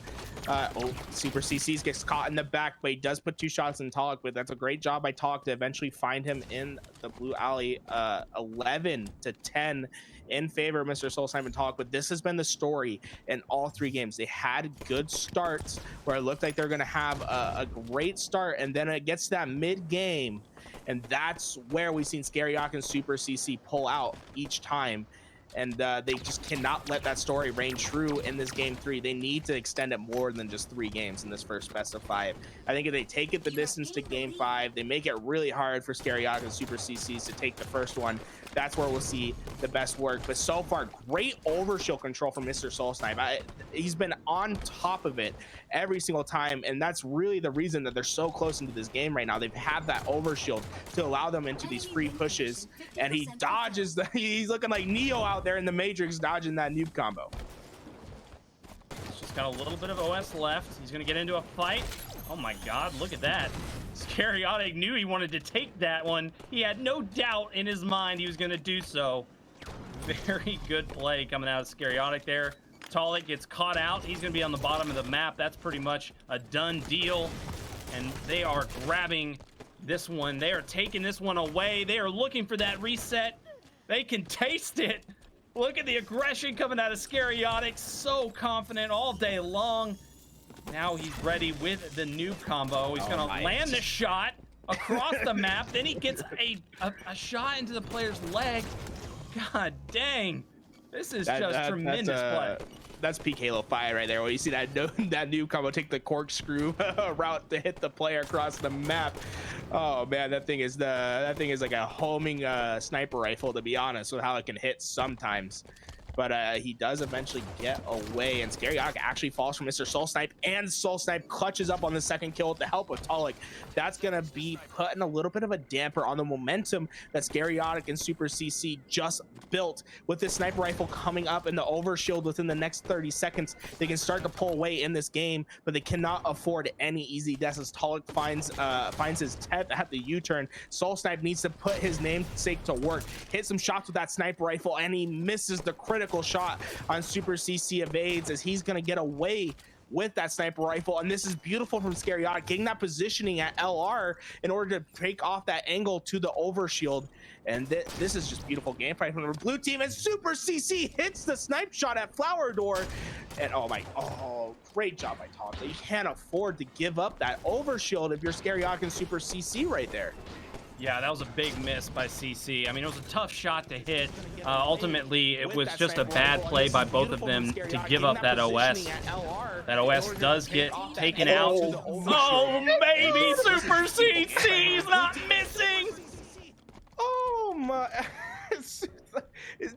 Super CC's gets caught in the back, but he does put 2 shots in Talik, but that's a great job by Talik to eventually find him in the blue alley. 11-10 in favor of Mr. Soul Snipe and Talik, but this has been the story in all 3 games. They had good starts where it looked like they're going to have a great start, and then it gets to that mid-game, and that's where we've seen Scariotic and Super CC pull out each time. And they just cannot let that story reign true in this game 3. They need to extend it more than just 3 games in this first best of 5. I think if they take it the distance to game 5, they make it really hard for Scariotic and Super CCs to take the first one. That's where we'll see the best work. But so far, great overshield control from Mr. Soul Snipe. He's been on top of it every single time, and that's really the reason that they're so close into this game right now. They've had that overshield to allow them into these free pushes, and he dodges he's looking like Neo out there in the Matrix, dodging that noob combo. He's just got a little bit of OS left. He's gonna get into a fight. Oh my god, look at that. Scariotic knew he wanted to take that one. He had no doubt in his mind he was gonna do so. Very good play coming out of Scariotic there. Talik gets caught out. He's gonna be on the bottom of the map. That's pretty much a done deal. And they are grabbing this one. They are taking this one away. They are looking for that reset. They can taste it. Look at the aggression coming out of Scariotic. So confident all day long. Now he's ready with the noob combo. He's gonna land the shot. across the map. Then he gets a shot into the player's leg. God dang. This is just tremendous play. That's peak Halo 5 right there. When you see that new combo take the corkscrew route to hit the player across the map. Oh man, that thing is like a homing sniper rifle, to be honest, with how it can hit sometimes. But he does eventually get away, and Scariotic actually falls from Mr. Soul Snipe, and Soul Snipe clutches up on the second kill with the help of Talik. That's gonna be putting a little bit of a damper on the momentum that Scariotic and Super CC just built. With this sniper rifle coming up and the overshield within the next 30 seconds, they can start to pull away in this game, but they cannot afford any easy deaths as Talik finds his 10th at the U-turn. Soul Snipe needs to put his namesake to work, hit some shots with that sniper rifle, and he misses the critical shot on Super CC. Evades as he's gonna get away with that sniper rifle, and this is beautiful from Scariotic, getting that positioning at LR in order to take off that angle to the overshield. And this is just beautiful gameplay from the blue team, and Super CC hits the snipe shot at Flower Door. And oh, great job by Tom. You can't afford to give up that overshield if you're Scariotic and Super CC right there. Yeah, that was a big miss by CC. I mean, it was a tough shot to hit. Ultimately, it was just a bad play by both of them to give up that OS. That OS does get taken out. Oh, baby, Super CC is not missing. Oh my.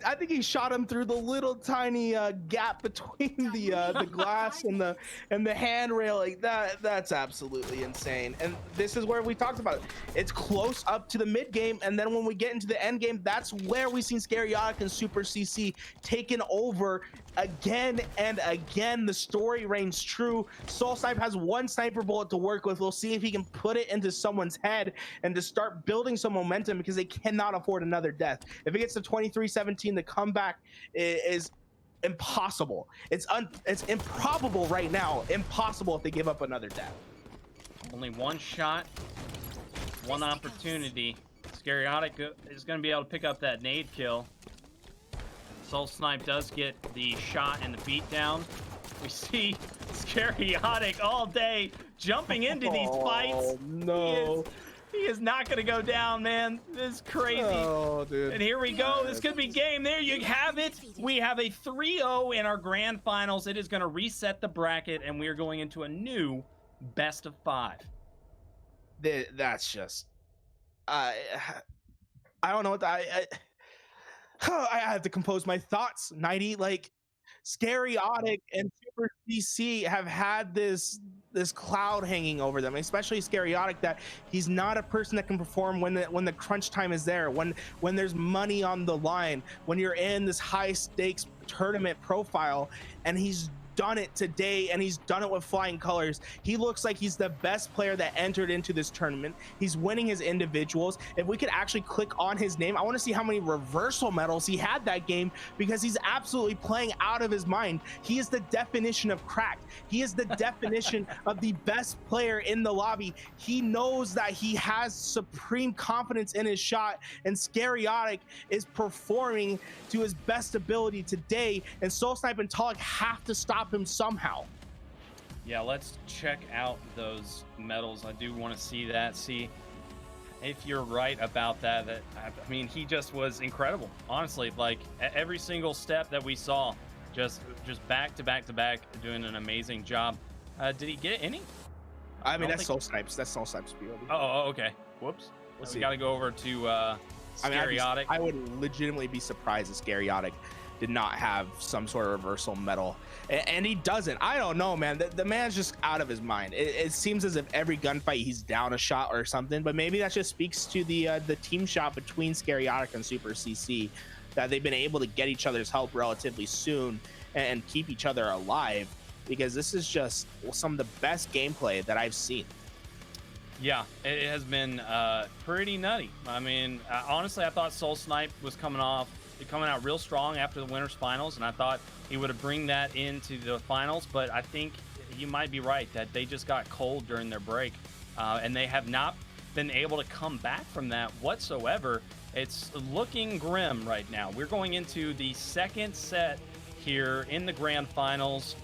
I think he shot him through the little tiny gap between the glass and the handrail. Like that's absolutely insane. And this is where we talked about it. It's close up to the mid game, and then when we get into the end game, that's where we've seen Scariotic and Super CC taken over again and again. The story reigns true. Soul Snipe has one sniper bullet to work with. We'll see if he can put it into someone's head and to start building some momentum, because they cannot afford another death. If it gets to 23-17, the comeback is impossible. It's improbable right now. Impossible if they give up another death. Only one shot, one opportunity. Scariotic is going to be able to pick up that nade kill. Soul Snipe does get the shot and the beatdown. We see Scariotic all day jumping into these fights. Oh no. He is not going to go down, man. This is crazy. Oh, dude. And here we go. This could be game. There you have it. We have a 3-0 in our grand finals. It is going to reset the bracket, and we are going into a new best of 5. That's just... I don't know what I have to compose my thoughts. 90, like, Scariotic and Super CC have had this cloud hanging over them, especially Scariotic, that he's not a person that can perform when the crunch time is there, when there's money on the line, when you're in this high stakes tournament profile. And he's done it today, and he's done it with flying colors. He looks like he's the best player that entered into this tournament. He's winning his individuals. If we could actually click on his name, I want to see how many reversal medals he had that game, because he's absolutely playing out of his mind. He is the definition of cracked. He is the definition of the best player in the lobby. He knows that he has supreme confidence in his shot, and Scariotic is performing to his best ability today, and Soul Snipe and Talik have to stop him somehow. Yeah, let's check out those medals. I do want to see that, see if you're right about that. I mean, he just was incredible, honestly. Like, every single step that we saw, just back to back to back, doing an amazing job. Did he get any? I mean, that's Soul Snipe's. That's Soul Snipe's POV. Oh, okay. Whoops. We got to go over to Scariotic. I would legitimately be surprised if Scariotic did not have some sort of reversal medal, and he doesn't. I don't know, man. The man's just out of his mind. It seems as if every gunfight he's down a shot or something, but maybe that just speaks to the team shot between Scariotic and Super CC, that they've been able to get each other's help relatively soon and keep each other alive, because this is just some of the best gameplay that I've seen. Yeah, it has been pretty nutty. I mean, honestly, I thought Soul Snipe was coming out real strong after the winners finals, and I thought he would have bring that into the finals, but I think you might be right that they just got cold during their break, and they have not been able to come back from that whatsoever. It's looking grim right now. We're going into the second set here in the grand finals.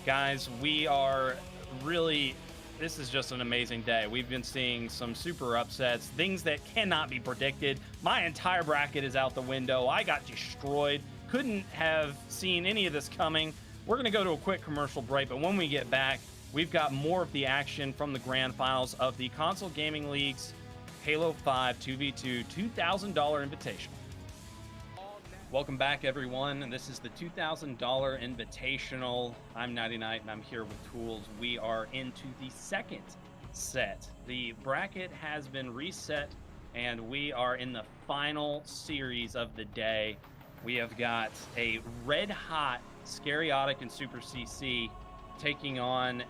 Guys, we are really this is just an amazing day. We've been seeing some super upsets, things that cannot be predicted. My entire bracket is out the window. I got destroyed. Couldn't have seen any of this coming. We're going to go to a quick commercial break, but when we get back, we've got more of the action from the grand finals of the Console Gaming League's Halo 5 2v2 $2,000 Invitational. Welcome back, everyone. This is the $2,000 Invitational. I'm 99 and I'm here with Tools. We are into the second set. The bracket has been reset and we are in the final series of the day. We have got a red hot Scariotic and Super CC taking on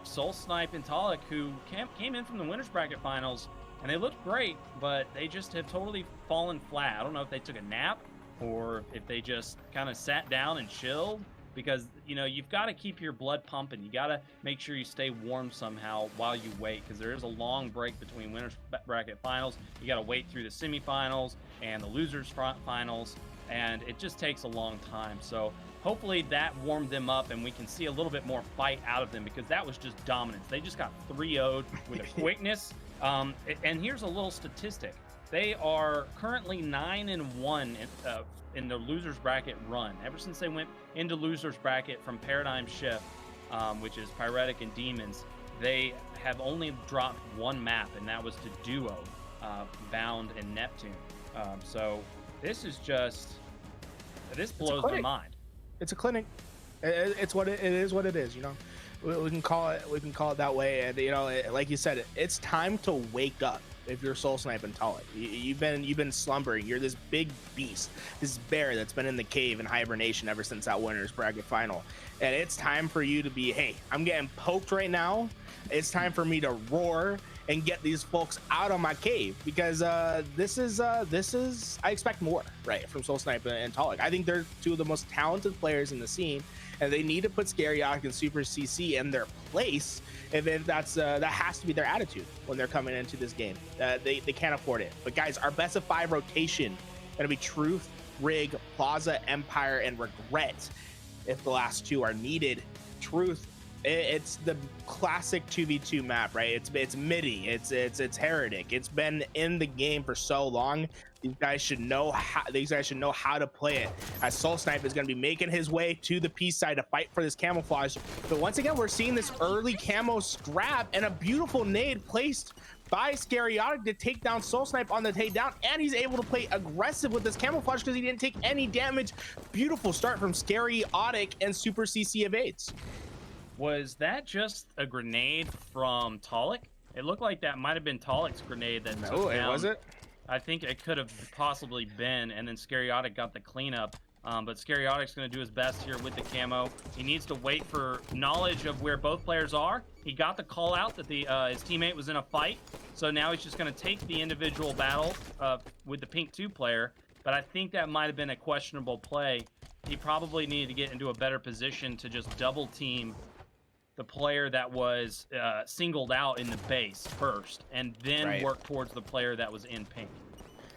Soul Snipe and Tolic, who came in from the winners bracket finals and they looked great, but they just have totally fallen flat. I don't know if they took a nap or if they just kind of sat down and chilled, because you know you've got to keep your blood pumping. You got to make sure you stay warm somehow while you wait, because there is a long break between winners bracket finals. You got to wait through the semifinals and the losers finals, and it just takes a long time. So hopefully that warmed them up and we can see a little bit more fight out of them, because that was just dominance. They just got 3-0'd with a quickness. And here's a little statistic. They are currently 9-1 in the losers bracket run. Ever since they went into losers bracket from Paradigm Shift, which is Pyretic and Demons, they have only dropped one map, and that was to Duo, Bound and Neptune. So this is just, this blows my mind. It's a clinic. It's what it is. What it is. You know, we can call it. We can call it that way. And you know, like you said, it's time to wake up. If you're Soul Snipe and Tolic, you've been slumbering. You're this big beast, this bear that's been in the cave in hibernation ever since that winners bracket final, and it's time for you to be, hey, I'm getting poked right now. It's time for me to roar and get these folks out of my cave, because this is I expect more, right, from Soul Snipe and Tolic. I think they're two of the most talented players in the scene, and they need to put Scariotic and Super CC in their place. If that's that has to be their attitude when they're coming into this game. They can't afford it. But guys, our best of 5 rotation gonna be Truth, Rig, Plaza, Empire, and Regret. If the last two are needed, Truth, it's the classic 2v2 map, right? It's MIDI, it's Heretic. It's been in the game for so long. These guys should know how to play it. As Soul Snipe is going to be making his way to the P side to fight for this camouflage. But once again, we're seeing this early camo scrap and a beautiful nade placed by Scariotic to take down Soul Snipe on the takedown, and he's able to play aggressive with this camouflage because he didn't take any damage. Beautiful start from Scariotic, and Super CC evades. Was that just a grenade from Tolic? It looked like that might have been Tolic's grenade that took down. Was it? I think it could have possibly been, and then Scariotic got the cleanup. But Scariotic's going to do his best here with the camo. He needs to wait for knowledge of where both players are. He got the call out that his teammate was in a fight, so now he's just going to take the individual battle with the pink 2 player. But I think that might have been a questionable play. He probably needed to get into a better position to just double team the player that was singled out in the base first, and then work towards the player that was in pink.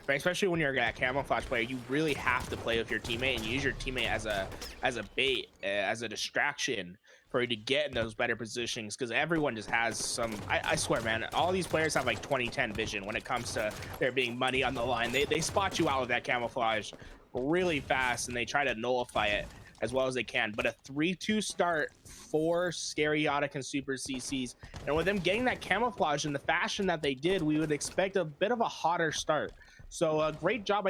Right, especially when you're a camouflage player, you really have to play with your teammate and use your teammate as a bait, as a distraction for you to get in those better positions, because everyone just has some, I swear, man, all these players have like 2010 vision when it comes to there being money on the line. They spot you out with that camouflage really fast, and they try to nullify it as well as they can. But a 3-2 start for Scariotic and Super CCs, and with them getting that camouflage in the fashion that they did, we would expect a bit of a hotter start. So a great job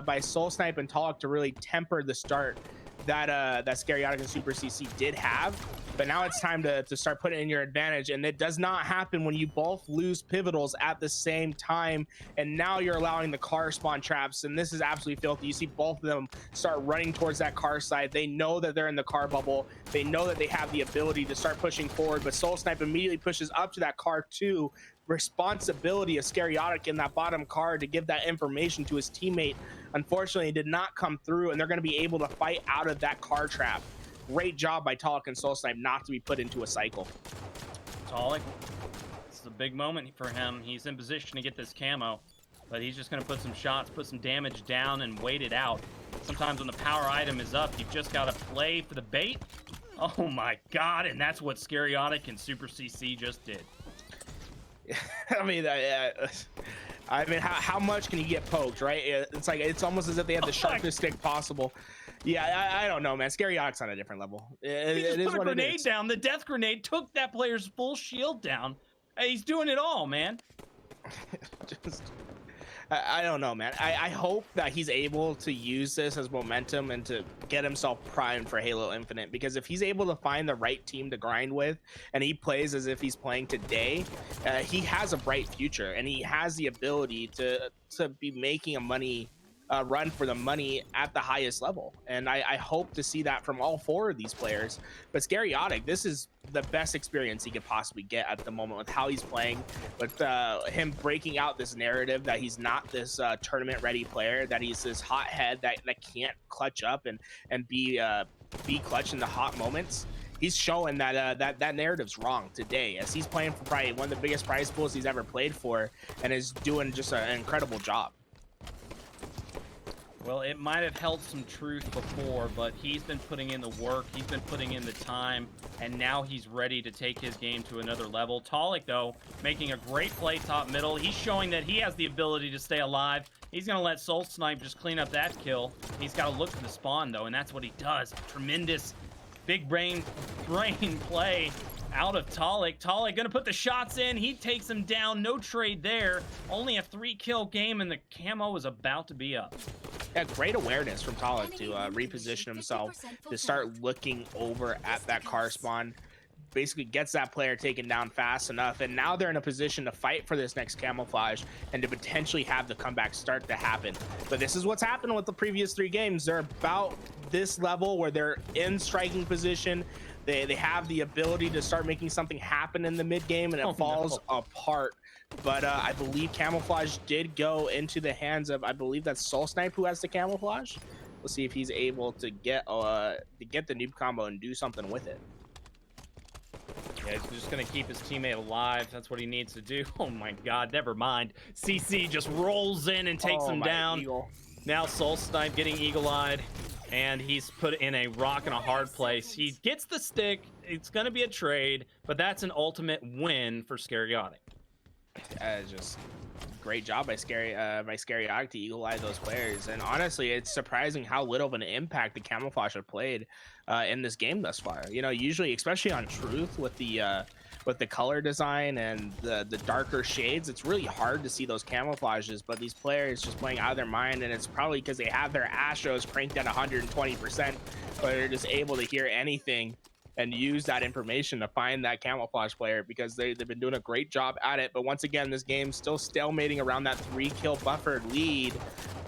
by Soul Snipe and Tolic to really temper the start that Scariotic and Super CC did have. But now it's time to start putting in your advantage, and it does not happen when you both lose pivotals at the same time. And now you're allowing the car spawn traps, and this is absolutely filthy. You see both of them start running towards that car side. They know that they're in the car bubble. They know that they have the ability to start pushing forward, but Soul Snipe immediately pushes up to that car too. Responsibility of Scariotic in that bottom car to give that information to his teammate, unfortunately did not come through, and they're going to be able to fight out of that car trap. Great job by Tolic and Soul Snipe not to be put into a cycle. Tolic, this is a big moment for him. He's in position to get this camo, but he's just going to put some shots, put some damage down, and wait it out. Sometimes when the power item is up, you've just got to play for the bait. Oh my god, and that's what Scariotic and Super CC just did. I mean, how much can you get poked, right? It's like it's almost as if they have the sharpest stick possible. Yeah, I don't know, man. Scariotic's on a different level. He It just is put a what it grenade is. down. The death grenade took that player's full shield down. Hey, he's doing it all, man. Just, I don't know, man. I hope that he's able to use this as momentum and to get himself primed for Halo Infinite, because if he's able to find the right team to grind with and he plays as if he's playing today, he has a bright future and he has the ability to be making a money run for the money at the highest level. And I hope to see that from all 4 of these players. But Scariotic, this is the best experience he could possibly get at the moment with how he's playing, with him breaking out this narrative that he's not this tournament ready player, that he's this hothead that can't clutch up and be clutch in the hot moments. He's showing that that narrative's wrong today, as he's playing for probably one of the biggest prize pools he's ever played for, and is doing just an incredible job. Well, it might have held some truth before, but he's been putting in the work, he's been putting in the time, and now he's ready to take his game to another level. Talik, though, making a great play top middle. He's showing that he has the ability to stay alive. He's going to let Soul Snipe just clean up that kill. He's got to look for the spawn, though, and that's what he does. Tremendous big brain play out of Talik. Talik gonna put the shots in. He takes him down. No trade there. Only a 3-kill game, and the camo is about to be up. Yeah, great awareness from Talik to reposition himself, to start looking over at that car spawn. Basically gets that player taken down fast enough, and now they're in a position to fight for this next camouflage and to potentially have the comeback start to happen. But this is what's happened with the previous 3 games. They're about this level where they're in striking position. They have the ability to start making something happen in the mid game, and it falls apart. But I believe camouflage did go into the hands of, I believe that's Soul Snipe who has the camouflage. We'll see if he's able to get the noob combo and do something with it. Yeah, he's just gonna keep his teammate alive. That's what he needs to do. Oh my god, never mind. CC just rolls in and takes him down. Eagle. Now Soul Snipe getting eagle-eyed, and he's put in a rock and a hard place. He gets the stick. It's gonna be a trade, but that's an ultimate win for Scariotic. Just great job by Scariotic to eagle-eye those players. And honestly, it's surprising how little of an impact the camouflage have played in this game thus far. You know, usually, especially on Truth, with the color design and the darker shades, it's really hard to see those camouflages. But these players just playing out of their mind, and it's probably because they have their Astros cranked at 120%, but they're just able to hear anything and use that information to find that camouflage player, because they've been doing a great job at it. But once again, this game's still stalemating around that 3-kill buffer lead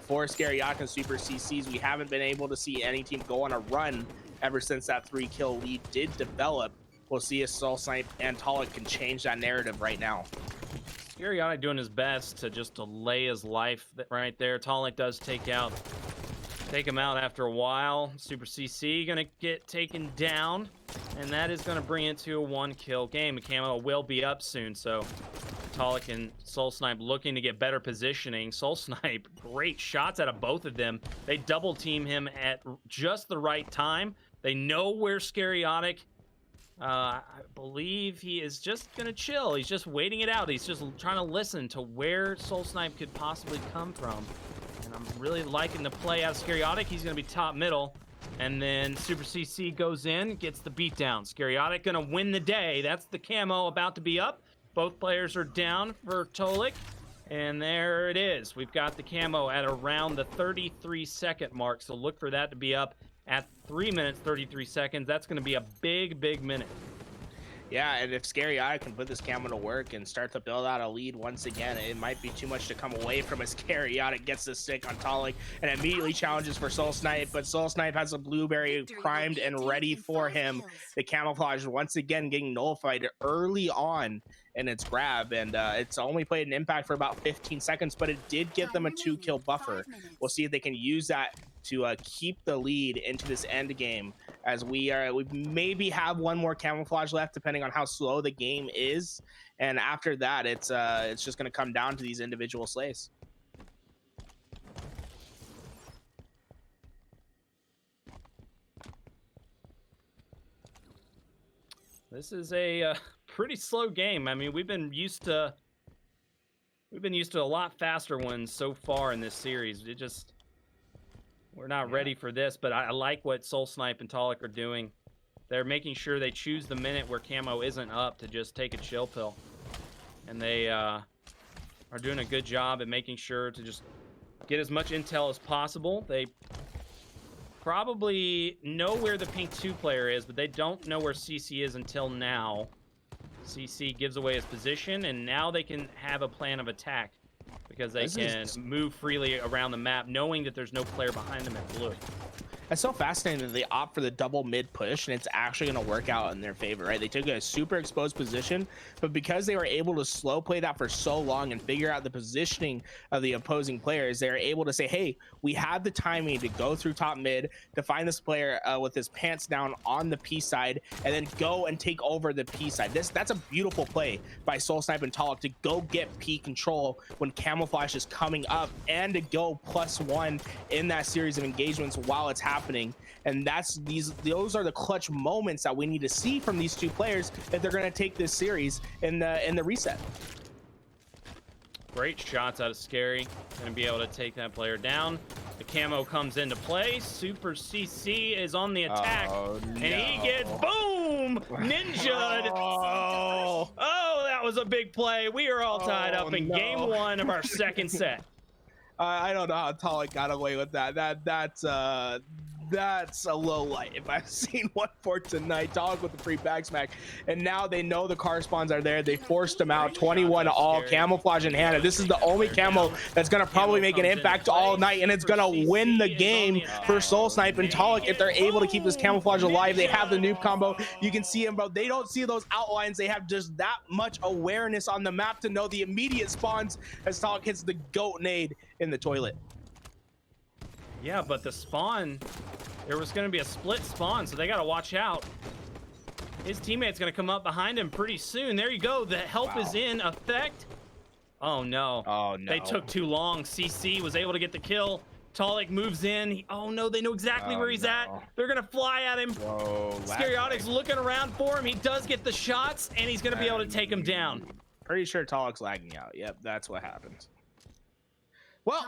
for Scariotic and Super CCs. We haven't been able to see any team go on a run ever since that 3-kill lead did develop. We'll see if Soul Snipe and Talik can change that narrative right now. Scariotic doing his best to just delay his life right there. Talik does take him out after a while. Super CC gonna get taken down, and that is gonna bring it to a 1-kill game. Camo will be up soon, so Talik and Soul Snipe looking to get better positioning. Soul Snipe, great shots out of both of them. They double team him at just the right time. They know where Scariotic, I believe he is just gonna chill. He's just waiting it out. He's just trying to listen to where Soul Snipe could possibly come from. And I'm really liking the play out of Scariotic. He's going to be top middle. And then Super CC goes in, gets the beatdown. Scariotic going to win the day. That's the camo about to be up. Both players are down for Talik. And there it is. We've got the camo at around the 33-second mark. So look for that to be up at 3 minutes, 33 seconds. That's going to be a big, big minute. Yeah, and if Scariotic can put this camo to work and start to build out a lead once again, it might be too much to come away from as Scariotic gets the stick on Talik and immediately challenges for Soul Snipe, but Soul Snipe has a blueberry primed and ready for him. The camouflage once again getting nullified early on in its grab, and it's only played an impact for about 15 seconds, but it did give them a 2-kill buffer. We'll see if they can use that to keep the lead into this end game, as we maybe have one more camouflage left depending on how slow the game is, and after that it's just going to come down to these individual slays. This is a pretty slow game. I mean, we've been used to a lot faster ones so far in this series. We're not ready for this, but I like what Soul Snipe and Talik are doing. They're making sure they choose the minute where camo isn't up to just take a chill pill. And they are doing a good job at making sure to just get as much intel as possible. They probably know where the pink 2 player is, but they don't know where CC is until now. CC gives away his position, and now they can have a plan of attack because they can move freely around the map, knowing that there's no player behind them at blue. It's so fascinating that they opt for the double mid push, and it's actually going to work out in their favor, right? They took a super exposed position, but because they were able to slow play that for so long and figure out the positioning of the opposing players, they were able to say, hey, we have the timing to go through top mid, to find this player with his pants down on the P side, and then go and take over the P side. That's a beautiful play by Soul Snipe and Talik to go get P control when Camouflage is coming up, and to go +1 in that series of engagements while it's happening. And those are the clutch moments that we need to see from these two players if they're going to take this series in the reset. Great shots out of Scary. Gonna be able to take that player down. The camo comes into play. Super CC is on the attack. And he gets boom! Ninja'd. Oh, that was a big play. We are all tied up in game 1 of our second set. I don't know how Talik got away with that. That's a low light if I've seen one for tonight. Talik with the free back smack, and now they know the car spawns are there. They forced him out. 21 all, Camouflage in hand. This is the only camo that's gonna probably make an impact all night, and it's gonna win the game for Soul Snipe and Talik if they're able to keep this Camouflage alive. They have the noob combo. You can see him, bro. They don't see those outlines. They have just that much awareness on the map to know the immediate spawns as Talik hits the goat nade in the toilet. Yeah, but the spawn, there was going to be a split spawn, so they got to watch out. His teammate's going to come up behind him pretty soon. There you go. The help is in effect. Oh, no. Oh, no. They took too long. CC was able to get the kill. Talik moves in. Oh, no. They know exactly where he's at. They're going to fly at him. Scariotic's looking around for him. He does get the shots, and he's going to be able to take him down. Pretty sure Talik's lagging out. Yep, that's what happens. Well,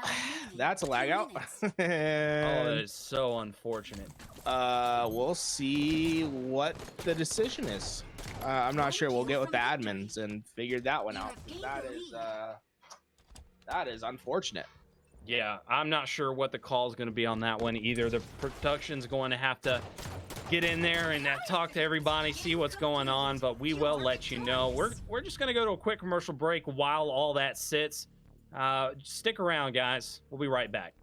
that's a lag out. Oh, that is so unfortunate. We'll see what the decision is. I'm not sure. We'll get with the admins and figure that one out. That is unfortunate. Yeah, I'm not sure what the call is going to be on that one either. The production's going to have to get in there and talk to everybody, see what's going on, but we will let you know. We're just going to go to a quick commercial break while all that sits. Stick around, guys. We'll be right back.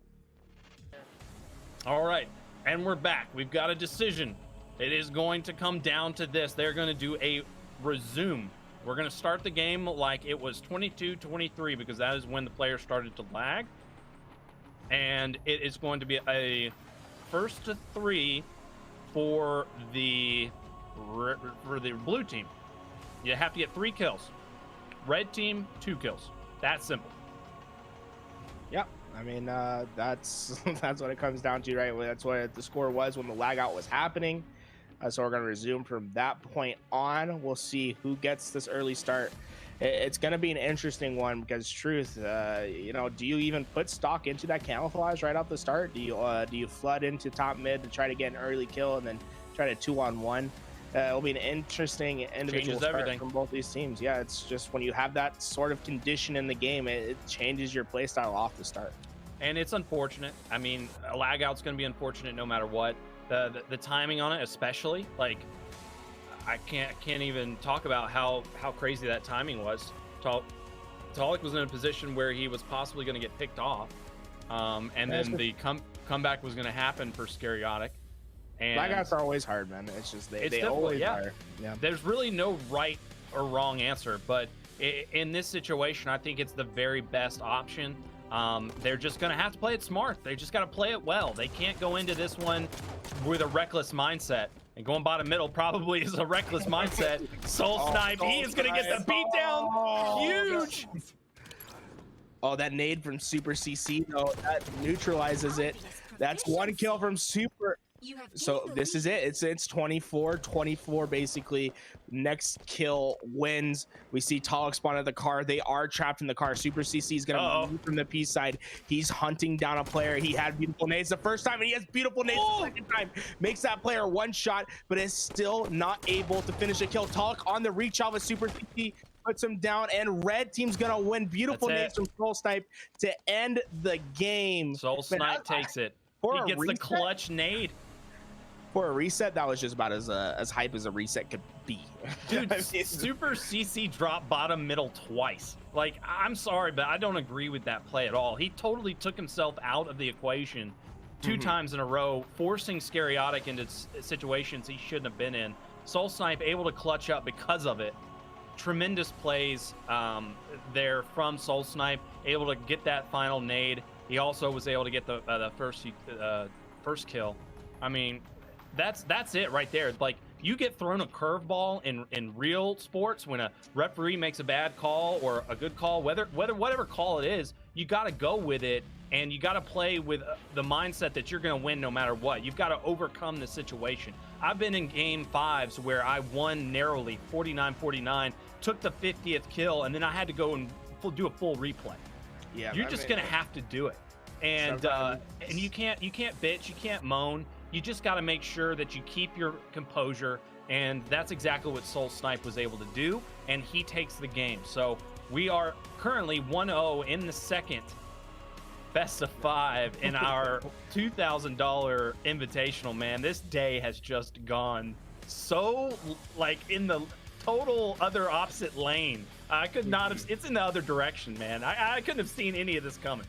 All right, and we're back. We've got a decision. It is going to come down to this. They're going to do a resume. We're going to start the game like it was 22-23 because that is when the player started to lag. And it is going to be a 1st to 3 for the blue team. You have to get 3 kills. Red team, 2 kills. That simple. Yep. I mean, that's what it comes down to, right? That's what the score was when the lag out was happening. So we're going to resume from that point on. We'll see who gets this early start. It's going to be an interesting one because, truth, you know, do you even put stock into that camouflage right off the start? Do you flood into top mid to try to get an early kill and then try to 2-on-1? It'll be an interesting individual start from both these teams. Yeah, it's just when you have that sort of condition in the game, it changes your playstyle off the start. And it's unfortunate. I mean, a lag out's going to be unfortunate no matter what. The timing on it, especially, like, I can't even talk about how crazy that timing was. Talik was in a position where he was possibly going to get picked off, and then the comeback was going to happen for Scariotic. And blackouts are always hard, man. It's just they always are. Yeah. There's really no right or wrong answer, but in this situation, I think it's the very best option. They're just gonna have to play it smart. They just gotta play it well. They can't go into this one with a reckless mindset. And going bottom middle probably is a reckless mindset. Soul Snipe, he is gonna get the beatdown. Huge. Oh, that nade from Super CC though, that neutralizes it. That's 1 kill from Super. You have So gained the this is lead. it. It's 24-24 basically. Next kill wins. We see Talik spawn at the car. They are trapped in the car. Super CC is gonna move from the P side. He's hunting down a player. He had beautiful nades the first time, and he has beautiful nades the second time. Makes that player one shot, but is still not able to finish a kill. Talik on the reach out with Super CC. Puts him down, and red team's gonna win. Beautiful nades from Soul Snipe to end the game. Soul Snipe takes it. For He a gets the reset? clutch nade. For a reset, that was just about as hype as a reset could be. Dude, I mean, Super CC dropped bottom middle twice. Like, I'm sorry, but I don't agree with that play at all. He totally took himself out of the equation two times in a row, forcing Scariotic into situations he shouldn't have been in. Soul Snipe able to clutch up because of it. Tremendous plays there from Soul Snipe, able to get that final nade. He also was able to get the first kill. I mean, that's it right there. Like, you get thrown a curveball in real sports when a referee makes a bad call or a good call, whatever call it is, you got to go with it, and you got to play with the mindset that you're going to win no matter what. You've got to overcome the situation. I've been in game 5s where I won narrowly, 49-49, took the 50th kill, and then I had to go and do a full replay. yeah, You're just gonna have to do it, and you can't bitch, you can't moan. You just got to make sure that you keep your composure, and that's exactly what Soul Snipe was able to do, and he takes the game. So we are currently 1-0 in the second best of 5 in our $2,000 invitational. Man, this day has just gone so, like, in the total other opposite lane. I could not have. It's in the other direction, man. I couldn't have seen any of this coming.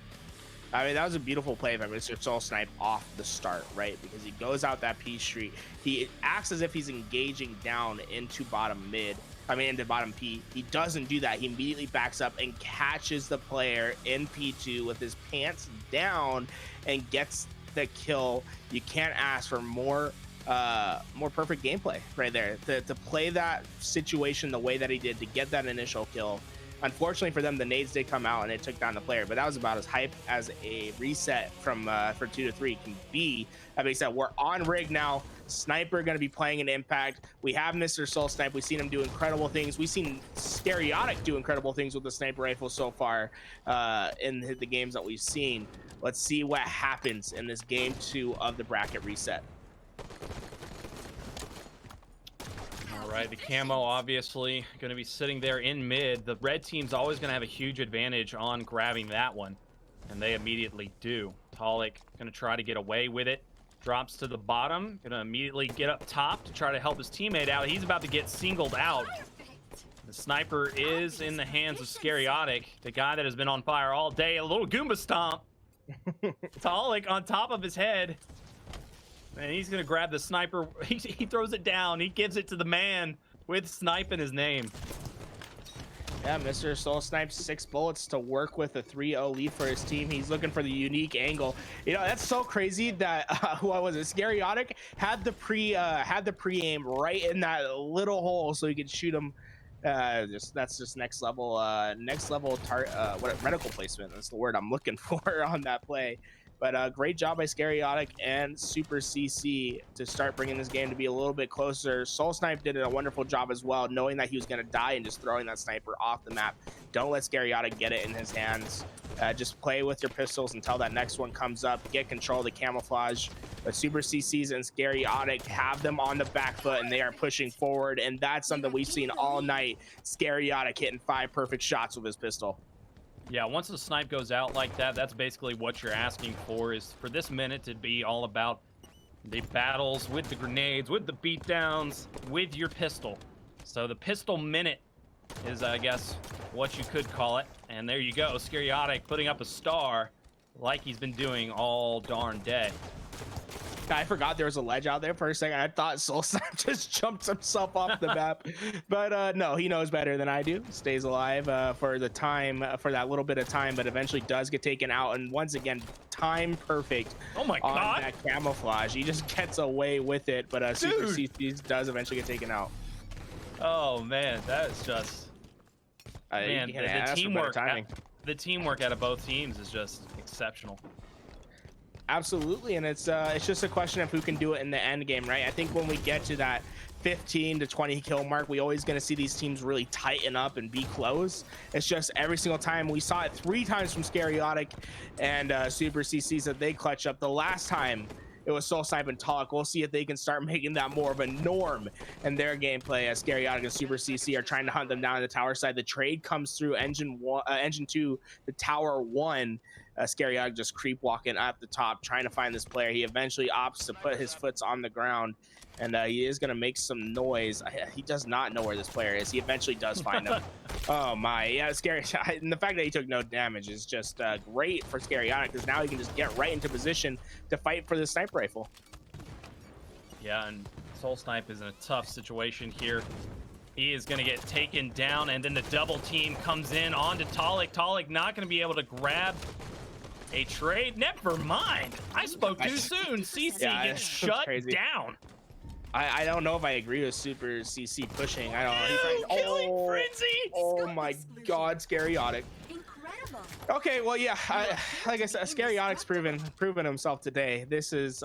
I mean, that was a beautiful play by Mr. Soul Snipe off the start, right? Because he goes out that P street. He acts as if he's engaging down into bottom mid. I mean, into bottom P. He doesn't do that. He immediately backs up and catches the player in P2 with his pants down and gets the kill. You can't ask for more perfect gameplay right there to play that situation the way that he did to get that initial kill. Unfortunately for them, the nades did come out and it took down the player, but that was about as hype as a reset from for 2 to 3 can be. That being said, we're on rig now. Sniper going to be playing an impact. We have Mr. Soul Snipe. We've seen him do incredible things. We've seen Scariotic do incredible things with the sniper rifle so far in the games that we've seen. Let's see what happens in this game 2 of the bracket reset. All right, the camo obviously going to be sitting there in mid. The red team's always going to have a huge advantage on grabbing that one, and they immediately do. Talik going to try to get away with it. Drops to the bottom, going to immediately get up top to try to help his teammate out. He's about to get singled out. The sniper is in the hands of Scariotic, the guy that has been on fire all day. A little Goomba stomp. Talik on top of his head. And he's going to grab the sniper. He throws it down. He gives it to the man with Snipe in his name. Yeah, Mr. Soul Snipe 6 bullets to work with a 3-0 lead for his team. He's looking for the unique angle. You know, that's so crazy that who was it? Scariotic had the pre-aim right in that little hole so he could shoot him. That's just next level reticle placement. That's the word I'm looking for on that play. But great job by Scariotic and Super CC to start bringing this game to be a little bit closer. Soul Snipe did a wonderful job as well, knowing that he was going to die and just throwing that sniper off the map. Don't let Scariotic get it in his hands. Just play with your pistols until that next one comes up. Get control of the camouflage. But Super CCs and Scariotic have them on the back foot, and they are pushing forward. And that's something we've seen all night. Scariotic hitting 5 perfect shots with his pistol. Yeah, once the snipe goes out like that, that's basically what you're asking for, is for this minute to be all about the battles with the grenades, with the beatdowns, with your pistol. So the pistol minute is, I guess, what you could call it. And there you go, Scariotic putting up a star like he's been doing all darn day. I forgot there was a ledge out there for a second. I thought Soul Snipe just jumped himself off the map, but no, he knows better than I do. Stays alive for the time, for that little bit of time, but eventually does get taken out. And once again, time perfect. Oh my on God! That camouflage, he just gets away with it. But Super CC does eventually get taken out. Oh man, that is just man. The teamwork. The teamwork out of both teams is just exceptional. Absolutely, and it's just a question of who can do it in the end game, right? I think when we get to that 15 to 20 kill mark, we always going to see these teams really tighten up and be close. It's just every single time. We saw it 3 times from Scariotic and Super CCs that they clutch up. The last time it was Soul Snipe and Talk. We'll see if they can start making that more of a norm in their gameplay, as Scariotic and Super CC are trying to hunt them down on the tower side. The trade comes through engine 2 to tower 1. Scariotic just creep walking at the top, trying to find this player. He eventually opts to put his foot on the ground, and he is going to make some noise. He does not know where this player is. He eventually does find him. Oh my, yeah, scary. And the fact that he took no damage is just great for Scariotic, because now he can just get right into position to fight for the sniper rifle. Yeah, and Soul Snipe is in a tough situation here. He is going to get taken down, and then the double team comes in onto Talik. Talik not going to be able to grab a trade. Never mind. I spoke too soon. CC gets shut down. I don't know if I agree with Super CC pushing. I don't know. Killing Frenzy. Oh my God, Scariotic. Okay, well, yeah, like I said, Scariotic's proven himself today. This is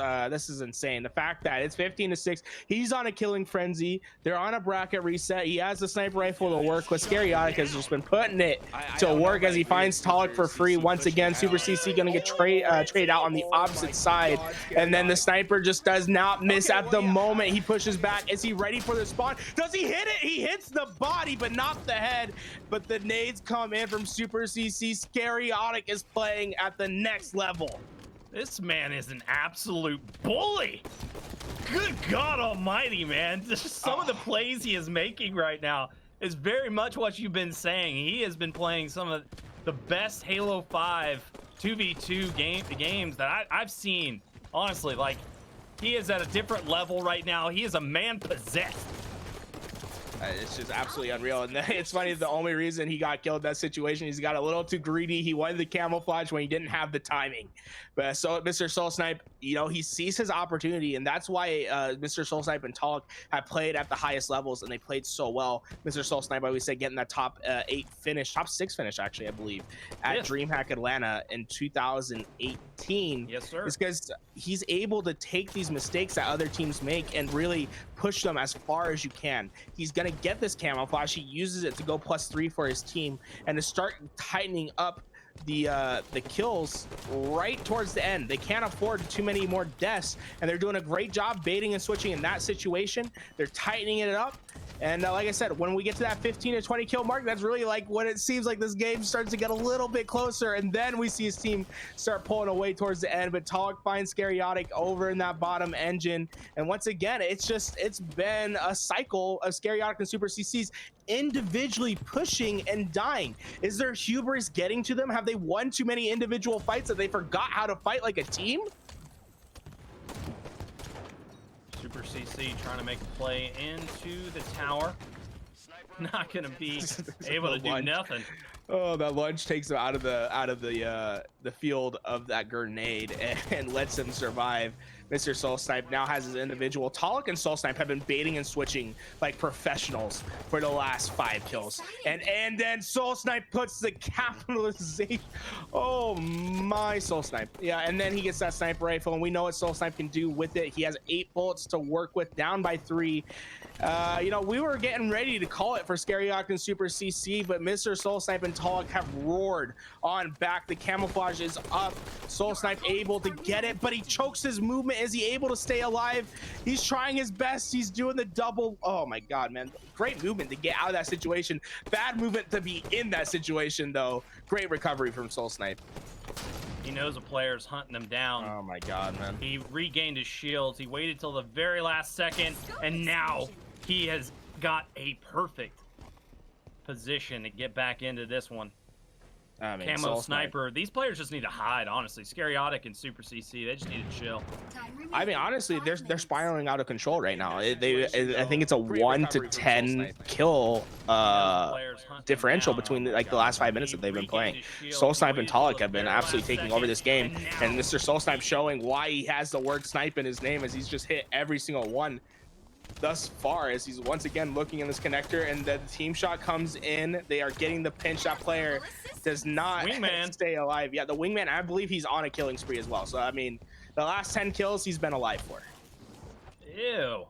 insane. The fact that it's 15-6, he's on a killing frenzy. They're on a bracket reset. He has the sniper rifle to work with. Scariotic has just been putting it to work as he finds Talik for free. Once again, Super CC gonna get trade out on the opposite side, and then the sniper just does not miss at the moment. He pushes back. Is he ready for the spawn? Does he hit it? He hits the body, but not the head. But the nades come in from Super CC. Scariotic is playing at the next level. This man is an absolute bully. Good God almighty, man. Just some of the plays he is making right now is very much what you've been saying. He has been playing some of the best Halo 5 2v2 games that I've seen. Honestly, like, he is at a different level right now. He is a man possessed. It's just absolutely unreal. And it's funny, the only reason he got killed in that situation, he's got a little too greedy. He wanted the camouflage when he didn't have the timing. But so Mr. Soul Snipe, you know, he sees his opportunity, and that's why Mr. Soul Snipe and Talik have played at the highest levels, and they played so well. Mr. Soul Snipe, I always say, getting that top 8 finish, top 6 finish, actually, I believe, at DreamHack Atlanta in 2018. Yes, sir. It's because he's able to take these mistakes that other teams make and really push them as far as you can. He's gonna get this camouflage. He uses it to go +3 for his team and to start tightening up the kills right towards the end. They can't afford too many more deaths, and they're doing a great job baiting and switching in that situation. They're tightening it up. And like I said, when we get to that 15 to 20 kill mark, that's really like when it seems like this game starts to get a little bit closer, and then we see his team start pulling away towards the end. But Talik finds Scariotic over in that bottom engine, and once again, it's been a cycle of Scariotic and Super CCs individually pushing and dying. Is their hubris getting to them? Have they won too many individual fights that they forgot how to fight like a team? Super CC trying to make a play into the tower. Not gonna be able to do nothing. Oh, that lunge takes him out of the field of that grenade and lets him survive. Mr. Soul Snipe now has his individual. Talik and Soul Snipe have been baiting and switching like professionals for the last 5 kills. And then Soul Snipe puts the capitalization. Oh my, Soul Snipe. Yeah, and then he gets that sniper rifle, and we know what Soul Snipe can do with it. He has 8 bullets to work with, down by 3. You know, we were getting ready to call it for Scariotic and Super CC, but Mr. Soul Snipe and Talik have roared on back. The camouflage is up. Soul Snipe able to get it, but he chokes his movement. Is he able to stay alive? He's trying his best. He's doing the double. Oh my God, man. Great movement to get out of that situation. Bad movement to be in that situation, though. Great recovery from Soul Snipe. He knows a player's hunting him down. Oh my God, man. He regained his shields. He waited till the very last second, and now he has got a perfect position to get back into this one. I mean, Camo Sniper. These players just need to hide, honestly. Scariotic and Super CC, they just need to chill. I mean, honestly, they're spiraling out of control right now. I think it's a 1 to 10 kill differential between like the last 5 minutes that they've been playing. Soul Snipe and Talik have been absolutely taking over this game, and Mr. Soul Snipe showing why he has the word snipe in his name, as he's just hit every single one. thus far as he's once again looking in this connector, and the team shot comes in. They are getting the pinch. That player does not Wingman. stay alive. Yeah, the wingman, I believe he's on a killing spree as well. So, I mean, the last 10 kills he's been alive for. Ew.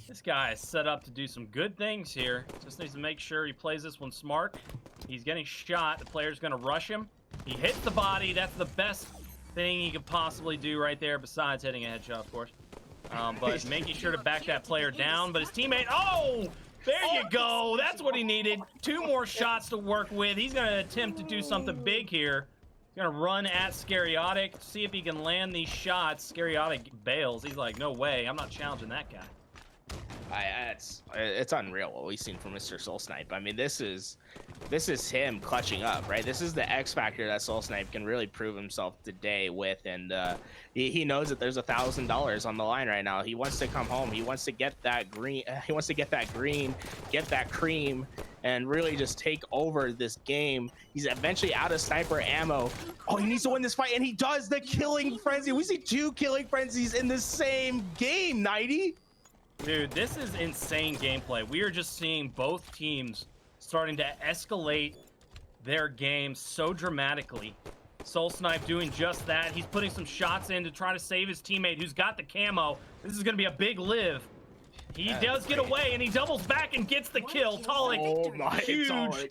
This guy is set up to do some good things here. Just needs to make sure he plays this one smart. He's getting shot. The player's going to rush him. He hits the body. That's the best thing he could possibly do right there, besides hitting a headshot, of course. But making sure to back that player down. But his teammate, oh, there you go. That's what he needed. 2 more shots to work with. He's going to attempt to do something big here. He's going to run at Scariotic, see if he can land these shots. Scariotic bails. He's like, no way. I'm not challenging that guy. It's unreal what we've seen from Mr. Soul Snipe. I mean, this is him clutching up, right? This is the X factor that Soul Snipe can really prove himself today with, and he knows that there's $1,000 on the line right now. He wants to come home. He wants to get that green. He wants to get that green, get that cream, and really just take over this game. He's eventually out of sniper ammo. Oh, he needs to win this fight, and he does. The killing frenzy. We see 2 killing frenzies in the same game. 90. Dude, this is insane gameplay. We are just seeing both teams starting to escalate their game so dramatically. Soul Snipe doing just that. He's putting some shots in to try to save his teammate who's got the camo. This is going to be a big live. He does get away, and he doubles back and gets the kill. Talik, Oh my, huge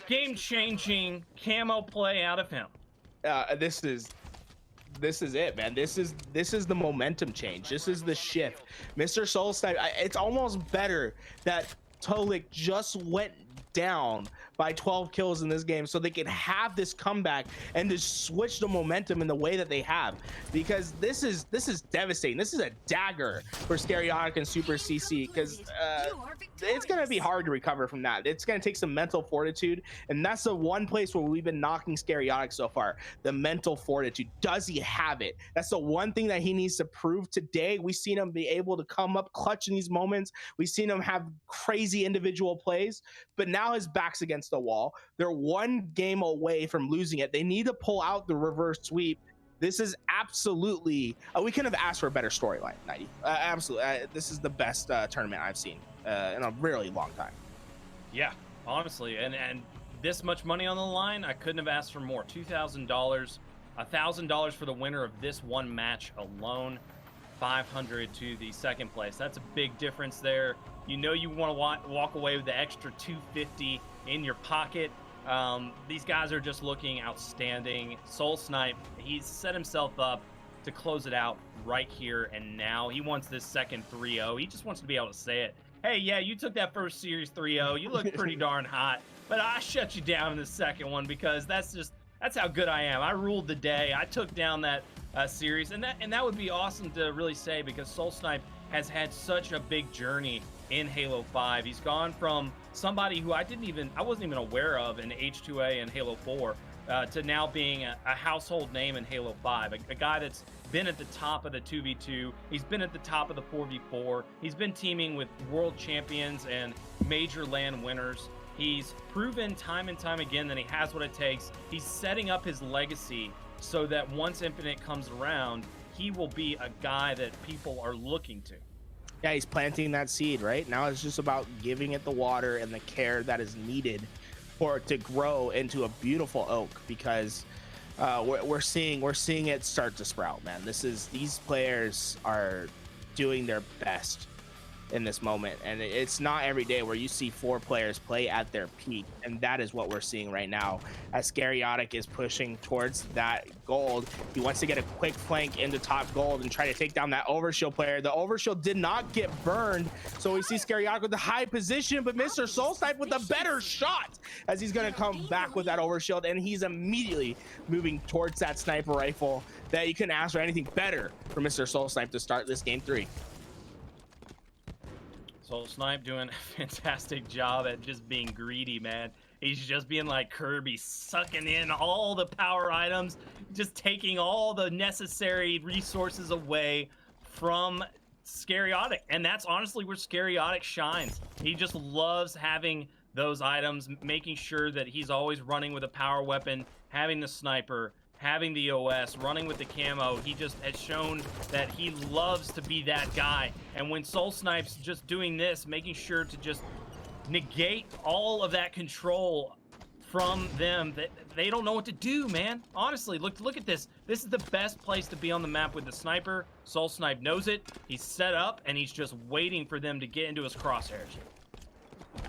game-changing camo play out of him. This is it, man. This is the momentum change. This is the shift. Mr. Soul Snipe, it's almost better that Tolik just went down by 12 kills in this game so they can have this comeback and just switch the momentum in the way that they have, because this is devastating. This is a dagger for Scariotic and Super CC, because it's going to be hard to recover from that. It's going to take some mental fortitude, and that's the one place where we've been knocking Scariotic so far, the mental fortitude. Does he have it? That's the one thing that he needs to prove today. We've seen him be able to come up clutch in these moments. We've seen him have crazy individual plays, but now his back's against the wall. They're one game away from losing it. They need to pull out the reverse sweep. This is absolutely, we couldn't have asked for a better storyline, 90. Absolutely. This is the best tournament I've seen in a really long time. Yeah, honestly, and this much money on the line, I couldn't have asked for more. $2,000, $1,000 for the winner of this one match alone, 500 to the second place. That's a big difference there. You know you want to walk away with the extra 250 in your pocket. These guys are just looking outstanding. Soul Snipe, he's set himself up to close it out right here and now. He wants this second 3-0. He just wants to be able to say it. Hey, yeah, you took that first series 3-0. You look pretty darn hot, but I shut you down in the second one because that's how good I am. I ruled the day. I took down that series, and that would be awesome to really say, because Soul Snipe has had such a big journey in Halo 5. He's gone from somebody who I wasn't even aware of in H2A and Halo 4 to now being a household name in Halo 5. A guy that's been at the top of the 2v2. He's been at the top of the 4v4. He's been teaming with world champions and major LAN winners. He's proven time and time again that he has what it takes. He's setting up his legacy so that once Infinite comes around, he will be a guy that people are looking to. Yeah, he's planting that seed, right? Now it's just about giving it the water and the care that is needed for it to grow into a beautiful oak, because we're seeing it start to sprout, man. These players are doing their best in this moment, and it's not every day where you see 4 players play at their peak, and that is what we're seeing right now as Scariotic is pushing towards that gold. He wants to get a quick flank into top gold and try to take down that overshield player. The overshield did not get burned, so we see Scariotic with the high position, but Mr. Soul Snipe with a better shot as he's going to come back with that overshield, and he's immediately moving towards that sniper rifle. That you couldn't ask for anything better for Mr. Soul Snipe to start this game 3. Soul Snipe doing a fantastic job at just being greedy, man. He's just being like Kirby, sucking in all the power items, just taking all the necessary resources away from Scariotic. And that's honestly where Scariotic shines. He just loves having those items, making sure that he's always running with a power weapon, having the sniper, having the OS, running with the camo, he just has shown that he loves to be that guy. And when Soul Snipe's just doing this, making sure to just negate all of that control from them, that they don't know what to do, man. Honestly, look at this. This is the best place to be on the map with the sniper. Soul Snipe knows it. He's set up, and he's just waiting for them to get into his crosshairs.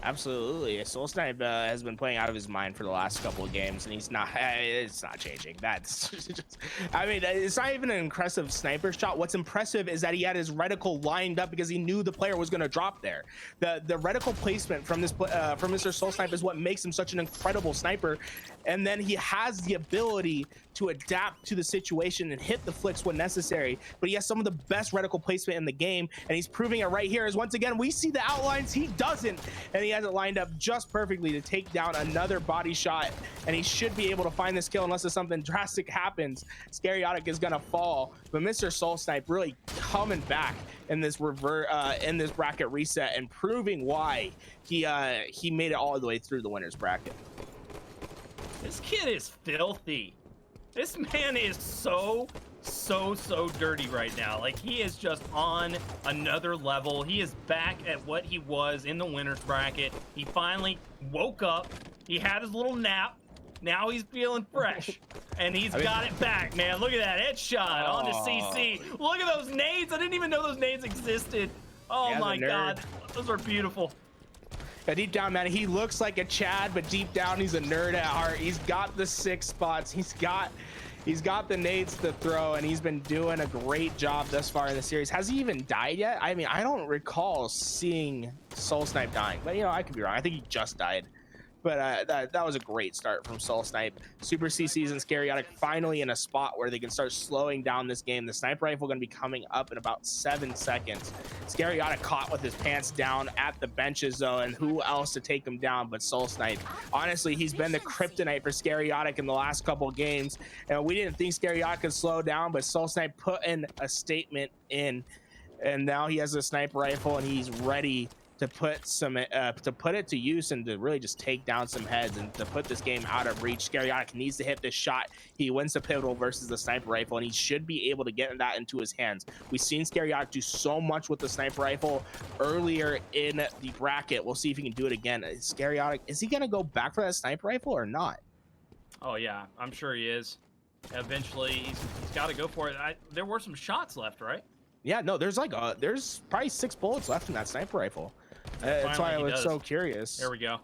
Absolutely. Soul Snipe has been playing out of his mind for the last couple of games, and he's not. It's not changing. That's just. I mean, it's not even an impressive sniper shot. What's impressive is that he had his reticle lined up because he knew the player was going to drop there. The reticle placement from Mr. Soul Snipe is what makes him such an incredible sniper, and then he has the ability to adapt to the situation and hit the flicks when necessary. But he has some of the best reticle placement in the game, and he's proving it right here. As once again, we see the outlines, he doesn't, and he has it lined up just perfectly to take down another body shot, and he should be able to find this kill unless something drastic happens. Scariotic is gonna fall, but Mr. Soul Snipe really coming back in this in this bracket reset and proving why he made it all the way through the winners bracket. This kid is filthy. This man is so dirty right now. Like, he is just on another level. He is back at what he was in the winners bracket. He finally woke up. He had his little nap. Now he's feeling fresh, and he's got it back, man. Look at that headshot onto CC. Look at those nades. I didn't even know those nades existed. Oh Yeah, my God, those are beautiful. Deep down, man, he looks like a Chad, but deep down, he's a nerd at heart. He's got the 6 spots. He's got the nades to throw, and he's been doing a great job thus far in the series. Has he even died yet? I mean, I don't recall seeing Soul Snipe dying, but I could be wrong. I think he just died. But that was a great start from Soul Snipe. Super CCs and Scariotic finally in a spot where they can start slowing down this game. The sniper rifle going to be coming up in about 7 seconds. Scariotic caught with his pants down at the benches, though, and who else to take him down but Soul Snipe? Honestly, he's been the kryptonite for Scariotic in the last couple of games, and we didn't think Scariotic could slow down, but Soul Snipe put in a statement in, and now he has a sniper rifle, and he's ready to put it to use and to really just take down some heads and to put this game out of reach. Scariotic needs to hit this shot. He wins the pivotal versus the sniper rifle, and he should be able to get that into his hands. We've seen Scariotic do so much with the sniper rifle earlier in the bracket. We'll see if he can do it again. Scariotic, is he gonna go back for that sniper rifle or not? Oh yeah, I'm sure he is. Eventually, he's got to go for it. There were some shots left, right? Yeah, no, there's probably 6 bullets left in that sniper rifle. That's why I was so curious. There we go.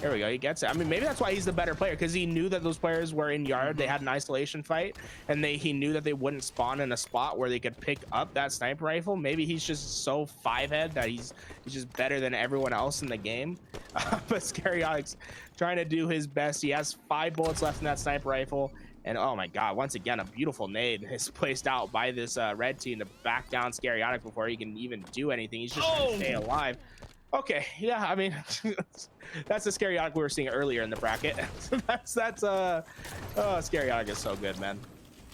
There we go. He gets it. I mean, maybe that's why he's the better player, because he knew that those players were in yard. They had an isolation fight, and he knew that they wouldn't spawn in a spot where they could pick up that sniper rifle. Maybe he's just so 5-head that he's just better than everyone else in the game. But Scariotic's trying to do his best. He has 5 bullets left in that sniper rifle. And oh my God, once again, a beautiful nade is placed out by this red team to back down Scariotic before he can even do anything. He's just trying to stay alive. Okay, yeah, I mean, that's the Scariotic we were seeing earlier in the bracket. Scariotic is so good, man.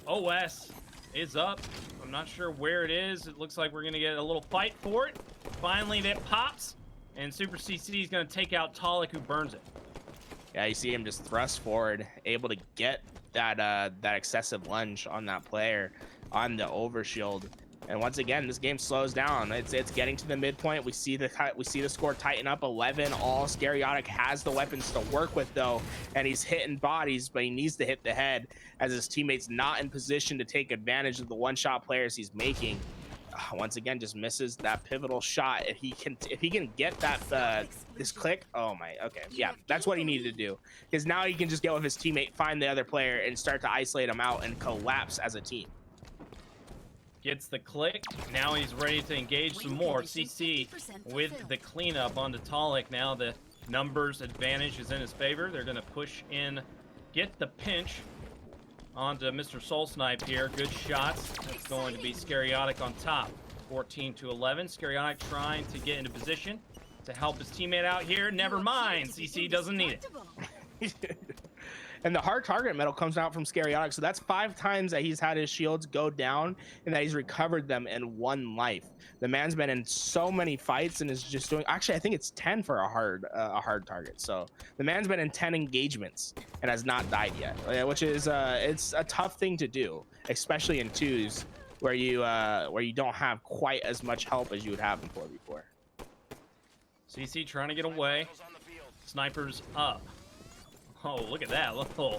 OS is up. I'm not sure where it is. It looks like we're gonna get a little fight for it. Finally, that pops, and Super CC is gonna take out Talik, who burns it. Yeah, you see him just thrust forward, able to get that excessive lunge on that player on the overshield. And once again, this game slows down. It's getting to the midpoint. We see the score tighten up 11 all. Scariotic has the weapons to work with, though, and he's hitting bodies, but he needs to hit the head as his teammate's not in position to take advantage of the one-shot players he's making. Once again, just misses that pivotal shot. If he can get that this click, oh my, okay, yeah, that's what he needed to do, because now he can just get with his teammate, find the other player, and start to isolate him out and collapse as a team. Gets the click. Now he's ready to engage some more. CC with the cleanup onto Talik. Now the numbers advantage is in his favor. They're going to push in, get the pinch onto Mr. Soul Snipe here. Good shots. That's going to be Scariotic on top. 14-11. Scariotic trying to get into position to help his teammate out here. Never mind. CC doesn't need it. And the hard target medal comes out from Scariotic, so that's 5 times that he's had his shields go down and that he's recovered them in 1 life. The man's been in so many fights and is just doing, actually I think it's 10 for a hard target. So the man's been in 10 engagements and has not died yet, which is it's a tough thing to do, especially in 2s where you don't have quite as much help as you would have in 4v4. CC trying to get away. Snipers up. Oh, look at that little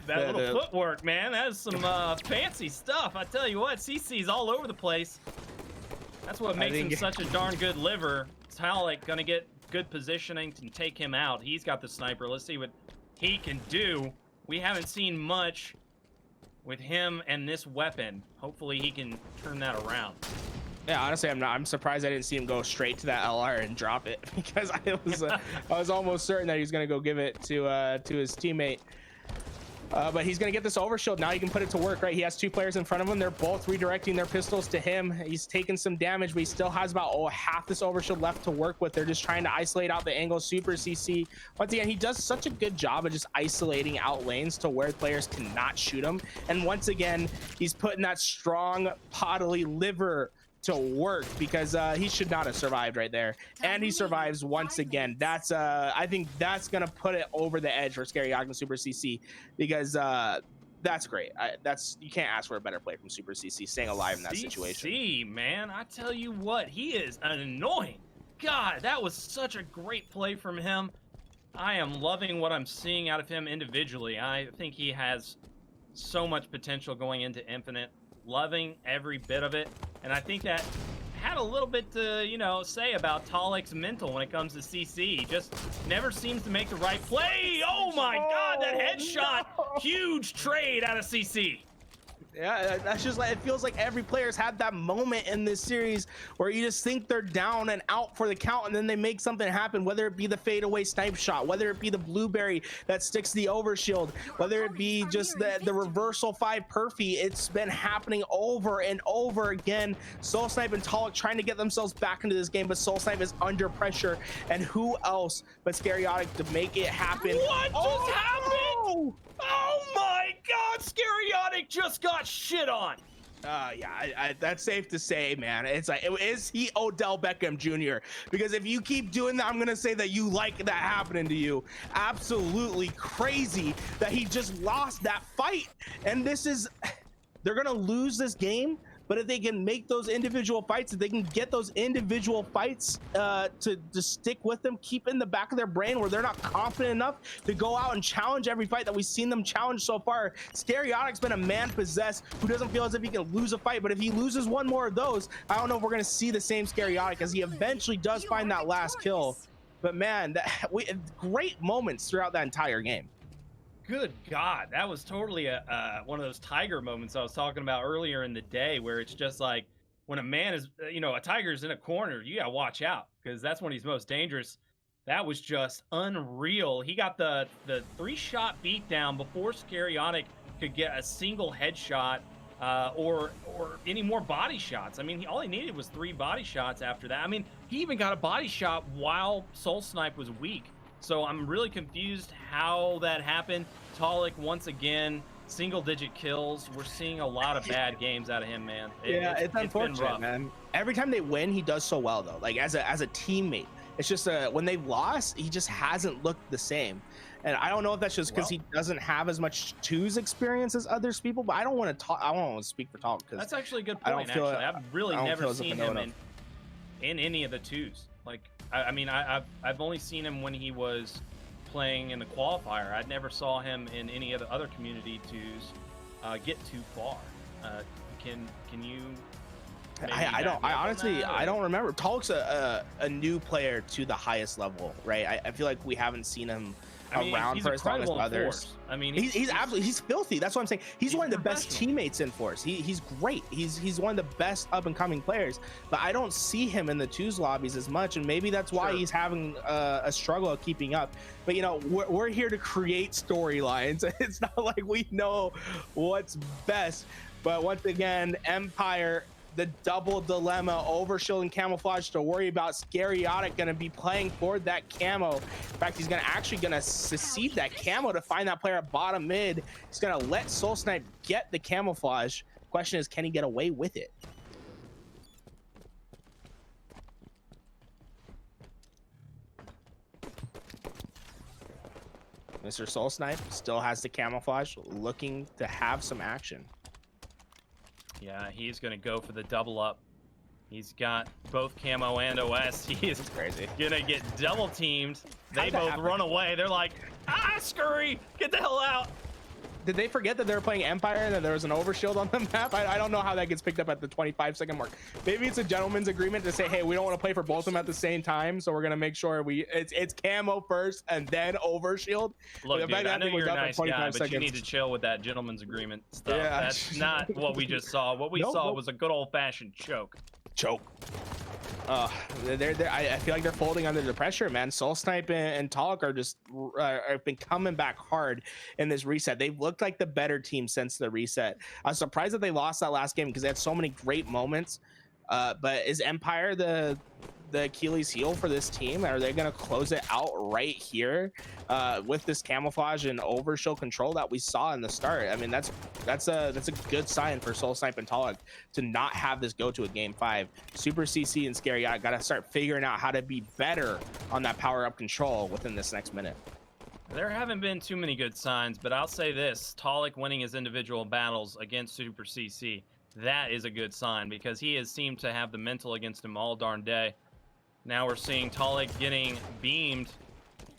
footwork, man. That is some fancy stuff. I tell you what, CC's all over the place. That's what makes him such a darn good liver. Talik gonna get good positioning to take him out. He's got the sniper. Let's see what he can do. We haven't seen much with him and this weapon. Hopefully he can turn that around. Yeah, honestly, I'm surprised I didn't see him go straight to that LR and drop it, because I was almost certain that he was gonna go give it to his teammate. But he's gonna get this overshield now. He can put it to work, right? He has 2 players in front of him. They're both redirecting their pistols to him. He's taking some damage, but he still has about half this overshield left to work with. They're just trying to isolate out the angle. Super CC, once again, he does such a good job of just isolating out lanes to where players cannot shoot him. And once again, he's putting that strong bodily liver to work, because he should not have survived right there, and he survives once again. That's I think that's gonna put it over the edge for Scariotic and Super CC, because that's great. You can't ask for a better play from Super CC, staying alive in that situation. CC, man, I tell you what, he is annoying. God, that was such a great play from him. I am loving what I'm seeing out of him individually. I think he has so much potential going into Infinite. Loving every bit of it, and I think that had a little bit to, you know, say about Talik's mental when it comes to CC. He just never seems to make the right play. Oh my God, that headshot! No. Huge trade out of CC. Yeah, that's just like, it feels like every player's had that moment in this series where you just think they're down and out for the count, and then they make something happen, whether it be the fadeaway snipe shot, whether it be the blueberry that sticks the overshield, whether it be just the reversal 5 perfy. It's been happening over and over again. Soul Snipe and Talik trying to get themselves back into this game, but Soul Snipe is under pressure, and who else but Scariotic to make it happen? What just happened? Oh my God, Scariotic just got shit on. Yeah, that's safe to say, man. It's like, is he Odell Beckham Jr.? Because if you keep doing that, I'm gonna say that you like that happening to you. Absolutely crazy that he just lost that fight. And they're gonna lose this game. But if they can make those individual fights, if they can get those individual fights to stick with them, keep in the back of their brain where they're not confident enough to go out and challenge every fight that we've seen them challenge so far. Scariotic's been a man possessed who doesn't feel as if he can lose a fight, but if he loses one more of those, I don't know if we're gonna see the same Scariotic, as he eventually does find that last kill. But man, great moments throughout that entire game. Good God, that was totally one of those tiger moments I was talking about earlier in the day, where it's just like, when a man is, you know, a tiger's in a corner, you gotta watch out, because that's when he's most dangerous. That was just unreal. He got the 3-shot beatdown before Scariotic could get a single headshot or any more body shots. I mean, all he needed was 3 body shots after that. I mean, he even got a body shot while Soul Snipe was weak. So I'm really confused how that happened. Talik, once again, single-digit kills. We're seeing a lot of bad games out of him, man. It's unfortunate, man. Every time they win, he does so well, though. Like, as a teammate, it's just when they've lost, he just hasn't looked the same. And I don't know if that's just because he doesn't have as much 2s experience as others people. But I don't want to talk. I don't want to speak for Talik, because that's actually a good point. I've really never seen him in any of the 2s. Like, I mean, I've only seen him when he was playing in the qualifier. I never saw him in any of the other community 2s get too far. Can you? I honestly don't remember. Talik's a new player to the highest level, right? I feel like we haven't seen him around for as long as others. I mean, he's absolutely, he's filthy. That's what I'm saying. He's one of the best teammates in Force. He's great. He's one of the best up and coming players. But I don't see him in the 2s lobbies as much, and maybe that's why he's having a struggle of keeping up. But you know, we're here to create storylines. It's not like we know what's best. But once again, Empire the double dilemma, overshield and camouflage to worry about. Scariotic gonna be playing for that camo. In fact, he's gonna secede that camo to find that player at bottom mid. He's gonna let Soul Snipe get the camouflage. Question is, can he get away with it? Mr. Soul Snipe still has the camouflage, looking to have some action. Yeah, he's going to go for the double up. He's got both camo and OS. He is crazy. Gonna get double teamed. They How'd that both happen? run away. They're like, ah, scurry, get the hell out. Did they forget that they were playing Empire and that there was an overshield on the map? I don't know how that gets picked up at the 25-second mark. Maybe it's a gentleman's agreement to say, hey, we don't want to play for both of them at the same time, so we're gonna make sure it's camo first and then overshield. Look, dude, I know you're a nice guy, but you need to seconds. chill with that gentleman's agreement stuff. Yeah. That's not what we just saw. What we saw was a good old-fashioned choke. Choke. I feel like they're folding under the pressure, man. Soul Snipe and Talik are just have been coming back hard in this reset. They've looked like the better team since the reset. I was surprised that they lost that last game because they had so many great moments. But is Empire the Achilles heel for this team? Are they going to close it out right here with this camouflage and overshield control that we saw in the start? I mean, that's a good sign for Soul Snipe and Talik to not have this go to a game 5. Super CC and Scary got to start figuring out how to be better on that power up control within this next minute. There haven't been too many good signs, but I'll say this: Talik winning his individual battles against Super CC, that is a good sign because he has seemed to have the mental against him all darn day. Now we're seeing Talik getting beamed.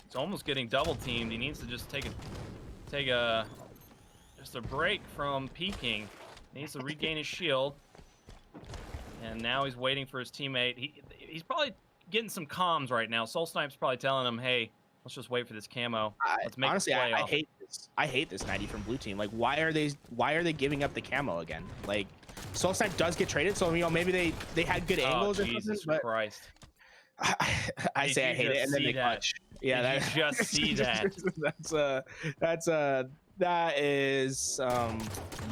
He's almost getting double teamed. He needs to just take a break from peeking. He needs to regain his shield. And now he's waiting for his teammate. He's probably getting some comms right now. Soul Snipe's probably telling him, "Hey, let's just wait for this camo. Let's make Honestly, a play I off." hate this. I hate this 90 from blue team. Like, why are they giving up the camo again? Like, Soul Snipe does get traded, so maybe they had good angles or Jesus something. But Christ. I say I hate it, and then they clutch. Yeah, Did you just see that? that is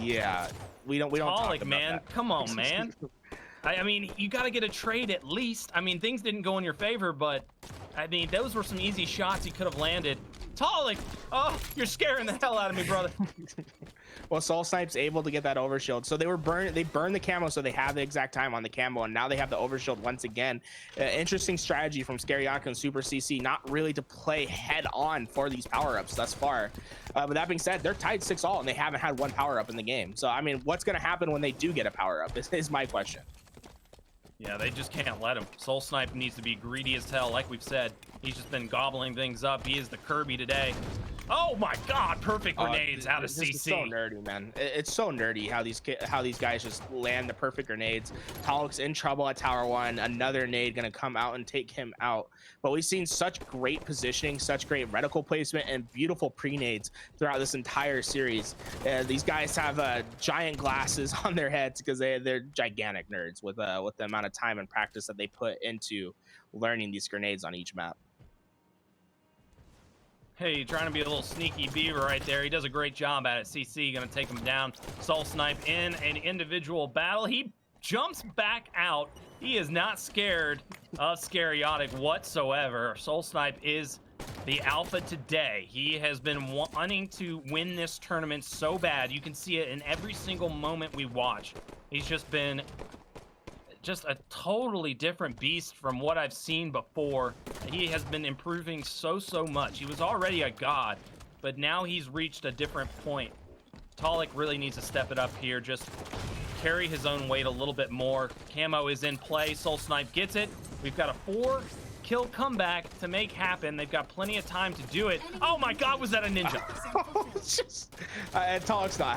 yeah. We don't talk Talik, about man, that. come on, man. I mean, you got to get a trade at least. I mean, things didn't go in your favor, but I mean, those were some easy shots he could have landed. Talik, oh, you're scaring the hell out of me, brother. Well, Soul Snipe's able to get that overshield. So they burned the camo, so they have the exact time on the camo, and now they have the overshield once again. Interesting strategy from Scariotic and Super CC, not really to play head on for these power-ups thus far. But that being said, they're tied 6-all, and they haven't had one power-up in the game. So, I mean, what's going to happen when they do get a power-up is my question. Yeah, they just can't let him. Soul Snipe needs to be greedy as hell, like we've said. He's just been gobbling things up. He is the Kirby today. Oh my God! Perfect grenades out of CC. It's so nerdy, man. It's so nerdy how these guys just land the perfect grenades. Talik's in trouble at Tower 1. Another nade gonna come out and take him out. But we've seen such great positioning, such great reticle placement, and beautiful pre-nades throughout this entire series. These guys have giant glasses on their heads because they're gigantic nerds with the amount of time and practice that they put into learning these grenades on each map. Hey, trying to be a little sneaky beaver right there. He does a great job at it. CC gonna take him down. Soul Snipe in an individual battle. He jumps back out. He is not scared of Scariotic whatsoever. Soul Snipe is the alpha today. He has been wanting to win this tournament so bad. You can see it in every single moment we watch. He's just been a totally different beast from what I've seen before. He has been improving so much. He was already a god, but now he's reached a different point. Talik really needs to step it up here, just carry his own weight a little bit more. Camo is in play. Soul Snipe gets it. We've got a 4-kill comeback to make happen. They've got plenty of time to do it. Oh my God, was that a ninja? Talik's not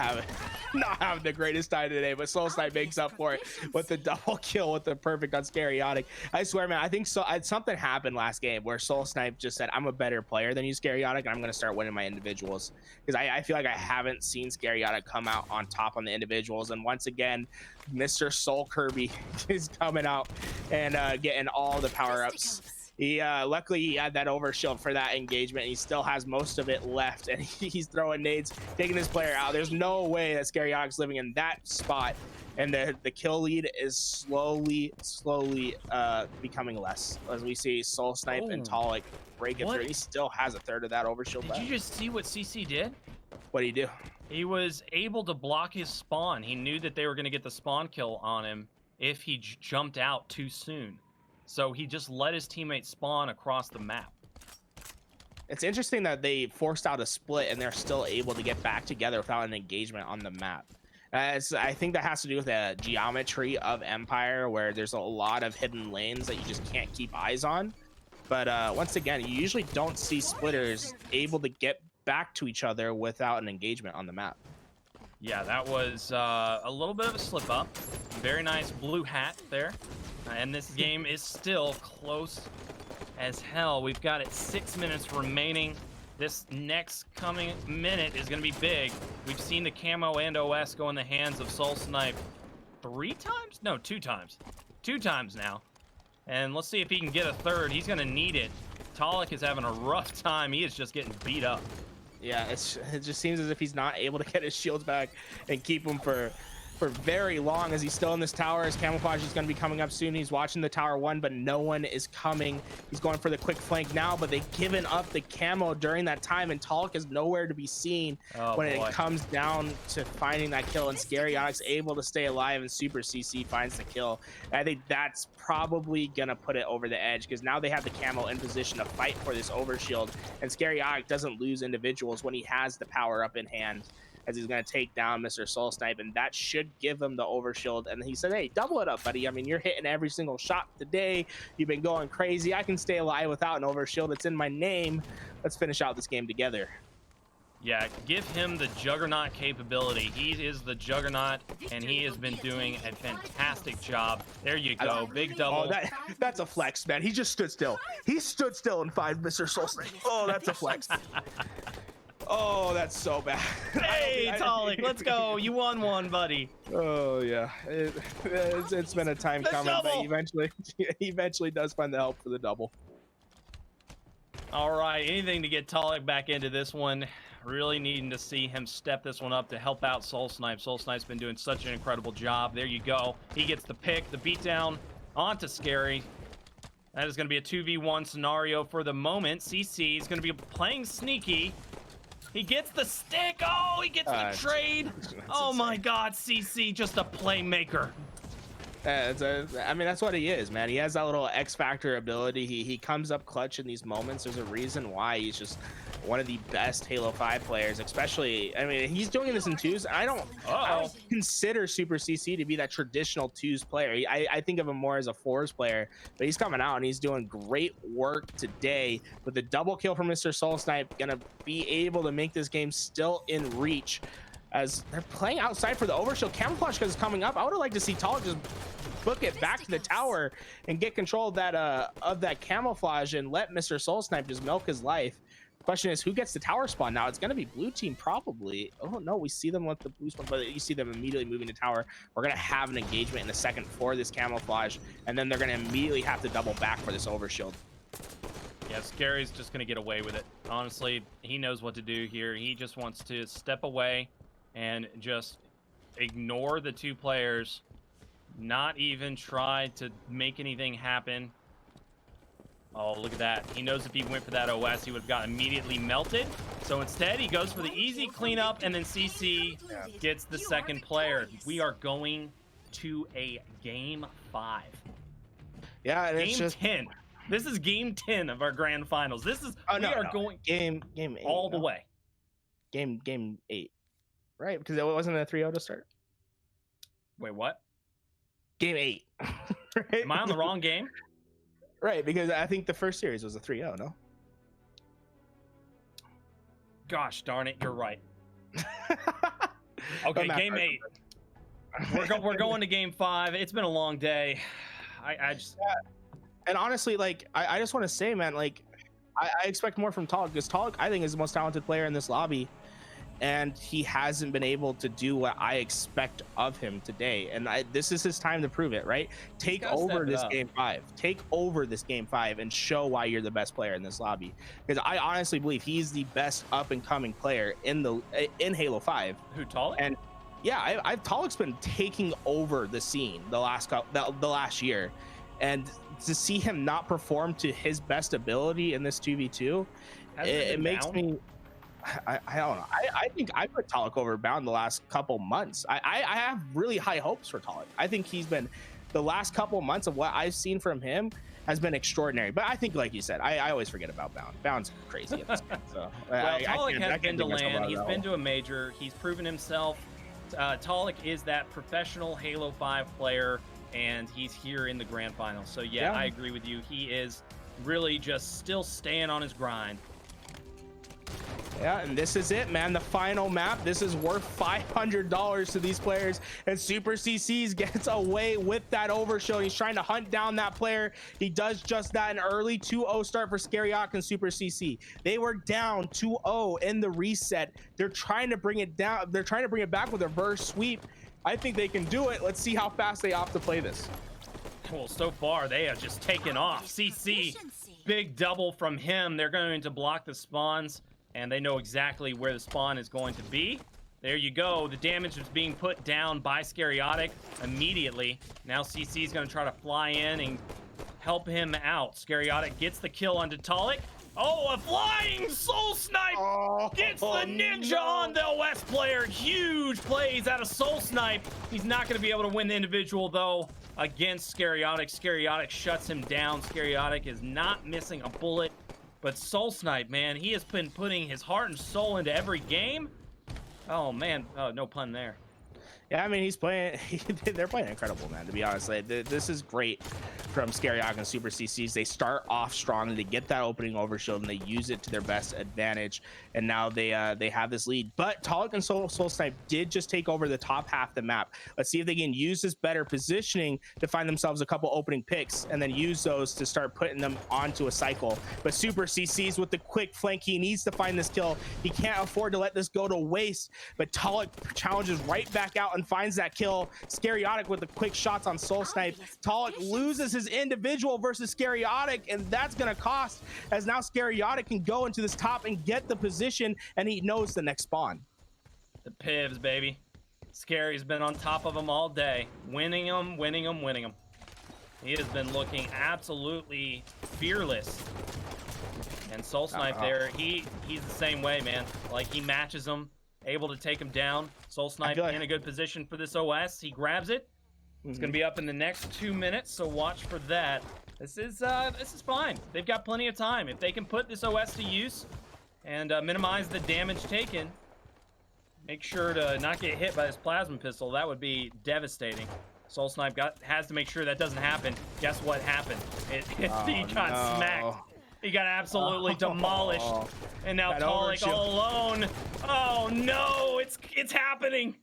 having the greatest time today, but Soul Snipe makes up for it with the double kill with the perfect on Scariotic. I swear, man, I think something happened last game where Soul Snipe just said, I'm a better player than you, Scariotic, and I'm going to start winning my individuals. Because I feel like I haven't seen Scariotic come out on top on the individuals. And once again, Mr. Soul Kirby is coming out and getting all the power-ups. He luckily he had that overshield for that engagement. He still has most of it left, and he's throwing nades, taking his player out. There's no way that Scary Onyx living in that spot, and the kill lead is slowly becoming less as we see Soul Snipe and Talik break it through. He still has a third of that overshield left. Did you just see what CC did? What did he do? He was able to block his spawn. He knew that they were going to get the spawn kill on him if he jumped out too soon. So he just let his teammates spawn across the map. It's interesting that they forced out a split and they're still able to get back together without an engagement on the map. I think that has to do with the geometry of Empire, where there's a lot of hidden lanes that you just can't keep eyes on. But once again, you usually don't see splitters able to get back to each other without an engagement on the map. Yeah, that was a little bit of a slip up. Very nice blue hat there. And this game is still close as hell. We've got it 6 minutes remaining. This next coming minute is going to be big. We've seen the camo and OS go in the hands of Soul Snipe 3 times? No, 2 times. 2 times now. And let's see if he can get a third. He's going to need it. Talik is having a rough time. He is just getting beat up. Yeah, it just seems as if he's not able to get his shields back and keep them for very long, as he's still in this tower. His camouflage is going to be coming up soon. He's watching the tower 1, but no one is coming. He's going for the quick flank now, but they've given up the camo during that time, and Talik is nowhere to be seen when it comes down to finding that kill. And Scary Onyx able to stay alive, and Super CC finds the kill. And I think that's probably gonna put it over the edge, because now they have the camo in position to fight for this overshield, and Scary Onyx doesn't lose individuals when he has the power up in hand, as he's going to take down Mr. Soul Snipe, and that should give him the overshield. And he said, hey, double it up, buddy. I mean, you're hitting every single shot today. You've been going crazy. I can stay alive without an overshield. It's in my name. Let's finish out this game together. Yeah, give him the Juggernaut capability. He is the Juggernaut, and he has been doing a fantastic job. There you go, big double. Oh, that's a flex, man. He just stood still. He stood still and find Mr. Soul Snipe. Oh, that's a flex. Oh, that's so bad. Hey, Talik, let's go. You won one, buddy. Oh, yeah. It's been a time coming, but he eventually does find the help for the double. All right, anything to get Talik back into this one. Really needing to see him step this one up to help out Soul Snipe. Soul Snipe's been doing such an incredible job. There you go. He gets the pick, the beatdown onto Scary. That is going to be a 2v1 scenario for the moment. CC is going to be playing sneaky. He gets the stick. Oh, he gets the trade. Oh my God, CC, just a playmaker. I mean, that's what he is, man. He has that little X Factor ability. He comes up clutch in these moments. There's a reason why he's just one of the best Halo 5 players, especially. I mean, he's doing this in twos. I don't consider Super CC to be that traditional twos player. I think of him more as a fours player, but he's coming out and he's doing great work today with the double kill from Mr. Soul Snipe. Gonna be able to make this game still in reach, as they're playing outside for the overshield. Camouflage because it's coming up. I would have liked to see Talik just book it back to the tower and get control of that camouflage and let Mr. Soul Snipe just milk his life. Question is, who gets the tower spawn now? It's going to be blue team probably. Oh no, we see them with the blue spawn, but you see them immediately moving to tower. We're going to have an engagement in a second for this camouflage, and then they're going to immediately have to double back for this overshield. Yeah, Scary's just going to get away with it. Honestly, he knows what to do here. He just wants to step away and just ignore the two players, not even try to make anything happen. Oh, look at that. He knows if he went for that OS, he would have gotten immediately melted. So instead, he goes for the easy cleanup, and then CC gets the second player. We are going to a game 5. Yeah, and game 10. This is game 10 of our grand finals. This is going game 8 all the way. Game 8. Right, because it wasn't a 3-0 to start. Wait, what? Game 8. Right? Am I on the wrong game? Right, because I think the first series was a 3-0, no? Gosh darn it, you're right. Okay, game 8. We're going to game 5. It's been a long day. I just... Yeah. And honestly, like, I just want to say, man, like, I expect more from Talik, because Talik, I think, is the most talented player in this lobby. and he hasn't been able to do what I expect of him today. And this is his time to prove it, right? Take over this game 5. Take over this game 5 and show why you're the best player in this lobby. Because I honestly believe he's the best up and coming player in Halo 5. Who, Talik? And yeah, Talik's been taking over the scene the last year, and to see him not perform to his best ability in this 2v2, it makes me. I don't know. I think I put Talik over Bound the last couple months. I have really high hopes for Talik. I think he's been, the last couple months of what I've seen from him has been extraordinary. But I think, like you said, I always forget about Bound. Bound's crazy at this game. So well, Talik has been to LAN. He's been to a major. He's proven himself. Talik is that professional Halo 5 player, and he's here in the grand final. So yeah, I agree with you. He is really just still staying on his grind. Yeah, and this is it, man. The final map. This is worth $500 to these players, and Super CCs gets away with that overshow. He's trying to hunt down that player. He does just that. An early 2-0 start for Scariotic and Super CC. They were down 2-0 in the reset. They're trying to bring it down. They're trying to bring it back with a reverse sweep. I think they can do it. Let's see how fast they opt to play this. Well, so far they have just taken off. CC, big double from him. They're going to block the spawns, and they know exactly where the spawn is going to be. There you go. The damage is being put down by Scariotic immediately. Now CC is going to try to fly in and help him out. Scariotic gets the kill onto Talik. Oh, a flying Soul Snipe gets the ninja on the OS player. Huge plays out of Soul Snipe. He's not going to be able to win the individual, though, against Scariotic. Scariotic shuts him down. Scariotic is not missing a bullet. But Soul Snipe, man, he has been putting his heart and soul into every game. Oh, man. Oh, no pun there. Yeah, I mean, he's playing. They're playing incredible, man. To be honest, this is great from Scariotic and Super CCs. They start off strong and they get that opening overshield and they use it to their best advantage. And now they have this lead. But Talik and Soul Snipe did just take over the top half of the map. Let's see if they can use this better positioning to find themselves a couple opening picks and then use those to start putting them onto a cycle. But Super CCs with the quick flank, he needs to find this kill. He can't afford to let this go to waste. But Talik challenges right back out and finds that kill. Scariotic with the quick shots on Soul Snipe. Talik loses his individual versus Scariotic, and that's gonna cost, as now Scariotic can go into this top and get the position, and he knows the next spawn. The Pivs, baby. Scary's been on top of him all day, winning them, winning them, winning them. He has been looking absolutely fearless. And Soul Snipe there, he's the same way, man. Like, he matches them, able to take him down. Soul Snipe in a good position for this OS. He grabs it. It's going to be up in the next 2 minutes, so watch for that. This is fine. They've got plenty of time. If they can put this OS to use and minimize the damage taken, make sure to not get hit by this plasma pistol. That would be devastating. Soul Snipe has to make sure that doesn't happen. Guess what happened? He got smacked. He got absolutely demolished. And now Talik all alone. Oh no, it's happening.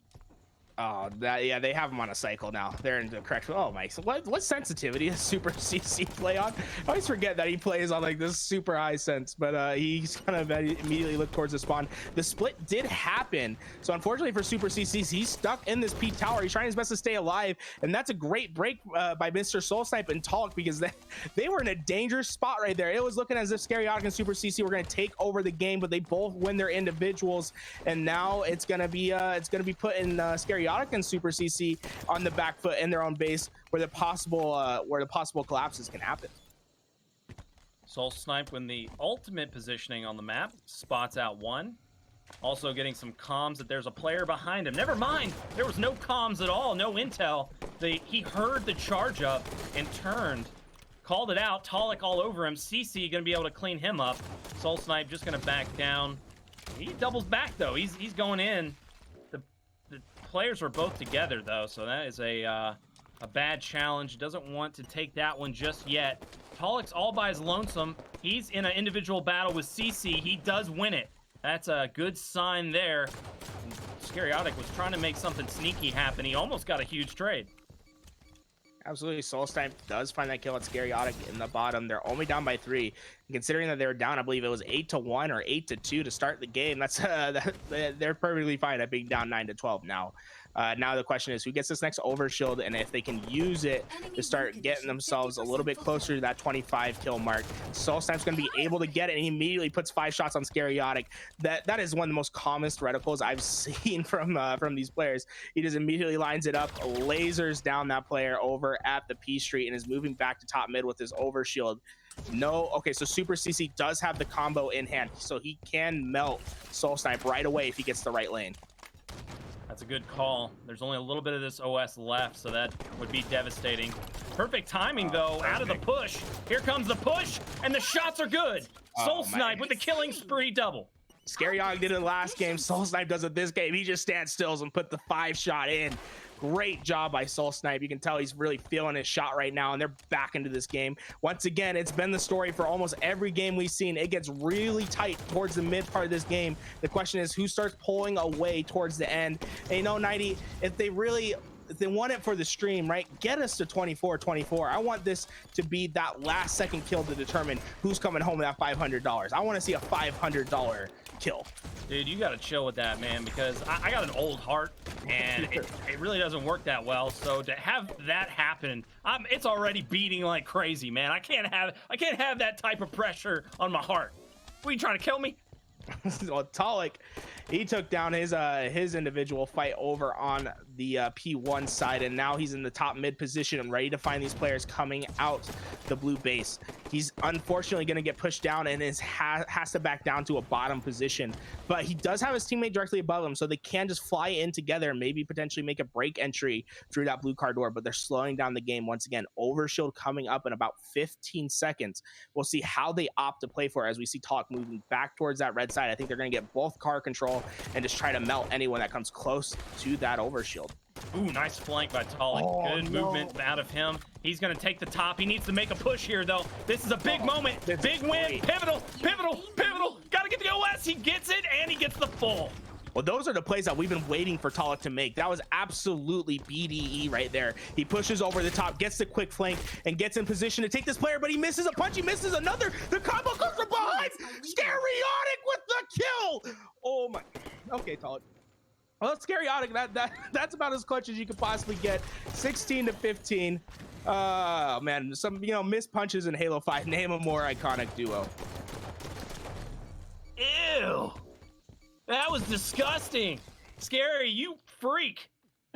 Oh, yeah, they have him on a cycle now. They're in the correct. Oh my, what sensitivity does Super CC play on? I always forget that he plays on like this super high sense, but he's gonna immediately look towards the spawn. The split did happen, so unfortunately for Super CC, he's stuck in this P tower. He's trying his best to stay alive, and that's a great break by Mr. Soul Snipe and Talik, because they were in a dangerous spot right there. It was looking as if Scariotic and Super CC were gonna take over the game, but they both win their individuals, and now it's gonna be putting Scariotic and Super CC on the back foot in their own base, where the possible collapses can happen. Soul Snipe, when the ultimate positioning on the map, spots out one. Also getting some comms that there's a player behind him. Never mind, there was no comms at all, no intel. He heard the charge up and turned, called it out. Talik all over him. CC gonna be able to clean him up. Soul Snipe just gonna back down. He doubles back though. He's going in. The players are both together though, so that is a bad challenge. Doesn't want to take that one just yet. Talik's all by his lonesome. He's in an individual battle with CC. He does win it. That's a good sign there. Scariotic was trying to make something sneaky happen. He almost got a huge trade. Absolutely. Soul Snipe does find that kill at Scariotic in the bottom. They're only down by 3. And considering that they were down, I believe it was 8-1 or 8-2 to start the game. That's they're perfectly fine at being down 9-12 now. Now the question is who gets this next overshield, and if they can use it to start getting themselves a little bit closer to that 25 kill mark. Soul Snipe's going to be able to get it, and he immediately puts 5 shots on Scariotic. That is one of the most commonest reticles I've seen from these players. He just immediately lines it up, lasers down that player over at the P Street, and is moving back to top mid with his overshield. No, okay, so Super CC does have the combo in hand, so he can melt Soul Snipe right away if he gets the right lane. That's a good call. There's only a little bit of this OS left, so that would be devastating. Perfect timing, though, out of the push. Here comes the push, and the shots are good. Soul Snipe with the killing spree double. Scariotic did it last game. Soul Snipe does it this game. He just stands stills and put the 5 shot in. Great job by Soul Snipe. You can tell he's really feeling his shot right now, and they're back into this game. Once again, it's been the story for almost every game we've seen. It gets really tight towards the mid part of this game. The question is who starts pulling away towards the end. And you know, 90, if they want it for the stream, right, get us to 24-24. I want this to be that last second kill to determine who's coming home with that $500. I want to see a $500 kill. Dude, you gotta chill with that, man, because I got an old heart, and it really doesn't work that well. So to have that happen, it's already beating like crazy, man. I can't have that type of pressure on my heart. What, are you trying to kill me? Well, Talik, he took down his individual fight over on the P1 side, and now he's in the top mid position and ready to find these players coming out the blue base. He's unfortunately going to get pushed down and has to back down to a bottom position, but he does have his teammate directly above him, so they can just fly in together and maybe potentially make a break entry through that blue car door. But they're slowing down the game once again. Overshield coming up in about 15 seconds. We'll see how they opt to play for it as we see Talik moving back towards that red side. I think they're going to get both car control and just try to melt anyone that comes close to that overshield. Ooh, nice flank by Talik. Good movement out of him. He's going to take the top. He needs to make a push here, though. This is a big moment. Big win. Pivotal. Got to get the OS. He gets it, and he gets the full. Well, those are the plays that we've been waiting for Talik to make. That was absolutely BDE right there. He pushes over the top, gets the quick flank, and gets in position to take this player, but he misses a punch. He misses another. The combo comes from behind. Scariotic with the kill. Oh, my. Okay, Talik. Well, it's Scariotic. That's about as clutch as you could possibly get. 16-15. Man, some missed punches in Halo 5. Name a more iconic duo. Ew. That was disgusting. Scary, you freak.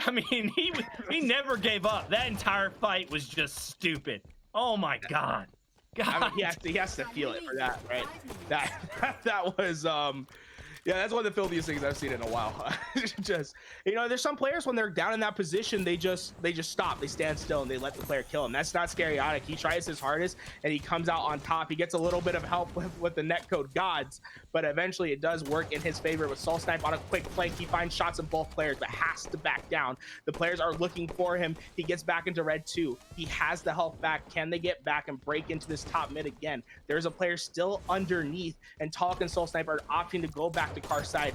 I mean, he never gave up. That entire fight was just stupid. Oh my God. I mean, he has to feel it for that, right? That was yeah, that's one of the filthiest things I've seen in a while. Just, there's some players when they're down in that position, they just stop, they stand still, and they let the player kill him. That's not Scariotic. He tries his hardest, and he comes out on top. He gets a little bit of help with the netcode gods, but eventually it does work in his favor with Soul Snipe on a quick flank. He finds shots of both players, but has to back down. The players are looking for him. He gets back into red 2. He has the health back. Can they get back and break into this top mid again? There's a player still underneath, and Talik and Soul Snipe are opting to go back to car side.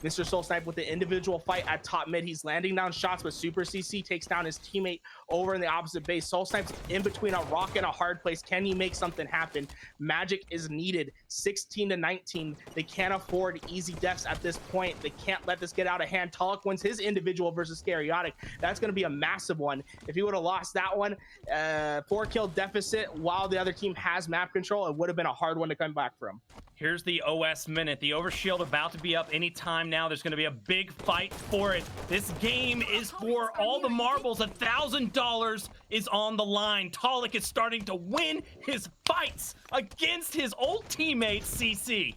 Mr. Soul Snipe with the individual fight at top mid. He's landing down shots, but Super CC takes down his teammate over in the opposite base. Soul Snipe's in between a rock and a hard place. Can he make something happen? Magic is needed. 16-19. They can't afford easy deaths at this point. They can't let this get out of hand. Talik wins his individual versus Scariotic. That's going to be a massive one. If he would have lost that one, 4-kill deficit while the other team has map control, it would have been a hard one to come back from. Here's the OS minute. The overshield about to be up anytime now. There's going to be a big fight for it. This game is for all the marbles. $1,000 is on the line. Talik is starting to win his fights against his old teammate, CC.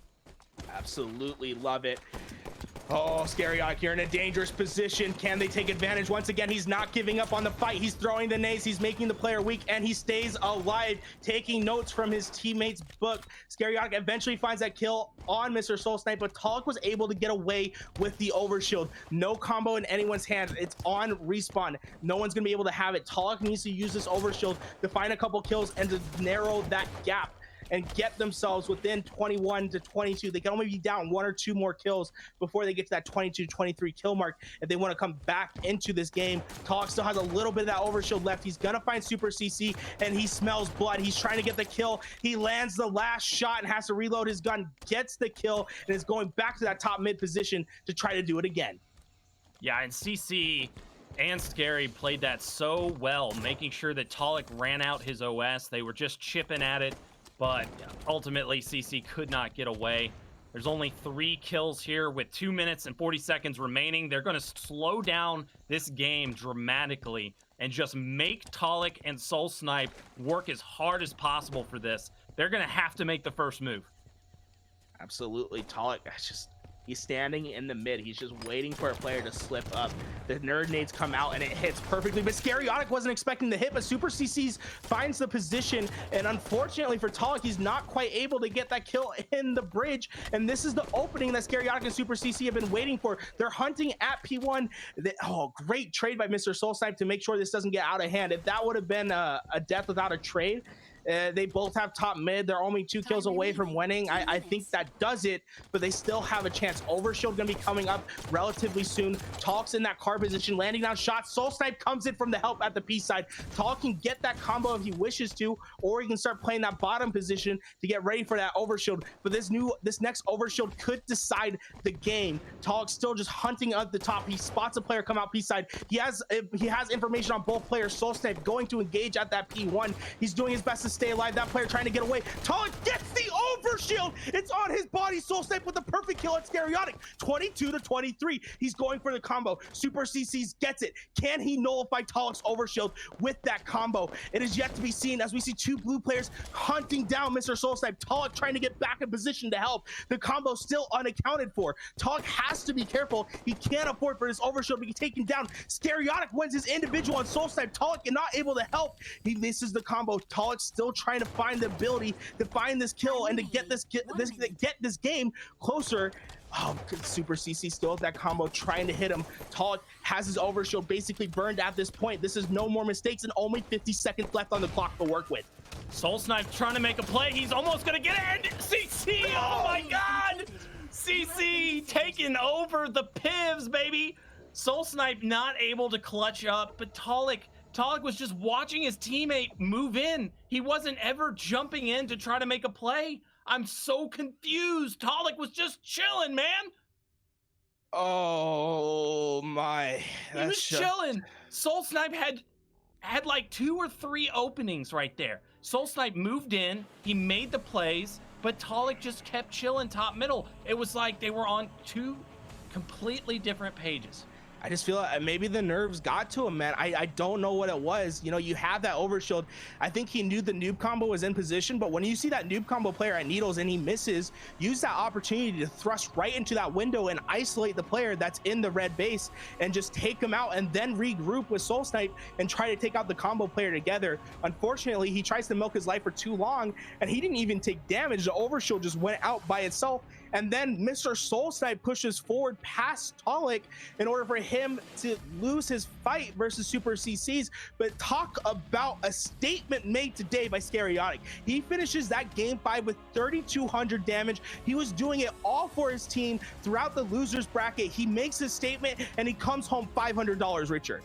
Absolutely love it. Oh, Scariotic, you're in a dangerous position. Can they take advantage? Once again, he's not giving up on the fight. He's throwing the nades. He's making the player weak, and he stays alive, taking notes from his teammates' book. Scariotic eventually finds that kill on Mr. Soul Snipe, but Talik was able to get away with the overshield. No combo in anyone's hands. It's on respawn. No one's going to be able to have it. Talik needs to use this overshield to find a couple kills and to narrow that gap. and get themselves within 21 to 22. They can only be down 1 or 2 more kills before they get to that 22-23 kill mark if they want to come back into this game. Talk still has a little bit of that overshield left. He's gonna find Super CC, and he smells blood. He's trying to get the kill. He lands the last shot and has to reload his gun, gets the kill, and is going back to that top mid position to try to do it again. Yeah, and CC and Scary played that so well, making sure that Talik ran out his OS. They were just chipping at it, but ultimately CC could not get away. There's only 3 kills here with 2 minutes and 40 seconds remaining. They're going to slow down this game dramatically and just make Talik and Soul Snipe work as hard as possible for this. They're going to have to make the first move. Absolutely. Talik, he's standing in the mid. He's just waiting for a player to slip up. The nerd nades come out and it hits perfectly, but Scariotic wasn't expecting the hit, but Super CC's finds the position, and unfortunately for Talik, he's not quite able to get that kill in the bridge, and this is the opening that Scariotic and Super CC have been waiting for. They're hunting at P1. Oh, great trade by Mr. Soul Snipe to make sure this doesn't get out of hand. If that would have been a death without a trade, they both have top mid. They're only 2 kills away from winning. I think that does it, but they still have a chance. Overshield gonna be coming up relatively soon. Talk's in that car position, landing down shots. Soul Snipe comes in from the help at the P side. Talk can get that combo if he wishes to, or he can start playing that bottom position to get ready for that overshield. But this next overshield could decide the game. Talk still just hunting up the top. He spots a player come out P side. He has information on both players. Soul Snipe going to engage at that P1. He's doing his best to stay alive. That player trying to get away. Talik gets the overshield. It's on his body. Soul Snipe with the perfect kill at Scariotic. 22 to 23. He's going for the combo. Super CC's gets it. Can he nullify Talik's overshield with that combo? It is yet to be seen as we see 2 blue players hunting down Mr. Soul Snipe. Talik trying to get back in position to help. The combo still unaccounted for. Talik has to be careful. He can't afford for his overshield to be taken down. Scariotic wins his individual on Soul Snipe. Talik is not able to help. He misses the combo. Talik still trying to find the ability to find this kill and to get this game closer. Oh, Super CC still at that combo trying to hit him. Talik has his overshield basically burned at this point. This is no more mistakes and only 50 seconds left on the clock to work with. Soul Snipe trying to make a play. He's almost gonna get it. CC, oh my god! CC taking over the Pivs, baby. Soul Snipe not able to clutch up, but Talik was just watching his teammate move in. He wasn't ever jumping in to try to make a play. I'm so confused. Talik was just chilling, man. Oh my. He was chilling. Soul Snipe had like 2 or 3 openings right there. Soul Snipe moved in, he made the plays, but Talik just kept chilling top middle. It was like they were on 2 completely different pages. I just feel like maybe the nerves got to him, man. I don't know what it was. You know, you have that overshield. I think he knew the noob combo was in position, but when you see that noob combo player at Needles and he misses, use that opportunity to thrust right into that window and isolate the player that's in the red base and just take him out and then regroup with Soul Snipe and try to take out the combo player together. Unfortunately, he tries to milk his life for too long and he didn't even take damage. The overshield just went out by itself. And then Mr. Soul Snipe pushes forward past Talik in order for him to lose his fight versus Super CC's. But talk about a statement made today by Scariotic. He finishes that game 5 with 3,200 damage. He was doing it all for his team throughout the losers bracket. He makes his statement and he comes home $500 richer.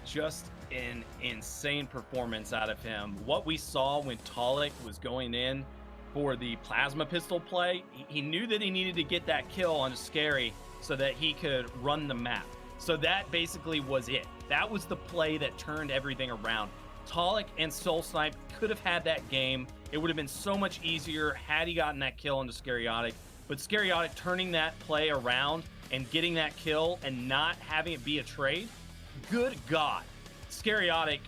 Just an insane performance out of him. What we saw when Talik was going in for the plasma pistol play, he knew that he needed to get that kill on Scary so that he could run the map. So that basically was it. That was the play that turned everything around. Talik and Soul Snipe could have had that game. It would have been so much easier had he gotten that kill into Scariotic. But Scariotic turning that play around and getting that kill and not having it be a trade, good God. Scariotic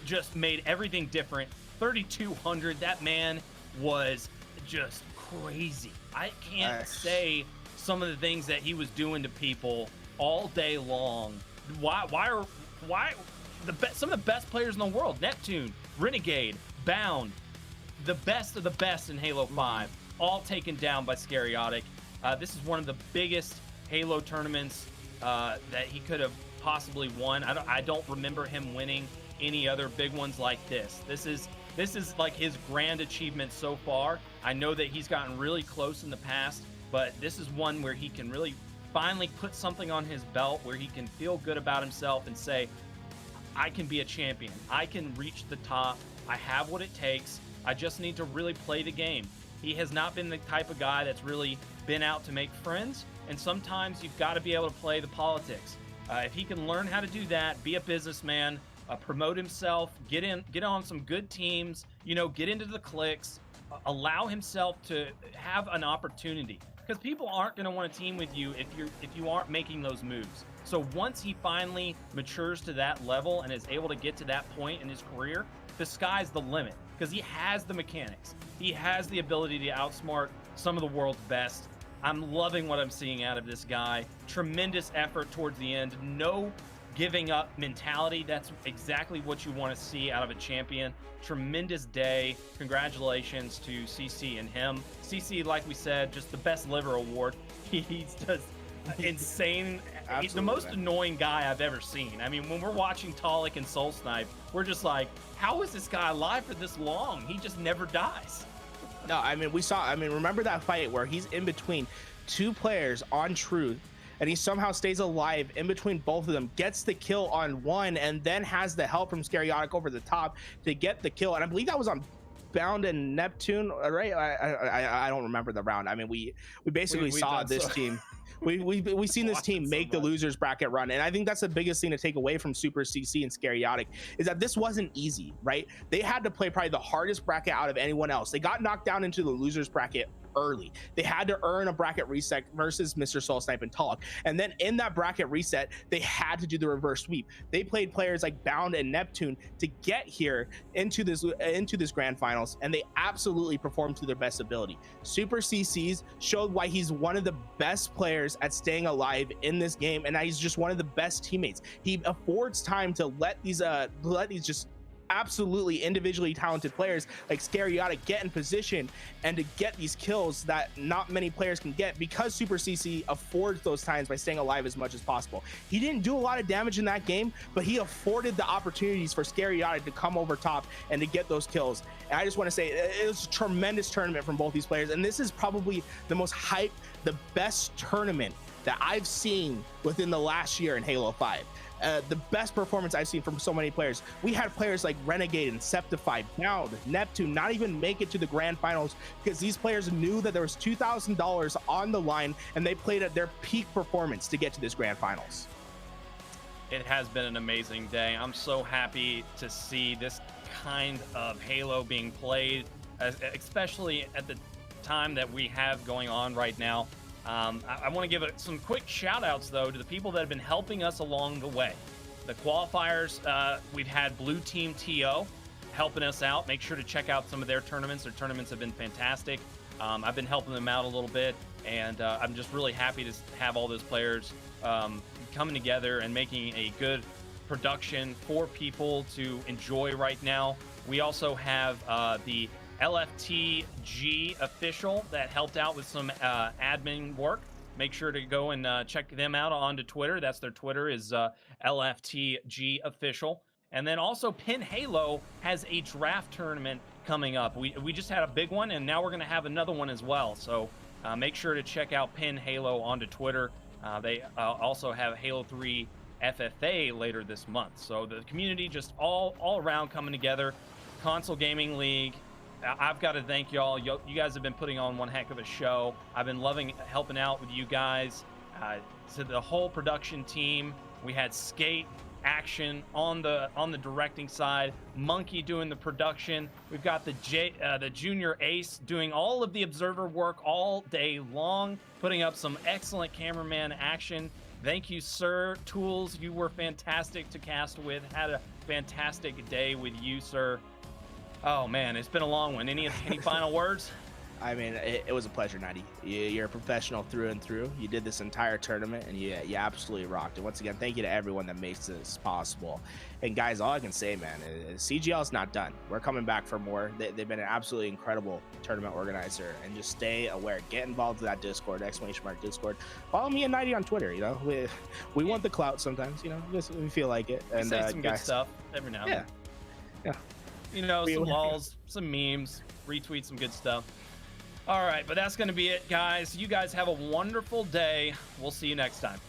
just made everything different. 3,200, that man was just crazy. I can't say some of the things that he was doing to people all day long. Why some of the best players in the world, Neptune, Renegade, Bound, the best of the best in Halo 5, all taken down by Scariotic. This is one of the biggest Halo tournaments that he could have possibly won. I don't remember him winning any other big ones like this. This is This is like his grand achievement so far. I know that he's gotten really close in the past, but this is one where he can really finally put something on his belt where he can feel good about himself and say, I can be a champion. I can reach the top. I have what it takes. I just need to really play the game. He has not been the type of guy that's really been out to make friends, and sometimes you've got to be able to play the politics. If he can learn how to do that, be a businessman, promote himself, get on some good teams, get into the cliques, allow himself to have an opportunity, because people aren't going to want to team with you if you aren't making those moves. So once he finally matures to that level and is able to get to that point in his career, the sky's the limit, because he has the mechanics. He has the ability to outsmart some of the world's best. I'm loving what I'm seeing out of this guy. Tremendous effort towards the end. No giving up mentality. That's exactly what you want to see out of a champion. Tremendous day. Congratulations to CC and him. CC, like we said, just the best liver award. He's just insane. He's the most annoying guy I've ever seen. I mean, when we're watching Talik and Soul Snipe, we're just like, how is this guy alive for this long? He just never dies. No, I mean, remember that fight where he's in between two players on Truth, and he somehow stays alive in between both of them, gets the kill on one, and then has the help from Scariotic over the top to get the kill. And I believe that was on Bound and Neptune, right? I don't remember the round. I mean, we basically saw this team. We seen this team make the losers bracket run, and I think that's the biggest thing to take away from Super CC and Scariotic is that this wasn't easy, right? They had to play probably the hardest bracket out of anyone else. They got knocked down into the losers bracket early. They had to earn a bracket reset versus Mr. Soul Snipe and Talk, and then in that bracket reset they had to do the reverse sweep. They played players like Bound and Neptune to get here into this grand finals, and they absolutely performed to their best ability. Super CC's showed why he's one of the best players at staying alive in this game, and he's just one of the best teammates. He affords time to let these just absolutely individually talented players like Scariotic get in position and to get these kills that not many players can get, because Super CC affords those times by staying alive as much as possible. He didn't do a lot of damage in that game, but he afforded the opportunities for Scariotic to come over top and to get those kills. And I just want to say it was a tremendous tournament from both these players, and this is probably the most hype, the best tournament that I've seen within the last year in Halo 5. The best performance I've seen from so many players. We had players like Renegade and Septify, Bound, Neptune not even make it to the grand finals because these players knew that there was $2,000 on the line, and they played at their peak performance to get to this grand finals. It has been an amazing day. I'm so happy to see this kind of Halo being played, especially at the time that we have going on right now. I want to give some quick shout outs though to the people that have been helping us along the way. The qualifiers, we've had Blue Team TO helping us out. Make sure to check out some of their tournaments. Their tournaments have been fantastic. I've been helping them out a little bit, and I'm just really happy to have all those players coming together and making a good production for people to enjoy right now. We also have the LFTG official that helped out with some admin work. Make sure to go and check them out onto Twitter. That's their Twitter is LFTG official. And then also Pin Halo has a draft tournament coming up. We just had a big one, and now we're going to have another one as well. So make sure to check out Pin Halo onto Twitter. They also have Halo 3 FFA later this month. So the community just all around coming together. Console Gaming League. I've got to thank y'all. You guys have been putting on one heck of a show. I've been loving helping out with you guys. To the whole production team, we had Skate, Action on the directing side, Monkey doing the production. We've got the Junior Ace doing all of the observer work all day long, putting up some excellent cameraman action. Thank you, sir. Tools, you were fantastic to cast with. Had a fantastic day with you, sir. Oh man, it's been a long one. Any final words? I mean, it was a pleasure, Natty. You're a professional through and through. You did this entire tournament, and you absolutely rocked. And once again, thank you to everyone that makes this possible. And guys, all I can say, man, is CGL is not done. We're coming back for more. They've been an absolutely incredible tournament organizer. And just stay aware. Get involved with that Discord, !Discord. Follow me and Natty on Twitter. You know, we want the clout sometimes. You know, just we feel like it. And say some guys, good stuff every now and then. Yeah. you know, some lols, some memes, retweet some good stuff. All right, but that's going to be it, guys. You guys have a wonderful day. We'll see you next time.